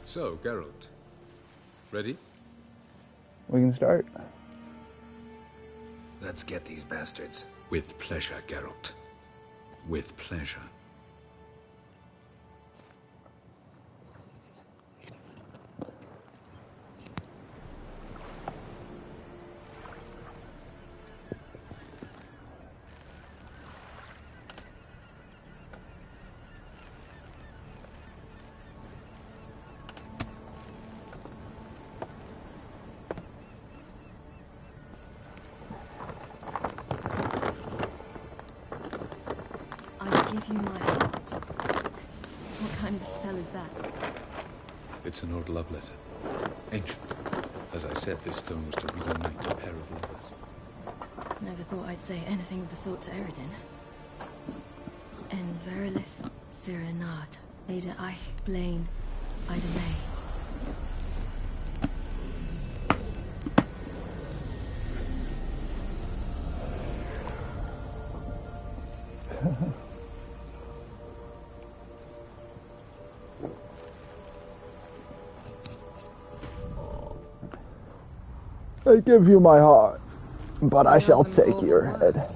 So, Geralt, ready? We can start. Let's get these bastards. With pleasure, Geralt. With pleasure. Give you my heart. What kind of spell is that? It's an old love letter. Ancient. As I said, this stone was to reunite a pair of lovers. Never thought I'd say anything of the sort to Eredin. En verilith Serenade. Ada Eich Blaine. Ida May. I give you my heart, but I shall take your head.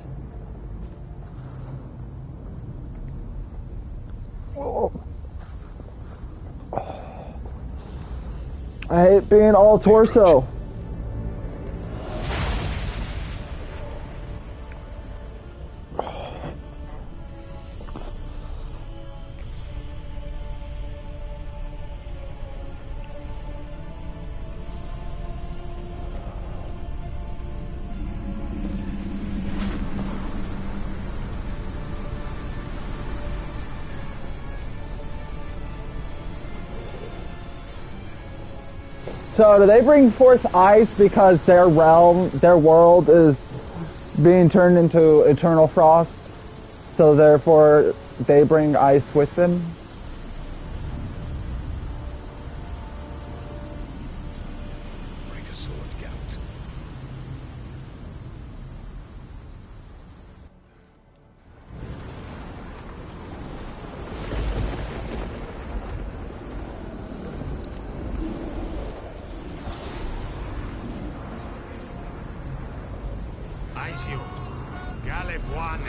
Oh. I hate being all torso. So do they bring forth ice because their realm, their world is being turned into eternal frost, so therefore they bring ice with them? Break a sword, Geralt. Aisio, Galebuane.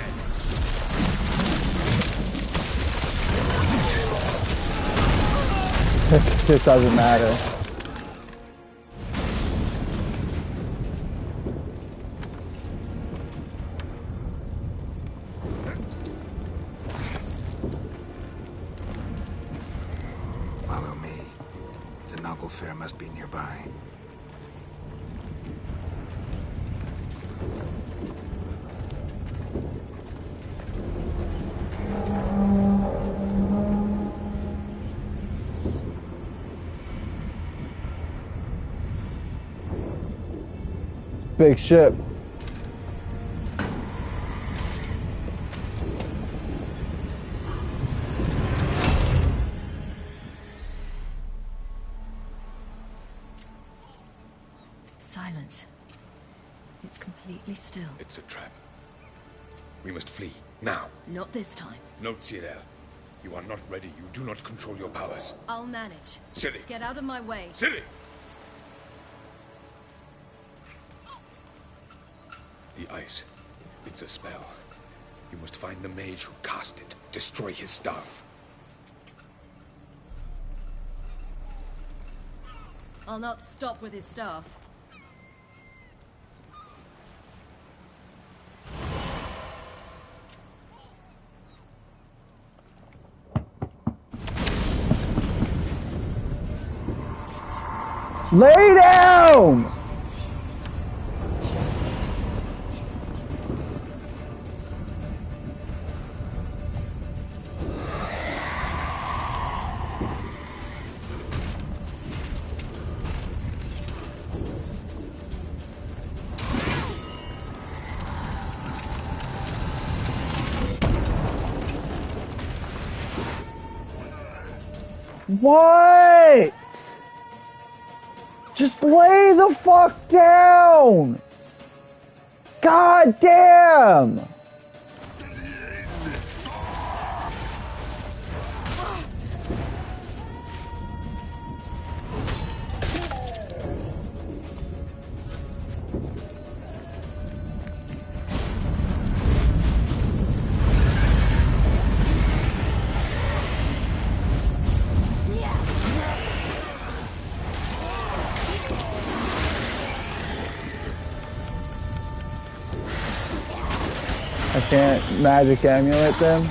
It doesn't matter. Follow me. The Noggle Fair must be nearby. Big ship. Silence. It's completely still. It's a trap. We must flee, now. Not this time. Note, Cyril. You are not ready. You do not control your powers. I'll manage. Ciri! Get out of my way. Ciri! The ice. It's a spell. You must find the mage who cast it. Destroy his staff. I'll not stop with his staff. Lay down! What? Just lay the fuck down! God damn! I can't magic amulet them.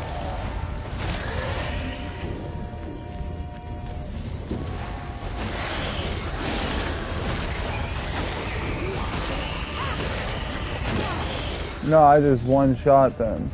No, I just one-shot them.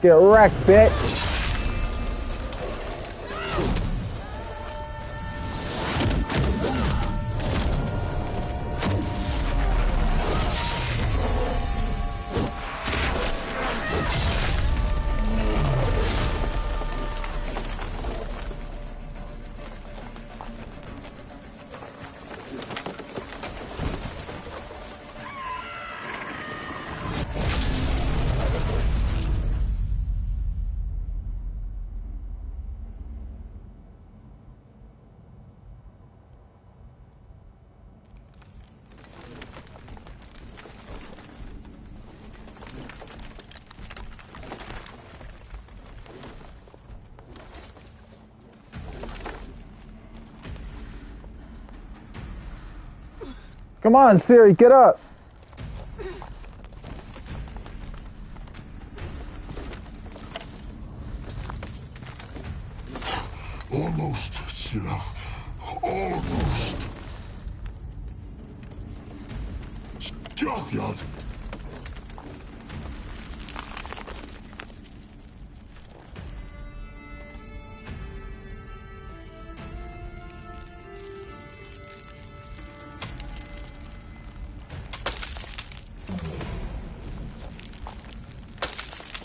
Get wrecked, bitch. Come on, Ciri, get up. Almost, Sila. Almost. Scathjad.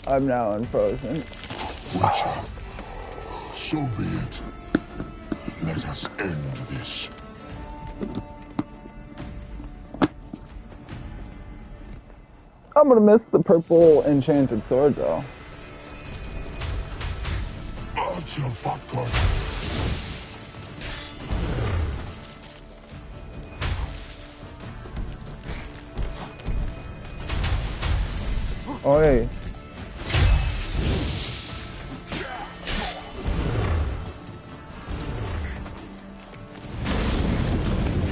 I'm now unfrozen. Witcher, so be it. Let us end this. I'm gonna miss the purple enchanted sword though. Oi.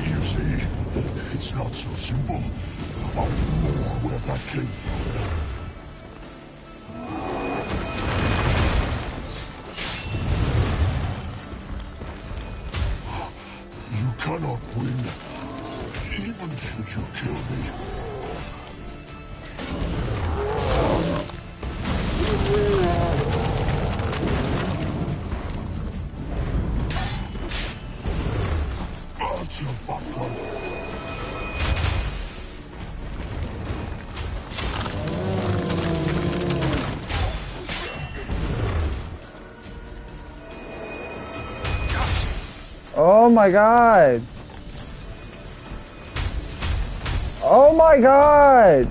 You see, it's not so simple. I'll more where that came from. You cannot win, even should you kill me. Oh my god! Oh my god!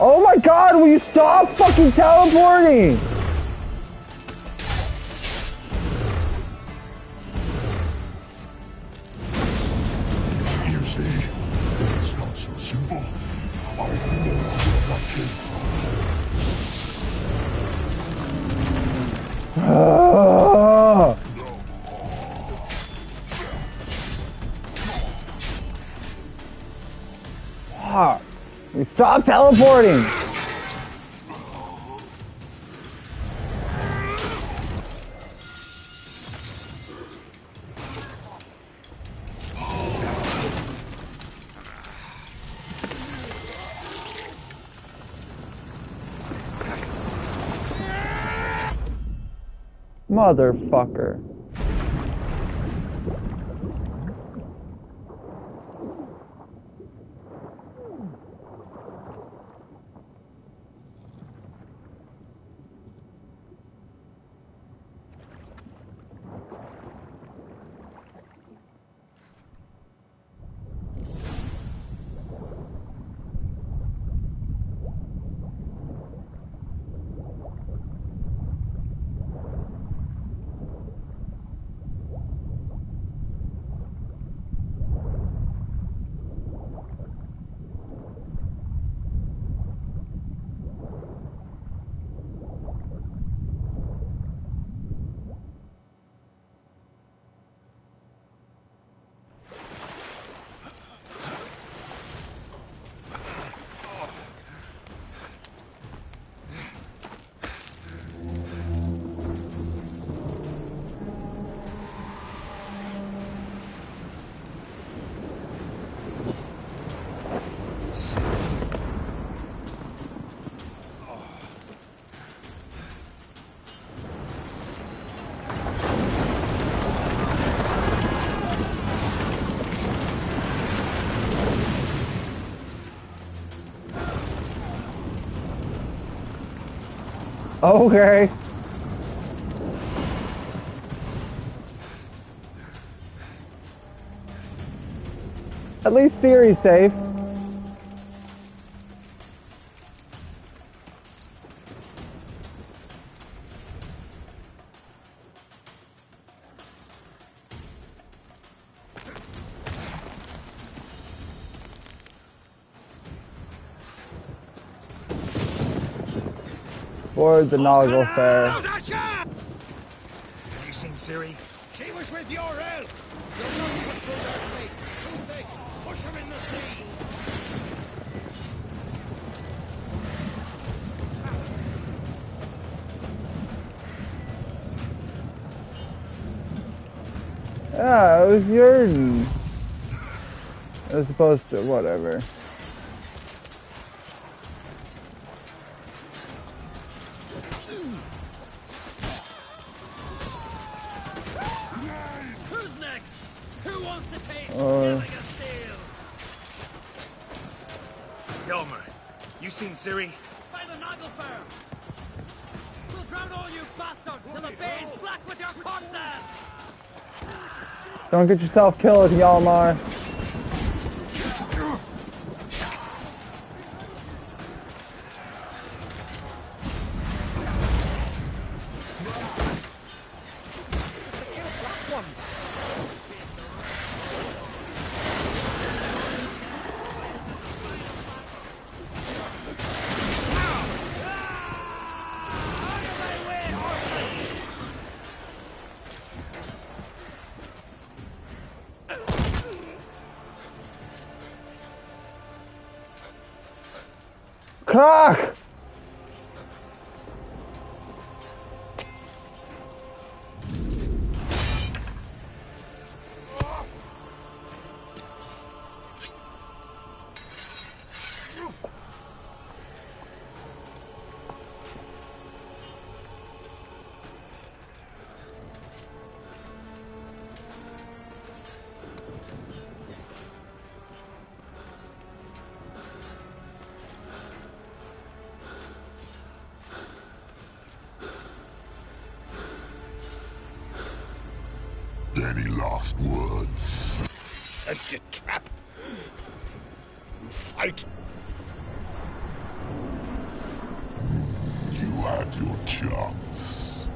Oh my god, will you stop fucking teleporting? You see, it's not so simple. I know where that came Ah. Fuck. You stop teleporting! Motherfucker. Okay. At least Ciri's safe. Or the Noggle Fair. Have you seen Ciri? She was with your help. You're not put through their fleet. Too big. Push them in the sea. Yeah, it was Jordan. As opposed to whatever. Who's next? Who wants to taste Skellige Steel? Yelmer, you seen Ciri? By the Nagelfar! We'll drown all you bastards till the bay's black with your corpses! Don't get yourself killed, Hjalmar. Krach! Any last words? Set your trap. Fight. You had your chance.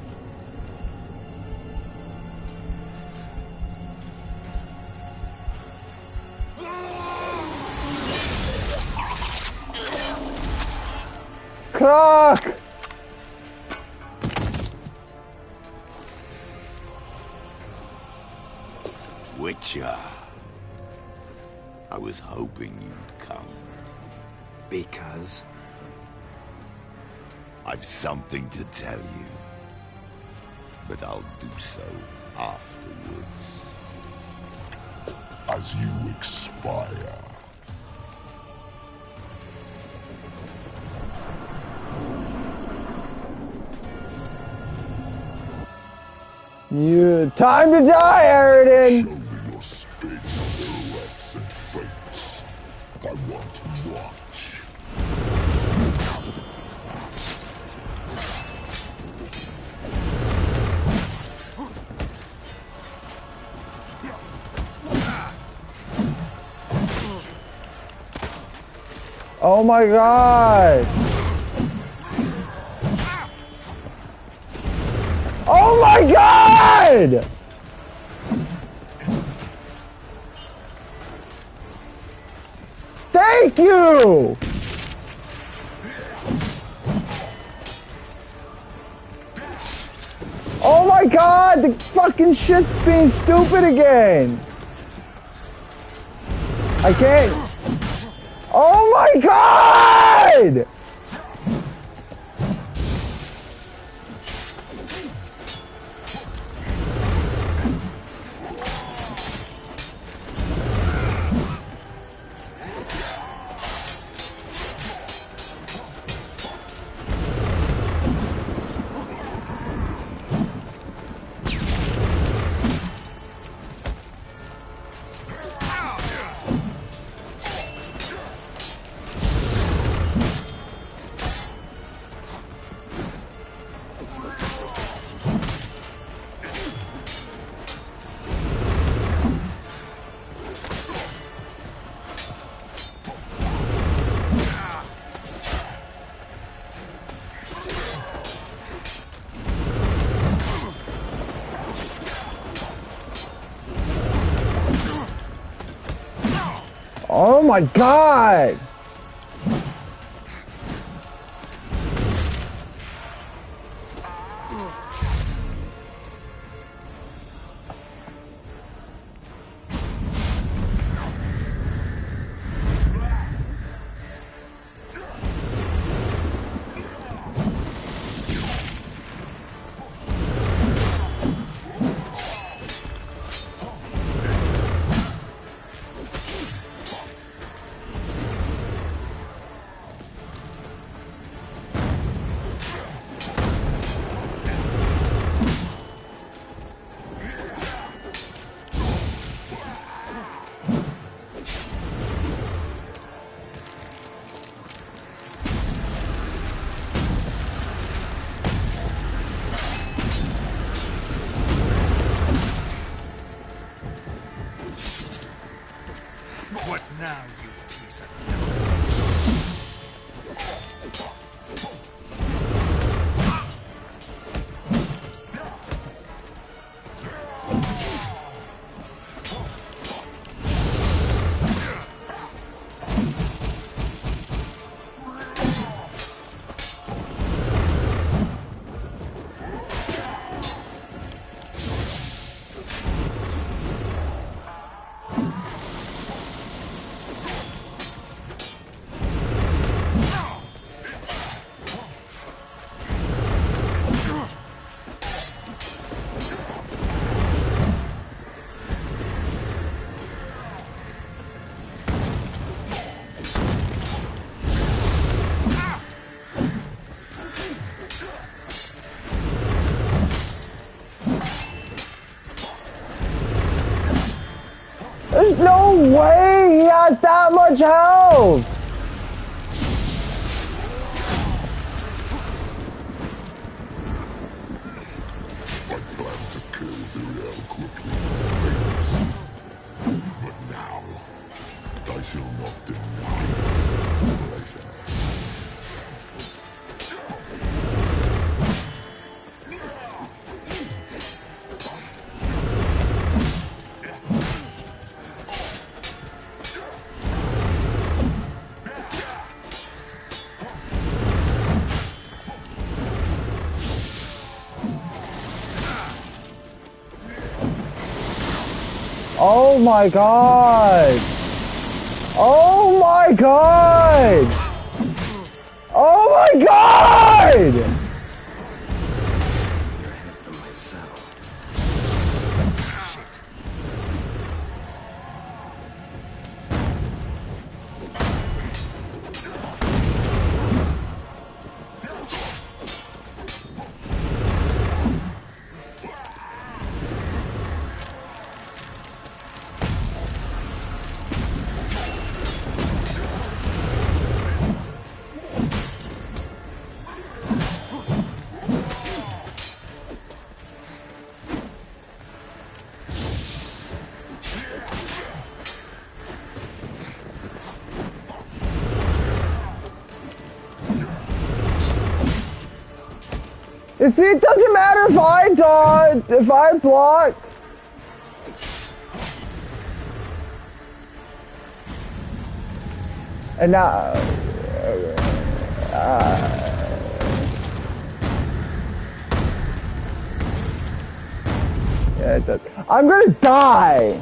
Krach! Witcher. I was hoping you'd come. Because? I've something to tell you. But I'll do so afterwards. As you expire. You time to die, Aridin! Your spin silhouettes and fates. I want to watch. Oh my god! Oh my god! Thank you! Oh my god, the fucking shit's being stupid again! I can't... Oh my god! Oh my god! What now, you piece of There's no way he has that much health! I plan to kill Zuriel quickly, but now I shall not deny pleasure. Oh my god! Oh my god! Oh my god! Your head from my saddle. You see, it doesn't matter if I dodge, if I block. And now, yeah, it does. I'm gonna die.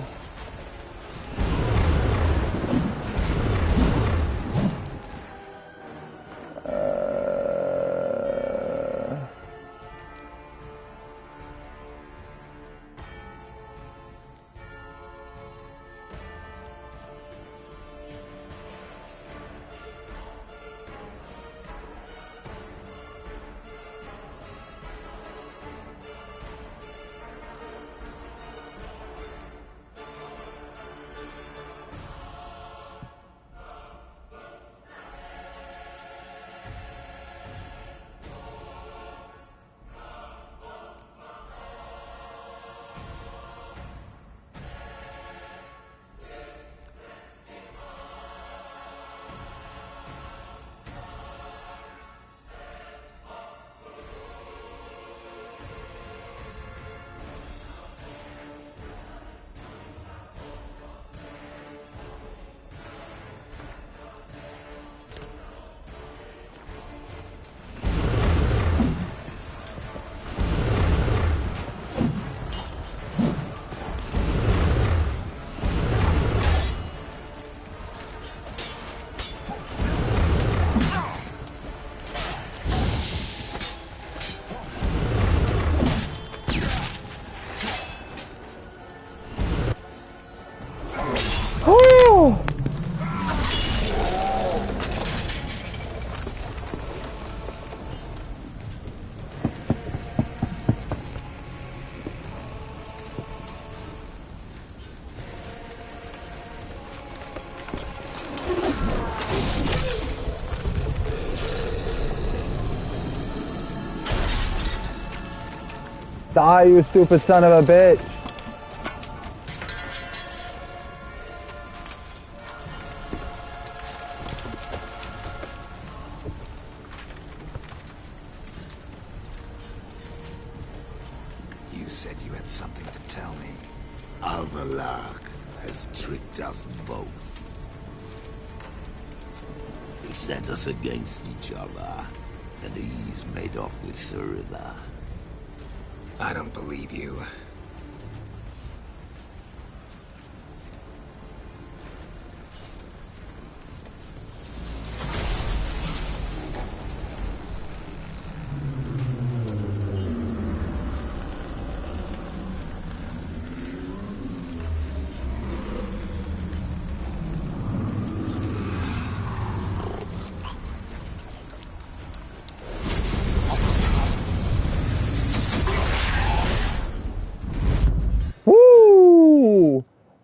Die, you stupid son of a bitch. You said you had something to tell me. Avallac'h has tricked us both. He set us against each other, and he's made off with Suriva. I don't believe you.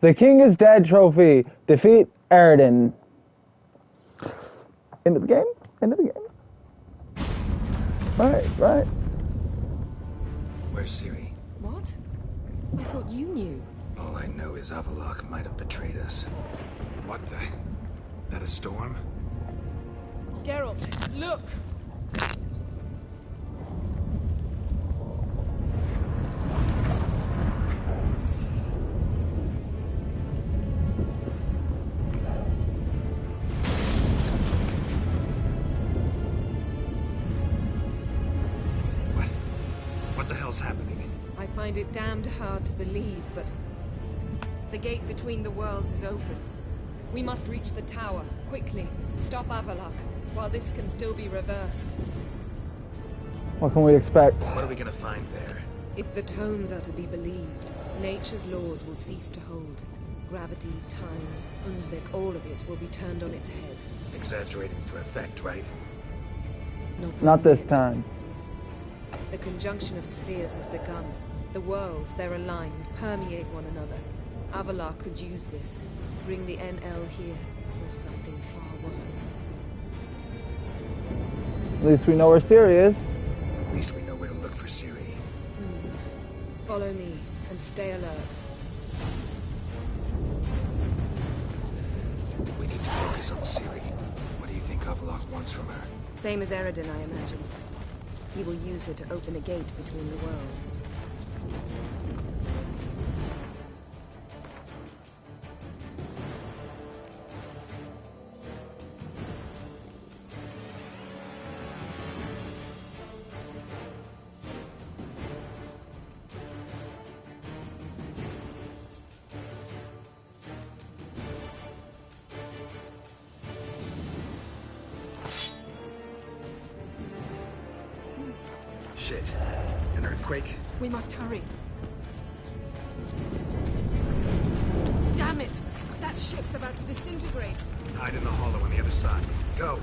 The king is dead trophy. Defeat Eredin. End of the game? End of the game. Right. Where's Ciri? What? I thought you knew. All I know is Avallac'h might have betrayed us. What the? That a storm? Geralt, look! Happening. I find it damned hard to believe, but the gate between the worlds is open. We must reach the tower, quickly. Stop Avallac'h, while this can still be reversed. What can we expect? What are we gonna find there? If the tomes are to be believed, nature's laws will cease to hold. Gravity, time, Undvik, all of it will be turned on its head. Exaggerating for effect, right? Not this time. The conjunction of spheres has begun. The worlds, they're aligned, permeate one another. Avallac'h could use this. Bring the NL here, or something far worse. At least we know where Ciri is. At least we know where to look for Ciri. Follow me, and stay alert. We need to focus on Ciri. What do you think Avallac'h wants from her? Same as Eredin, I imagine. He will use her to open a gate between the worlds. Shit. An earthquake? We must hurry. Damn it! That ship's about to disintegrate. Hide in the hollow on the other side. Go!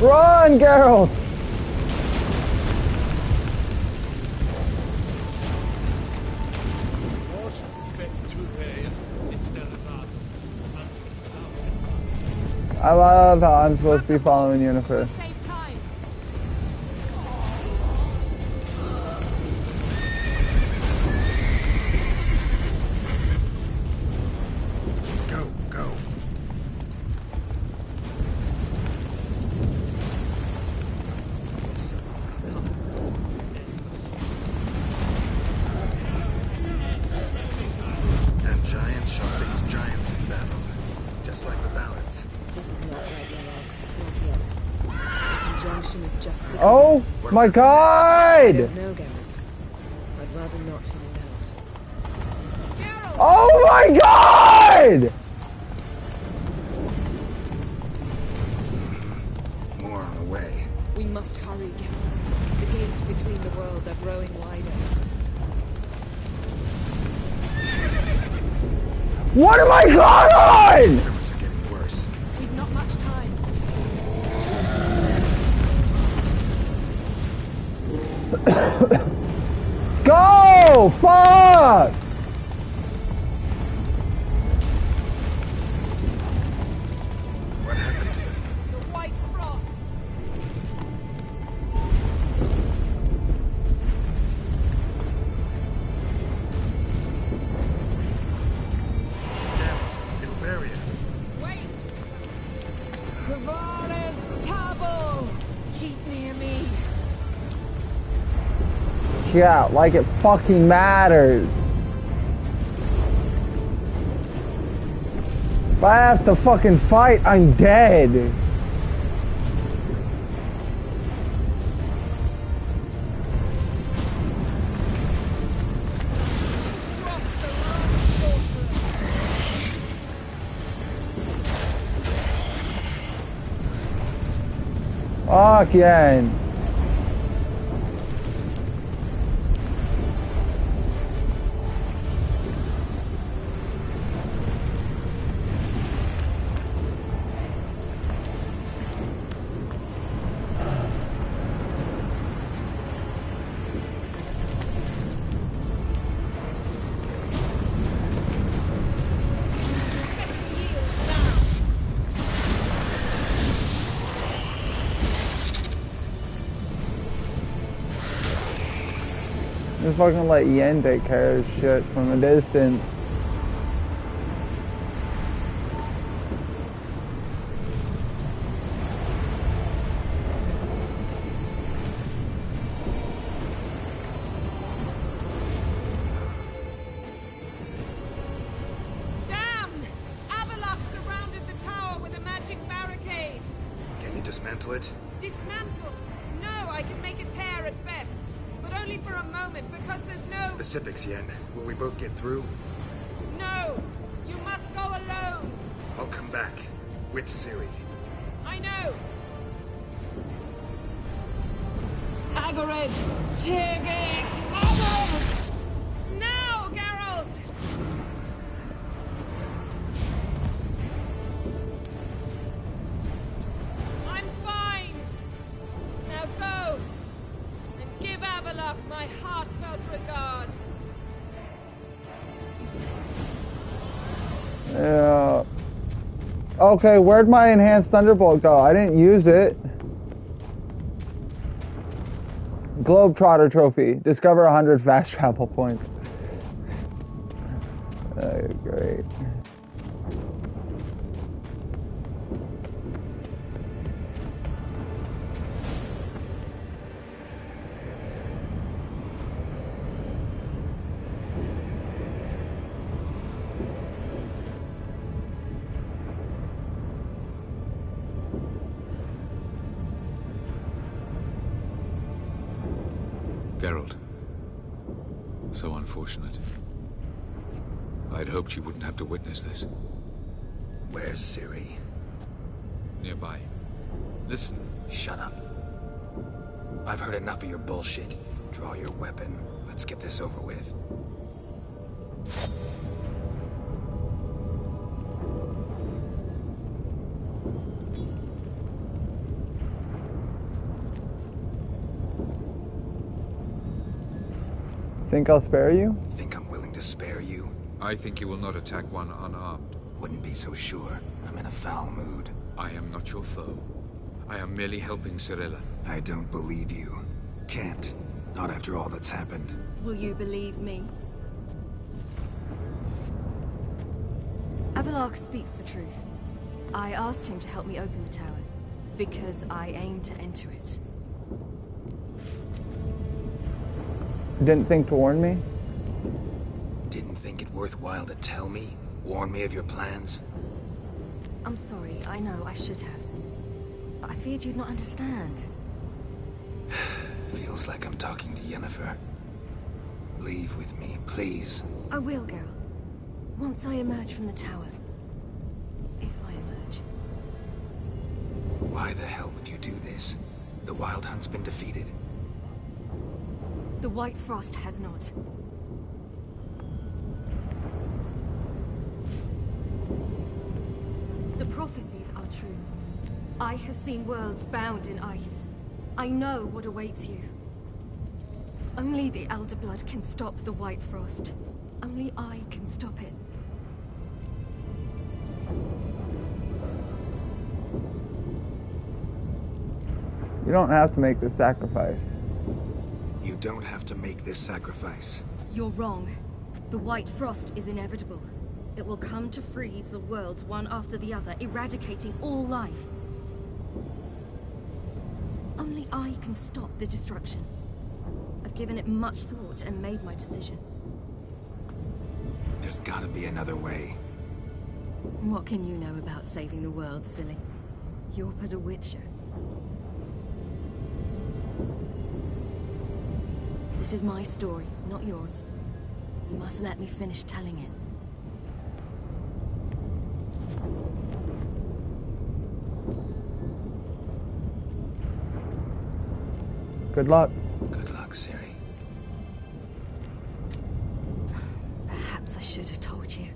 Run, Geralt! I love how I'm supposed to be following Yennefer. Go. And giants shot these giants in battle. Just like the balance. This is not right, Yellow. Not yet. The conjunction is just beginning. Oh my god! I don't know, Geralt. I'd rather not find out. Geralt! Oh my god! More on the way. We must hurry, Geralt. The gates between the worlds are growing wider. What am I going on? Tremors are getting worse. We've not much time. Go! Fuck! shit out like it fucking matters. If I have to fucking fight, I'm dead. Fuck yeah. Just fucking let Yen take care of shit from a distance. Damn! Avaloth surrounded the tower with a magic barricade. Can you dismantle it? Dismantle? No, I can make a tear at best. But only for a moment, because there's no... Specifics, Yen. Will we both get through? No! You must go alone! I'll come back. With Ciri. I know! Agarid! Tiggy! Now, Geralt! I'm fine! Now go! Give Avaloth my heartfelt regards. Yeah. Okay, where'd my enhanced thunderbolt go? I didn't use it. Globetrotter trophy. Discover 100 fast travel points. Great. Geralt. So unfortunate. I'd hoped you wouldn't have to witness this. Where's Ciri? Nearby. Listen. Shut up. I've heard enough of your bullshit. Draw your weapon. Let's get this over with. Think I'll spare you? Think I'm willing to spare you? I think you will not attack one unarmed. Wouldn't be so sure. I'm in a foul mood. I am not your foe. I am merely helping Cirilla. I don't believe you. Can't. Not after all that's happened. Will you believe me? Avaloth speaks the truth. I asked him to help me open the tower, because I aim to enter it. Didn't think to warn me? Didn't think it worthwhile to tell me? Warn me of your plans? I'm sorry, I know, I should have. But I feared you'd not understand. Feels like I'm talking to Yennefer. Leave with me, please. I will, Geralt. Once I emerge from the tower. If I emerge. Why the hell would you do this? The Wild Hunt's been defeated. The White Frost has not. The prophecies are true. I have seen worlds bound in ice. I know what awaits you. Only the Elder Blood can stop the White Frost. Only I can stop it. You don't have to make this sacrifice. You don't have to make this sacrifice. You're wrong. The White Frost is inevitable. It will come to freeze the worlds one after the other, eradicating all life. Only I can stop the destruction. I've given it much thought and made my decision. There's gotta be another way. What can you know about saving the world, silly? You're but a witcher. This is my story, not yours. You must let me finish telling it. Good luck. Good luck, Ciri. Perhaps I should have told you.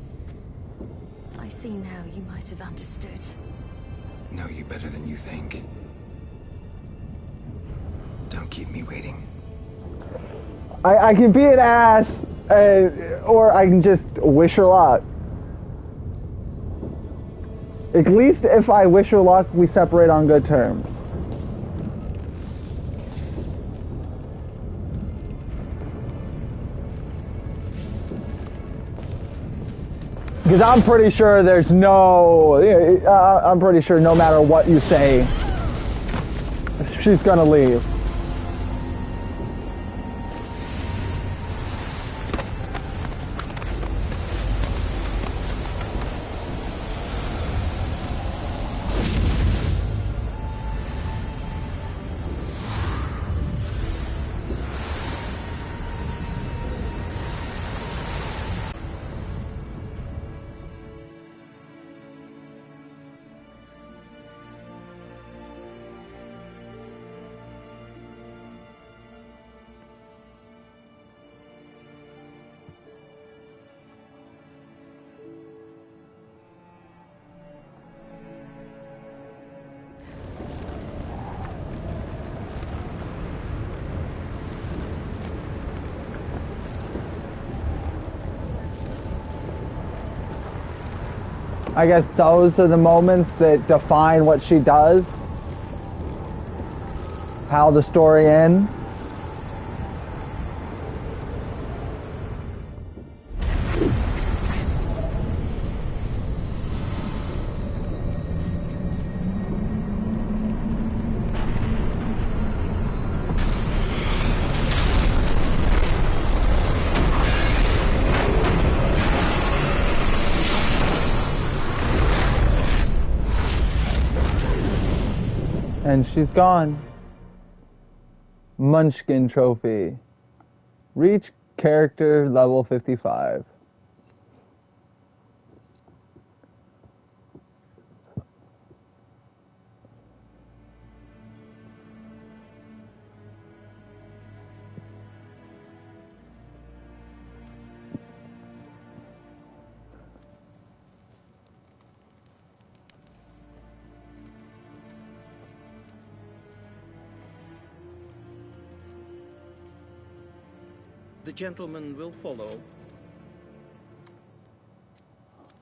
I see now you might have understood. Know you better than you think. Don't keep me waiting. I can be an ass, or I can just wish her luck. At least if I wish her luck, we separate on good terms. Because I'm pretty sure there's no... I'm pretty sure no matter what you say, she's gonna leave. I guess those are the moments that define what she does, how the story ends. And she's gone. Munchkin trophy. Reach character level 55. The gentleman will follow.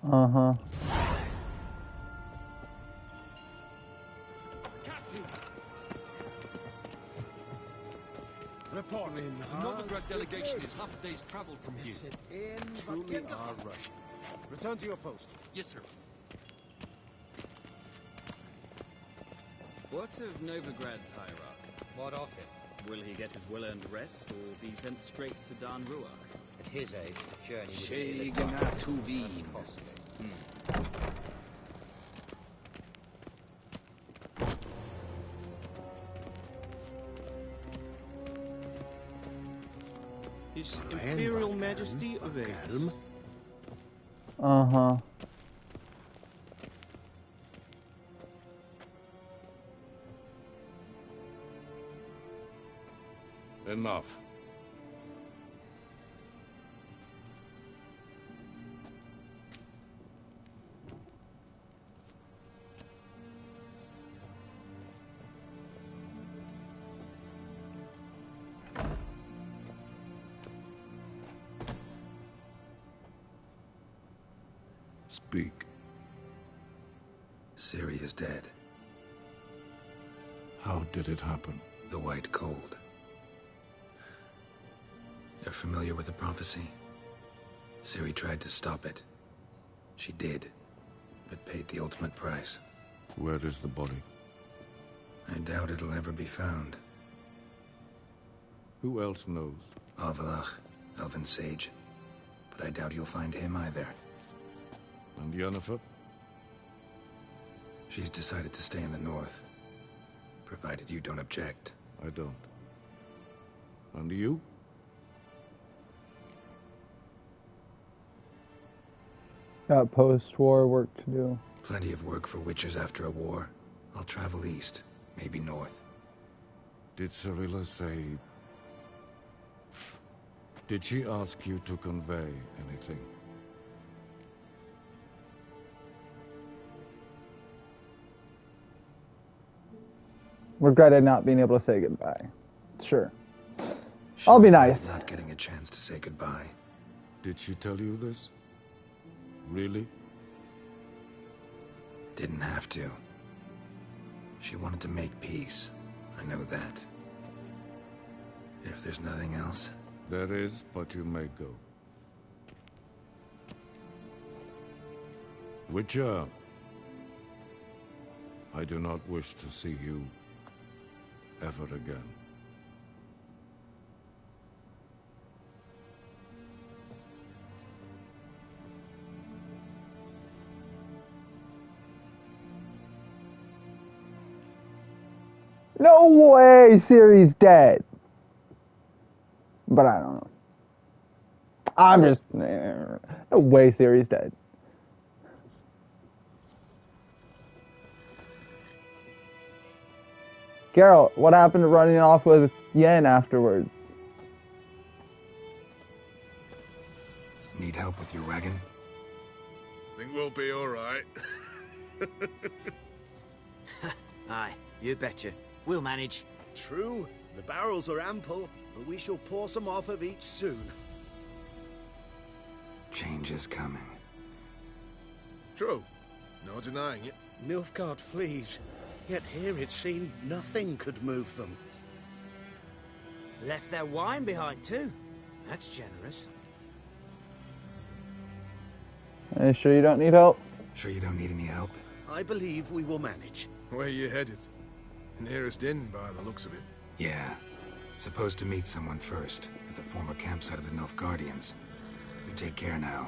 Uh-huh. Report. The Novigrad delegation is half a day's travel from here. Truly are rushing. Return to your post. Yes, sir. What of Novigrad's hierarch? What of him? Will he get his well-earned rest, or be sent straight to Dan Ruach? At his age, the journey would be costly. His Imperial Majesty awaits. Uh-huh. Enough. Speak. Ciri is dead. How did it happen? The White Cold. You're familiar with the prophecy? Ciri tried to stop it. She did, but paid the ultimate price. Where is the body? I doubt it'll ever be found. Who else knows? Avallac'h, Elven Sage. But I doubt you'll find him either. And Yennefer? She's decided to stay in the north. Provided you don't object. I don't. And you? Got post-war work to do. Plenty of work for Witchers after a war. I'll travel east, maybe north. Did Cirilla say... Did she ask you to convey anything? Regretted not being able to say goodbye. Sure. I'll be nice. Not getting a chance to say goodbye. Did she tell you this? Really? Didn't have to. She wanted to make peace. I know that. If there's nothing else... There is, but you may go. Witcher, I do not wish to see you ever again. No way Ciri's dead. But I don't know. I'm just... No way Ciri's dead. Geralt, what happened to running off with Yen afterwards? Need help with your wagon? Think we'll be alright. Aye, you betcha. We'll manage. True, the barrels are ample, but we shall pour some off of each soon. Change is coming. True. No denying it. Nilfgaard flees, yet here it seemed nothing could move them. Left their wine behind too. That's generous. Are you sure you don't need help? Sure you don't need any help? I believe we will manage. Where you headed? Nearest inn, by the looks of it. Yeah. Supposed to meet someone first, at the former campsite of the Nilfgaardians. You take care now.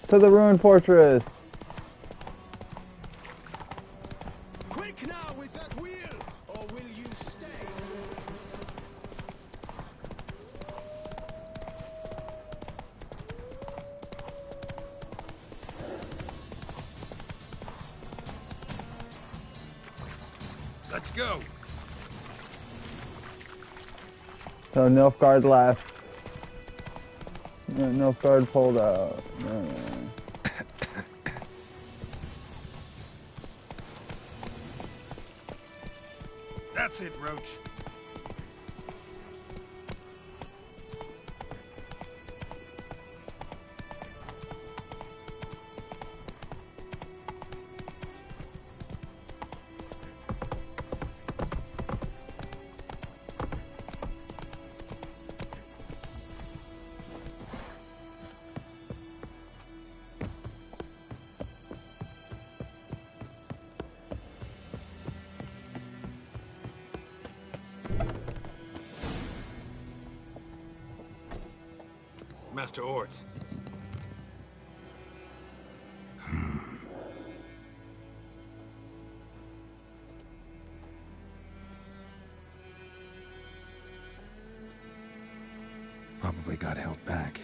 To the ruined fortress. Quick now with that wheel, or will you stay? Let's go. So Nilfgaard left. Nilfgaard pulled out. That's it, Roach. Master Ort. Probably got held back.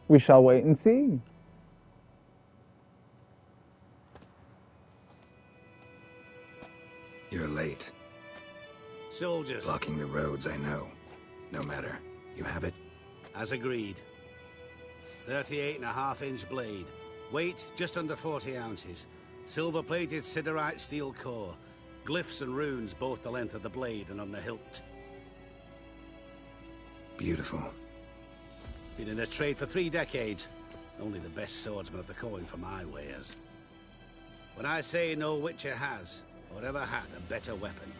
We shall wait and see. You're late. Soldiers. Blocking the roads, I know. No matter. You have it? As agreed. 38.5-inch blade. Weight just under 40 ounces. Silver-plated siderite steel core. Glyphs and runes both the length of the blade and on the hilt. Beautiful. Been in this trade for 3 decades. Only the best swordsman of the coin for my wares. When I say no Witcher has, or ever had, a better weapon,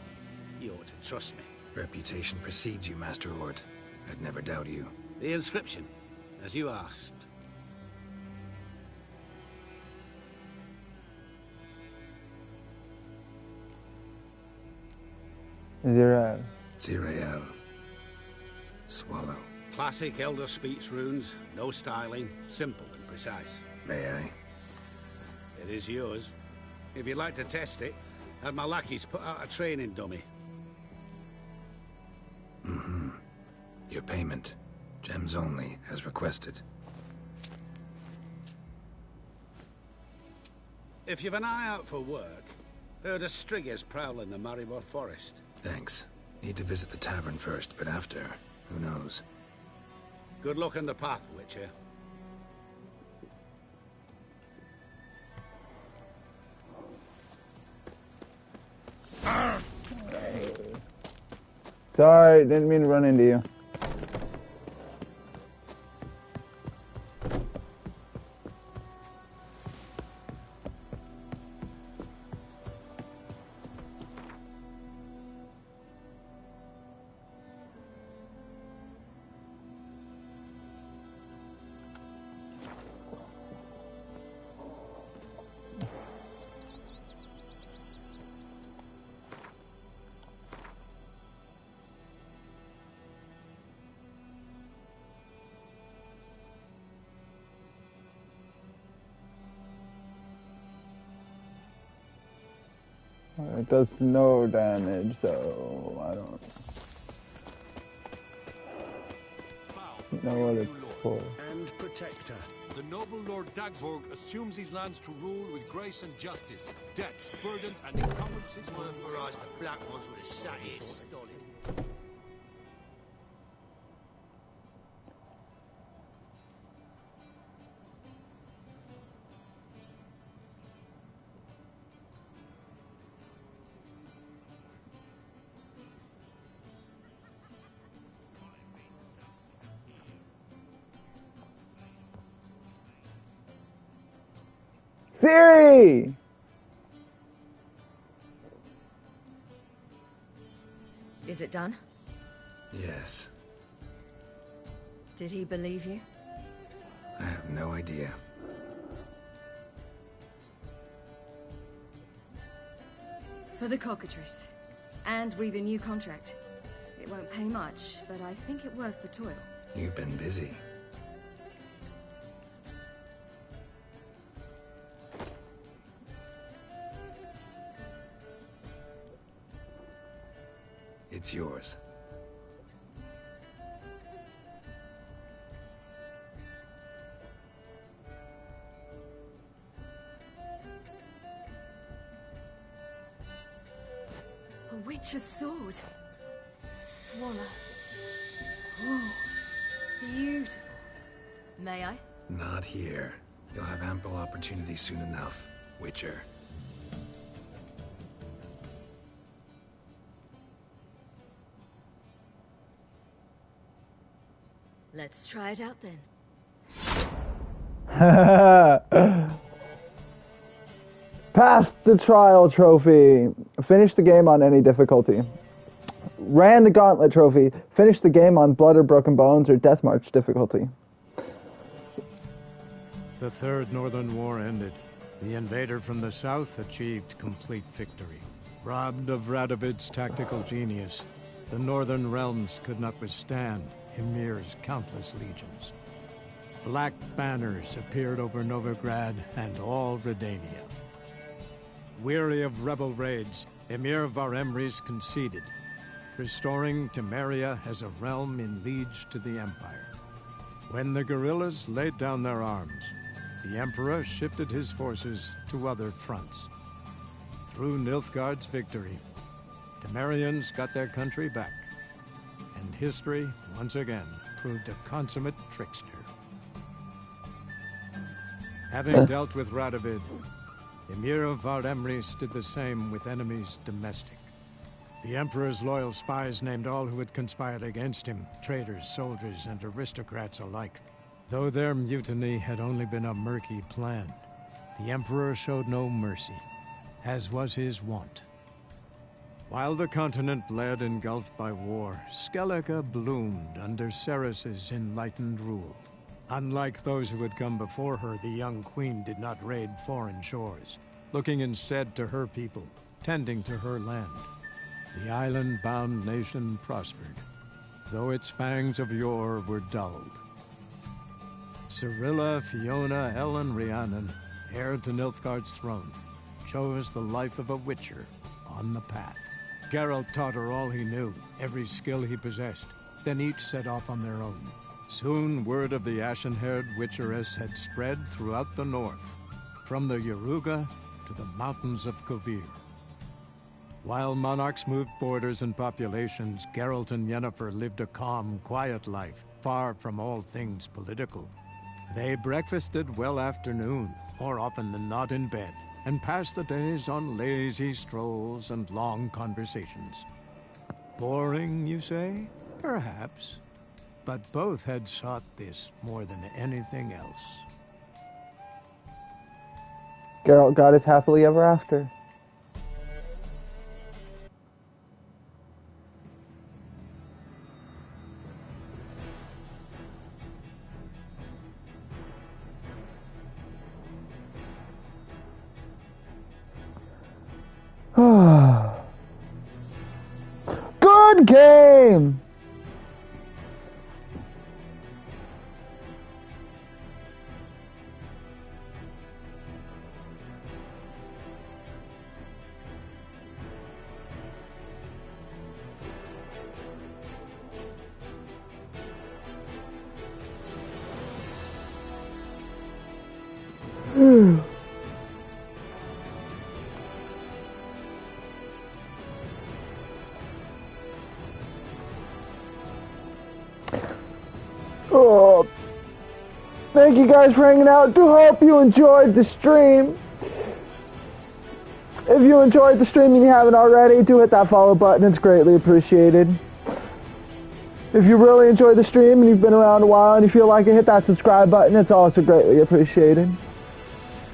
you ought to trust me. Reputation precedes you, Master Hort. I'd never doubt you. The inscription, as you asked. Zirael. Zirael. Swallow. Classic Elder Speech runes, no styling, simple and precise. May I? It is yours. If you'd like to test it, have my lackeys put out a training dummy. Mm-hmm. Your payment. Gems only, as requested. If you've an eye out for work, heard of Striggers prowling the Maribor Forest. Thanks. Need to visit the tavern first, but after, who knows? Good luck on the path, Witcher. Sorry, didn't mean to run into you. It does no damage, so I don't know what it's for. And protector. The noble Lord Dagborg assumes his lands to rule with grace and justice. Debts, burdens, and encumbrances Word for us, the black ones would have sat here stolid. Siri! Is it done? Yes. Did he believe you? I have no idea. For the cockatrice. And we've a new contract. It won't pay much, but I think it worth the toil. You've been busy. It's yours. A witch's sword. Swallow. Oh, beautiful. May I? Not here. You'll have ample opportunity soon enough, Witcher. Let's try it out then. Passed the trial trophy. Finished the game on any difficulty. Ran the gauntlet trophy. Finished the game on blood or broken bones or death march difficulty. The Third Northern War ended. The invader from the south achieved complete victory. Robbed of Radovid's tactical genius, the northern realms could not withstand Ymir's countless legions. Black banners appeared over Novigrad and all Redania. Weary of rebel raids, Ymir var Emreis conceded, restoring Temeria as a realm in liege to the Empire. When the guerrillas laid down their arms, the Emperor shifted his forces to other fronts. Through Nilfgaard's victory, Temerians got their country back, and history, once again, proved a consummate trickster. Having dealt with Radovid, Ymir var Emreis did the same with enemies domestic. The Emperor's loyal spies named all who had conspired against him, traitors, soldiers, and aristocrats alike. Though their mutiny had only been a murky plan, the Emperor showed no mercy, as was his wont. While the continent bled engulfed by war, Skellige bloomed under Ceres's enlightened rule. Unlike those who had come before her, the young queen did not raid foreign shores, looking instead to her people, tending to her land. The island-bound nation prospered, though its fangs of yore were dulled. Cirilla, Fiona, Ellen, Rhiannon, heir to Nilfgaard's throne, chose the life of a witcher on the path. Geralt taught her all he knew, every skill he possessed. Then each set off on their own. Soon word of the ashen-haired witcheress had spread throughout the north, from the Yaruga to the mountains of Kovir. While monarchs moved borders and populations, Geralt and Yennefer lived a calm, quiet life, far from all things political. They breakfasted well after noon, more often than not in bed, and passed the days on lazy strolls and long conversations. Boring, you say? Perhaps. But both had sought this more than anything else. Geralt got his happily ever after. Good game! Oh, thank you guys for hanging out. Do hope you enjoyed the stream. If you enjoyed the stream and you haven't already, do hit that follow button. It's greatly appreciated. If you really enjoyed the stream and you've been around a while and you feel like it, hit that subscribe button. It's also greatly appreciated.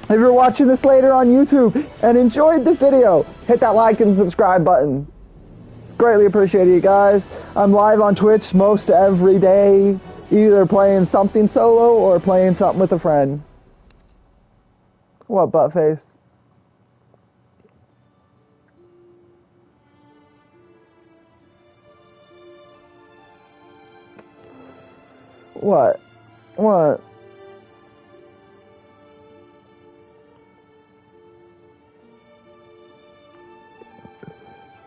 If you're watching this later on YouTube and enjoyed the video, hit that like and subscribe button. Greatly appreciate you guys. I'm live on Twitch most every day, either playing something solo or playing something with a friend. What, Buttface? What? What?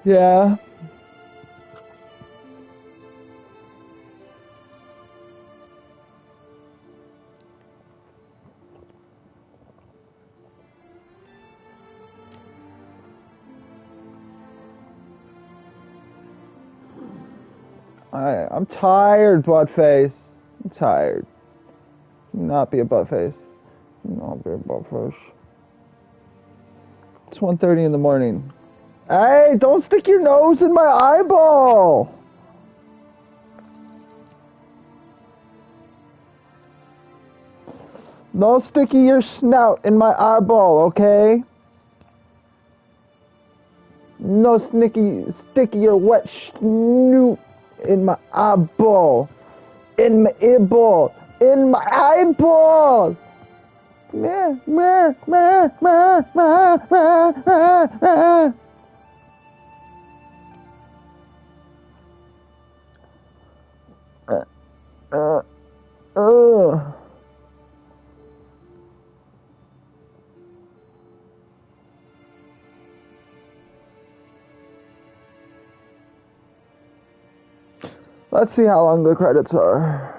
Yeah. I'm tired, Buttface. I'm tired. Not be a Buttface. Not be a Buttface. It's 1:30 in the morning. Hey, don't stick your nose in my eyeball! No sticky your snout in my eyeball, okay? No sticky your wet snoot in my eyeball. In my eyeball. In my eyeball! Meh, meh, meh, meh, meh, meh, meh, meh. Let's see how long the credits are.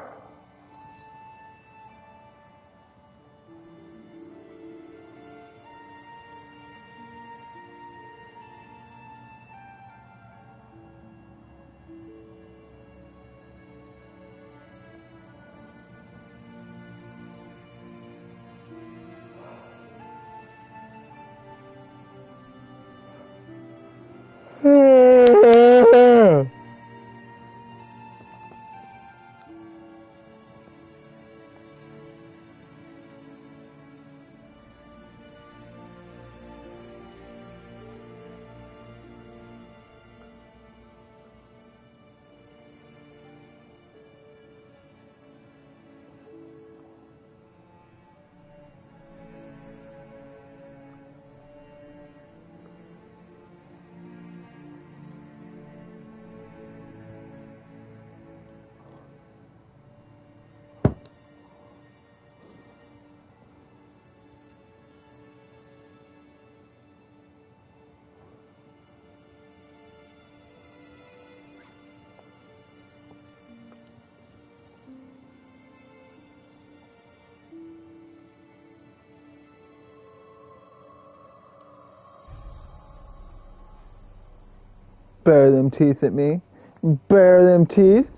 Bare them teeth at me. Bare them teeth.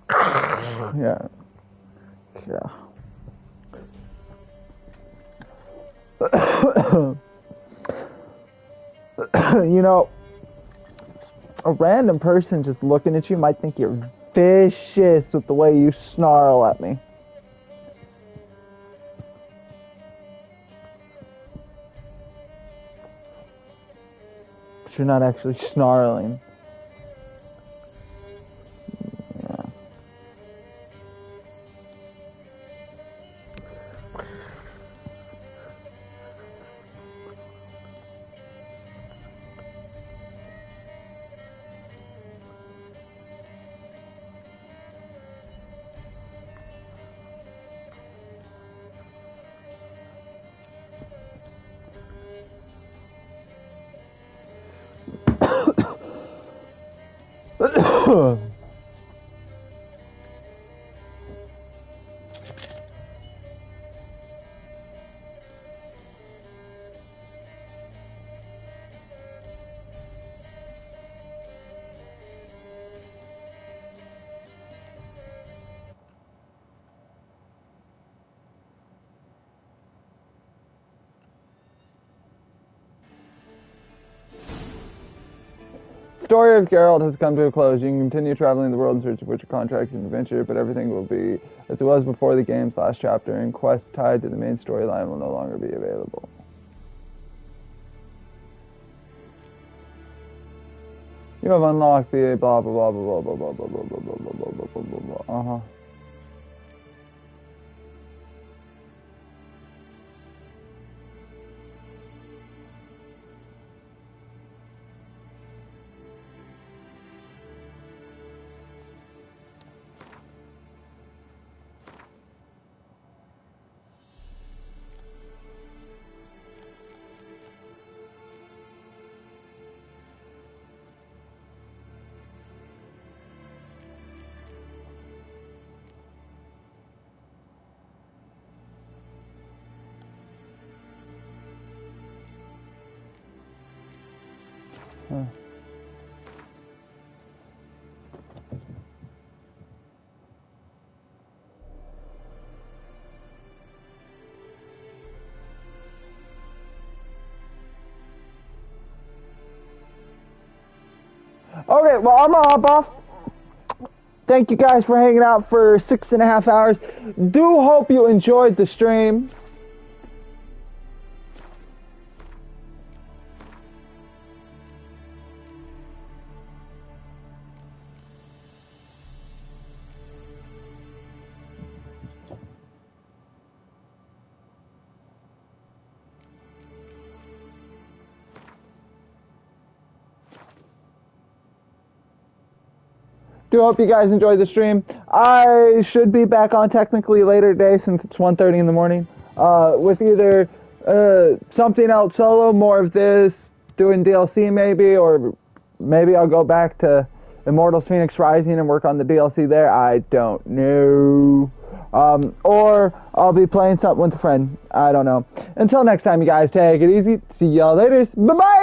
Yeah. Yeah. You know, a random person just looking at you might think you're vicious with the way you snarl at me. But you're not actually snarling. Yeah. The story of Geralt has come to a close. You can continue traveling the world in search of witcher contracts and adventure, but everything will be as it was before the game's last chapter, and quests tied to the main storyline will no longer be available. You have unlocked the blah blah blah blah blah blah blah blah blah blah blah blah blah blah blah. Uh-huh. Okay, well, I'm gonna hop off. Thank you guys for hanging out for 6.5 hours. Do hope you enjoyed the stream. Do hope you guys enjoyed the stream. I should be back on technically later today since it's 1:30 in the morning with either something else solo, more of this, doing DLC maybe, or maybe I'll go back to Immortals Phoenix Rising and work on the DLC there. I don't know. Or I'll be playing something with a friend. I don't know. Until next time, you guys, take it easy. See y'all later. Bye-bye!